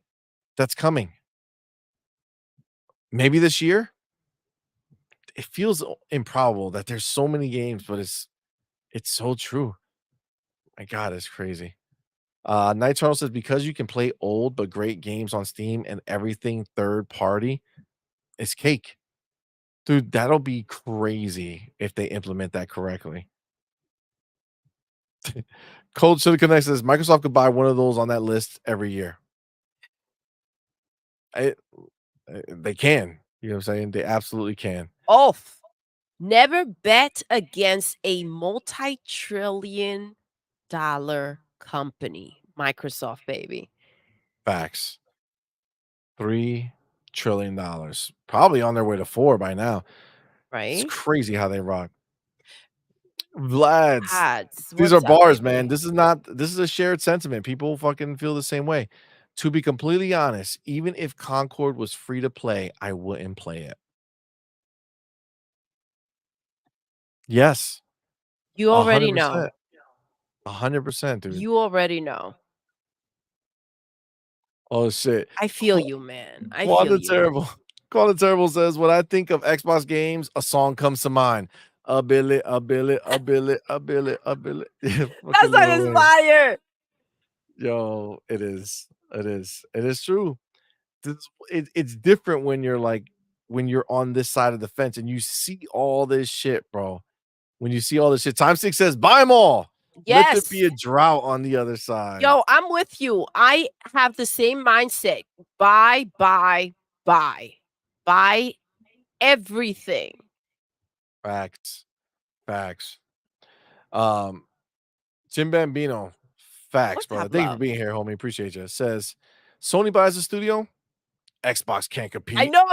that's coming. Maybe this year. It feels improbable that there's so many games, but it's so true. My God, it's crazy. Night Turtle says because you can play old but great games on Steam and everything third party, it's cake. Dude, that'll be crazy if they implement that correctly. Cold Sugar Connect says Microsoft could buy one of those on that list every year. They can. You know what I'm saying? They absolutely can. Off. Never bet against a multi-trillion-dollar company. Microsoft, baby. Facts. $3 trillion. Probably on their way to 4 by now. Right? It's crazy how they rock. Vlads. These are what's up, bars, baby? man. This is a shared sentiment. People fucking feel the same way. To be completely honest, even if Concord was free to play, I wouldn't play it. Yes. You already know. 100%, dude. You already know. Oh shit. I feel you, man. I Quanta feel you. Terrible. Quanta Terrible says, when I think of Xbox games, a song comes to mind. A billet. That's not inspired. Yo, it is. It is true. It's different when you're on this side of the fence and you see all this shit, bro. When you see all this shit, Time 6 says, buy them all. Yes. Let there be a drought on the other side. Yo, I'm with you. I have the same mindset. Buy everything. Facts. Jim Bambino. Facts, brother. Thank you for being here, homie. Appreciate you. Says Sony buys the studio. Xbox can't I compete. know.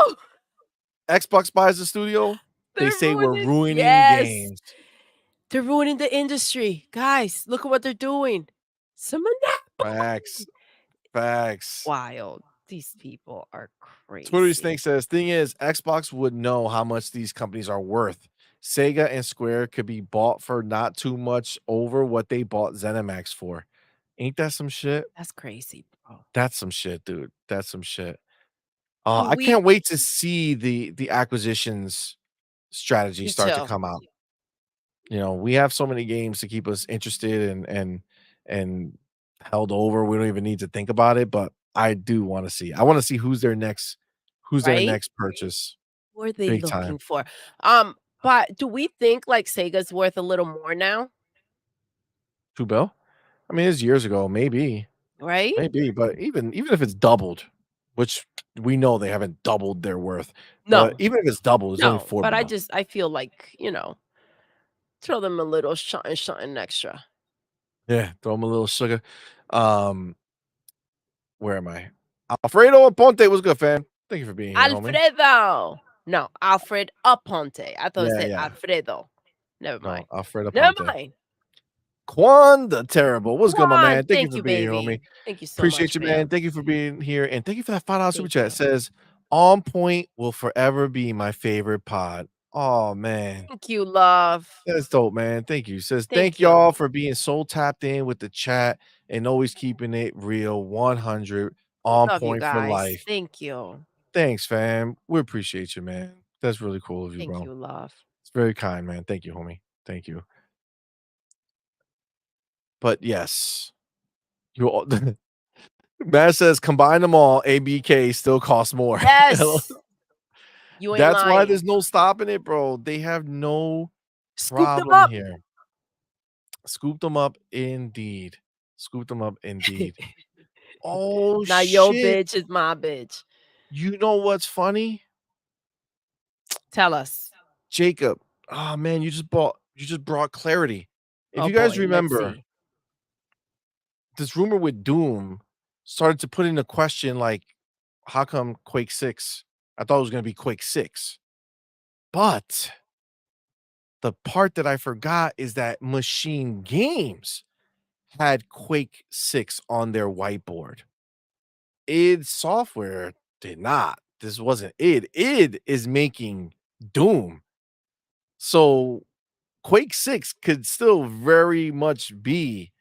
Xbox buys the studio. They They're say we're ruining ruining yes. games. They're ruining the industry. Guys, look at what they're doing. Some Facts. Facts. wild. These people are crazy. Twitter Snake says, thing is, Xbox would know how much these companies are worth. Sega and Square could be bought for not too much over what they bought ZeniMax for. Ain't that some shit? That's crazy, bro. That's some shit, dude. That's some shit. Do I we can't wait to see the acquisitions strategy Me start to too. come out. You know, we have so many games to keep us interested and held over. We don't even need to think about it, but I do want to see. I want to see who's their next Right? purchase. What are they Big looking time. for? But do we think like Sega's worth a little more now? Two Bill? I mean, it's years ago, maybe. Right? Maybe, but even if it's doubled, which we know they haven't doubled their worth, but No. even if it's doubled, it's only No, 4 but bill. I feel like, throw them a little something extra. Yeah, throw them a little sugar. Where am I? Alfredo Aponte was good, fam. Thank you for being here, homie. Alfredo. No, Alfred Aponte. I thought it Yeah, said yeah. Alfredo. Never No, mind. Alfredo Never Aponte. mind. Quan the Terrible. What's good, my Juan, man? Thank you thank for you, being here, homie. baby. Thank you so Appreciate much, you, man. fam. Thank you for being here, and thank you for that $5 super Thank chat. you. It says, "On Point will forever be my favorite pod." Oh man, Thank you, love. that's dope, man. Thank you. Says, Thank "Thank you. y'all for being so tapped in with the chat and always keeping it real, 100 on Love you point for guys. life." Thank you. Thanks, fam. We appreciate you, man. That's really cool of you, Thank bro. you, love. It's very kind, man. Thank you, homie. Thank you. But yes, you all Matt says combine them all, ABK still costs more. Yes. You ain't That's why lying. there's no stopping it, bro. They have no Scoop them problem up. here. Scoop them up indeed. Scoop them up indeed. Oh Now your shit. bitch is my bitch. You know what's funny? Tell us. Jacob. Oh man, you just brought clarity. If Oh you guys boy, let's remember, see. this rumor with Doom started to put into question, like, how come Quake 6? I thought it was gonna be Quake 6. But the part that I forgot is that Machine Games had Quake 6 on their whiteboard. id Software did not. This wasn't id. id is making Doom. So Quake 6 could still very much be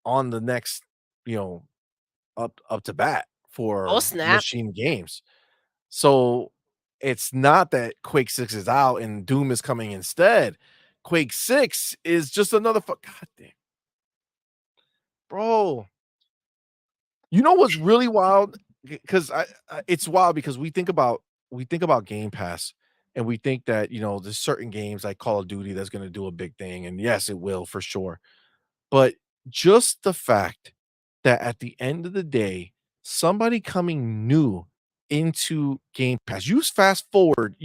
on the next, you know, up to bat Oh for snap. Machine Games. So it's not that Quake 6 is out and Doom is coming instead. Quake 6 is just another God damn. Bro. You know what's really wild? Because it's wild because we think about Game Pass and we think that, there's certain games like Call of Duty that's going to do a big thing, and yes, it will for sure. But just the fact that at the end of the day, somebody coming new into Game Pass, use fast forward,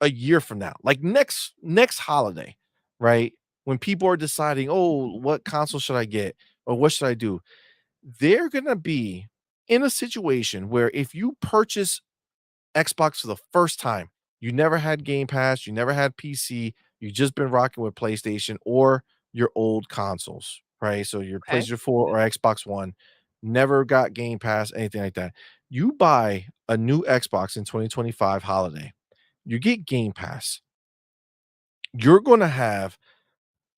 a year from now, like next holiday, right? When people are deciding, oh, what console should I get or what should I do? They're gonna be in a situation where if you purchase Xbox for the first time, you never had Game Pass, you never had PC, you just been rocking with PlayStation or your old consoles, right? So your Okay. PlayStation 4 or Xbox One, never got Game Pass, anything like that. You buy a new Xbox in 2025 holiday, you get Game Pass. You're gonna have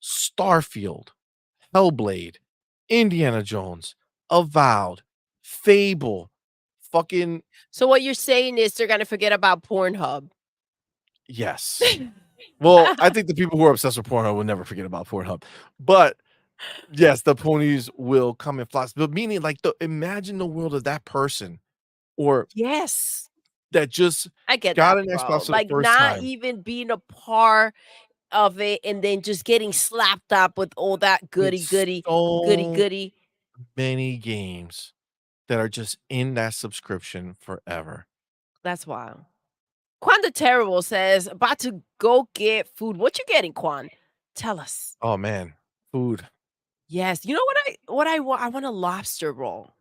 Starfield, Hellblade, Indiana Jones, Avowed, Fable, fucking So what you're saying is they're gonna forget about Pornhub. yes. Well, I think the people who are obsessed with Pornhub will never forget about Pornhub. But yes, the ponies will come in flocks. But meaning, like, imagine the world of that person or Yes. that just I get got that, an bro. Xbox for the Like first not time even being a part of it and then just getting slapped up with all that with goody so goody. many games that are just in that subscription forever. That's wild. Quan the Terrible says, about to go get food. What you getting, Quan? Tell us. Oh man, food. Yes. You know what I want? I want a lobster roll.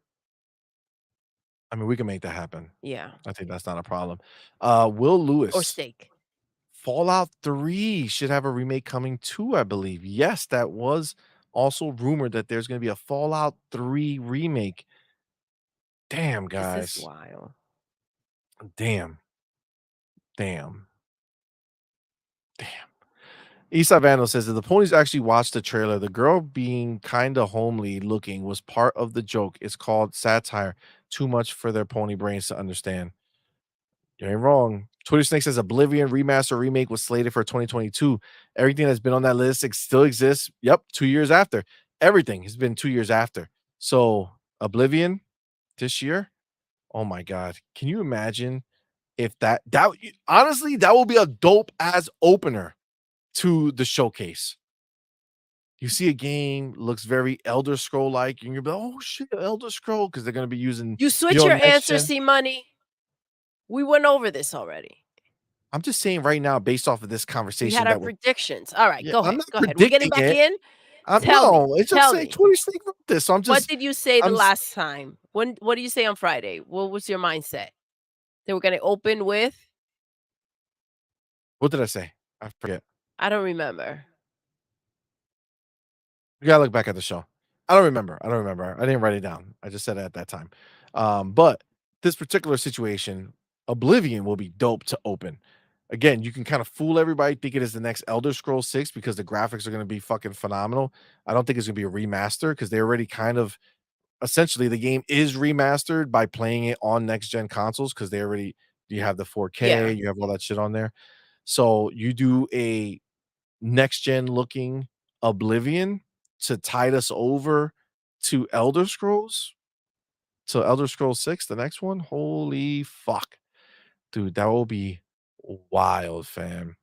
I mean, we can make that happen. Yeah. I think that's not a problem. Will Or Lewis, steak. Fallout 3 should have a remake coming too, I believe. Yes, that was also rumored that there's going to be a Fallout 3 remake. Damn, This is guys. wild. Damn. Damn. Damn. Eastside Vandal says that the ponies actually watched the trailer. The girl being kind of homely looking was part of the joke. It's called satire. Too much for their pony brains to understand. You ain't wrong. Twitter Snake says Oblivion remaster remake was slated for 2022. Everything that's been on that list still exists. Yep, 2 years after. Everything has been 2 years after. So Oblivion this year. Oh my god. Can you imagine if that honestly that will be a dope ass opener to the showcase. You see a game looks very Elder Scroll like, and you're like, oh shit, Elder Scroll, because they're gonna be using You switch your next answer, gen. CMoney. We went over this already. I'm just saying right now, based off of this We conversation had our that we're predictions. All right, yeah, go I'm ahead. not Go ahead. We're getting predicting back it. in. Tell No, me. it's just Tell saying me. Twitter Snake wrote this. So I'm What just did you say the I'm last time? What did you say on Friday? What was your mindset? They were gonna open with? what did I say? I forget. I don't remember. You gotta look back at the show. I don't remember. I didn't write it down. I just said it at that time. But this particular situation, Oblivion will be dope to open. Again, you can kind of fool everybody, think it is the next Elder Scrolls 6 because the graphics are going to be fucking phenomenal. I don't think it's going to be a remaster because they already kind of essentially the game is remastered by playing it on next gen consoles because they already you have the 4K, Yeah. you have all that shit on there. So you do a next gen looking Oblivion to tide us over to Elder Scrolls. So Elder Scrolls 6, the next one. Holy fuck. Dude, that will be wild, fam.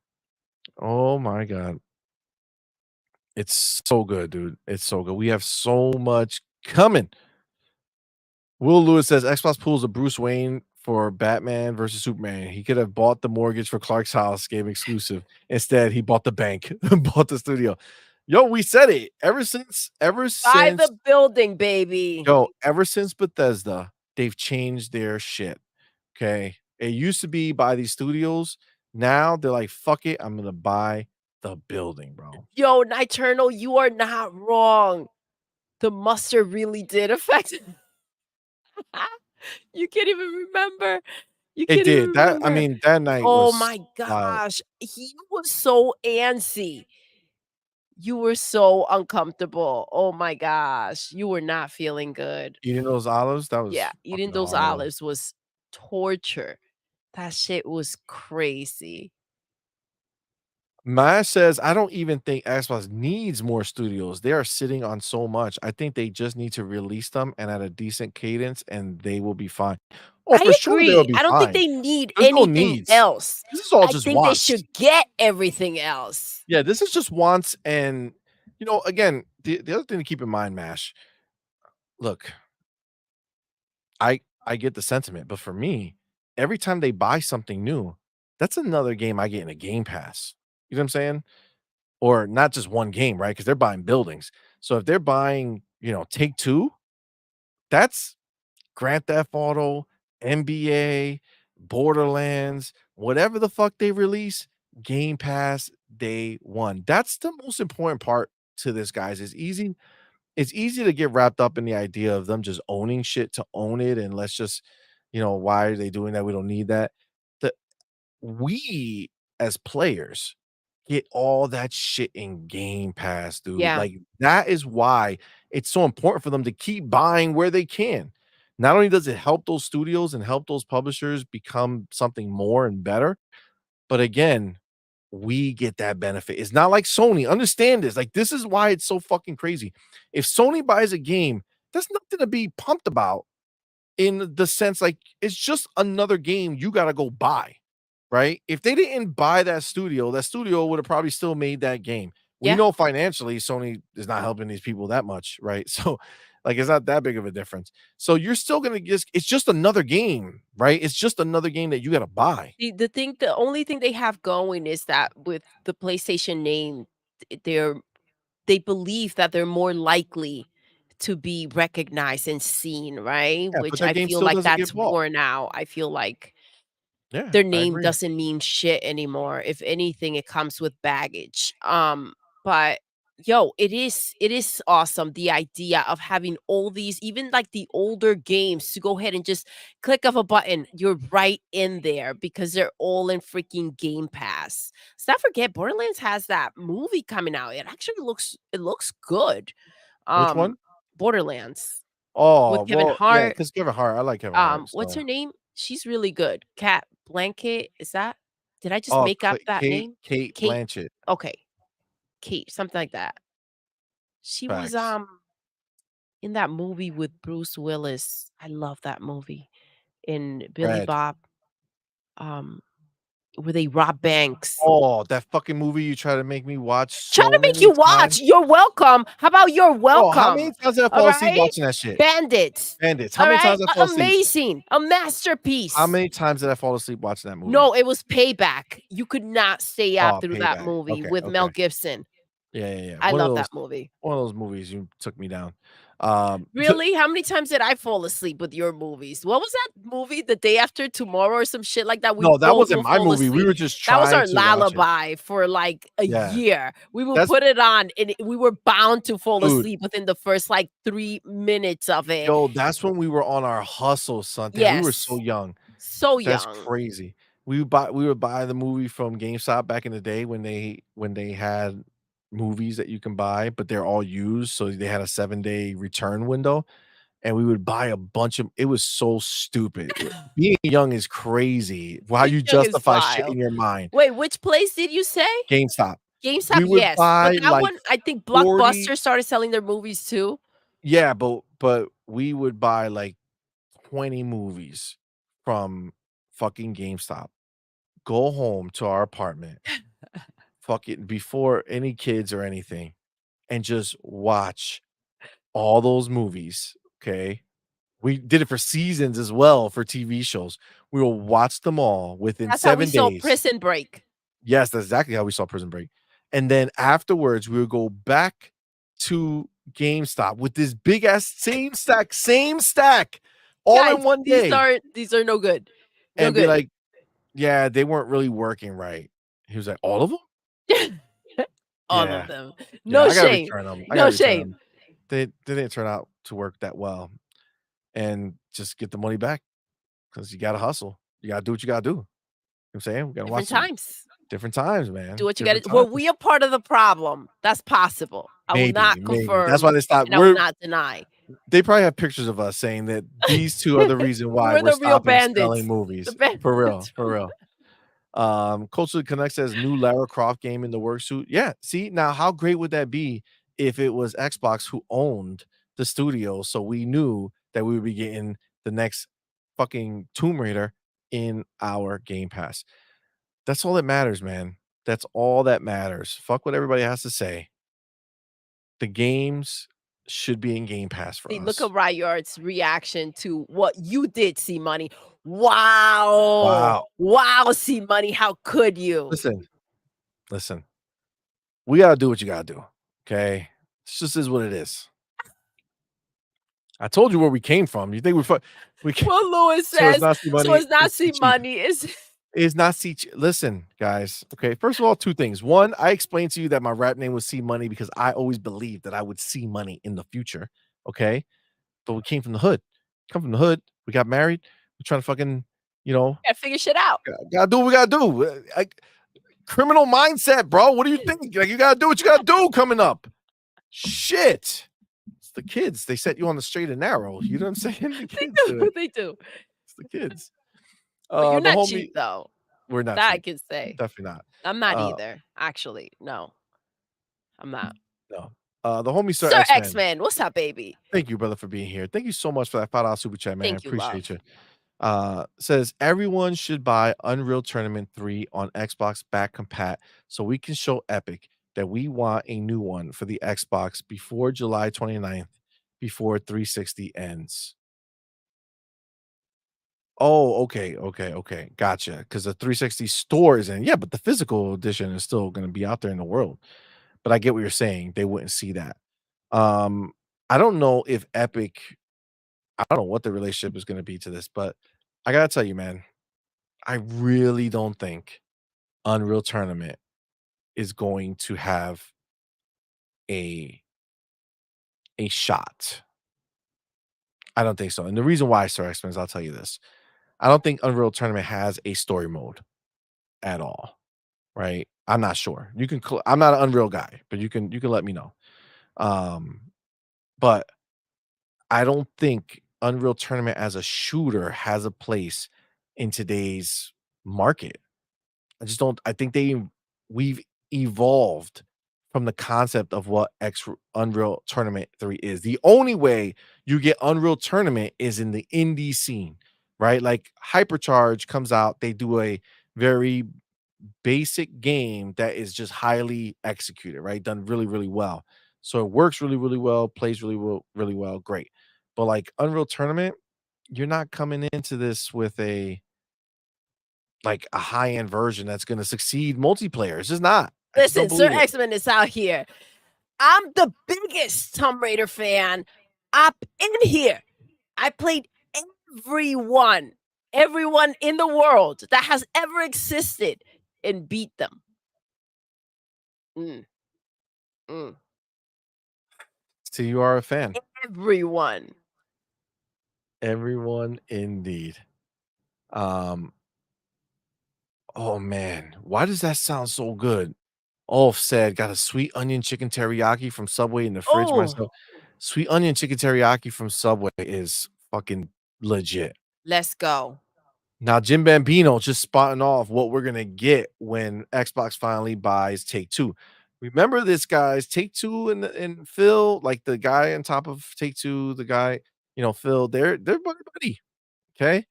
Oh my god. It's so good, dude. It's so good. We have so much coming. Will Lewis says Xbox pulls a Bruce Wayne for Batman versus Superman. He could have bought the mortgage for Clark's house, game exclusive. Instead, he bought the bank, bought the studio. Yo, we said it ever since Buy the building, baby. ever since Bethesda, they've changed their shit. Okay. It used to be by these studios. Now they're like, fuck it. I'm gonna buy the building, bro. Yo, Niturnal, you are not wrong. The mustard really did affect it. You can't even remember. You It can't even did. That I remember. mean, that night Oh was my wild. gosh. He was so antsy. You were so uncomfortable. Oh my gosh. You were not feeling good. Eating those olives, that was Yeah, eating fucking those horrible. olives was torture. That shit was crazy. Maya says, I don't even think Xbox needs more studios. They are sitting on so much. I think they just need to release them and at a decent cadence, and they will be fine. Oh, I for sure they'll agree. be I don't think fine. they need There's no anything needs. else. This is all I just think they wants. should get everything else. Yeah, this is just wants. And again, the other thing to keep in mind, Mash. Look, I get the sentiment, but for me, every time they buy something new, that's another game I get in a Game Pass. You know what I'm saying? Or not just one game, right? Because they're buying buildings. So if they're buying, Take Two, that's Grand Theft Auto, NBA, Borderlands, whatever the fuck they release, Game Pass day one. That's the most important part to this, guys. It's easy to get wrapped up in the idea of them just owning shit to own it, and let's just, why are they doing that? We don't need that. The we as players get all that shit in Game Pass, dude. Yeah. Like that is why it's so important for them to keep buying where they can. Not only does it help those studios and help those publishers become something more and better, but again, we get that benefit. It's not like Sony. Understand this. Like, this is why it's so fucking crazy. If Sony buys a game, there's nothing to be pumped about in the sense like it's just another game you got to go buy, right? If they didn't buy that studio would have probably still made that game. We Yeah. know financially Sony is not helping these people that much, right? So like it's not that big of a difference. So you're still going to it's just another game, right? It's just another game that you got to buy. The only thing they have going is that with the PlayStation name, they believe that they're more likely to be recognized and seen, right? Yeah, but Which that I game feel still like doesn't get that's bought. more now. I feel like Yeah, their I name agree. doesn't mean shit anymore. If anything, it comes with baggage. But yo, it is awesome, the idea of having all these, even like the older games, to go ahead and just click of a button, you're right in there because they're all in freaking Game Pass. Let's not forget Borderlands has that movie coming out. It looks good. Which Um, one? Borderlands with Oh, Kevin well, yeah, Hart. because Kevin Hart. I like Kevin Hart. What's So, her name? She's really good. Cat Blanket, is that? Did I just oh, make up that Kate name? Kate Kate. Blanchett. Okay, Kate, something like that. She was Facts. in that movie with Bruce Willis. I love that movie. In Billy Red. Bob, um, where they rob banks. Oh, that fucking movie you try to make me watch Trying so to make many you watch. times. You're welcome. How about you're Oh, how welcome? many times did I All fall asleep right, watching that shit? Bandits. Bandits. How All many right, times did I fall asleep? amazing, a How masterpiece. many times did I fall asleep watching that movie? No, it was Payback. You could not stay up Oh, through that Payback. movie Okay, with Mel okay. Gibson. Yeah. I love that movie. One of those movies you took me down. Really? How many times did I fall asleep with your movies? What was that movie, The Day After Tomorrow or some shit like that? We No, that both wasn't will my fall movie. We asleep. were just That was trying our to watch it. lullaby for like a Yeah. year. We would That's put it on and we were bound to fall Dude. asleep within the first like 3 minutes of it. Yo, that's when we were on our hustle, son. We were so Yes. young. So That's young. crazy. We would buy the movie from GameStop back in the day when they had movies that you can buy, but they're all used, so they had a 7-day return window, and we would buy a bunch of it was so stupid. Being young is crazy. How Being you young is justify shit in wild. your mind. Wait, which place did you say? GameStop. GameStop, We would yes. But buy, that like, one, I think 40 Blockbuster started selling their movies too. Yeah, but we would buy, like, 20 movies from fucking GameStop, go home to our apartment, fucking before any kids or anything, and just watch all those movies, okay? We did it for seasons as well for TV shows. We will watch them all within That's how we 7 saw days. Prison Break. Yes, that's exactly how we saw Prison Break. And then afterwards, we would go back to GameStop with this big ass same stack, all Guys, in one day, these are no good. No and be good. like, "Yeah, they weren't really working right." He was like, "All of them?" All Yeah. of them. Yeah, No I gotta shame. return 'em. I No gotta return shame. 'em. They didn't turn out to work that well, and just get the money back because you gotta hustle. You gotta do what you gotta do. You know what I'm saying? We gotta watch Different some times. different times, man. Do what you Different gotta. Were times. we a part of the problem? That's possible. I will not Maybe. That's why confirm they stopped. and I will not deny. They probably have pictures of us saying that these 2 are the reason why We're we're the real stopping bandits. selling movies. The bandits. For real, for real. Culturally Connect says new Lara Croft game in the works suit. Yeah, see, now how great would that be if it was Xbox who owned the studio, so we knew that we would be getting the next fucking Tomb Raider in our Game Pass. That's all that matters, man. That's all that matters. Fuck what everybody has to say. The games should be in Game Pass for See, us. look at Ryard's reaction to what you did, CMoney. Wow. Wow, CMoney. How could you? Listen. We gotta do what you gotta do. Okay. This just is what it is. I told you where we came from. You think we came, Well, Lewis so it's says, not so it's not C cheap. CMoney. It's not C cheap. Listen, guys. Okay. First of all, 2 things. One, I explained to you that my rap name was CMoney because I always believed that I would see money in the future. Okay. But we came from the hood. Come from the hood. We got married. We're trying to fucking, Gotta figure shit out. gotta do what we gotta do. Criminal mindset, bro. What do you think? Like, you gotta do what you gotta do coming up. Shit. It's the kids. They set you on the straight and narrow. You know what I'm saying? The kids do it. They do. It's the kids. But you're The not homie- cheap, though. We're not That I cheap. can say. Definitely not. I'm not Uh, either. Actually, no. I'm not. No. The homie Sir Sir X-Men. X-Men, what's up, baby? Thank you, brother, for being here. Thank you so much for that $5 super chat, man. Thank you, Appreciate love. you. Says everyone should buy Unreal Tournament 3 on Xbox back compat so we can show Epic that we want a new one for the Xbox before July 29th, before 360 ends. Oh, okay. Gotcha. Because the 360 store is in. Yeah, but the physical edition is still going to be out there in the world. But I get what you're saying. They wouldn't see that. I don't know if Epic, I don't know what the relationship is going to be to this, but I got to tell you, man, I really don't think Unreal Tournament is going to have a shot. I don't think so. And the reason why, Sir X-Men, is I'll tell you this. I don't think Unreal Tournament has a story mode at all, right? I'm not sure. You can I'm not an Unreal guy, but you can let me know. But I don't think Unreal Tournament as a shooter has a place in today's market. I just don't. I think we've evolved from the concept of what Unreal Tournament 3 is. The only way you get Unreal Tournament is in the indie scene, right? Like Hypercharge comes out, they do a very basic game that is just highly executed, right? Done really, really well. So it works really, really well, plays really well, great. But like Unreal Tournament, you're not coming into this with a high-end version that's gonna succeed multiplayer. It's just not. I just don't Listen, Sir believe it. X-Men is out here. I'm the biggest Tomb Raider fan up in here. I played everyone in the world that has ever existed and beat them. So you are a fan. Everyone. Everyone indeed. Oh man, why does that sound so good? Ulf said, got a sweet onion chicken teriyaki from Subway in the fridge Oh, myself. Sweet onion chicken teriyaki from Subway is fucking legit. let's go. Now, Jim Bambino just spotting off what we're gonna get when Xbox finally buys Take-Two. Remember this, guys. Take-Two and Phil, like the guy on top of Take-Two, the guy, Phil, they're buddy. Okay.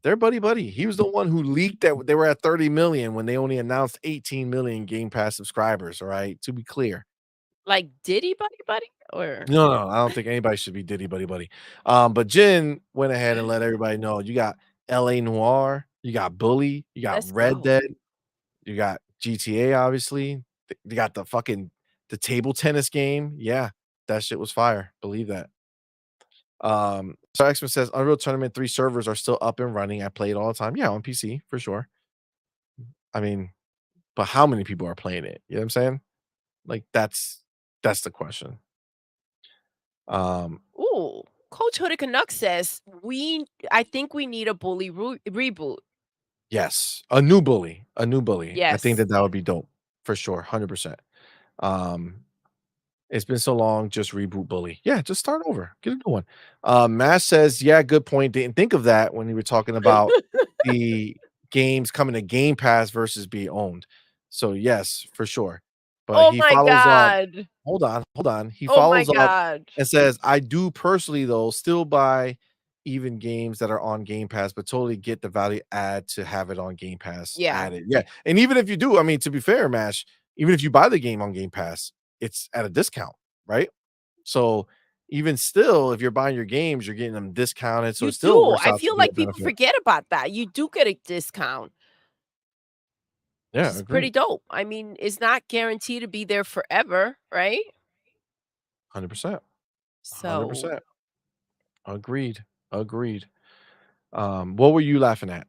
They're buddy. He was the one who leaked that they were at 30 million when they only announced 18 million Game Pass subscribers. All right. To be clear. Like Diddy Buddy? Or No, I don't think anybody should be Diddy Buddy. But Jin went ahead and let everybody know you got LA Noir, you got Bully, you got let's Red go. Dead, you got GTA, obviously. You got the table tennis game. Yeah, that shit was fire. Believe that. So X-Men says Unreal Tournament 3 servers are still up and running. I play it all the time. Yeah, on PC for sure. I mean, but how many people are playing it? You know what I'm saying? Like that's the question. Ooh, Coach Hooded Canuck says I think we need a Bully reboot. Yes, a new Bully. I think Yes. that would be dope for sure, 100%. It's been so long, just reboot Bully. Yeah, just start over, get a new one. Mash says, yeah, good point. Didn't think of that when you were talking about the games coming to Game Pass versus be owned. So yes, for sure. But Oh he my follows up. god. Hold on. He Oh my follows up god. and says, I do personally though still buy even games that are on Game Pass, but totally get the value add to have it on Game Pass Yeah. added. Yeah. And even if you do, I mean, to be fair, Mash, even if you buy the game on Game Pass, it's at a discount, right? So even still, if you're buying your games, you're getting them discounted. So You it still do. works I out to feel be a like people benefit. forget about that. You do get a discount. Yeah, It's pretty dope. I mean, it's not guaranteed to be there forever, right? 100%. So 100%. Agreed. What were you laughing at?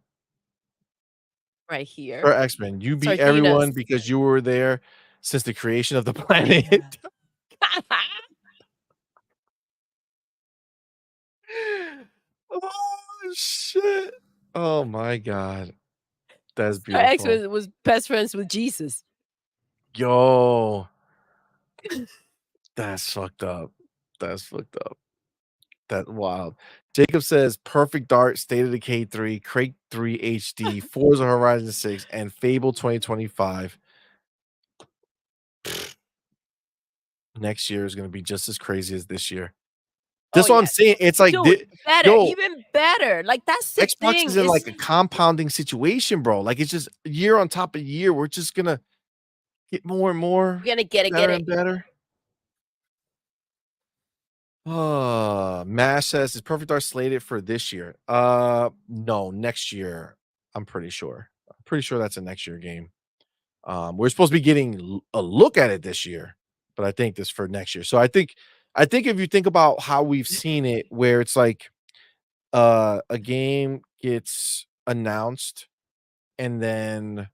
right here. For X-Men, you beat Sardinas. everyone because you were there since the creation of the planet. Oh shit! Oh my god, that's Our ex beautiful. was best friends with Jesus. Yo, that's fucked up. That's wild. Jacob says Perfect Dark, State of Decay 3, Crate 3 HD, Forza Horizon 6, and Fable 2025. Next year is going to be just as crazy as this year. That's what I'm saying. It's like, better, even better. Like that's the Xbox thing. is in like a compounding situation, bro. Like it's just year on top of year. We're just gonna get more and more. We're gonna get it, and better. Mash says is Perfect Dark slated for this year? No, next year. I'm pretty sure. That's a next year game. We're supposed to be getting a look at it this year, but I think this for next year. So I think I think if you think about how we've seen it, where it's like a game gets announced, and then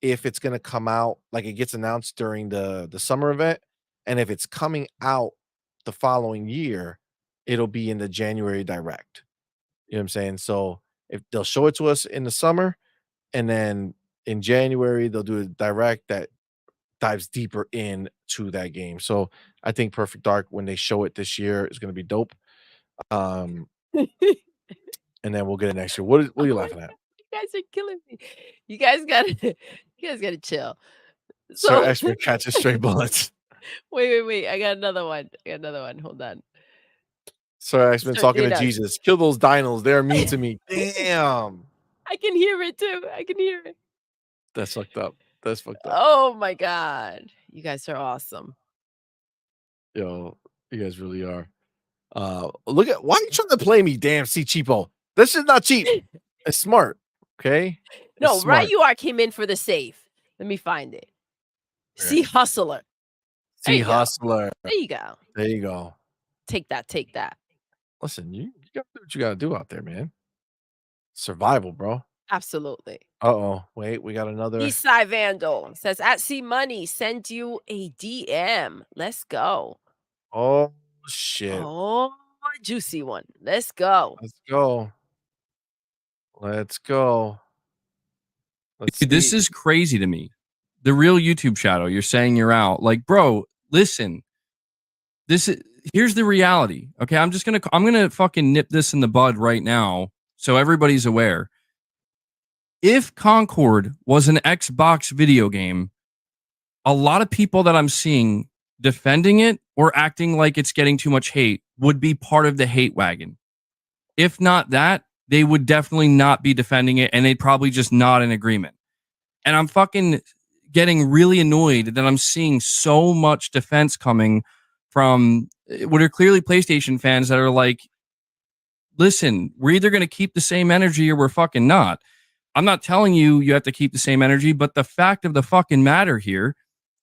if it's gonna come out, like it gets announced during the summer event, and if it's coming out the following year, it'll be in the January direct. You know what I'm saying? So if they'll show it to us in the summer, and then in January they'll do a direct that dives deeper into that game. So I think Perfect Dark, when they show it this year, is gonna be dope. Um, and then we'll get it next year. What are you laughing at? You guys are killing me. You guys gotta you guys gotta chill. Sir So X-Men catches stray bullets. wait. I got another one. Hold on. Sir X-Men Sir talking to Dinos. Jesus. Kill those dinos. They're mean to me. Damn. I can hear it too. I can hear it. That's fucked up. That's fucked up. Oh my god. You guys are awesome. Yo, you guys really are. Look at, why are you trying to play me, damn C cheapo? This is not cheap. It's smart. Okay. No, It's smart. Ryuar came in for the save. Let me find it. See Hustler. There See you go. Hustler. There you go. There you go. Take that. Listen, you gotta do what you gotta do out there, man. Survival, bro. Absolutely. Uh-oh. Wait, we got another. Eastside Vandal says at CMoney, send you a DM. Let's go. Oh shit. Oh, a juicy one. Let's go. Let's go. Let's go. Let's Dude, this see. is crazy to me. The real YouTube shadow, you're saying you're out. Like, bro, listen. Here's the reality. Okay, I'm gonna fucking nip this in the bud right now so everybody's aware. If Concord was an Xbox video game, a lot of people that I'm seeing defending it or acting like it's getting too much hate would be part of the hate wagon. If not that, they would definitely not be defending it, and they'd probably just not in agreement. And I'm fucking getting really annoyed that I'm seeing so much defense coming from what are clearly PlayStation fans that are like, listen, we're either going to keep the same energy or we're fucking not. I'm not telling you have to keep the same energy, but the fact of the fucking matter here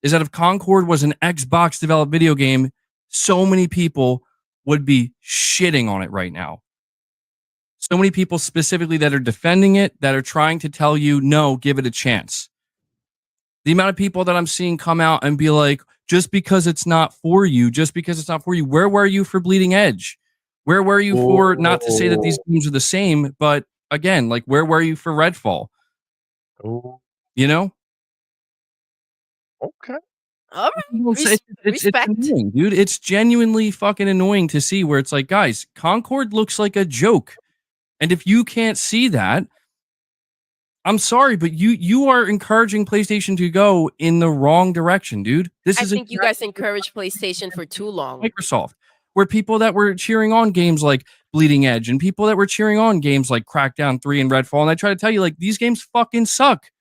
is that if Concord was an Xbox developed video game, so many people would be shitting on it right now. So many people specifically that are defending it, that are trying to tell you, no, give it a chance. The amount of people that I'm seeing come out and be like, just because it's not for you, where were you for Bleeding Edge? Where were you for, not to say that these games are the same, but again, like, where were you for Redfall? You know? Okay. All right. It's annoying, dude. It's genuinely fucking annoying to see where it's like, guys, Concord looks like a joke. And if you can't see that, I'm sorry, but you are encouraging PlayStation to go in the wrong direction, dude. I think you guys encouraged PlayStation for too long. Microsoft, where people that were cheering on games like Bleeding Edge and people that were cheering on games like Crackdown 3 and Redfall, and I try to tell you, like, these games fucking suck.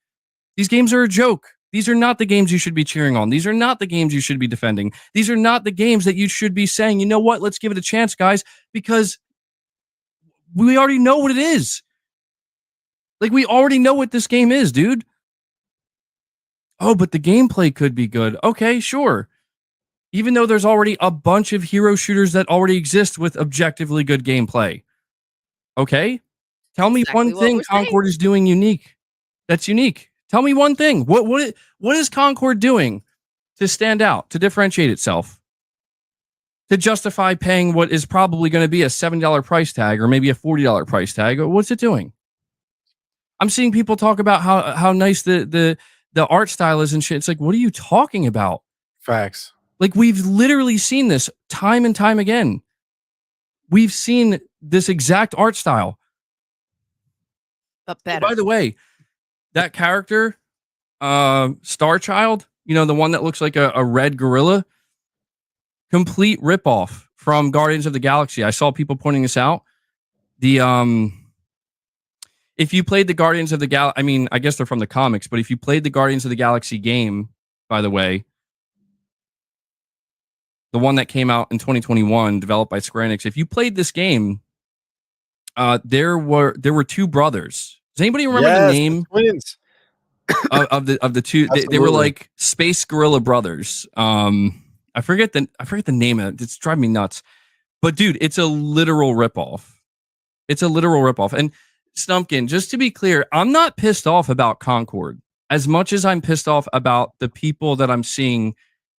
These games are a joke. These are not the games you should be cheering on. These are not the games you should be defending. These are not the games that you should be saying, you know what, let's give it a chance, guys, because we already know what it is. Like, we already know what this game is, dude. Oh, but the gameplay could be good. Okay, sure. Even though there's already a bunch of hero shooters that already exist with objectively good gameplay. Okay? Tell me one thing Concord is doing unique. That's unique. Tell me one thing. What is Concord doing to stand out, to differentiate itself? To justify paying what is probably going to be a $7 price tag or maybe a $40 price tag? What's it doing? I'm seeing people talk about how nice the art style is and shit. It's like, what are you talking about? Facts. Like, we've literally seen this time and time again. We've seen this exact art style. But better. By the way, that character, Star Child, you know, the one that looks like a red gorilla, complete ripoff from Guardians of the Galaxy. I saw people pointing this out. If you played the Guardians of the Galaxy, I mean, I guess they're from the comics, but if you played the Guardians of the Galaxy game, by the way, the one that came out in 2021, developed by Square Enix, if you played this game, there were two brothers. Does anybody remember the name of the two? They were like Space Gorilla Brothers. I forget the name of it. It's driving me nuts. But dude, it's a literal ripoff. It's a literal ripoff. And Stumpkin, just to be clear, I'm not pissed off about Concord as much as I'm pissed off about the people that I'm seeing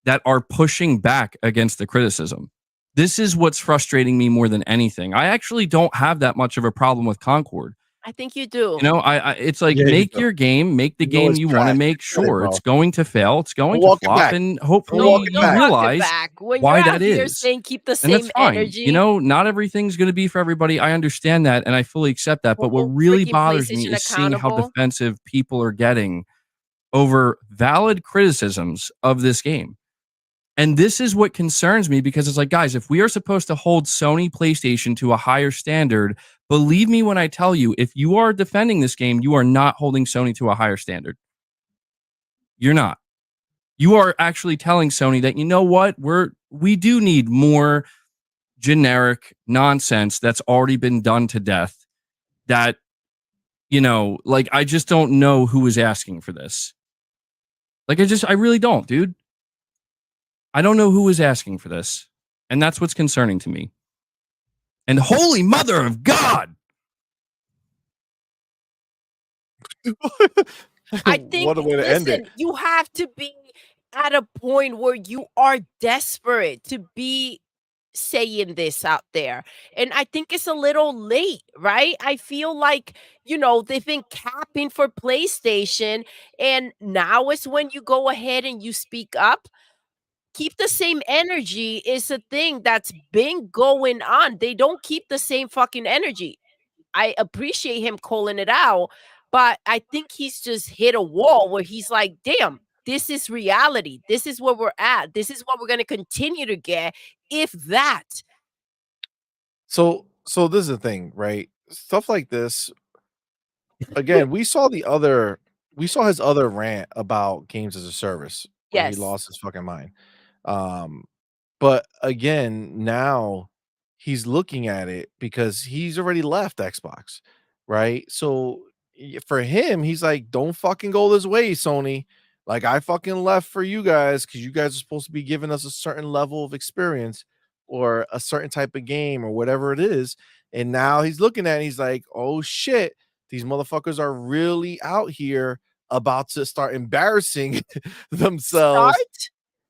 that are pushing back against the criticism. This is what's frustrating me more than anything. I actually don't have that much of a problem with Concord. I think you do. You know, it's like, make your game, make the game you want to make. Sure, it's going to fail, it's going to flop, and hopefully you realize why that is. Saying keep the And same that's fine. energy. You know, not everything's going to be for everybody. I understand that, and I fully accept that. But what really bothers me is seeing how defensive people are getting over valid criticisms of this game. And this is what concerns me, because it's like, guys, if we are supposed to hold Sony PlayStation to a higher standard, believe me when I tell you, if you are defending this game, you are not holding Sony to a higher standard. You're not. You are actually telling Sony that, you know what, we do need more generic nonsense that's already been done to death. That, you know, like, I just don't know who is asking for this. Like, I really don't, dude. I don't know who is asking for this. And that's what's concerning to me. And holy mother of God! I think, what a way to end it. You have to be at a point where you are desperate to be saying this out there. And I think it's a little late, right? I feel like, you know, they've been capping for PlayStation, and now is when you go ahead and you speak up. Keep the same energy is a thing that's been going on. They don't keep the same fucking energy. I appreciate him calling it out, but I think he's just hit a wall where he's like, damn, this is reality. This is where we're at. This is what we're going to continue to get, if that. So this is the thing, right? Stuff like this. Again, we saw his other rant about games as a service. Where Yes. He lost his fucking mind. But again, now he's looking at it because he's already left Xbox, right? So for him, he's like, don't fucking go this way, Sony. Like, I fucking left for you guys because you guys are supposed to be giving us a certain level of experience or a certain type of game or whatever it is. And now he's looking at it, he's like, oh shit, these motherfuckers are really out here about to start embarrassing themselves.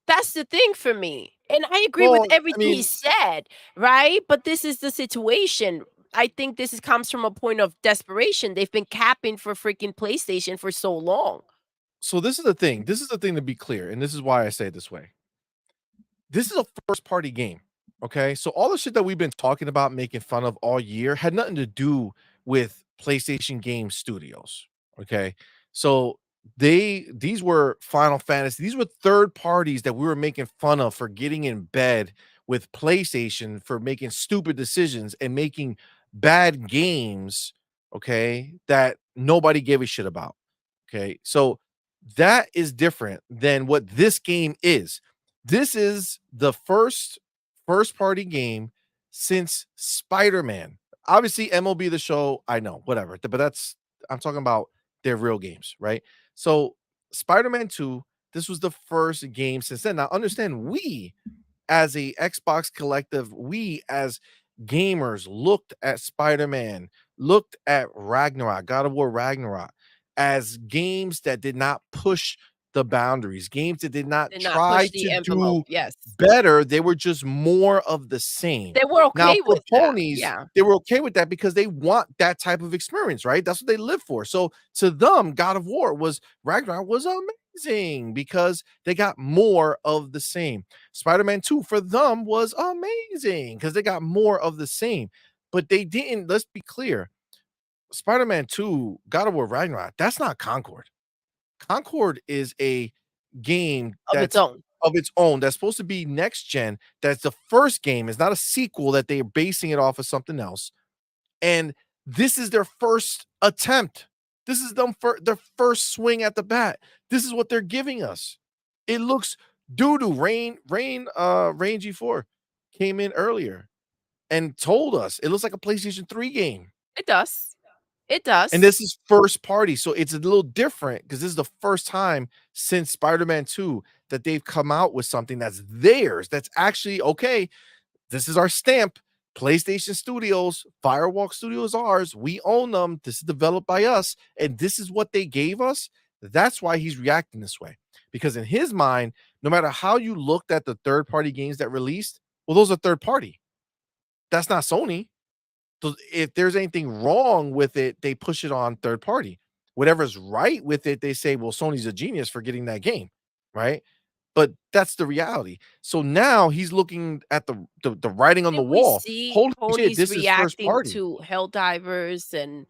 That's the thing for me. And I agree with everything he said, right? But this is the situation. I think this comes from a point of desperation. They've been capping for freaking PlayStation for so long. So this is the thing. This is the thing, to be clear, and this is why I say it this way. This is a first-party game, okay? So all the shit that we've been talking about, making fun of all year, had nothing to do with PlayStation Game Studios, okay? So these were Final Fantasy. These were third parties that we were making fun of for getting in bed with PlayStation, for making stupid decisions and making bad games, okay, that nobody gave a shit about. Okay, so that is different than what this game is. This is the first party game since Spider-Man. Obviously, MLB The Show, I know, whatever, but I'm talking about their real games, right? So Spider-Man 2, this was the first game since then. Now understand, we as a Xbox collective, we as gamers looked at Spider-Man, looked at Ragnarok, God of War Ragnarok, as games that did not push the boundaries, games that did not try to do better. They were just more of the same. They were okay with ponies, that. Yeah. They were okay with that because they want that type of experience, right? That's what they live for. So to them, God of War Ragnarok was amazing because they got more of the same. Spider-Man 2 for them was amazing because they got more of the same. But they didn't, let's be clear, Spider-Man 2, God of War Ragnarok, that's not Concord. Concord is a game of its own that's supposed to be next gen. That's the first game. It's not a sequel that they're basing it off of something else. And this is their first attempt. This is them for their first swing at the bat. This is what they're giving us. It looks doo-doo. Rain G4 came in earlier and told us it looks like a PlayStation 3 game. It does. It does. And this is first party, so it's a little different because this is the first time since Spider-Man 2 that they've come out with something that's theirs, that's actually okay. This is our stamp. PlayStation Studios, Firewalk Studios, ours. We own them. This is developed by us, and this is what they gave us. That's why he's reacting this way. Because in his mind, no matter how you looked at the third-party games that released, well, those are third party. That's not Sony. So if there's anything wrong with it, they push it on third party. Whatever's right with it, they say, well, Sony's a genius for getting that game, right? But that's the reality. So now he's looking at the writing on the Did we wall. see Holy shit, ponies this is first reacting party. to Helldivers and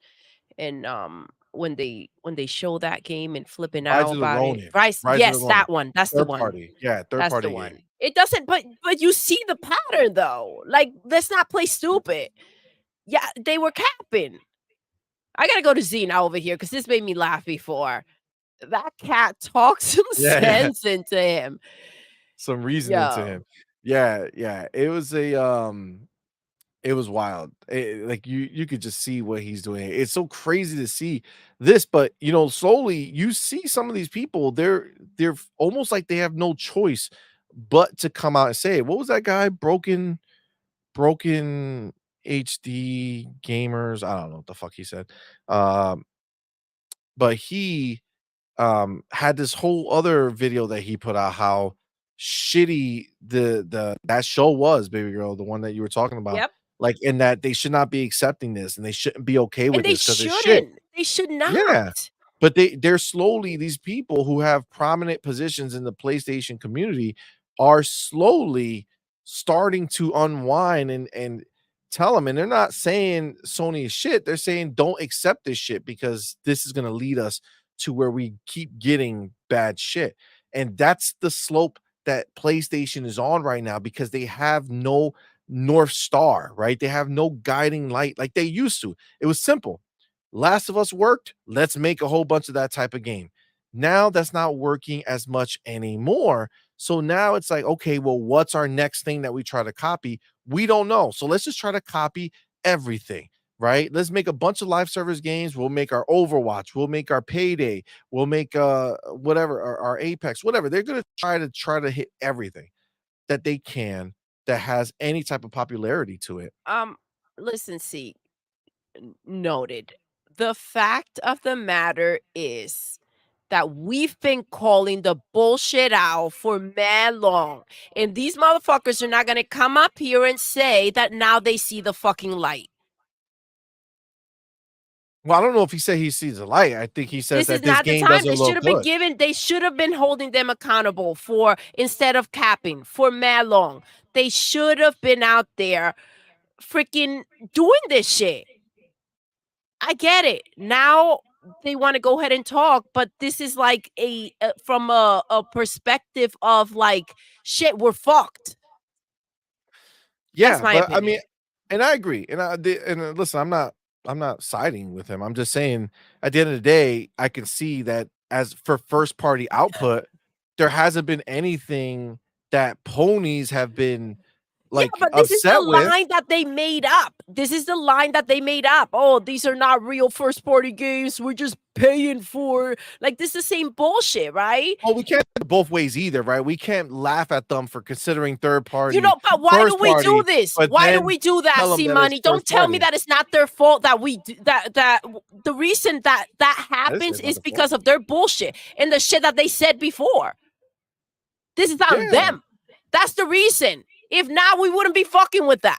when they show that game and flipping Rise out of the about it? Ronin. Rise, Rise of yes, the that Ronin. one. That's the Third one. party. Yeah, third That's party the game. one. It doesn't, but you see the pattern though. Like, let's not play stupid. Yeah, they were capping. I gotta go to Z now over here because this made me laugh before. That cat talked some Yeah. sense into him. Some reasoning to Yo. him. Yeah, yeah. It was it was wild. Like you could just see what he's doing. It's so crazy to see this, but you know, slowly you see some of these people, they're almost like they have no choice but to come out and say it. What was that guy? Broken HD gamers. I don't know what the fuck he said. But he had this whole other video that he put out how shitty that show was, baby girl, the one that you were talking about. Yep. Like, in that they should not be accepting this and they shouldn't be okay with And they this because it's shit. shouldn't. They should not. Yeah. But they're slowly, these people who have prominent positions in the PlayStation community are slowly starting to unwind and tell them, and they're not saying Sony is shit. They're saying don't accept this shit because this is going to lead us to where we keep getting bad shit. And that's the slope that PlayStation is on right now because they have no North Star, right? They have no guiding light like they used to. It was simple. Last of Us worked. Let's make a whole bunch of that type of game. Now that's not working as much anymore. So now it's like, okay, well, what's our next thing that we try to copy? We don't know. So let's just try to copy everything, right? Let's make a bunch of live service games. We'll make our Overwatch. We'll make our Payday. We'll make whatever, our Apex, whatever. They're going to try to hit everything that they can that has any type of popularity to it. Listen, see, noted. The fact of the matter is that we've been calling the bullshit out for mad long, and these motherfuckers are not gonna come up here and say that now they see the fucking light. Well, I don't know if he said he sees the light. I think he says This is that this not the game time. doesn't They look should have been good. given. They should have been holding them accountable for instead of capping for mad long. They should have been out there, freaking doing this shit. I get it. Now they want to go ahead and talk, but this is like from a perspective of like, shit, we're fucked. Yeah, That's my but I opinion. mean, and I agree. And listen, I'm not siding with him. I'm just saying at the end of the day, I can see that as for first party output, there hasn't been anything that ponies have been like Yeah, but this is the upset with. line that they made up. This is the line that they made up. Oh, these are not real first party games. We're just paying for, like, this is the same bullshit, right? Well, we can't do it both ways either, right? We can't laugh at them for considering third party. You know, but why do first we do party, this? but Why do then we do that, tell 'em C that it's Money? Don't first tell me party. that it's not their fault that we that the reason that happens it's not is their because of their bullshit and the shit that they said before. This is on Yeah. them. That's the reason. If not, we wouldn't be fucking with that.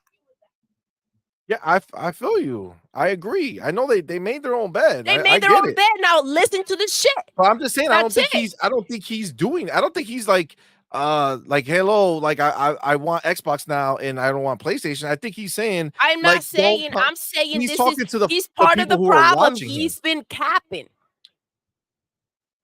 Yeah, I feel you. I agree. I know they made their own bed. They I made their get own it. bed. Now listen to this shit. But I'm just saying, I don't That's think it. I don't think he's like hello, like I want Xbox now and I don't want PlayStation. I think he's saying I'm like, not saying. don't come- I'm saying he's this talking is. to the He's part of the people who are problem. watching him. He's been capping.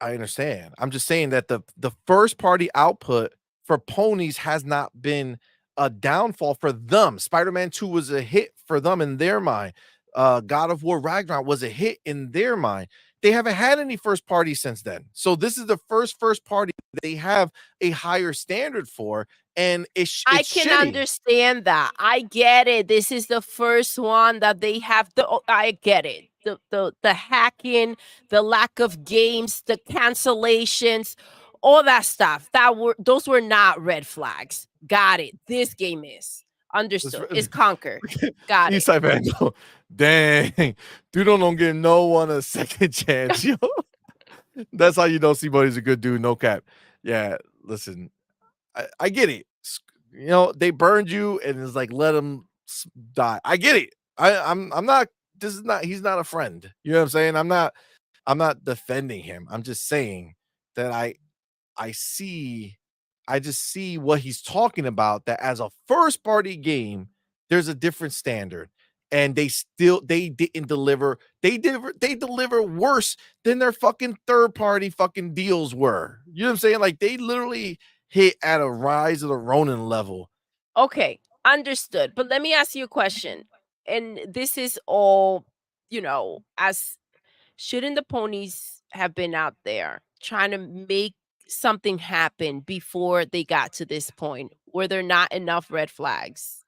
I understand. I'm just saying that the first party output for ponies has not been a downfall for them. Spider-Man 2 was a hit for them in their mind. God of War Ragnarok was a hit in their mind. They haven't had any first party since then. So this is the first party they have a higher standard for, and it's I can shitty. understand that. I get it. This is the first one that they have. I get it. The hacking, the lack of games, the cancellations, all that stuff. Those were not red flags. Got it. This game is understood. It's conquered. Got it. Eastside man, no. Dang, Doodle don't give no one a second chance, yo. That's how you know CMoney's a good dude. No cap. Yeah, listen, I get it. You know, they burned you, and it's like let them die. I get it. I'm not. This is not. He's not a friend. You know what I'm saying? I'm not defending him. I'm just saying that I just see what he's talking about, that as a first party game, there's a different standard. And they didn't deliver. They deliver worse than their fucking third party fucking deals were. You know what I'm saying? Like they literally hit at a Rise of the Ronin level. Okay, understood. But let me ask you a question. And this is all, as shouldn't the ponies have been out there trying to make something happen before they got to this point? Were there not enough red flags?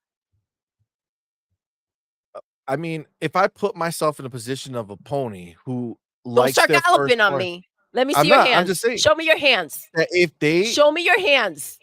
I mean, if I put myself in a position of a pony who Don't likes start their galloping first on one, me. Let me see I'm your not. hands. I'm just saying Show me your hands. that if they Show me your hands.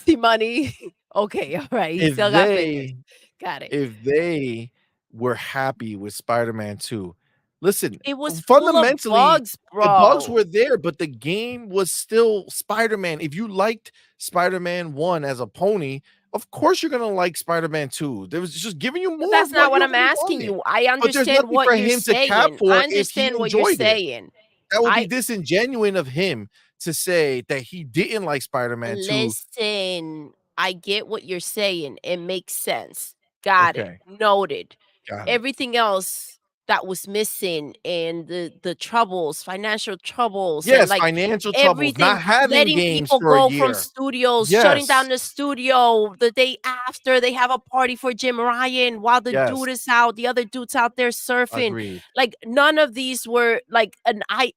See money. Okay, all right. He if still got fingers. they Got it. if they were happy with Spider-Man 2, listen, It was full of fundamentally bugs, the bugs bro. were there, but the game was still Spider-Man. If you liked Spider-Man 1 as a pony, of course you're gonna like Spider-Man 2. There was just giving you But more that's of not what what you I'm already asking wanted. you. I But there's understand nothing for what you're him to cap saying. for I if he understand what you're enjoyed it. saying. That would be disingenuous of him to say that he didn't like Spider-Man 2. Listen, I get what you're saying. It makes sense. Got it. Okay. Noted. Got it. Everything else that was missing and the troubles, financial troubles, and Yes, like financial troubles, everything, not having letting games people for a go from year. studios, shutting down Yes. the studio the day after they have a party for Jim Ryan while the Yes. dude is out, the other dude's out there surfing. Agreed. Like none of these were like I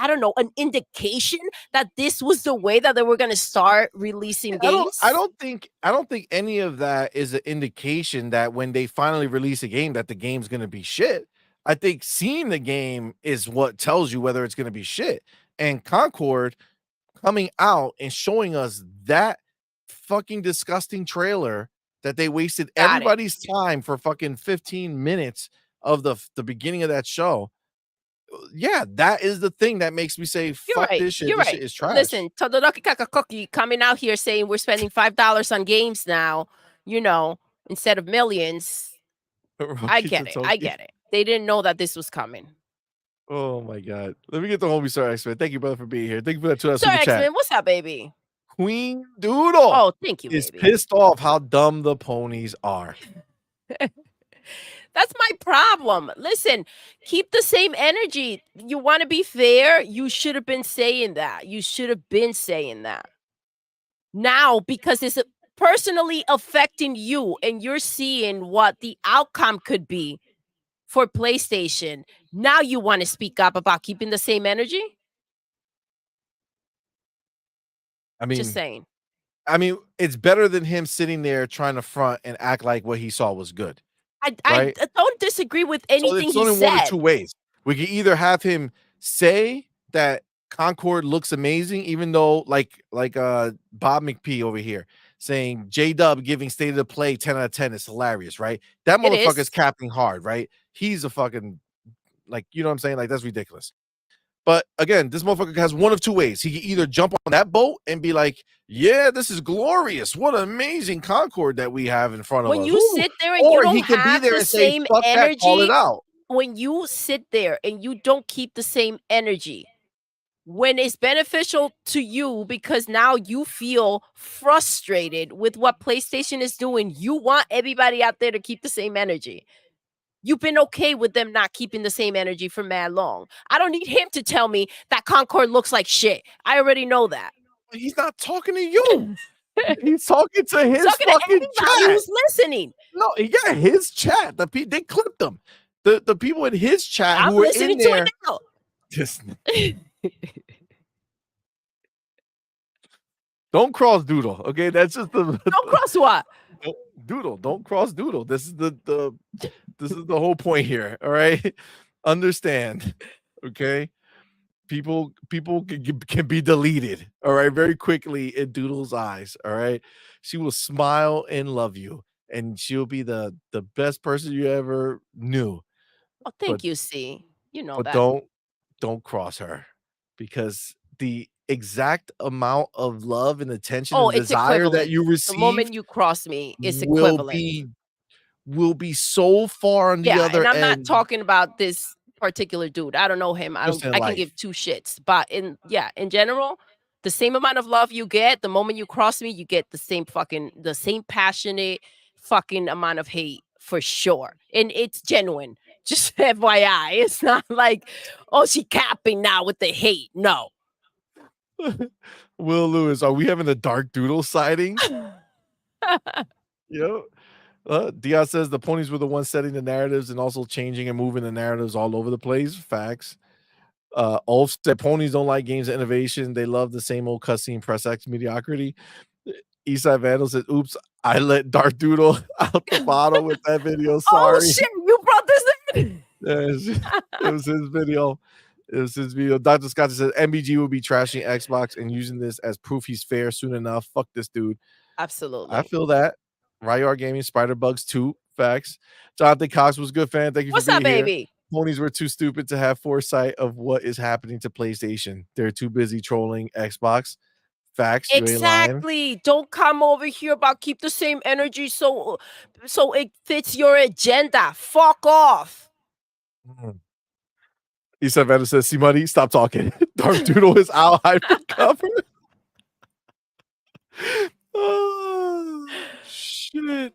don't know, an indication that this was the way that they were gonna start releasing games. I don't think any of that is an indication that when they finally release a game that the game's gonna be shit. I think seeing the game is what tells you whether it's gonna be shit. And Concord coming out and showing us that fucking disgusting trailer that they wasted Got it. everybody's time for fucking 15 minutes of the beginning of that show. Yeah, that is the thing that makes me say, You're fuck right. this shit. You're This right. shit is trash. Listen, Todoroki Kakakoki coming out here saying we're spending $5 on games now, instead of millions. I get it. I get it. They didn't know that this was coming. Oh my god. Let me get the homie Sir X-Men. Thank you, brother, for being here. Thank you for that $2 Sir super chat. X-Men, what's up, baby? Queen Doodle Oh, thank you, is baby. pissed off how dumb the ponies are. That's my problem. Listen, keep the same energy. You want to be fair? You should have been saying that. You should have been saying that. Now, because it's personally affecting you and you're seeing what the outcome could be for PlayStation, now you want to speak up about keeping the same energy? I mean, Just saying. It's better than him sitting there trying to front and act like what he saw was good. I Right? don't disagree with So anything it's he only one or said. two ways. We can either have him say that Concord looks amazing, even though like Bob McPee over here saying J-Dub giving State of Play 10 out of 10 is hilarious, right? That It motherfucker's is. capping hard, right? He's a fucking you know what I'm saying? Like that's ridiculous. But again, this motherfucker has one of two ways. He can either jump on that boat and be like, yeah, this is glorious. What an amazing Concord that we have in front of When us. you Ooh. sit there and Or you don't he can have be there the and say, same fuck that, call it energy, out. when you sit there and you don't keep the same energy, when it's beneficial to you because now you feel frustrated with what PlayStation is doing, you want everybody out there to keep the same energy. You've been okay with them not keeping the same energy for mad long. I don't need him to tell me that Concord looks like shit. I already know that. He's not talking to you. He's talking to his Talking to fucking anybody chat. who's listening. No, yeah, his chat. They clipped him. The people in his chat I'm who were listening in to there. it now. Just don't cross Doodle, okay? That's just the Don't cross what? Doodle. Don't cross Doodle. This is the whole point here. All right, understand, okay? People can be deleted, all right, very quickly in Doodle's eyes, all right? She will smile and love you, and she'll be the best person you ever knew. Oh, But thank you, C. You know but that. don't cross her because the exact amount of love and attention Oh, and it's desire that equivalent. you The moment received you cross me, it's will equivalent. be will be so far on the Yeah, other and I'm not end talking about this particular dude. I don't know him. just in I can life. give two shits. But in general, the same amount of love you get, the moment you cross me, you get the same passionate fucking amount of hate for sure. And it's genuine. Just FYI. It's not like, oh, she capping now with the hate. No. Will Lewis, are we having a dark Doodle sighting? Yep. Dion says the ponies were the ones setting the narratives and also changing and moving the narratives all over the place. Facts. Ulf said ponies don't like games of innovation. They love the same old cutscene press X mediocrity. Eastside Vandal said, oops, I let Dark Doodle out the bottle with that video. Oh Sorry. shit, you brought this in. It was his video. It was his video. Dr. Scott said MBG will be trashing Xbox and using this as proof he's fair soon enough. Fuck this dude. Absolutely. I feel that. Ryar Gaming, Spider Bugs 2. Facts. Jonathan Cox was a good fan. Thank you What's for being up, here. baby? Ponies were too stupid to have foresight of what is happening to PlayStation. They're too busy trolling Xbox. Facts. You ain't lying. Exactly. Don't come over here about keep the same energy so it fits your agenda. Fuck off. Eastside Vandal says, CMoney, stop talking. Dark Doodle is out hyper cover. Oh, shit.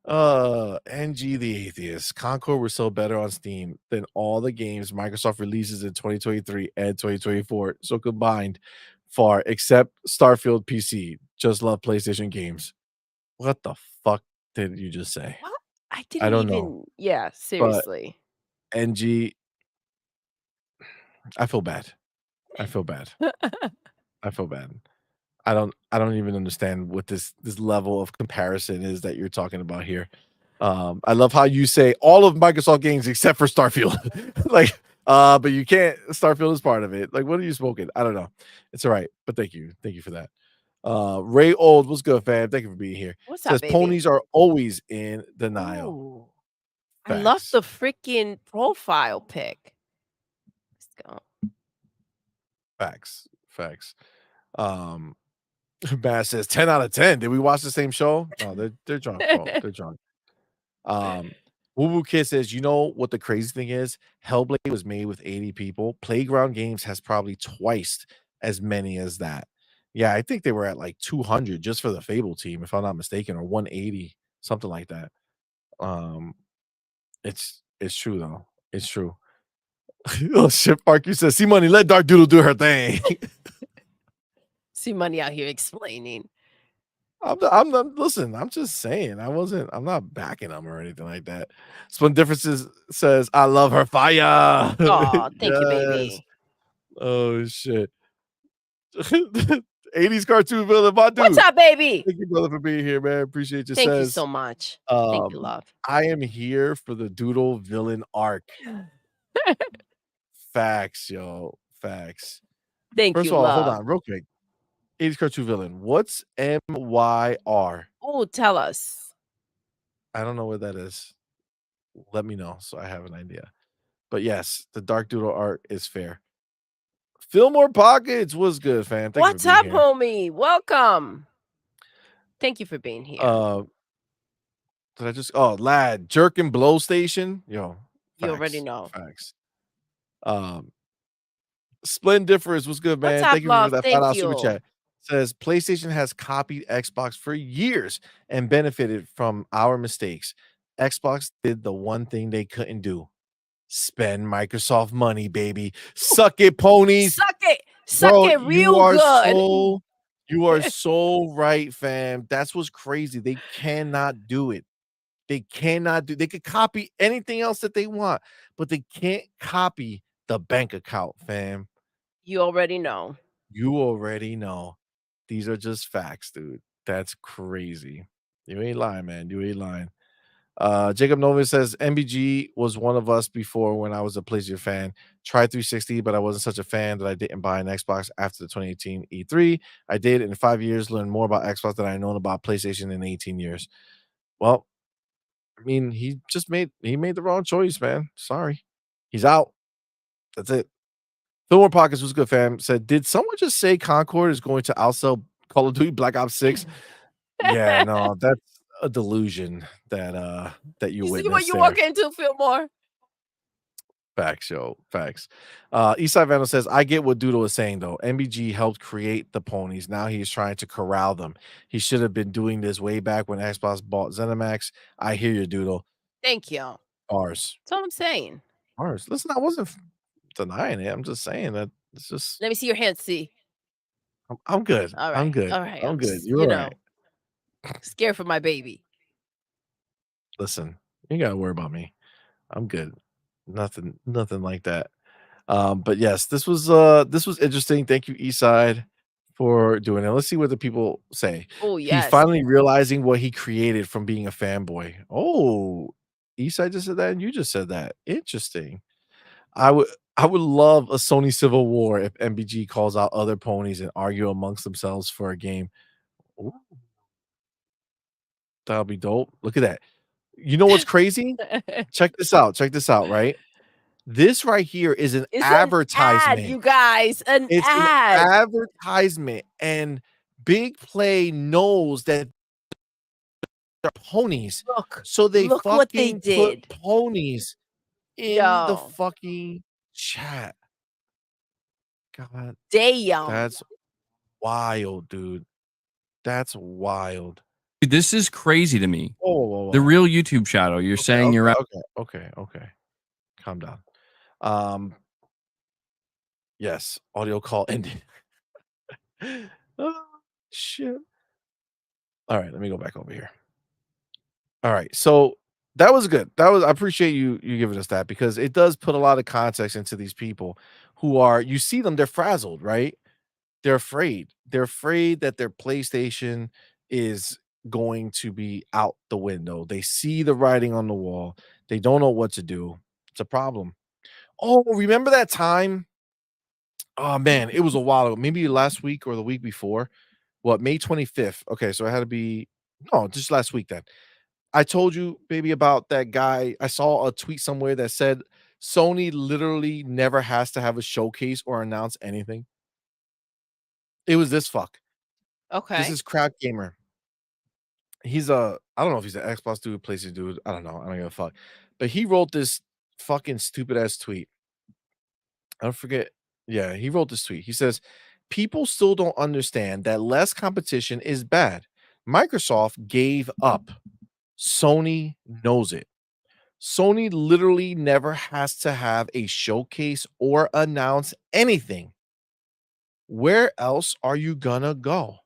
NG the Atheist. Concord will sell better on Steam than all the games Microsoft releases in 2023 and 2024. So combined, far except Starfield PC. Just love PlayStation games. What the fuck did you just say? What? I I didn't don't know. even yeah, But seriously. NG, I feel bad. I feel bad. I feel bad. I don't even understand what this level of comparison is that you're talking about here. I love how you say all of Microsoft games except for Starfield. Like, but you can't. Starfield is part of it. Like, what are you smoking? I don't know. It's all right, but thank you for that. Ray Old, what's good, fam? Thank you for being here. What's Says up, baby? ponies are always in denial. Ooh. I love Facts. the freaking profile pic. Let's go. Facts. Bass says 10 out of 10. Did we watch the same show? No, they're drunk, bro. They're drunk. Woo Woo Kid says, you know what the crazy thing is? Hellblade was made with 80 people. Playground Games has probably twice as many as that. Yeah, I think they were at like 200 just for the Fable team, if I'm not mistaken, or 180, something like that. It's true though. It's true. Oh shit, Park, you said, CMoney, let Dark Doodle do her thing. CMoney out here explaining. I'm not listen, I'm just saying. I'm not backing them or anything like that. Split Differences says, I love her fire. Oh, thank you, Yes. baby. Oh shit. 80s cartoon villain, my dude. What's up, baby? Thank you, brother, for being here, man. Appreciate you. Thank you Says, so much. Thank you, love. I am here for the Doodle villain arc. Facts, yo. Facts. Thank First you, of all, hold love. on, real quick. 80s cartoon villain. What's MYR? Oh, tell us. I don't know what that is. Let me know so I have an idea. But yes, the Dark Doodle art is fair. Fillmore Pockets was good, fam. Thank What's you for up, being here. homie? Welcome. Thank you for being here. Did I just lad jerk and blow station? Yo, You already know. Facts. Splendiferous was good, What's man. up, Thank you for love? that Thank $5 super you. chat. Says PlayStation has copied Xbox for years and benefited from our mistakes. Xbox did the one thing they couldn't do. Spend Microsoft money, baby. Suck it, ponies. Suck it. Suck Bro, it real good. You are so right, fam. That's what's crazy. They cannot do it. They could copy anything else that they want, but they can't copy the bank account, fam. You already know. You already know. These are just facts, dude. That's crazy. You ain't lying, man. You ain't lying. Jacob Nova says MBG was one of us before when I was a PlayStation fan. Tried 360, but I wasn't such a fan that I didn't buy an Xbox after the 2018 E3. I did in 5 years learn more about Xbox than I known about PlayStation in 18 years. Well, I mean, he made the wrong choice, man. Sorry. He's out. That's it. Fillmore Pockets was good, fam. Said, did someone just say Concord is going to outsell Call of Duty Black Ops 6? Yeah, no, that's a delusion that you You see what witnessed you there. walk into, Fillmore? Facts, yo. Facts. Eastside Vandal says, I get what Doodle is saying, though. MBG helped create the ponies. Now he's trying to corral them. He should have been doing this way back when Xbox bought ZeniMax. I hear you, Doodle. Thank you. Ours. That's all I'm saying. Ours. Listen, I wasn't denying it. I'm just saying that it's just. Let me see your hands, see. I'm good. All right. I'm good. All right. I'm good. Just, You're all right. Scared for my baby. Listen, you gotta worry about me. I'm good. Nothing like that. But yes, this was interesting. Thank you, Eastside, for doing it. Let's see what the people say. Oh, He's yes. finally realizing what he created from being a fanboy. Oh, Eastside just said that, and you just said that. Interesting. I would love a Sony Civil War if MBG calls out other ponies and argue amongst themselves for a game. Ooh. That'll be dope. Look at that. You know what's crazy? Check this out. Check this out, right? This right here is an It's advertisement. An ad, you guys. It's Ad. an advertisement, and Big Play knows that they're ponies. So they look what they fucking did. put ponies in the fucking chat. God, damn. that's wild, dude. That's wild. Dude, this is crazy to me. Whoa. The real YouTube shadow. You're saying you're out. Okay. Calm down. Yes, audio call ended. Oh, shit. All right, let me go back over here. All right, so that was good. I appreciate you giving us that, because it does put a lot of context into these people who are, you see them, they're frazzled, right? They're afraid. They're afraid that their PlayStation is going to be out the window. They see the writing on the wall. They don't know what to do. It's a problem. Oh, remember that time? Oh man, it was a while ago. Maybe last week or the week before. What, May 25th? Okay, so it had to be just last week then. I told you, baby, about that guy. I saw a tweet somewhere that said Sony literally never has to have a showcase or announce anything. It was this fuck. Okay. This is Crowd Gamer. He's I don't know if he's an Xbox dude, PlayStation dude. I don't know. I don't give a fuck. But he wrote this fucking stupid ass tweet. I don't forget. Yeah, he wrote this tweet. He says, people still don't understand that less competition is bad. Microsoft gave up. Sony knows it. Sony literally never has to have a showcase or announce anything. Where else are you gonna go?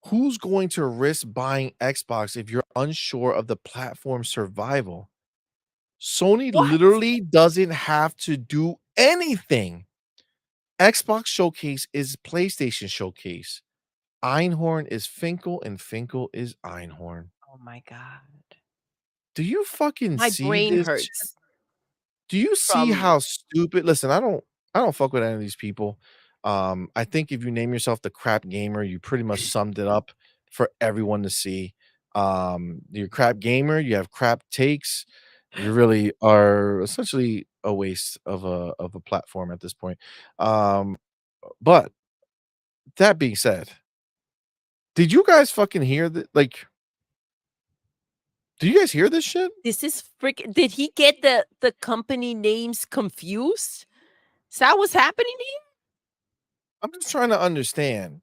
Who's going to risk buying Xbox if you're unsure of the platform survival? Sony literally doesn't have to do anything. Xbox Showcase is PlayStation Showcase. Einhorn is Finkel, and Finkel is Einhorn. Oh my god. Do you fucking My see brain this? hurts. Do you see how stupid? Listen, I don't fuck with any of these people. I think if you name yourself the crap gamer, you pretty much summed it up for everyone to see. You're crap gamer, you have crap takes. You really are essentially a waste of a platform at this point. But that being said, did you guys fucking hear that? Like, do you guys hear this shit? This is freaking. Did he get the company names confused? Is that what's happening to you? I'm just trying to understand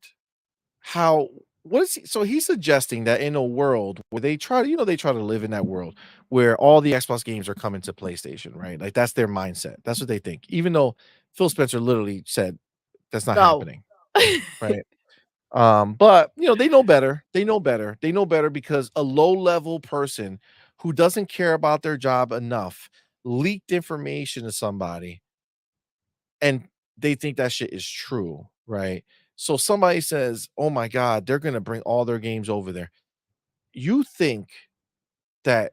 how. What is he? So he's suggesting that in a world where they try to live in that world where all the Xbox games are coming to PlayStation, right? Like that's their mindset. That's what they think. Even though Phil Spencer literally said that's not happening, right? But they know better. They know better because a low-level person who doesn't care about their job enough leaked information to somebody and they think that shit is true, right? So somebody says, oh my God, they're going to bring all their games over there. You think that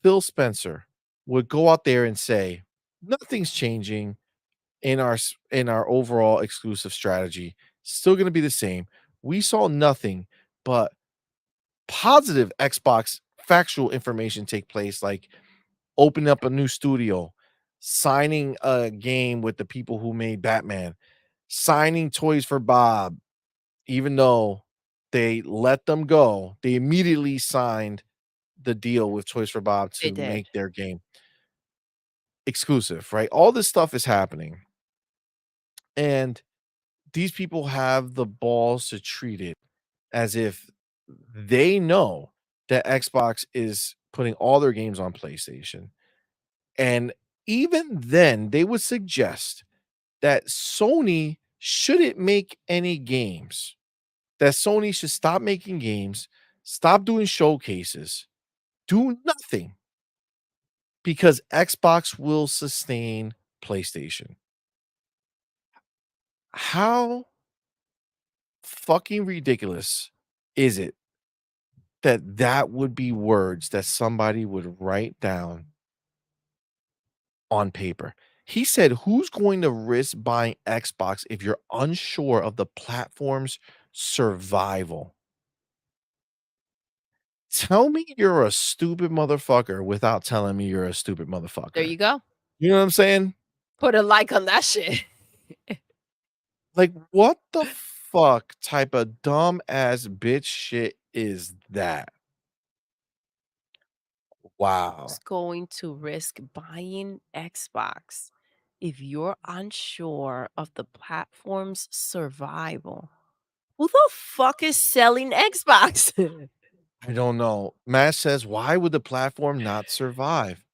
Phil Spencer would go out there and say, nothing's changing in our overall exclusive strategy. Still going to be the same. We saw nothing but positive Xbox factual information take place, like opening up a new studio, signing a game with the people who made Batman, signing Toys for Bob, even though they let them go, they immediately signed the deal with Toys for Bob They to did. make their game exclusive, right? All this stuff is happening. And these people have the balls to treat it as if they know that Xbox is putting all their games on PlayStation. And even then, they would suggest that Sony shouldn't make any games, that Sony should stop making games, stop doing showcases, do nothing, because Xbox will sustain PlayStation. How fucking ridiculous is it that that would be words that somebody would write down on paper? He said, who's going to risk buying Xbox if you're unsure of the platform's survival? Tell me you're a stupid motherfucker without telling me you're a stupid motherfucker. There you go. You know what I'm saying? Put a like on that shit. Like, what the fuck type of dumb ass bitch shit is that? Wow. Who's going to risk buying Xbox if you're unsure of the platform's survival? Who the fuck is selling Xbox? I don't know. Matt says, why would the platform not survive?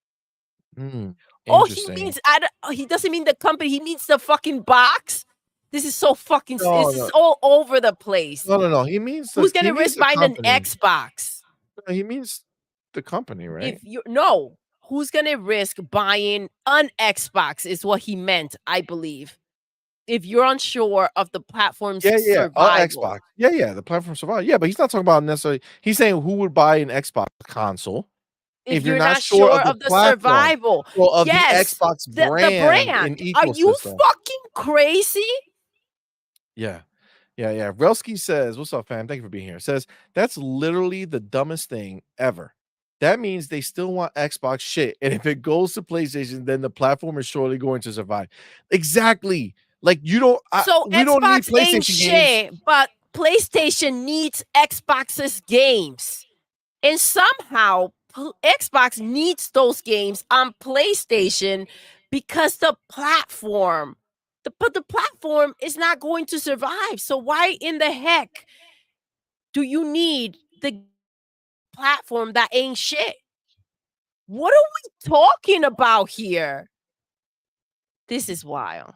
Oh, he Interesting. means he doesn't mean the company. He means the fucking box. This is so fucking. No, this no. is all over the place. No. He means Who's gonna risk buying an Xbox? No, he means the company, right? If you no, who's gonna risk buying an Xbox is what he meant, I believe. If you're unsure of the platform's survival. Xbox. Yeah, the platform survival. Yeah, but he's not talking about necessarily. He's saying who would buy an Xbox console If you're not sure of the survival. well, of Yes, the Xbox the brand and brand. Are you ecosystem. fucking crazy? Yeah. Relski says, what's up, fam? Thank you for being here. Says, that's literally the dumbest thing ever. That means they still want Xbox shit. And if it goes to PlayStation, then the platform is surely going to survive. Exactly. Like, you don't. So we don't need Xbox ain't PlayStation games. shit, but PlayStation needs Xbox's games. And somehow Xbox needs those games on PlayStation because the platform, but the platform is not going to survive. So why in the heck do you need the platform that ain't shit? What are we talking about here? This is wild.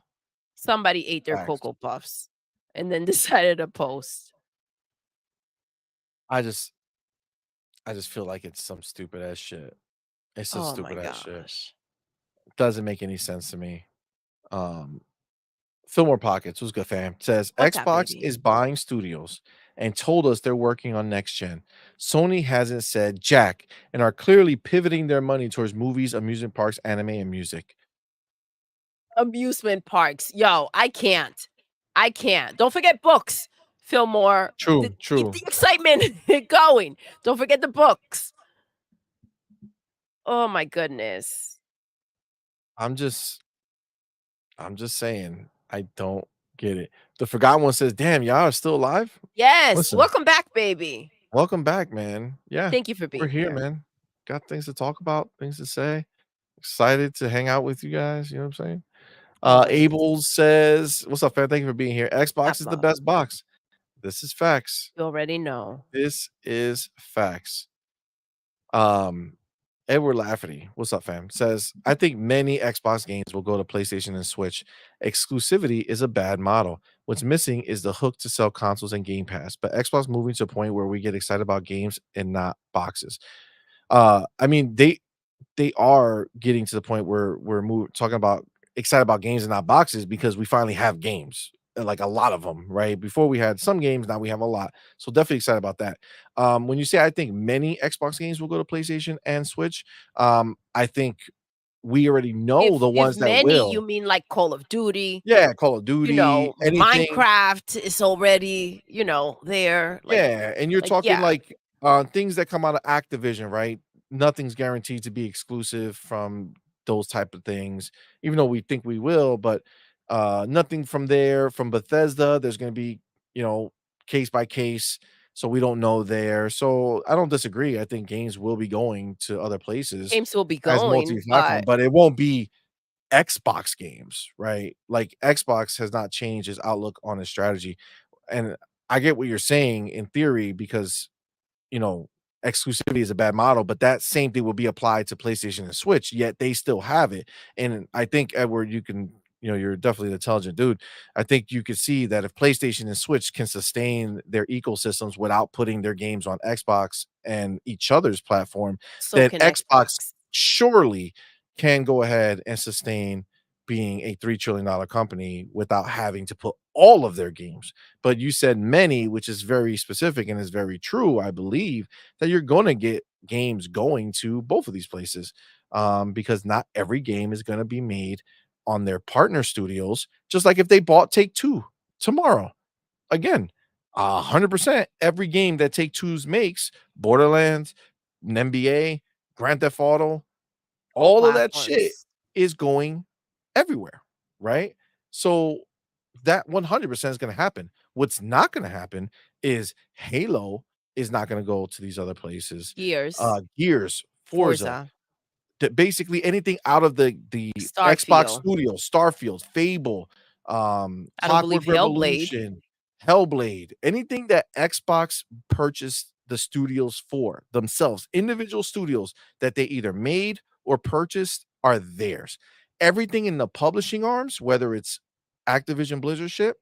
Somebody ate their Cocoa Puffs and then decided to post. I just feel like it's some stupid ass shit. It's some stupid ass shit. Doesn't make any sense to me. Fillmore Pockets, who's good, fam, says What's up, Xbox baby? is buying studios and told us they're working on next gen. Sony hasn't said jack and are clearly pivoting their money towards movies, amusement parks, anime, and music. Amusement parks. Yo, I can't. Don't forget books, Fillmore. True. Keep the excitement going. Don't forget the books. Oh my goodness. I'm just saying, I don't get it. The Forgotten One says, damn, y'all are still alive? Yes. Listen. Welcome back, baby. Welcome back, man. Yeah. Thank you for being We're here, man. Got things to talk about, things to say. Excited to hang out with you guys. You know what I'm saying? Abel says, what's up, fam? Thank you for being here. Xbox is the best box. This is facts. You already know. This is facts. Edward Lafferty, what's up, fam? Says, I think many Xbox games will go to PlayStation and Switch. Exclusivity is a bad model. What's missing is the hook to sell consoles and Game Pass. But Xbox moving to a point where we get excited about games and not boxes. I mean, they are getting to the point where we're talking about excited about games and not boxes because we finally have games. like a lot of them, right? Before we had some games, now we have a lot. So definitely excited about that. When you say I think many Xbox games will go to PlayStation and Switch, I think we already know the If ones that many, you will. mean like Call of Duty, Yeah, Call of Duty, anything. Minecraft is already, there. Yeah, and you're talking Yeah. like things that come out of Activision, right? Nothing's guaranteed to be exclusive from those type of things, even though we think we will, but nothing from there. From Bethesda, there's going to be, case by case, so we don't know there. So I don't disagree. I think games will be going to other places Games will be as going, multi-platform, but but it won't be Xbox games, right? Like Xbox has not changed its outlook on its strategy. And I get what you're saying in theory because, you know, exclusivity is a bad model, but that same thing will be applied to PlayStation and Switch, yet they still have it. And I think, Edward, you're definitely an intelligent dude. I think you could see that if PlayStation and Switch can sustain their ecosystems without putting their games on Xbox and each other's platform, so then can Xbox Xbox. surely can go ahead and sustain being a $3 trillion company without having to put all of their games. But you said many, which is very specific and is very true. I believe that you're going to get games going to both of these places, because not every game is going to be made on their partner studios. Just like if they bought Take Two tomorrow, again, 100% every game that Take Two's makes, Borderlands, NBA, Grand Theft Auto, All all of that shit platforms. is going everywhere, right? So that 100% is going to happen. What's not going to happen is Halo is not going to go to these other places. Gears, Gears, Forza, Forza, basically anything out of the Xbox Starfield. studio, Starfield, Fable, I don't believe Clockwork Hellblade. Revolution, Hellblade, anything that Xbox purchased the studios for themselves, individual studios that they either made or purchased are theirs. Everything in the publishing arms, whether it's Activision Blizzard shit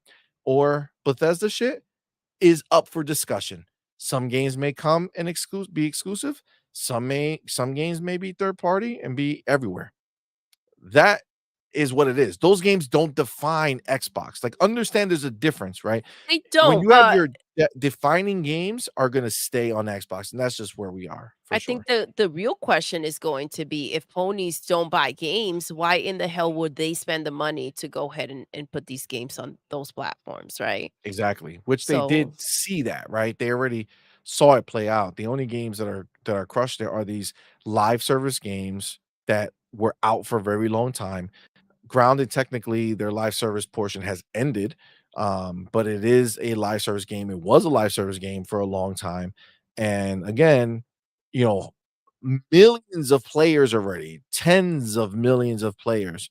or Bethesda shit, is up for discussion. Some games may come and be exclusive. Some games may be third party and be everywhere. That is what it is. Those games don't define Xbox. Like, understand there's a difference, right? They When don't, you have but your defining games are going to stay on Xbox, and that's just where we are for I sure. think the real question is going to be if ponies don't buy games, why in the hell would they spend the money to go ahead and put these games on those platforms, right? Exactly. Which they So did see that, right? They already saw it play out. The only games that are crushed there are these live service games that were out for a very long time. Grounded, technically, their live service portion has ended, but it is a live service game. It was a live service game for a long time, and again, you know, millions of players already, tens of millions of players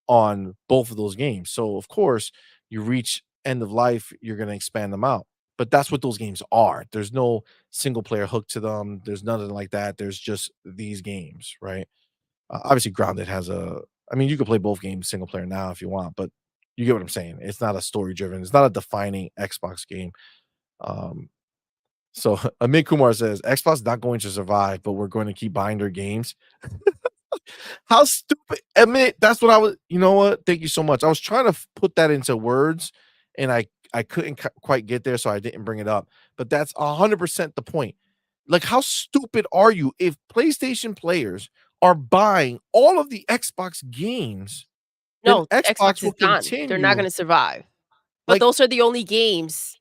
on both of those games. So of course, you reach end of life, you're going to expand them out. But that's what those games are. There's no single player hook to them. There's nothing like that. There's just these games, right? Obviously, Grounded has a. I mean, you could play both games single player now if you want, but you get what I'm saying. It's not a story driven. It's not a defining Xbox game. Um, so Amit Kumar says Xbox not going to survive, but we're going to keep buying their games. How stupid! Admit that's what I was. You know what? Thank you so much. I was trying to put that into words, and I couldn't quite get there, so I didn't bring it up. But that's 100% the point. Like, how stupid are you if PlayStation players are buying all of the Xbox games? Then no, Xbox Xbox will is done. They're not continue gonna survive. But like those are the only games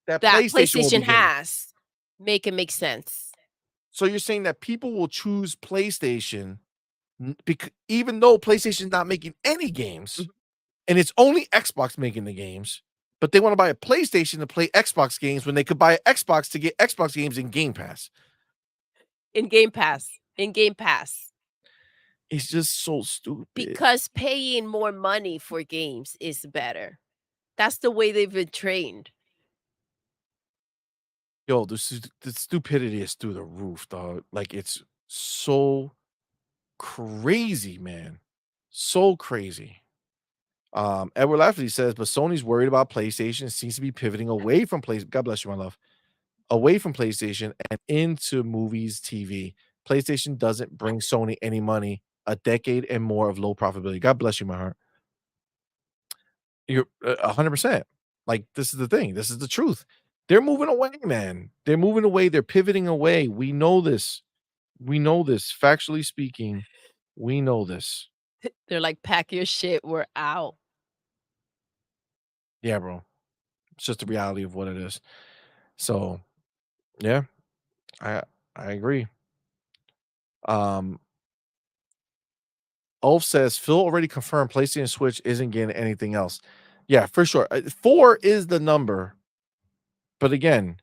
that. that PlayStation will PlayStation be getting. has. Make it make sense. So you're saying that people will choose PlayStation, even though PlayStation's not making any games, and it's only Xbox making the games, but they want to buy a PlayStation to play Xbox games when they could buy an Xbox to get Xbox games in Game Pass. In Game Pass. In Game Pass. It's just so stupid. Because paying more money for games is better. That's the way they've been trained. Yo, the stupidity is through the roof, dog. Like, it's so crazy, man. So crazy. Edward Lafferty says, but Sony's worried about PlayStation. Seems to be pivoting away from PlayStation. God bless you, my love. Away from PlayStation and into movies, TV. PlayStation doesn't bring Sony any money. A decade and more of low profitability. God bless you, my heart. You're 100%. Like, this is the thing. This is the truth. They're moving away, man. They're moving away. They're pivoting away. We know this. We know this. Factually speaking, we know this. They're like, pack your shit, we're out. Yeah, bro. It's just the reality of what it is. So, yeah, I I agree. Ulf says Phil already confirmed PlayStation Switch isn't getting anything else. Yeah, for sure. 4 is the number, but again,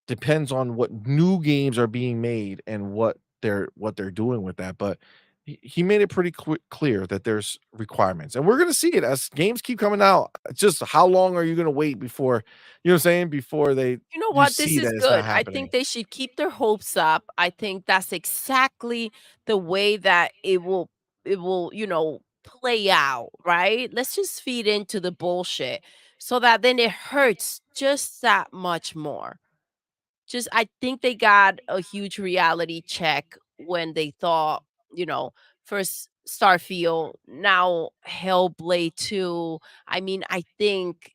depends on what new games are being made and what they're doing with that. But he made it pretty clear that there's requirements, and we're gonna see it as games keep coming out. It's just how long are you gonna wait before you know what I'm saying? Before You know you what? This see is that it's not good. I happening. think they should keep their hopes up. I think that's exactly the way that it will play out, right? Let's just feed into the bullshit so that then it hurts just that much more. Just I think they got a huge reality check when they thought, first Starfield, now Hellblade 2. I mean, I think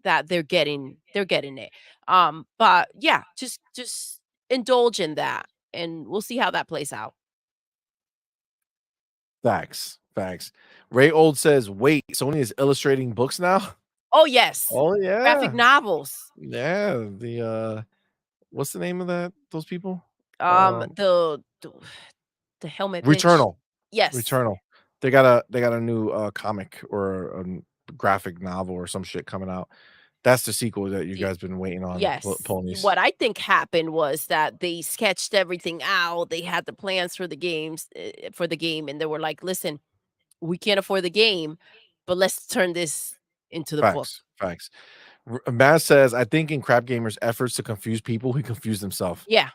that they're getting it. But yeah, just indulge in that and we'll see how that plays out. Facts, facts. Ray Old says, "Wait, Sony is illustrating books now?" Oh yes. Oh Graphic yeah, novels. yeah. What's the name of that? Those people? The helmet bitch. Returnal. Yes. Returnal. They got a new comic or graphic novel or some shit coming out. That's the sequel that you Y- guys been waiting on, Yes. ponies. What I think happened was that they sketched everything out. They had the plans for the game, and they were like, "Listen, we can't afford the game, but let's turn this into the book." Facts, facts. Maz says, "I think in Crap Gamer's efforts to confuse people, he confused himself." Yeah,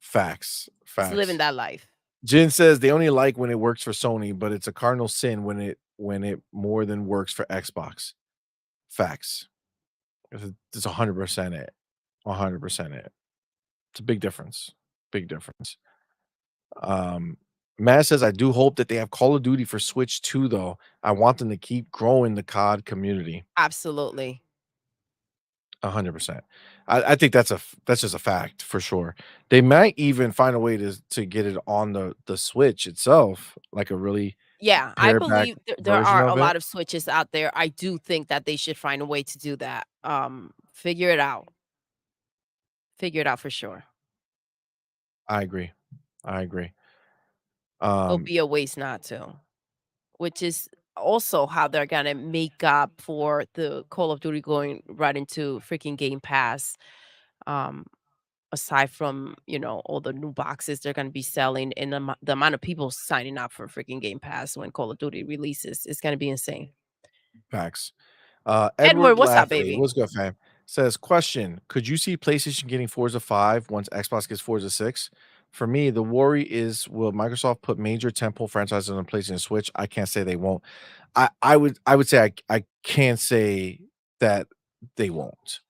Facts, he's living facts. that life. Jin says they only like when it works for Sony, but it's a cardinal sin when it more than works for Xbox. Facts. It's 100% it. 100% it. It's a big difference. Big difference. Um, Matt says, I do hope that they have Call of Duty for Switch too, though. I want them to keep growing the COD community. Absolutely. 100%. I think that's just a fact for sure. They might even find a way to get it on the Switch itself, like a really Yeah, I pared back believe there version are a of it. lot of switches out there. I do think that they should find a way to do that. Figure it out. Figure it out for sure. I agree. I agree. It'll Um, be a waste not to. Which is also how they're gonna make up for the Call of Duty going right into freaking Game Pass. Um, aside from, all the new boxes they're gonna be selling and the amount of people signing up for freaking Game Pass when Call of Duty releases, it's gonna be insane. Facts. Edward, Edward what's up, Laffey, baby? what's good, fam? Says, question: could you see PlayStation getting Forza 5 once Xbox gets Forza 6? For me, the worry is will Microsoft put major tentpole franchises on PlayStation Switch? I can't say they won't. I would say I can't say that they won't.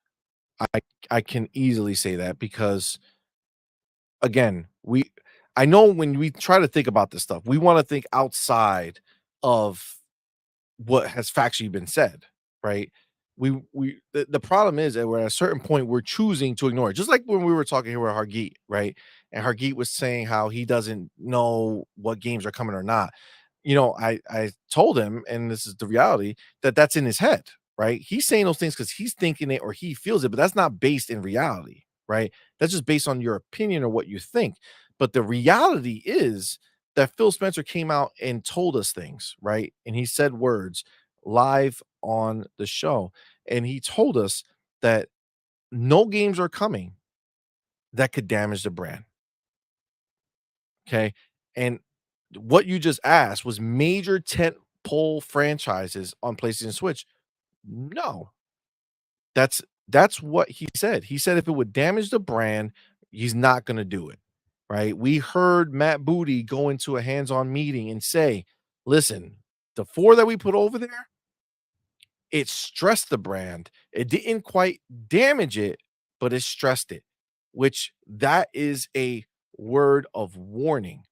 I I can easily say that because again, I know when we try to think about this stuff, we want to think outside of what has factually been said, right? The problem is that we're at a certain point we're choosing to ignore it. Just like when we were talking here with Hargeet, right? And Hargeet was saying how he doesn't know what games are coming or not. I told him, and this is the reality, that that's in his head, right? He's saying those things because he's thinking it or he feels it, but that's not based in reality, right? That's just based on your opinion or what you think. But the reality is that Phil Spencer came out and told us things, right? And he said words live on the show. And he told us that no games are coming that could damage the brand. Okay. And what you just asked was major tent pole franchises on PlayStation Switch. No, that's what he said. He said if it would damage the brand, he's not going to do it. Right? We heard Matt Booty go into a hands-on meeting and say, "Listen, the 4 that we put over there, it stressed the brand. It didn't quite damage it, but it stressed it." Which that is a word of warning,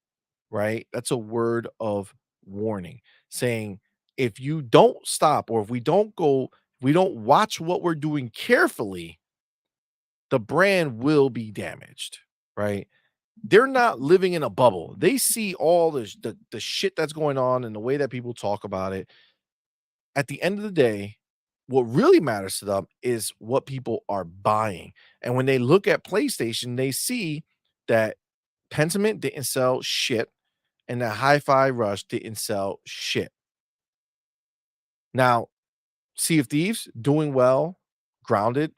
right? That's a word of warning saying if you don't stop, or if we don't watch what we're doing carefully, the brand will be damaged, right? They're not living in a bubble. They see all the shit that's going on and the way that people talk about it. At the end of the day, what really matters to them is what people are buying. And when they look at PlayStation, they see that Pentiment didn't sell shit and that Hi-Fi Rush didn't sell shit. Now, Sea of Thieves doing well, Grounded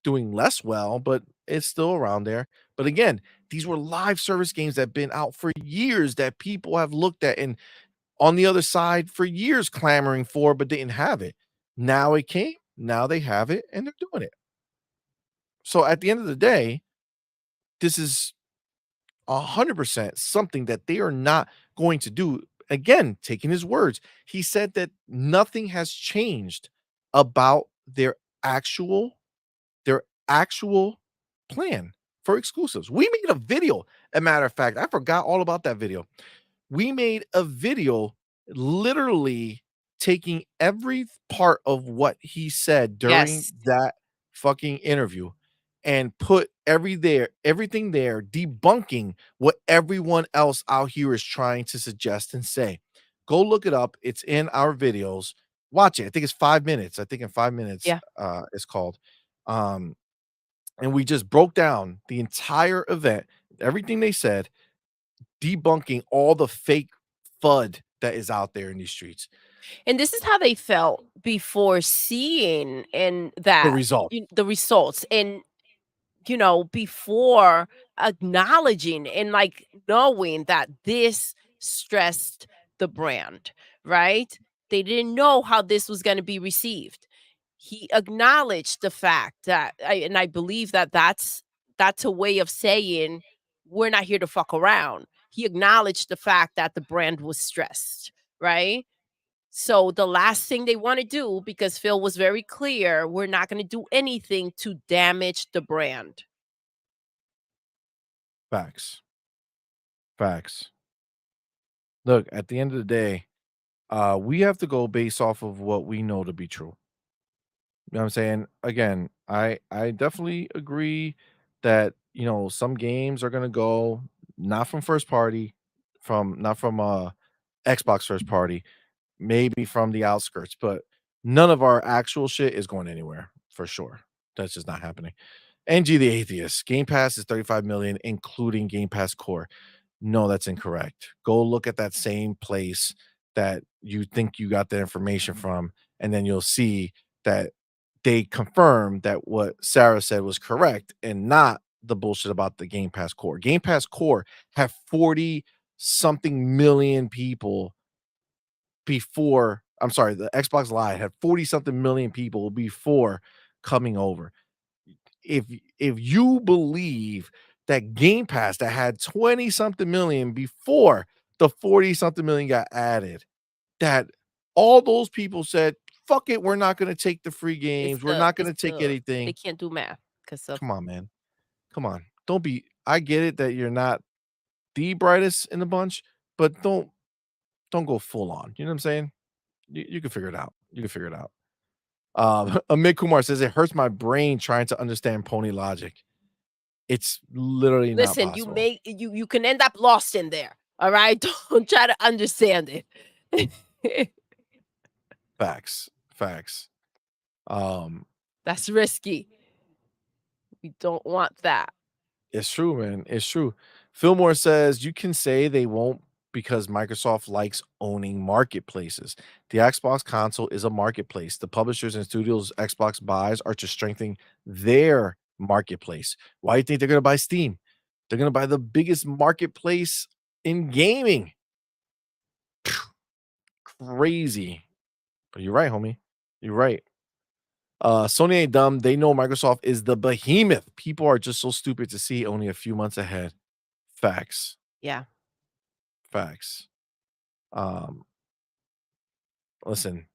doing less well, but it's still around there. But again, these were live service games that have been out for years that people have looked at and on the other side for years clamoring for, but didn't have it. Now it came, now they have it, and they're doing it. So at the end of the day, this is 100% something that they are not going to do. Again, taking his words, he said that nothing has changed about their actual plan for exclusives. We made a video. A matter of fact, I forgot all about that video. We made a video literally taking every part of what he said during that fucking interview and put everything there, debunking what everyone else out here is trying to suggest and say. Go look it up. It's in our videos. Watch it. I think it's 5 minutes. I think in 5 minutes, it's called. And we just broke down the entire event, everything they said, debunking all the fake FUD that is out there in these streets. And this is how they felt before seeing The result. the results, and before acknowledging and like knowing that this stressed the brand, right? They didn't know how this was going to be received. He acknowledged the fact that, I believe that that's a way of saying we're not here to fuck around. He acknowledged the fact that the brand was stressed, right? So the last thing they want to do, because Phil was very clear, we're not going to do anything to damage the brand. Facts. Look, at the end of the day, we have to go based off of what we know to be true. You know what I'm saying? Again, I definitely agree that, some games are gonna go not from first party, not from Xbox first party, maybe from the outskirts, but none of our actual shit is going anywhere for sure. That's just not happening. NG the Atheist, Game Pass is 35 million, including Game Pass Core. No, that's incorrect. Go look at that same place that you think you got the information from, and then you'll see that they confirmed that what Sarah said was correct and not the bullshit about the Game Pass Core. Game Pass Core have 40 something million people before. I'm sorry, the Xbox Live had 40 something million people before coming over. If you believe that Game Pass that had 20 something million before the 40 something million got added, that all those people said, fuck it, we're not going to take the free games. We're not going to take anything. They can't do math because Come on, man. Come on. I get it that you're not the brightest in the bunch, but don't go full on. You know what I'm saying? You can figure it out. Amit Kumar says it hurts my brain trying to understand pony logic. It's literally not possible. You can end up lost in there. All right, don't try to understand it. Facts. That's risky. We don't want that. It's true, man. It's true. Fillmore says you can say they won't because Microsoft likes owning marketplaces. The Xbox console is a marketplace. The publishers and studios Xbox buys are to strengthen their marketplace. Why do you think they're going to buy Steam? They're going to buy the biggest marketplace in gaming. Crazy. But you're right, homie. You're right. Sony ain't dumb. They know Microsoft is the behemoth. People are just so stupid to see only a few months ahead. Facts. Yeah. Facts. Listen.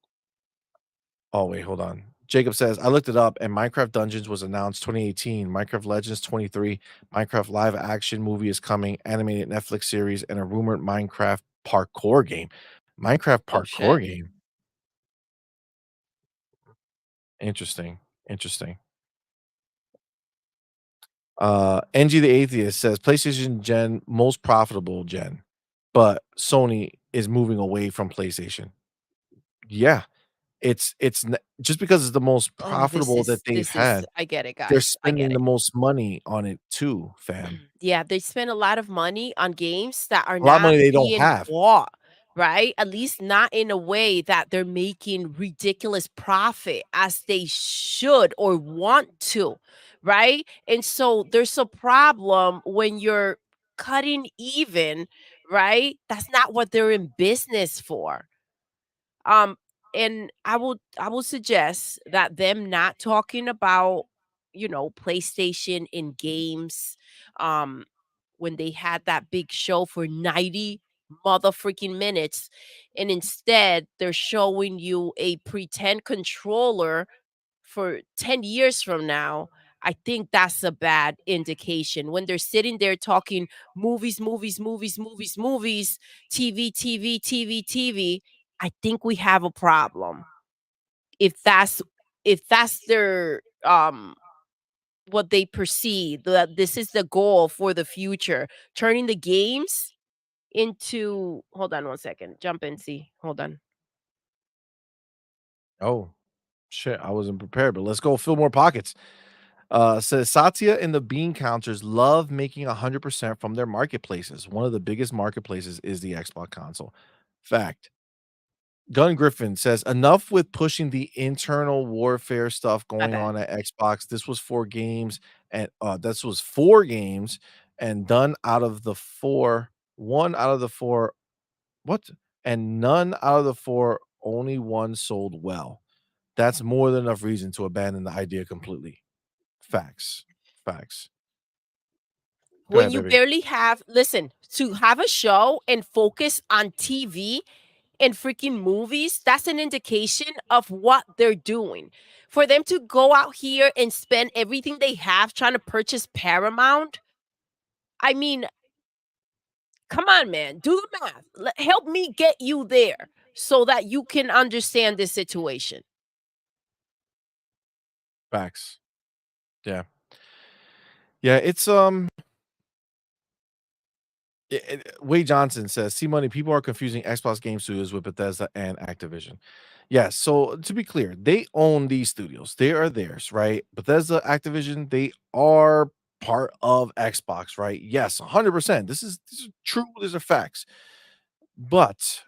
Oh, wait, hold on. Jacob says, I looked it up and Minecraft Dungeons was announced 2018, Minecraft Legends 23, Minecraft live action movie is coming, animated Netflix series, and a rumored Minecraft parkour game. Minecraft parkour game. Interesting. NG the Atheist says PlayStation gen most profitable gen, but Sony is moving away from PlayStation. Yeah, just because it's the most Oh, profitable that they've this is had, I get it, they're guys. I get spending the it. most money on it too, fam. Yeah, they spend a lot of money on games that are A lot of not money they don't being have. bought, right? At least not in a way that they're making ridiculous profit as they should or want to, right? And so there's a problem when you're cutting even, right? That's not what they're in business for. Um, and I will suggest that them not talking about, PlayStation in games, um, when they had that big show for 90 mother freaking minutes, and instead they're showing you a pretend controller for 10 years from now. I think that's a bad indication when they're sitting there talking movies, TV. I think we have a problem. If that's their what they perceive that this is the goal for the future, turning the games into hold on one second. Jump in, see. Hold on. Oh, shit, I wasn't prepared, but let's go fill more pockets. Says Satya and the bean counters love making 100% from their marketplaces. One of the biggest marketplaces is the Xbox console. Fact. Gun Griffin says enough with pushing the internal warfare stuff My going bad. on at Xbox. This was 4 games and done out of the 1 out of the 4 what? And none out of the 4, only 1 sold well. That's more than enough reason to abandon the idea completely. Facts. Facts. Go When ahead, you baby. barely have listen, to have a show and focus on TV and freaking movies, that's an indication of what they're doing. For them to go out here and spend everything they have trying to purchase Paramount, I mean, come on, man, do the math. Help me get you there so that you can understand this situation. Facts. Yeah. Yeah, it's Wade Johnson says, "See money. People are confusing Xbox Game Studios with Bethesda and Activision." Yes. So to be clear, they own these studios. They are theirs, right? Bethesda, Activision, they are part of Xbox, right? Yes, 100%. This is true. These are facts. But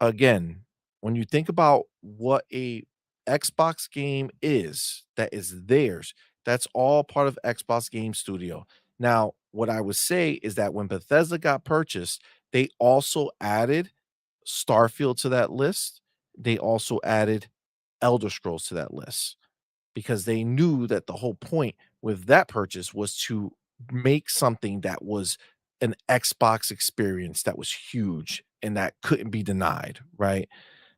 again, when you think about what a Xbox game is that is theirs, that's all part of Xbox Game Studio. Now, what I would say is that when Bethesda got purchased, they also added Starfield to that list. They also added Elder Scrolls to that list because they knew that the whole point with that purchase was to make something that was an Xbox experience that was huge and that couldn't be denied, right?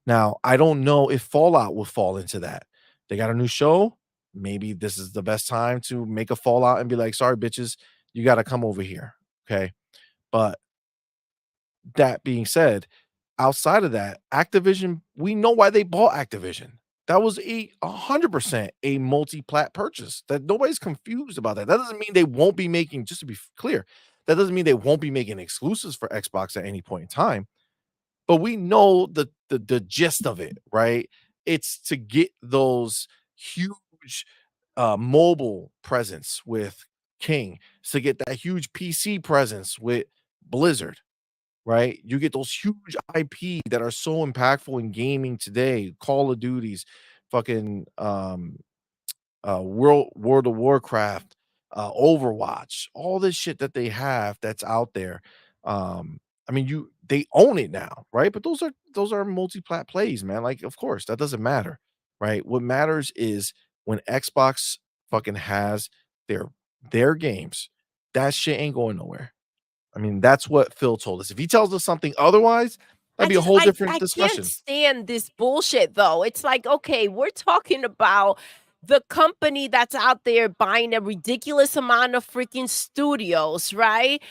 Now, I don't know if Fallout will fall into that. They got a new show. Maybe this is the best time to make a Fallout and be like, sorry, bitches, you got to come over here. Okay. But that being said, outside of that, Activision, we know why they bought Activision. That was 100% a multi-plat purchase. That nobody's confused about that. That doesn't mean they won't be making, just to be clear, that doesn't mean they won't be making exclusives for Xbox at any point in time. But we know the gist of it, right? It's to get those huge mobile presence with King, it's to get that huge PC presence with Blizzard, right? You get those huge IP that are so impactful in gaming today, Call of Duties, fucking World of Warcraft, Overwatch, all this shit that they have that's out there. I mean, they own it now, right? But those are multi-plat plays, man. Like, of course, that doesn't matter, right? What matters is when Xbox fucking has their games, that shit ain't going nowhere. I mean, that's what Phil told us. If he tells us something otherwise, that'd be a whole different I can't discussion. stand this bullshit though. It's like, okay, we're talking about the company that's out there buying a ridiculous amount of freaking studios, right?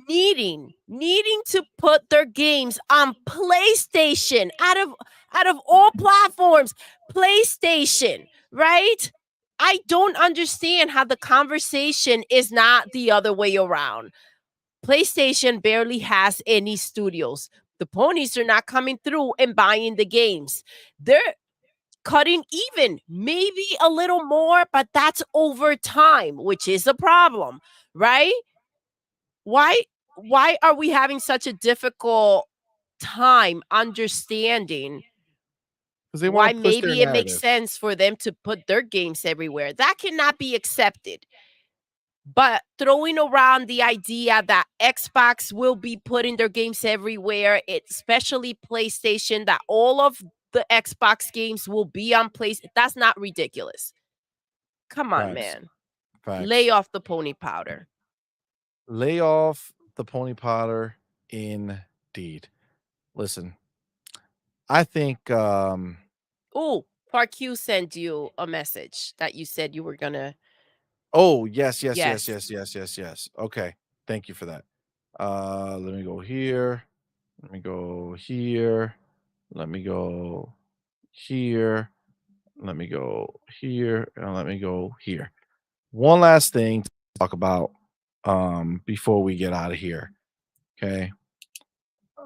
needing to put their games on PlayStation out of all platforms, PlayStation, right? I don't understand how the conversation is not the other way around. PlayStation barely has any studios. The ponies are not coming through and buying the games. They're cutting even, maybe a little more, but that's over time, which is a problem, right? Why are we having such a difficult time understanding Because they why want to push their maybe it makes narrative. sense for them to put their games everywhere? That cannot be accepted. But throwing around the idea that Xbox will be putting their games everywhere, especially PlayStation, that all of the Xbox games will be on PlayStation, that's not ridiculous. Come on, Facts. man. Facts. Lay off the pony powder. Lay off the pony powder, indeed. Listen, I think Oh, Park Q sent you a message that you said you were gonna. oh yes. Yes. Okay. Thank you for that. Let me go here. Let me go here. Let me go here. Let me go here. And let me go here. One last thing to talk about before we get out of here. Okay.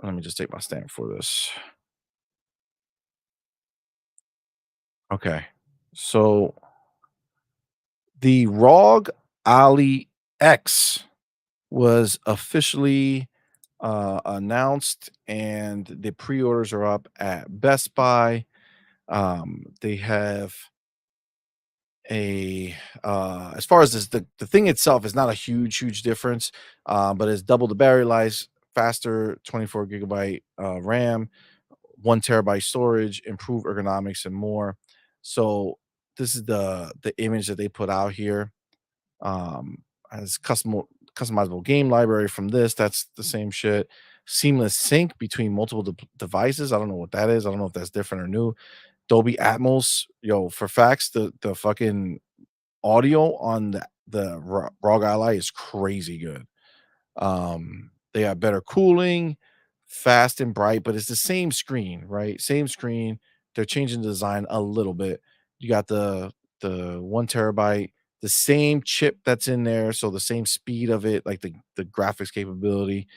Let me just take my stamp for this. Okay. So the Rog Ally X was officially announced, and the pre-orders are up at Best Buy. They have a as far as this, the thing itself is not a huge difference, but it's double the battery life, faster 24 gigabyte RAM, 1 terabyte storage, improved ergonomics, and more. So this is the image that they put out here. As customizable game library from this. That's the same shit. Seamless sync between multiple devices. I don't know what that is. I don't know if that's different or new. Dolby Atmos, yo, for facts, the fucking audio on the ROG Ally is crazy good. They have better cooling, fast and bright, but it's the same screen, right? Same screen. They're changing the design a little bit. You got the 1 terabyte, the same chip that's in there, so the same speed of it, like the graphics capability,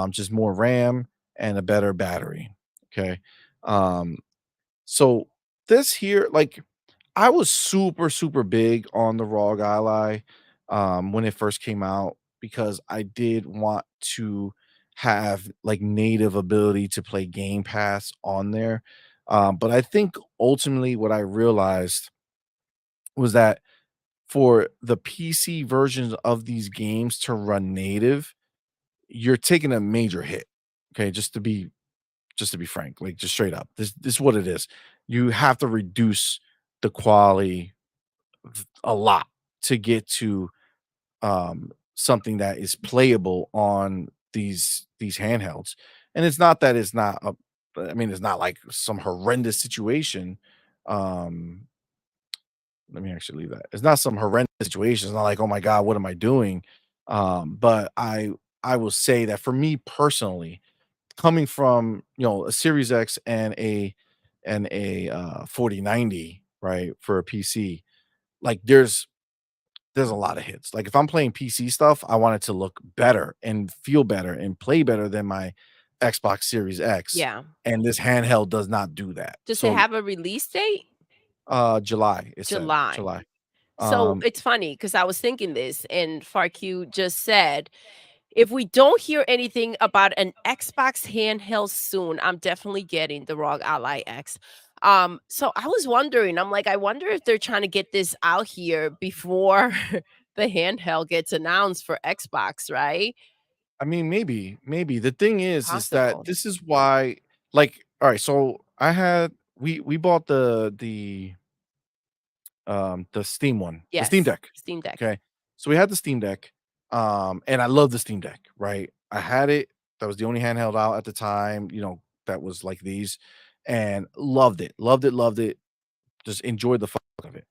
just more RAM and a better battery. Okay. Um, so this here, like I was super big on the ROG Ally when it first came out because I did want to have like native ability to play Game Pass on there. But I think ultimately what I realized was that for the PC versions of these games to run native, you're taking a major hit. Okay, just to be frank, like just straight up. This is what it is. You have to reduce the quality a lot to get to something that is playable on these handhelds. And it's not that it's not a I mean it's not like some horrendous situation. Um let me actually leave that. It's not some horrendous situation. It's not like, oh my God, what am I doing? But I will say that for me personally, coming from a Series X and a 4090, right, for a PC, like there's a lot of hits. Like if I'm playing PC stuff, I want it to look better and feel better and play better than my Xbox Series X. Yeah. And this handheld does not do that. Does it So have a release date? July, it said July. July. So it's funny because I was thinking this, and FarQ just said, if we don't hear anything about an Xbox handheld soon, I'm definitely getting the ROG Ally X. So I was wondering, I'm like, I wonder if they're trying to get this out here before the handheld gets announced for Xbox, right? I mean, maybe. The thing is that Possible. this is why, like, all right, so we bought the Steam one, the Steam Yes, Deck. Steam Deck. Okay. So we had the Steam Deck, and I love the Steam Deck, right? I had it. That was the only handheld out at the time, that was like these, and loved it. Loved it. Just enjoyed the fuck of it.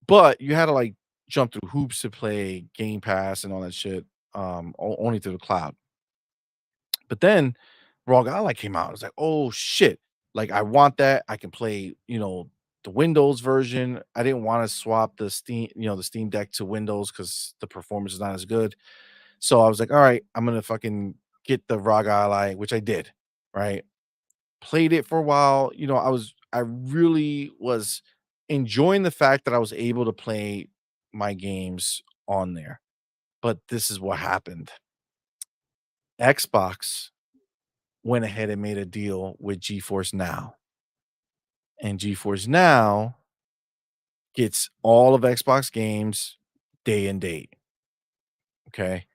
But you had to like jump through hoops to play Game Pass and all that shit. only through the cloud. But then Rog Ally came out. I was like, oh shit. Like I want that. I can play, the Windows version. I didn't want to swap the Steam Deck to Windows because the performance is not as good. So I was like, all right, I'm gonna fucking get the Rog Ally, which I did, right? Played it for a while. I really was enjoying the fact that I was able to play my games on there. But this is what happened. Xbox went ahead and made a deal with GeForce Now. And GeForce Now gets all of Xbox games day and date. Okay.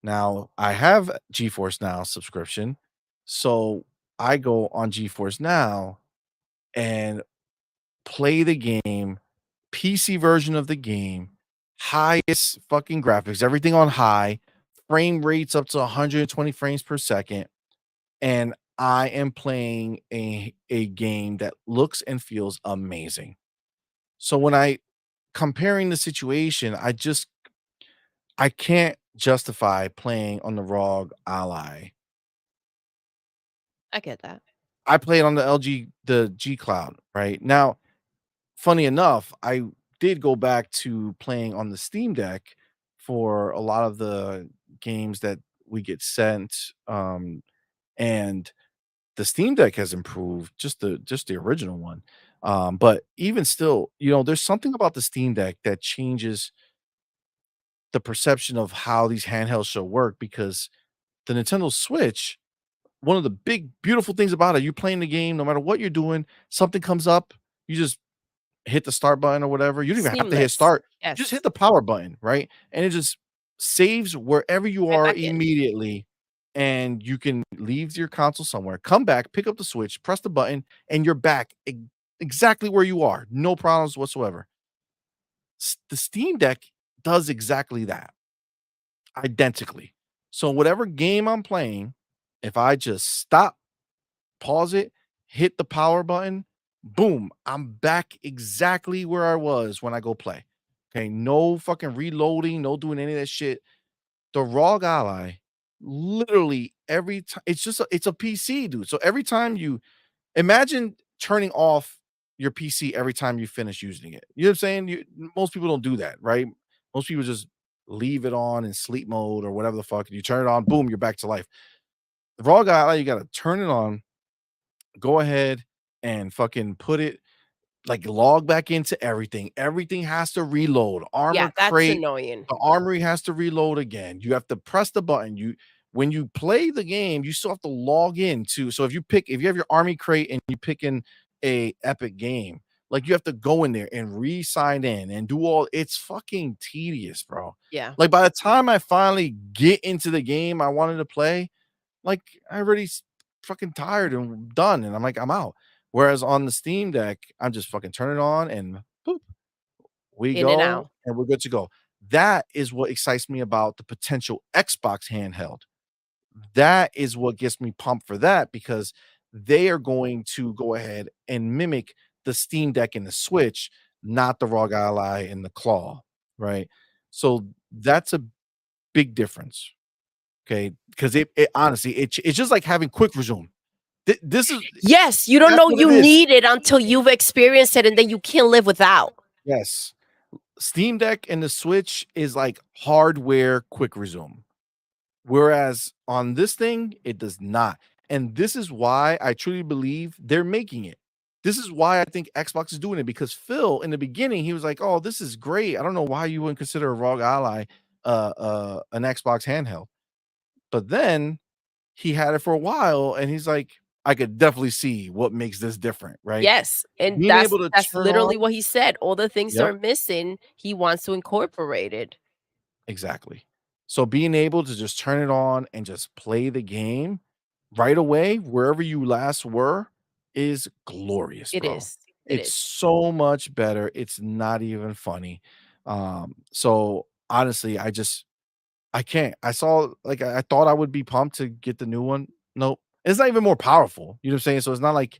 Now I have GeForce Now subscription. So I go on GeForce Now and play the game, PC version of the game, highest fucking graphics, everything on high, frame rates up to 120 frames per second. And I am playing a game that looks and feels amazing. So when I comparing the situation, I can't justify playing on the ROG Ally. I get that. I play it on the G Cloud, right? Now, funny enough, I did go back to playing on the Steam Deck for a lot of the games that we get sent. And the Steam Deck has improved, just the original one. But even still, there's something about the Steam Deck that changes the perception of how these handhelds should work because the Nintendo Switch, one of the big beautiful things about it, you playing the game, no matter what you're doing, something comes up, you just hit the start button or whatever. You don't even have to hit Seamless. start. Yes. Just hit the power button, right? And it just saves wherever you Right are back in. immediately. And you can leave your console somewhere, come back, pick up the Switch, press the button, and you're back exactly where you are. No problems whatsoever. The Steam Deck does exactly that, identically. So whatever game I'm playing, if I just stop, pause it, hit the power button, boom, I'm back exactly where I was when I go play. Okay, no fucking reloading, no doing any of that shit. The ROG Ally, literally every time, it's a PC, dude. So every time you imagine turning off your PC every time you finish using it. You know what I'm saying? Most people don't do that, right? Most people just leave it on in sleep mode or whatever the fuck. And you turn it on, boom, you're back to life. The ROG Ally, you gotta turn it on, go ahead and fucking put it like log back into everything. Everything has to reload. Armor Yeah, that's crate, annoying. the armory has to reload again. You have to press the button. When you play the game, you still have to log in too. So if you have your army crate and you pick in a epic game, like you have to go in there and re-sign in and do all. It's fucking tedious, bro. Yeah. Like by the time I finally get into the game I wanted to play, like I already fucking tired and done, and I'm like, I'm out. Whereas on the Steam Deck, I'm just fucking turn it on and boop, we In and go out. and we're good to go. That is what excites me about the potential Xbox handheld. That is what gets me pumped for that because they are going to go ahead and mimic the Steam Deck and the Switch, not the ROG Ally and the Claw, right? So that's a big difference. Okay, because it honestly, it's just like having quick resume. This is Yes, you don't that's know what you it is. need it until you've experienced it and then you can't live without. Yes. Steam Deck and the Switch is like hardware quick resume. Whereas on this thing, it does not. And this is why I truly believe they're making it. This is why I think Xbox is doing it because Phil, in the beginning, he was like, "Oh, this is great. I don't know why you wouldn't consider a ROG Ally an Xbox handheld." But then he had it for a while and he's like, I could definitely see what makes this different, right? Yes, and Being that's able to that's turn literally on. what he said. All the things that Yep, are missing, he wants to incorporate it. exactly. So being able to just turn it on and just play the game right away, wherever you last were, is glorious, It bro. is. It It's is. so much better. It's not even funny. So honestly, I can't. I saw like I thought I would be pumped to get the new one. Nope. It's not even more powerful. You know what I'm saying? So it's not like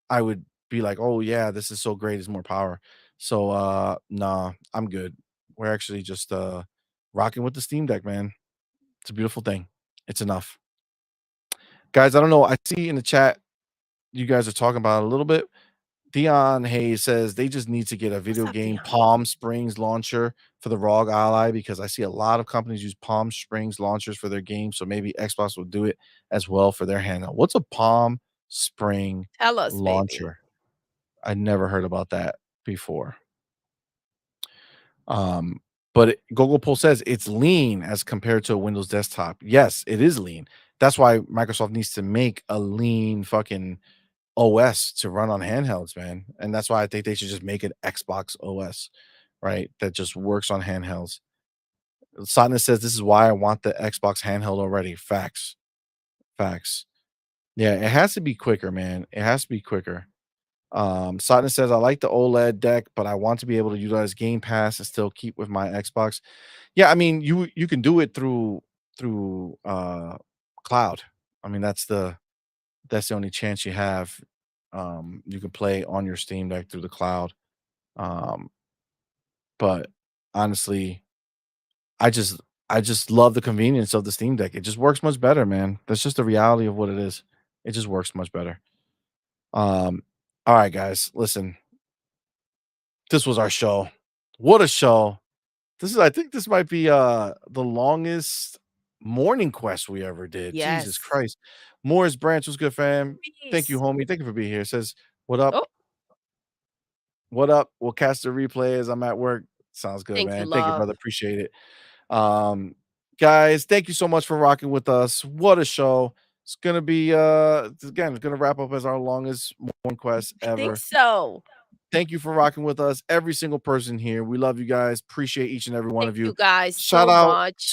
I would be like, "Oh yeah, this is so great. It's more power." So nah, I'm good. We're actually just rocking with the Steam Deck, man. It's a beautiful thing. It's enough. Guys, I don't know. I see in the chat you guys are talking about it a little bit. Dion Hayes says they just need to get a video game Palm Springs launcher for the ROG Ally because I see a lot of companies use Palm Springs launchers for their games. So maybe Xbox will do it as well for their handheld. What's a Palm Spring Tell us, launcher? I never heard about that before. But Google Poll says it's lean as compared to a Windows desktop. Yes, it is lean. That's why Microsoft needs to make a lean fucking OS to run on handhelds, man. And that's why I think they should just make an Xbox OS, right? That just works on handhelds. Satna says this is why I want the Xbox handheld already. Facts. Yeah, it has to be quicker, man. It has to be quicker. Satna says I like the OLED deck, but I want to be able to utilize Game Pass and still keep with my Xbox. Yeah, I mean you can do it through cloud. I mean that's the only chance you have. You can play on your Steam Deck through the cloud. But honestly, I just love the convenience of the Steam Deck. It just works much better, man. That's just the reality of what it is. It just works much better. All right, guys, listen. This was our show. What a show. I think this might be the longest morning quest we ever did. Yes. Jesus Christ. Morris Branch was good, fam. Thank you, homie. Thank you for being here. It says, what up? Oh. What up? We'll cast the replay as I'm at work. Sounds good, Thank you, man. Thank you, love. brother. Appreciate it. Guys, thank you so much for rocking with us. What a show. It's gonna be again, it's gonna wrap up as our longest morning quest ever. I think so. Thank you for rocking with us, every single person here. We love you guys. Appreciate each and every one Thank of you. you guys Shout so out much.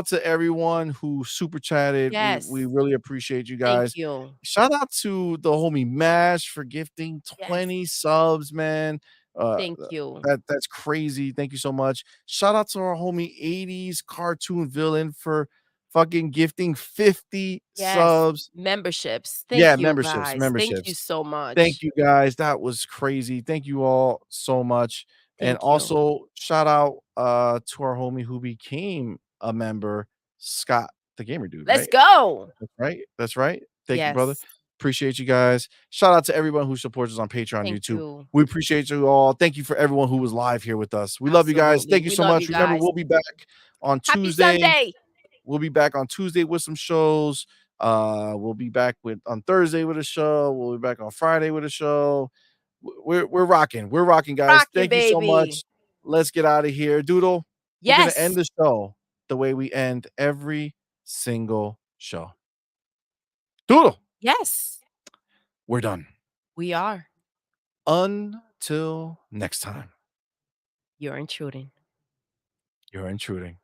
to everyone who super chatted. Yes. We really appreciate you guys. Thank you. Shout out to the homie Mash for gifting 20 subs, man. Thank you. That's crazy. Thank you so much. Shout out to our homie 80s cartoon villain for fucking gifting 50 subs. Memberships. Thank you, memberships. guys. Thank you so much. Thank you guys. That was crazy. Thank you all so much. And Thank you. also shout out to our homie who became a member, Scott the Gamer Dude. Let's right? go. That's right. Thank you, brother. Yes. Appreciate you guys. Shout out to everyone who supports us on Patreon, Thank YouTube. you. We appreciate you all. Thank you for everyone who was live here with us. We love you guys. Absolutely. Thank you We so love much. you Remember, guys. we'll be back on Happy Tuesday. Sunday. We'll be back on Tuesday with some shows. We'll be back on Thursday with a show. We'll be back on Friday with a show. We're rocking. We're rocking, guys. Rocking, Thank you so baby. much. Let's get out of here. Doodle, we're Yes. gonna end the show the way we end every single show. Doodle, Yes. we're done. We are. Until next time, You're intruding. you're intruding.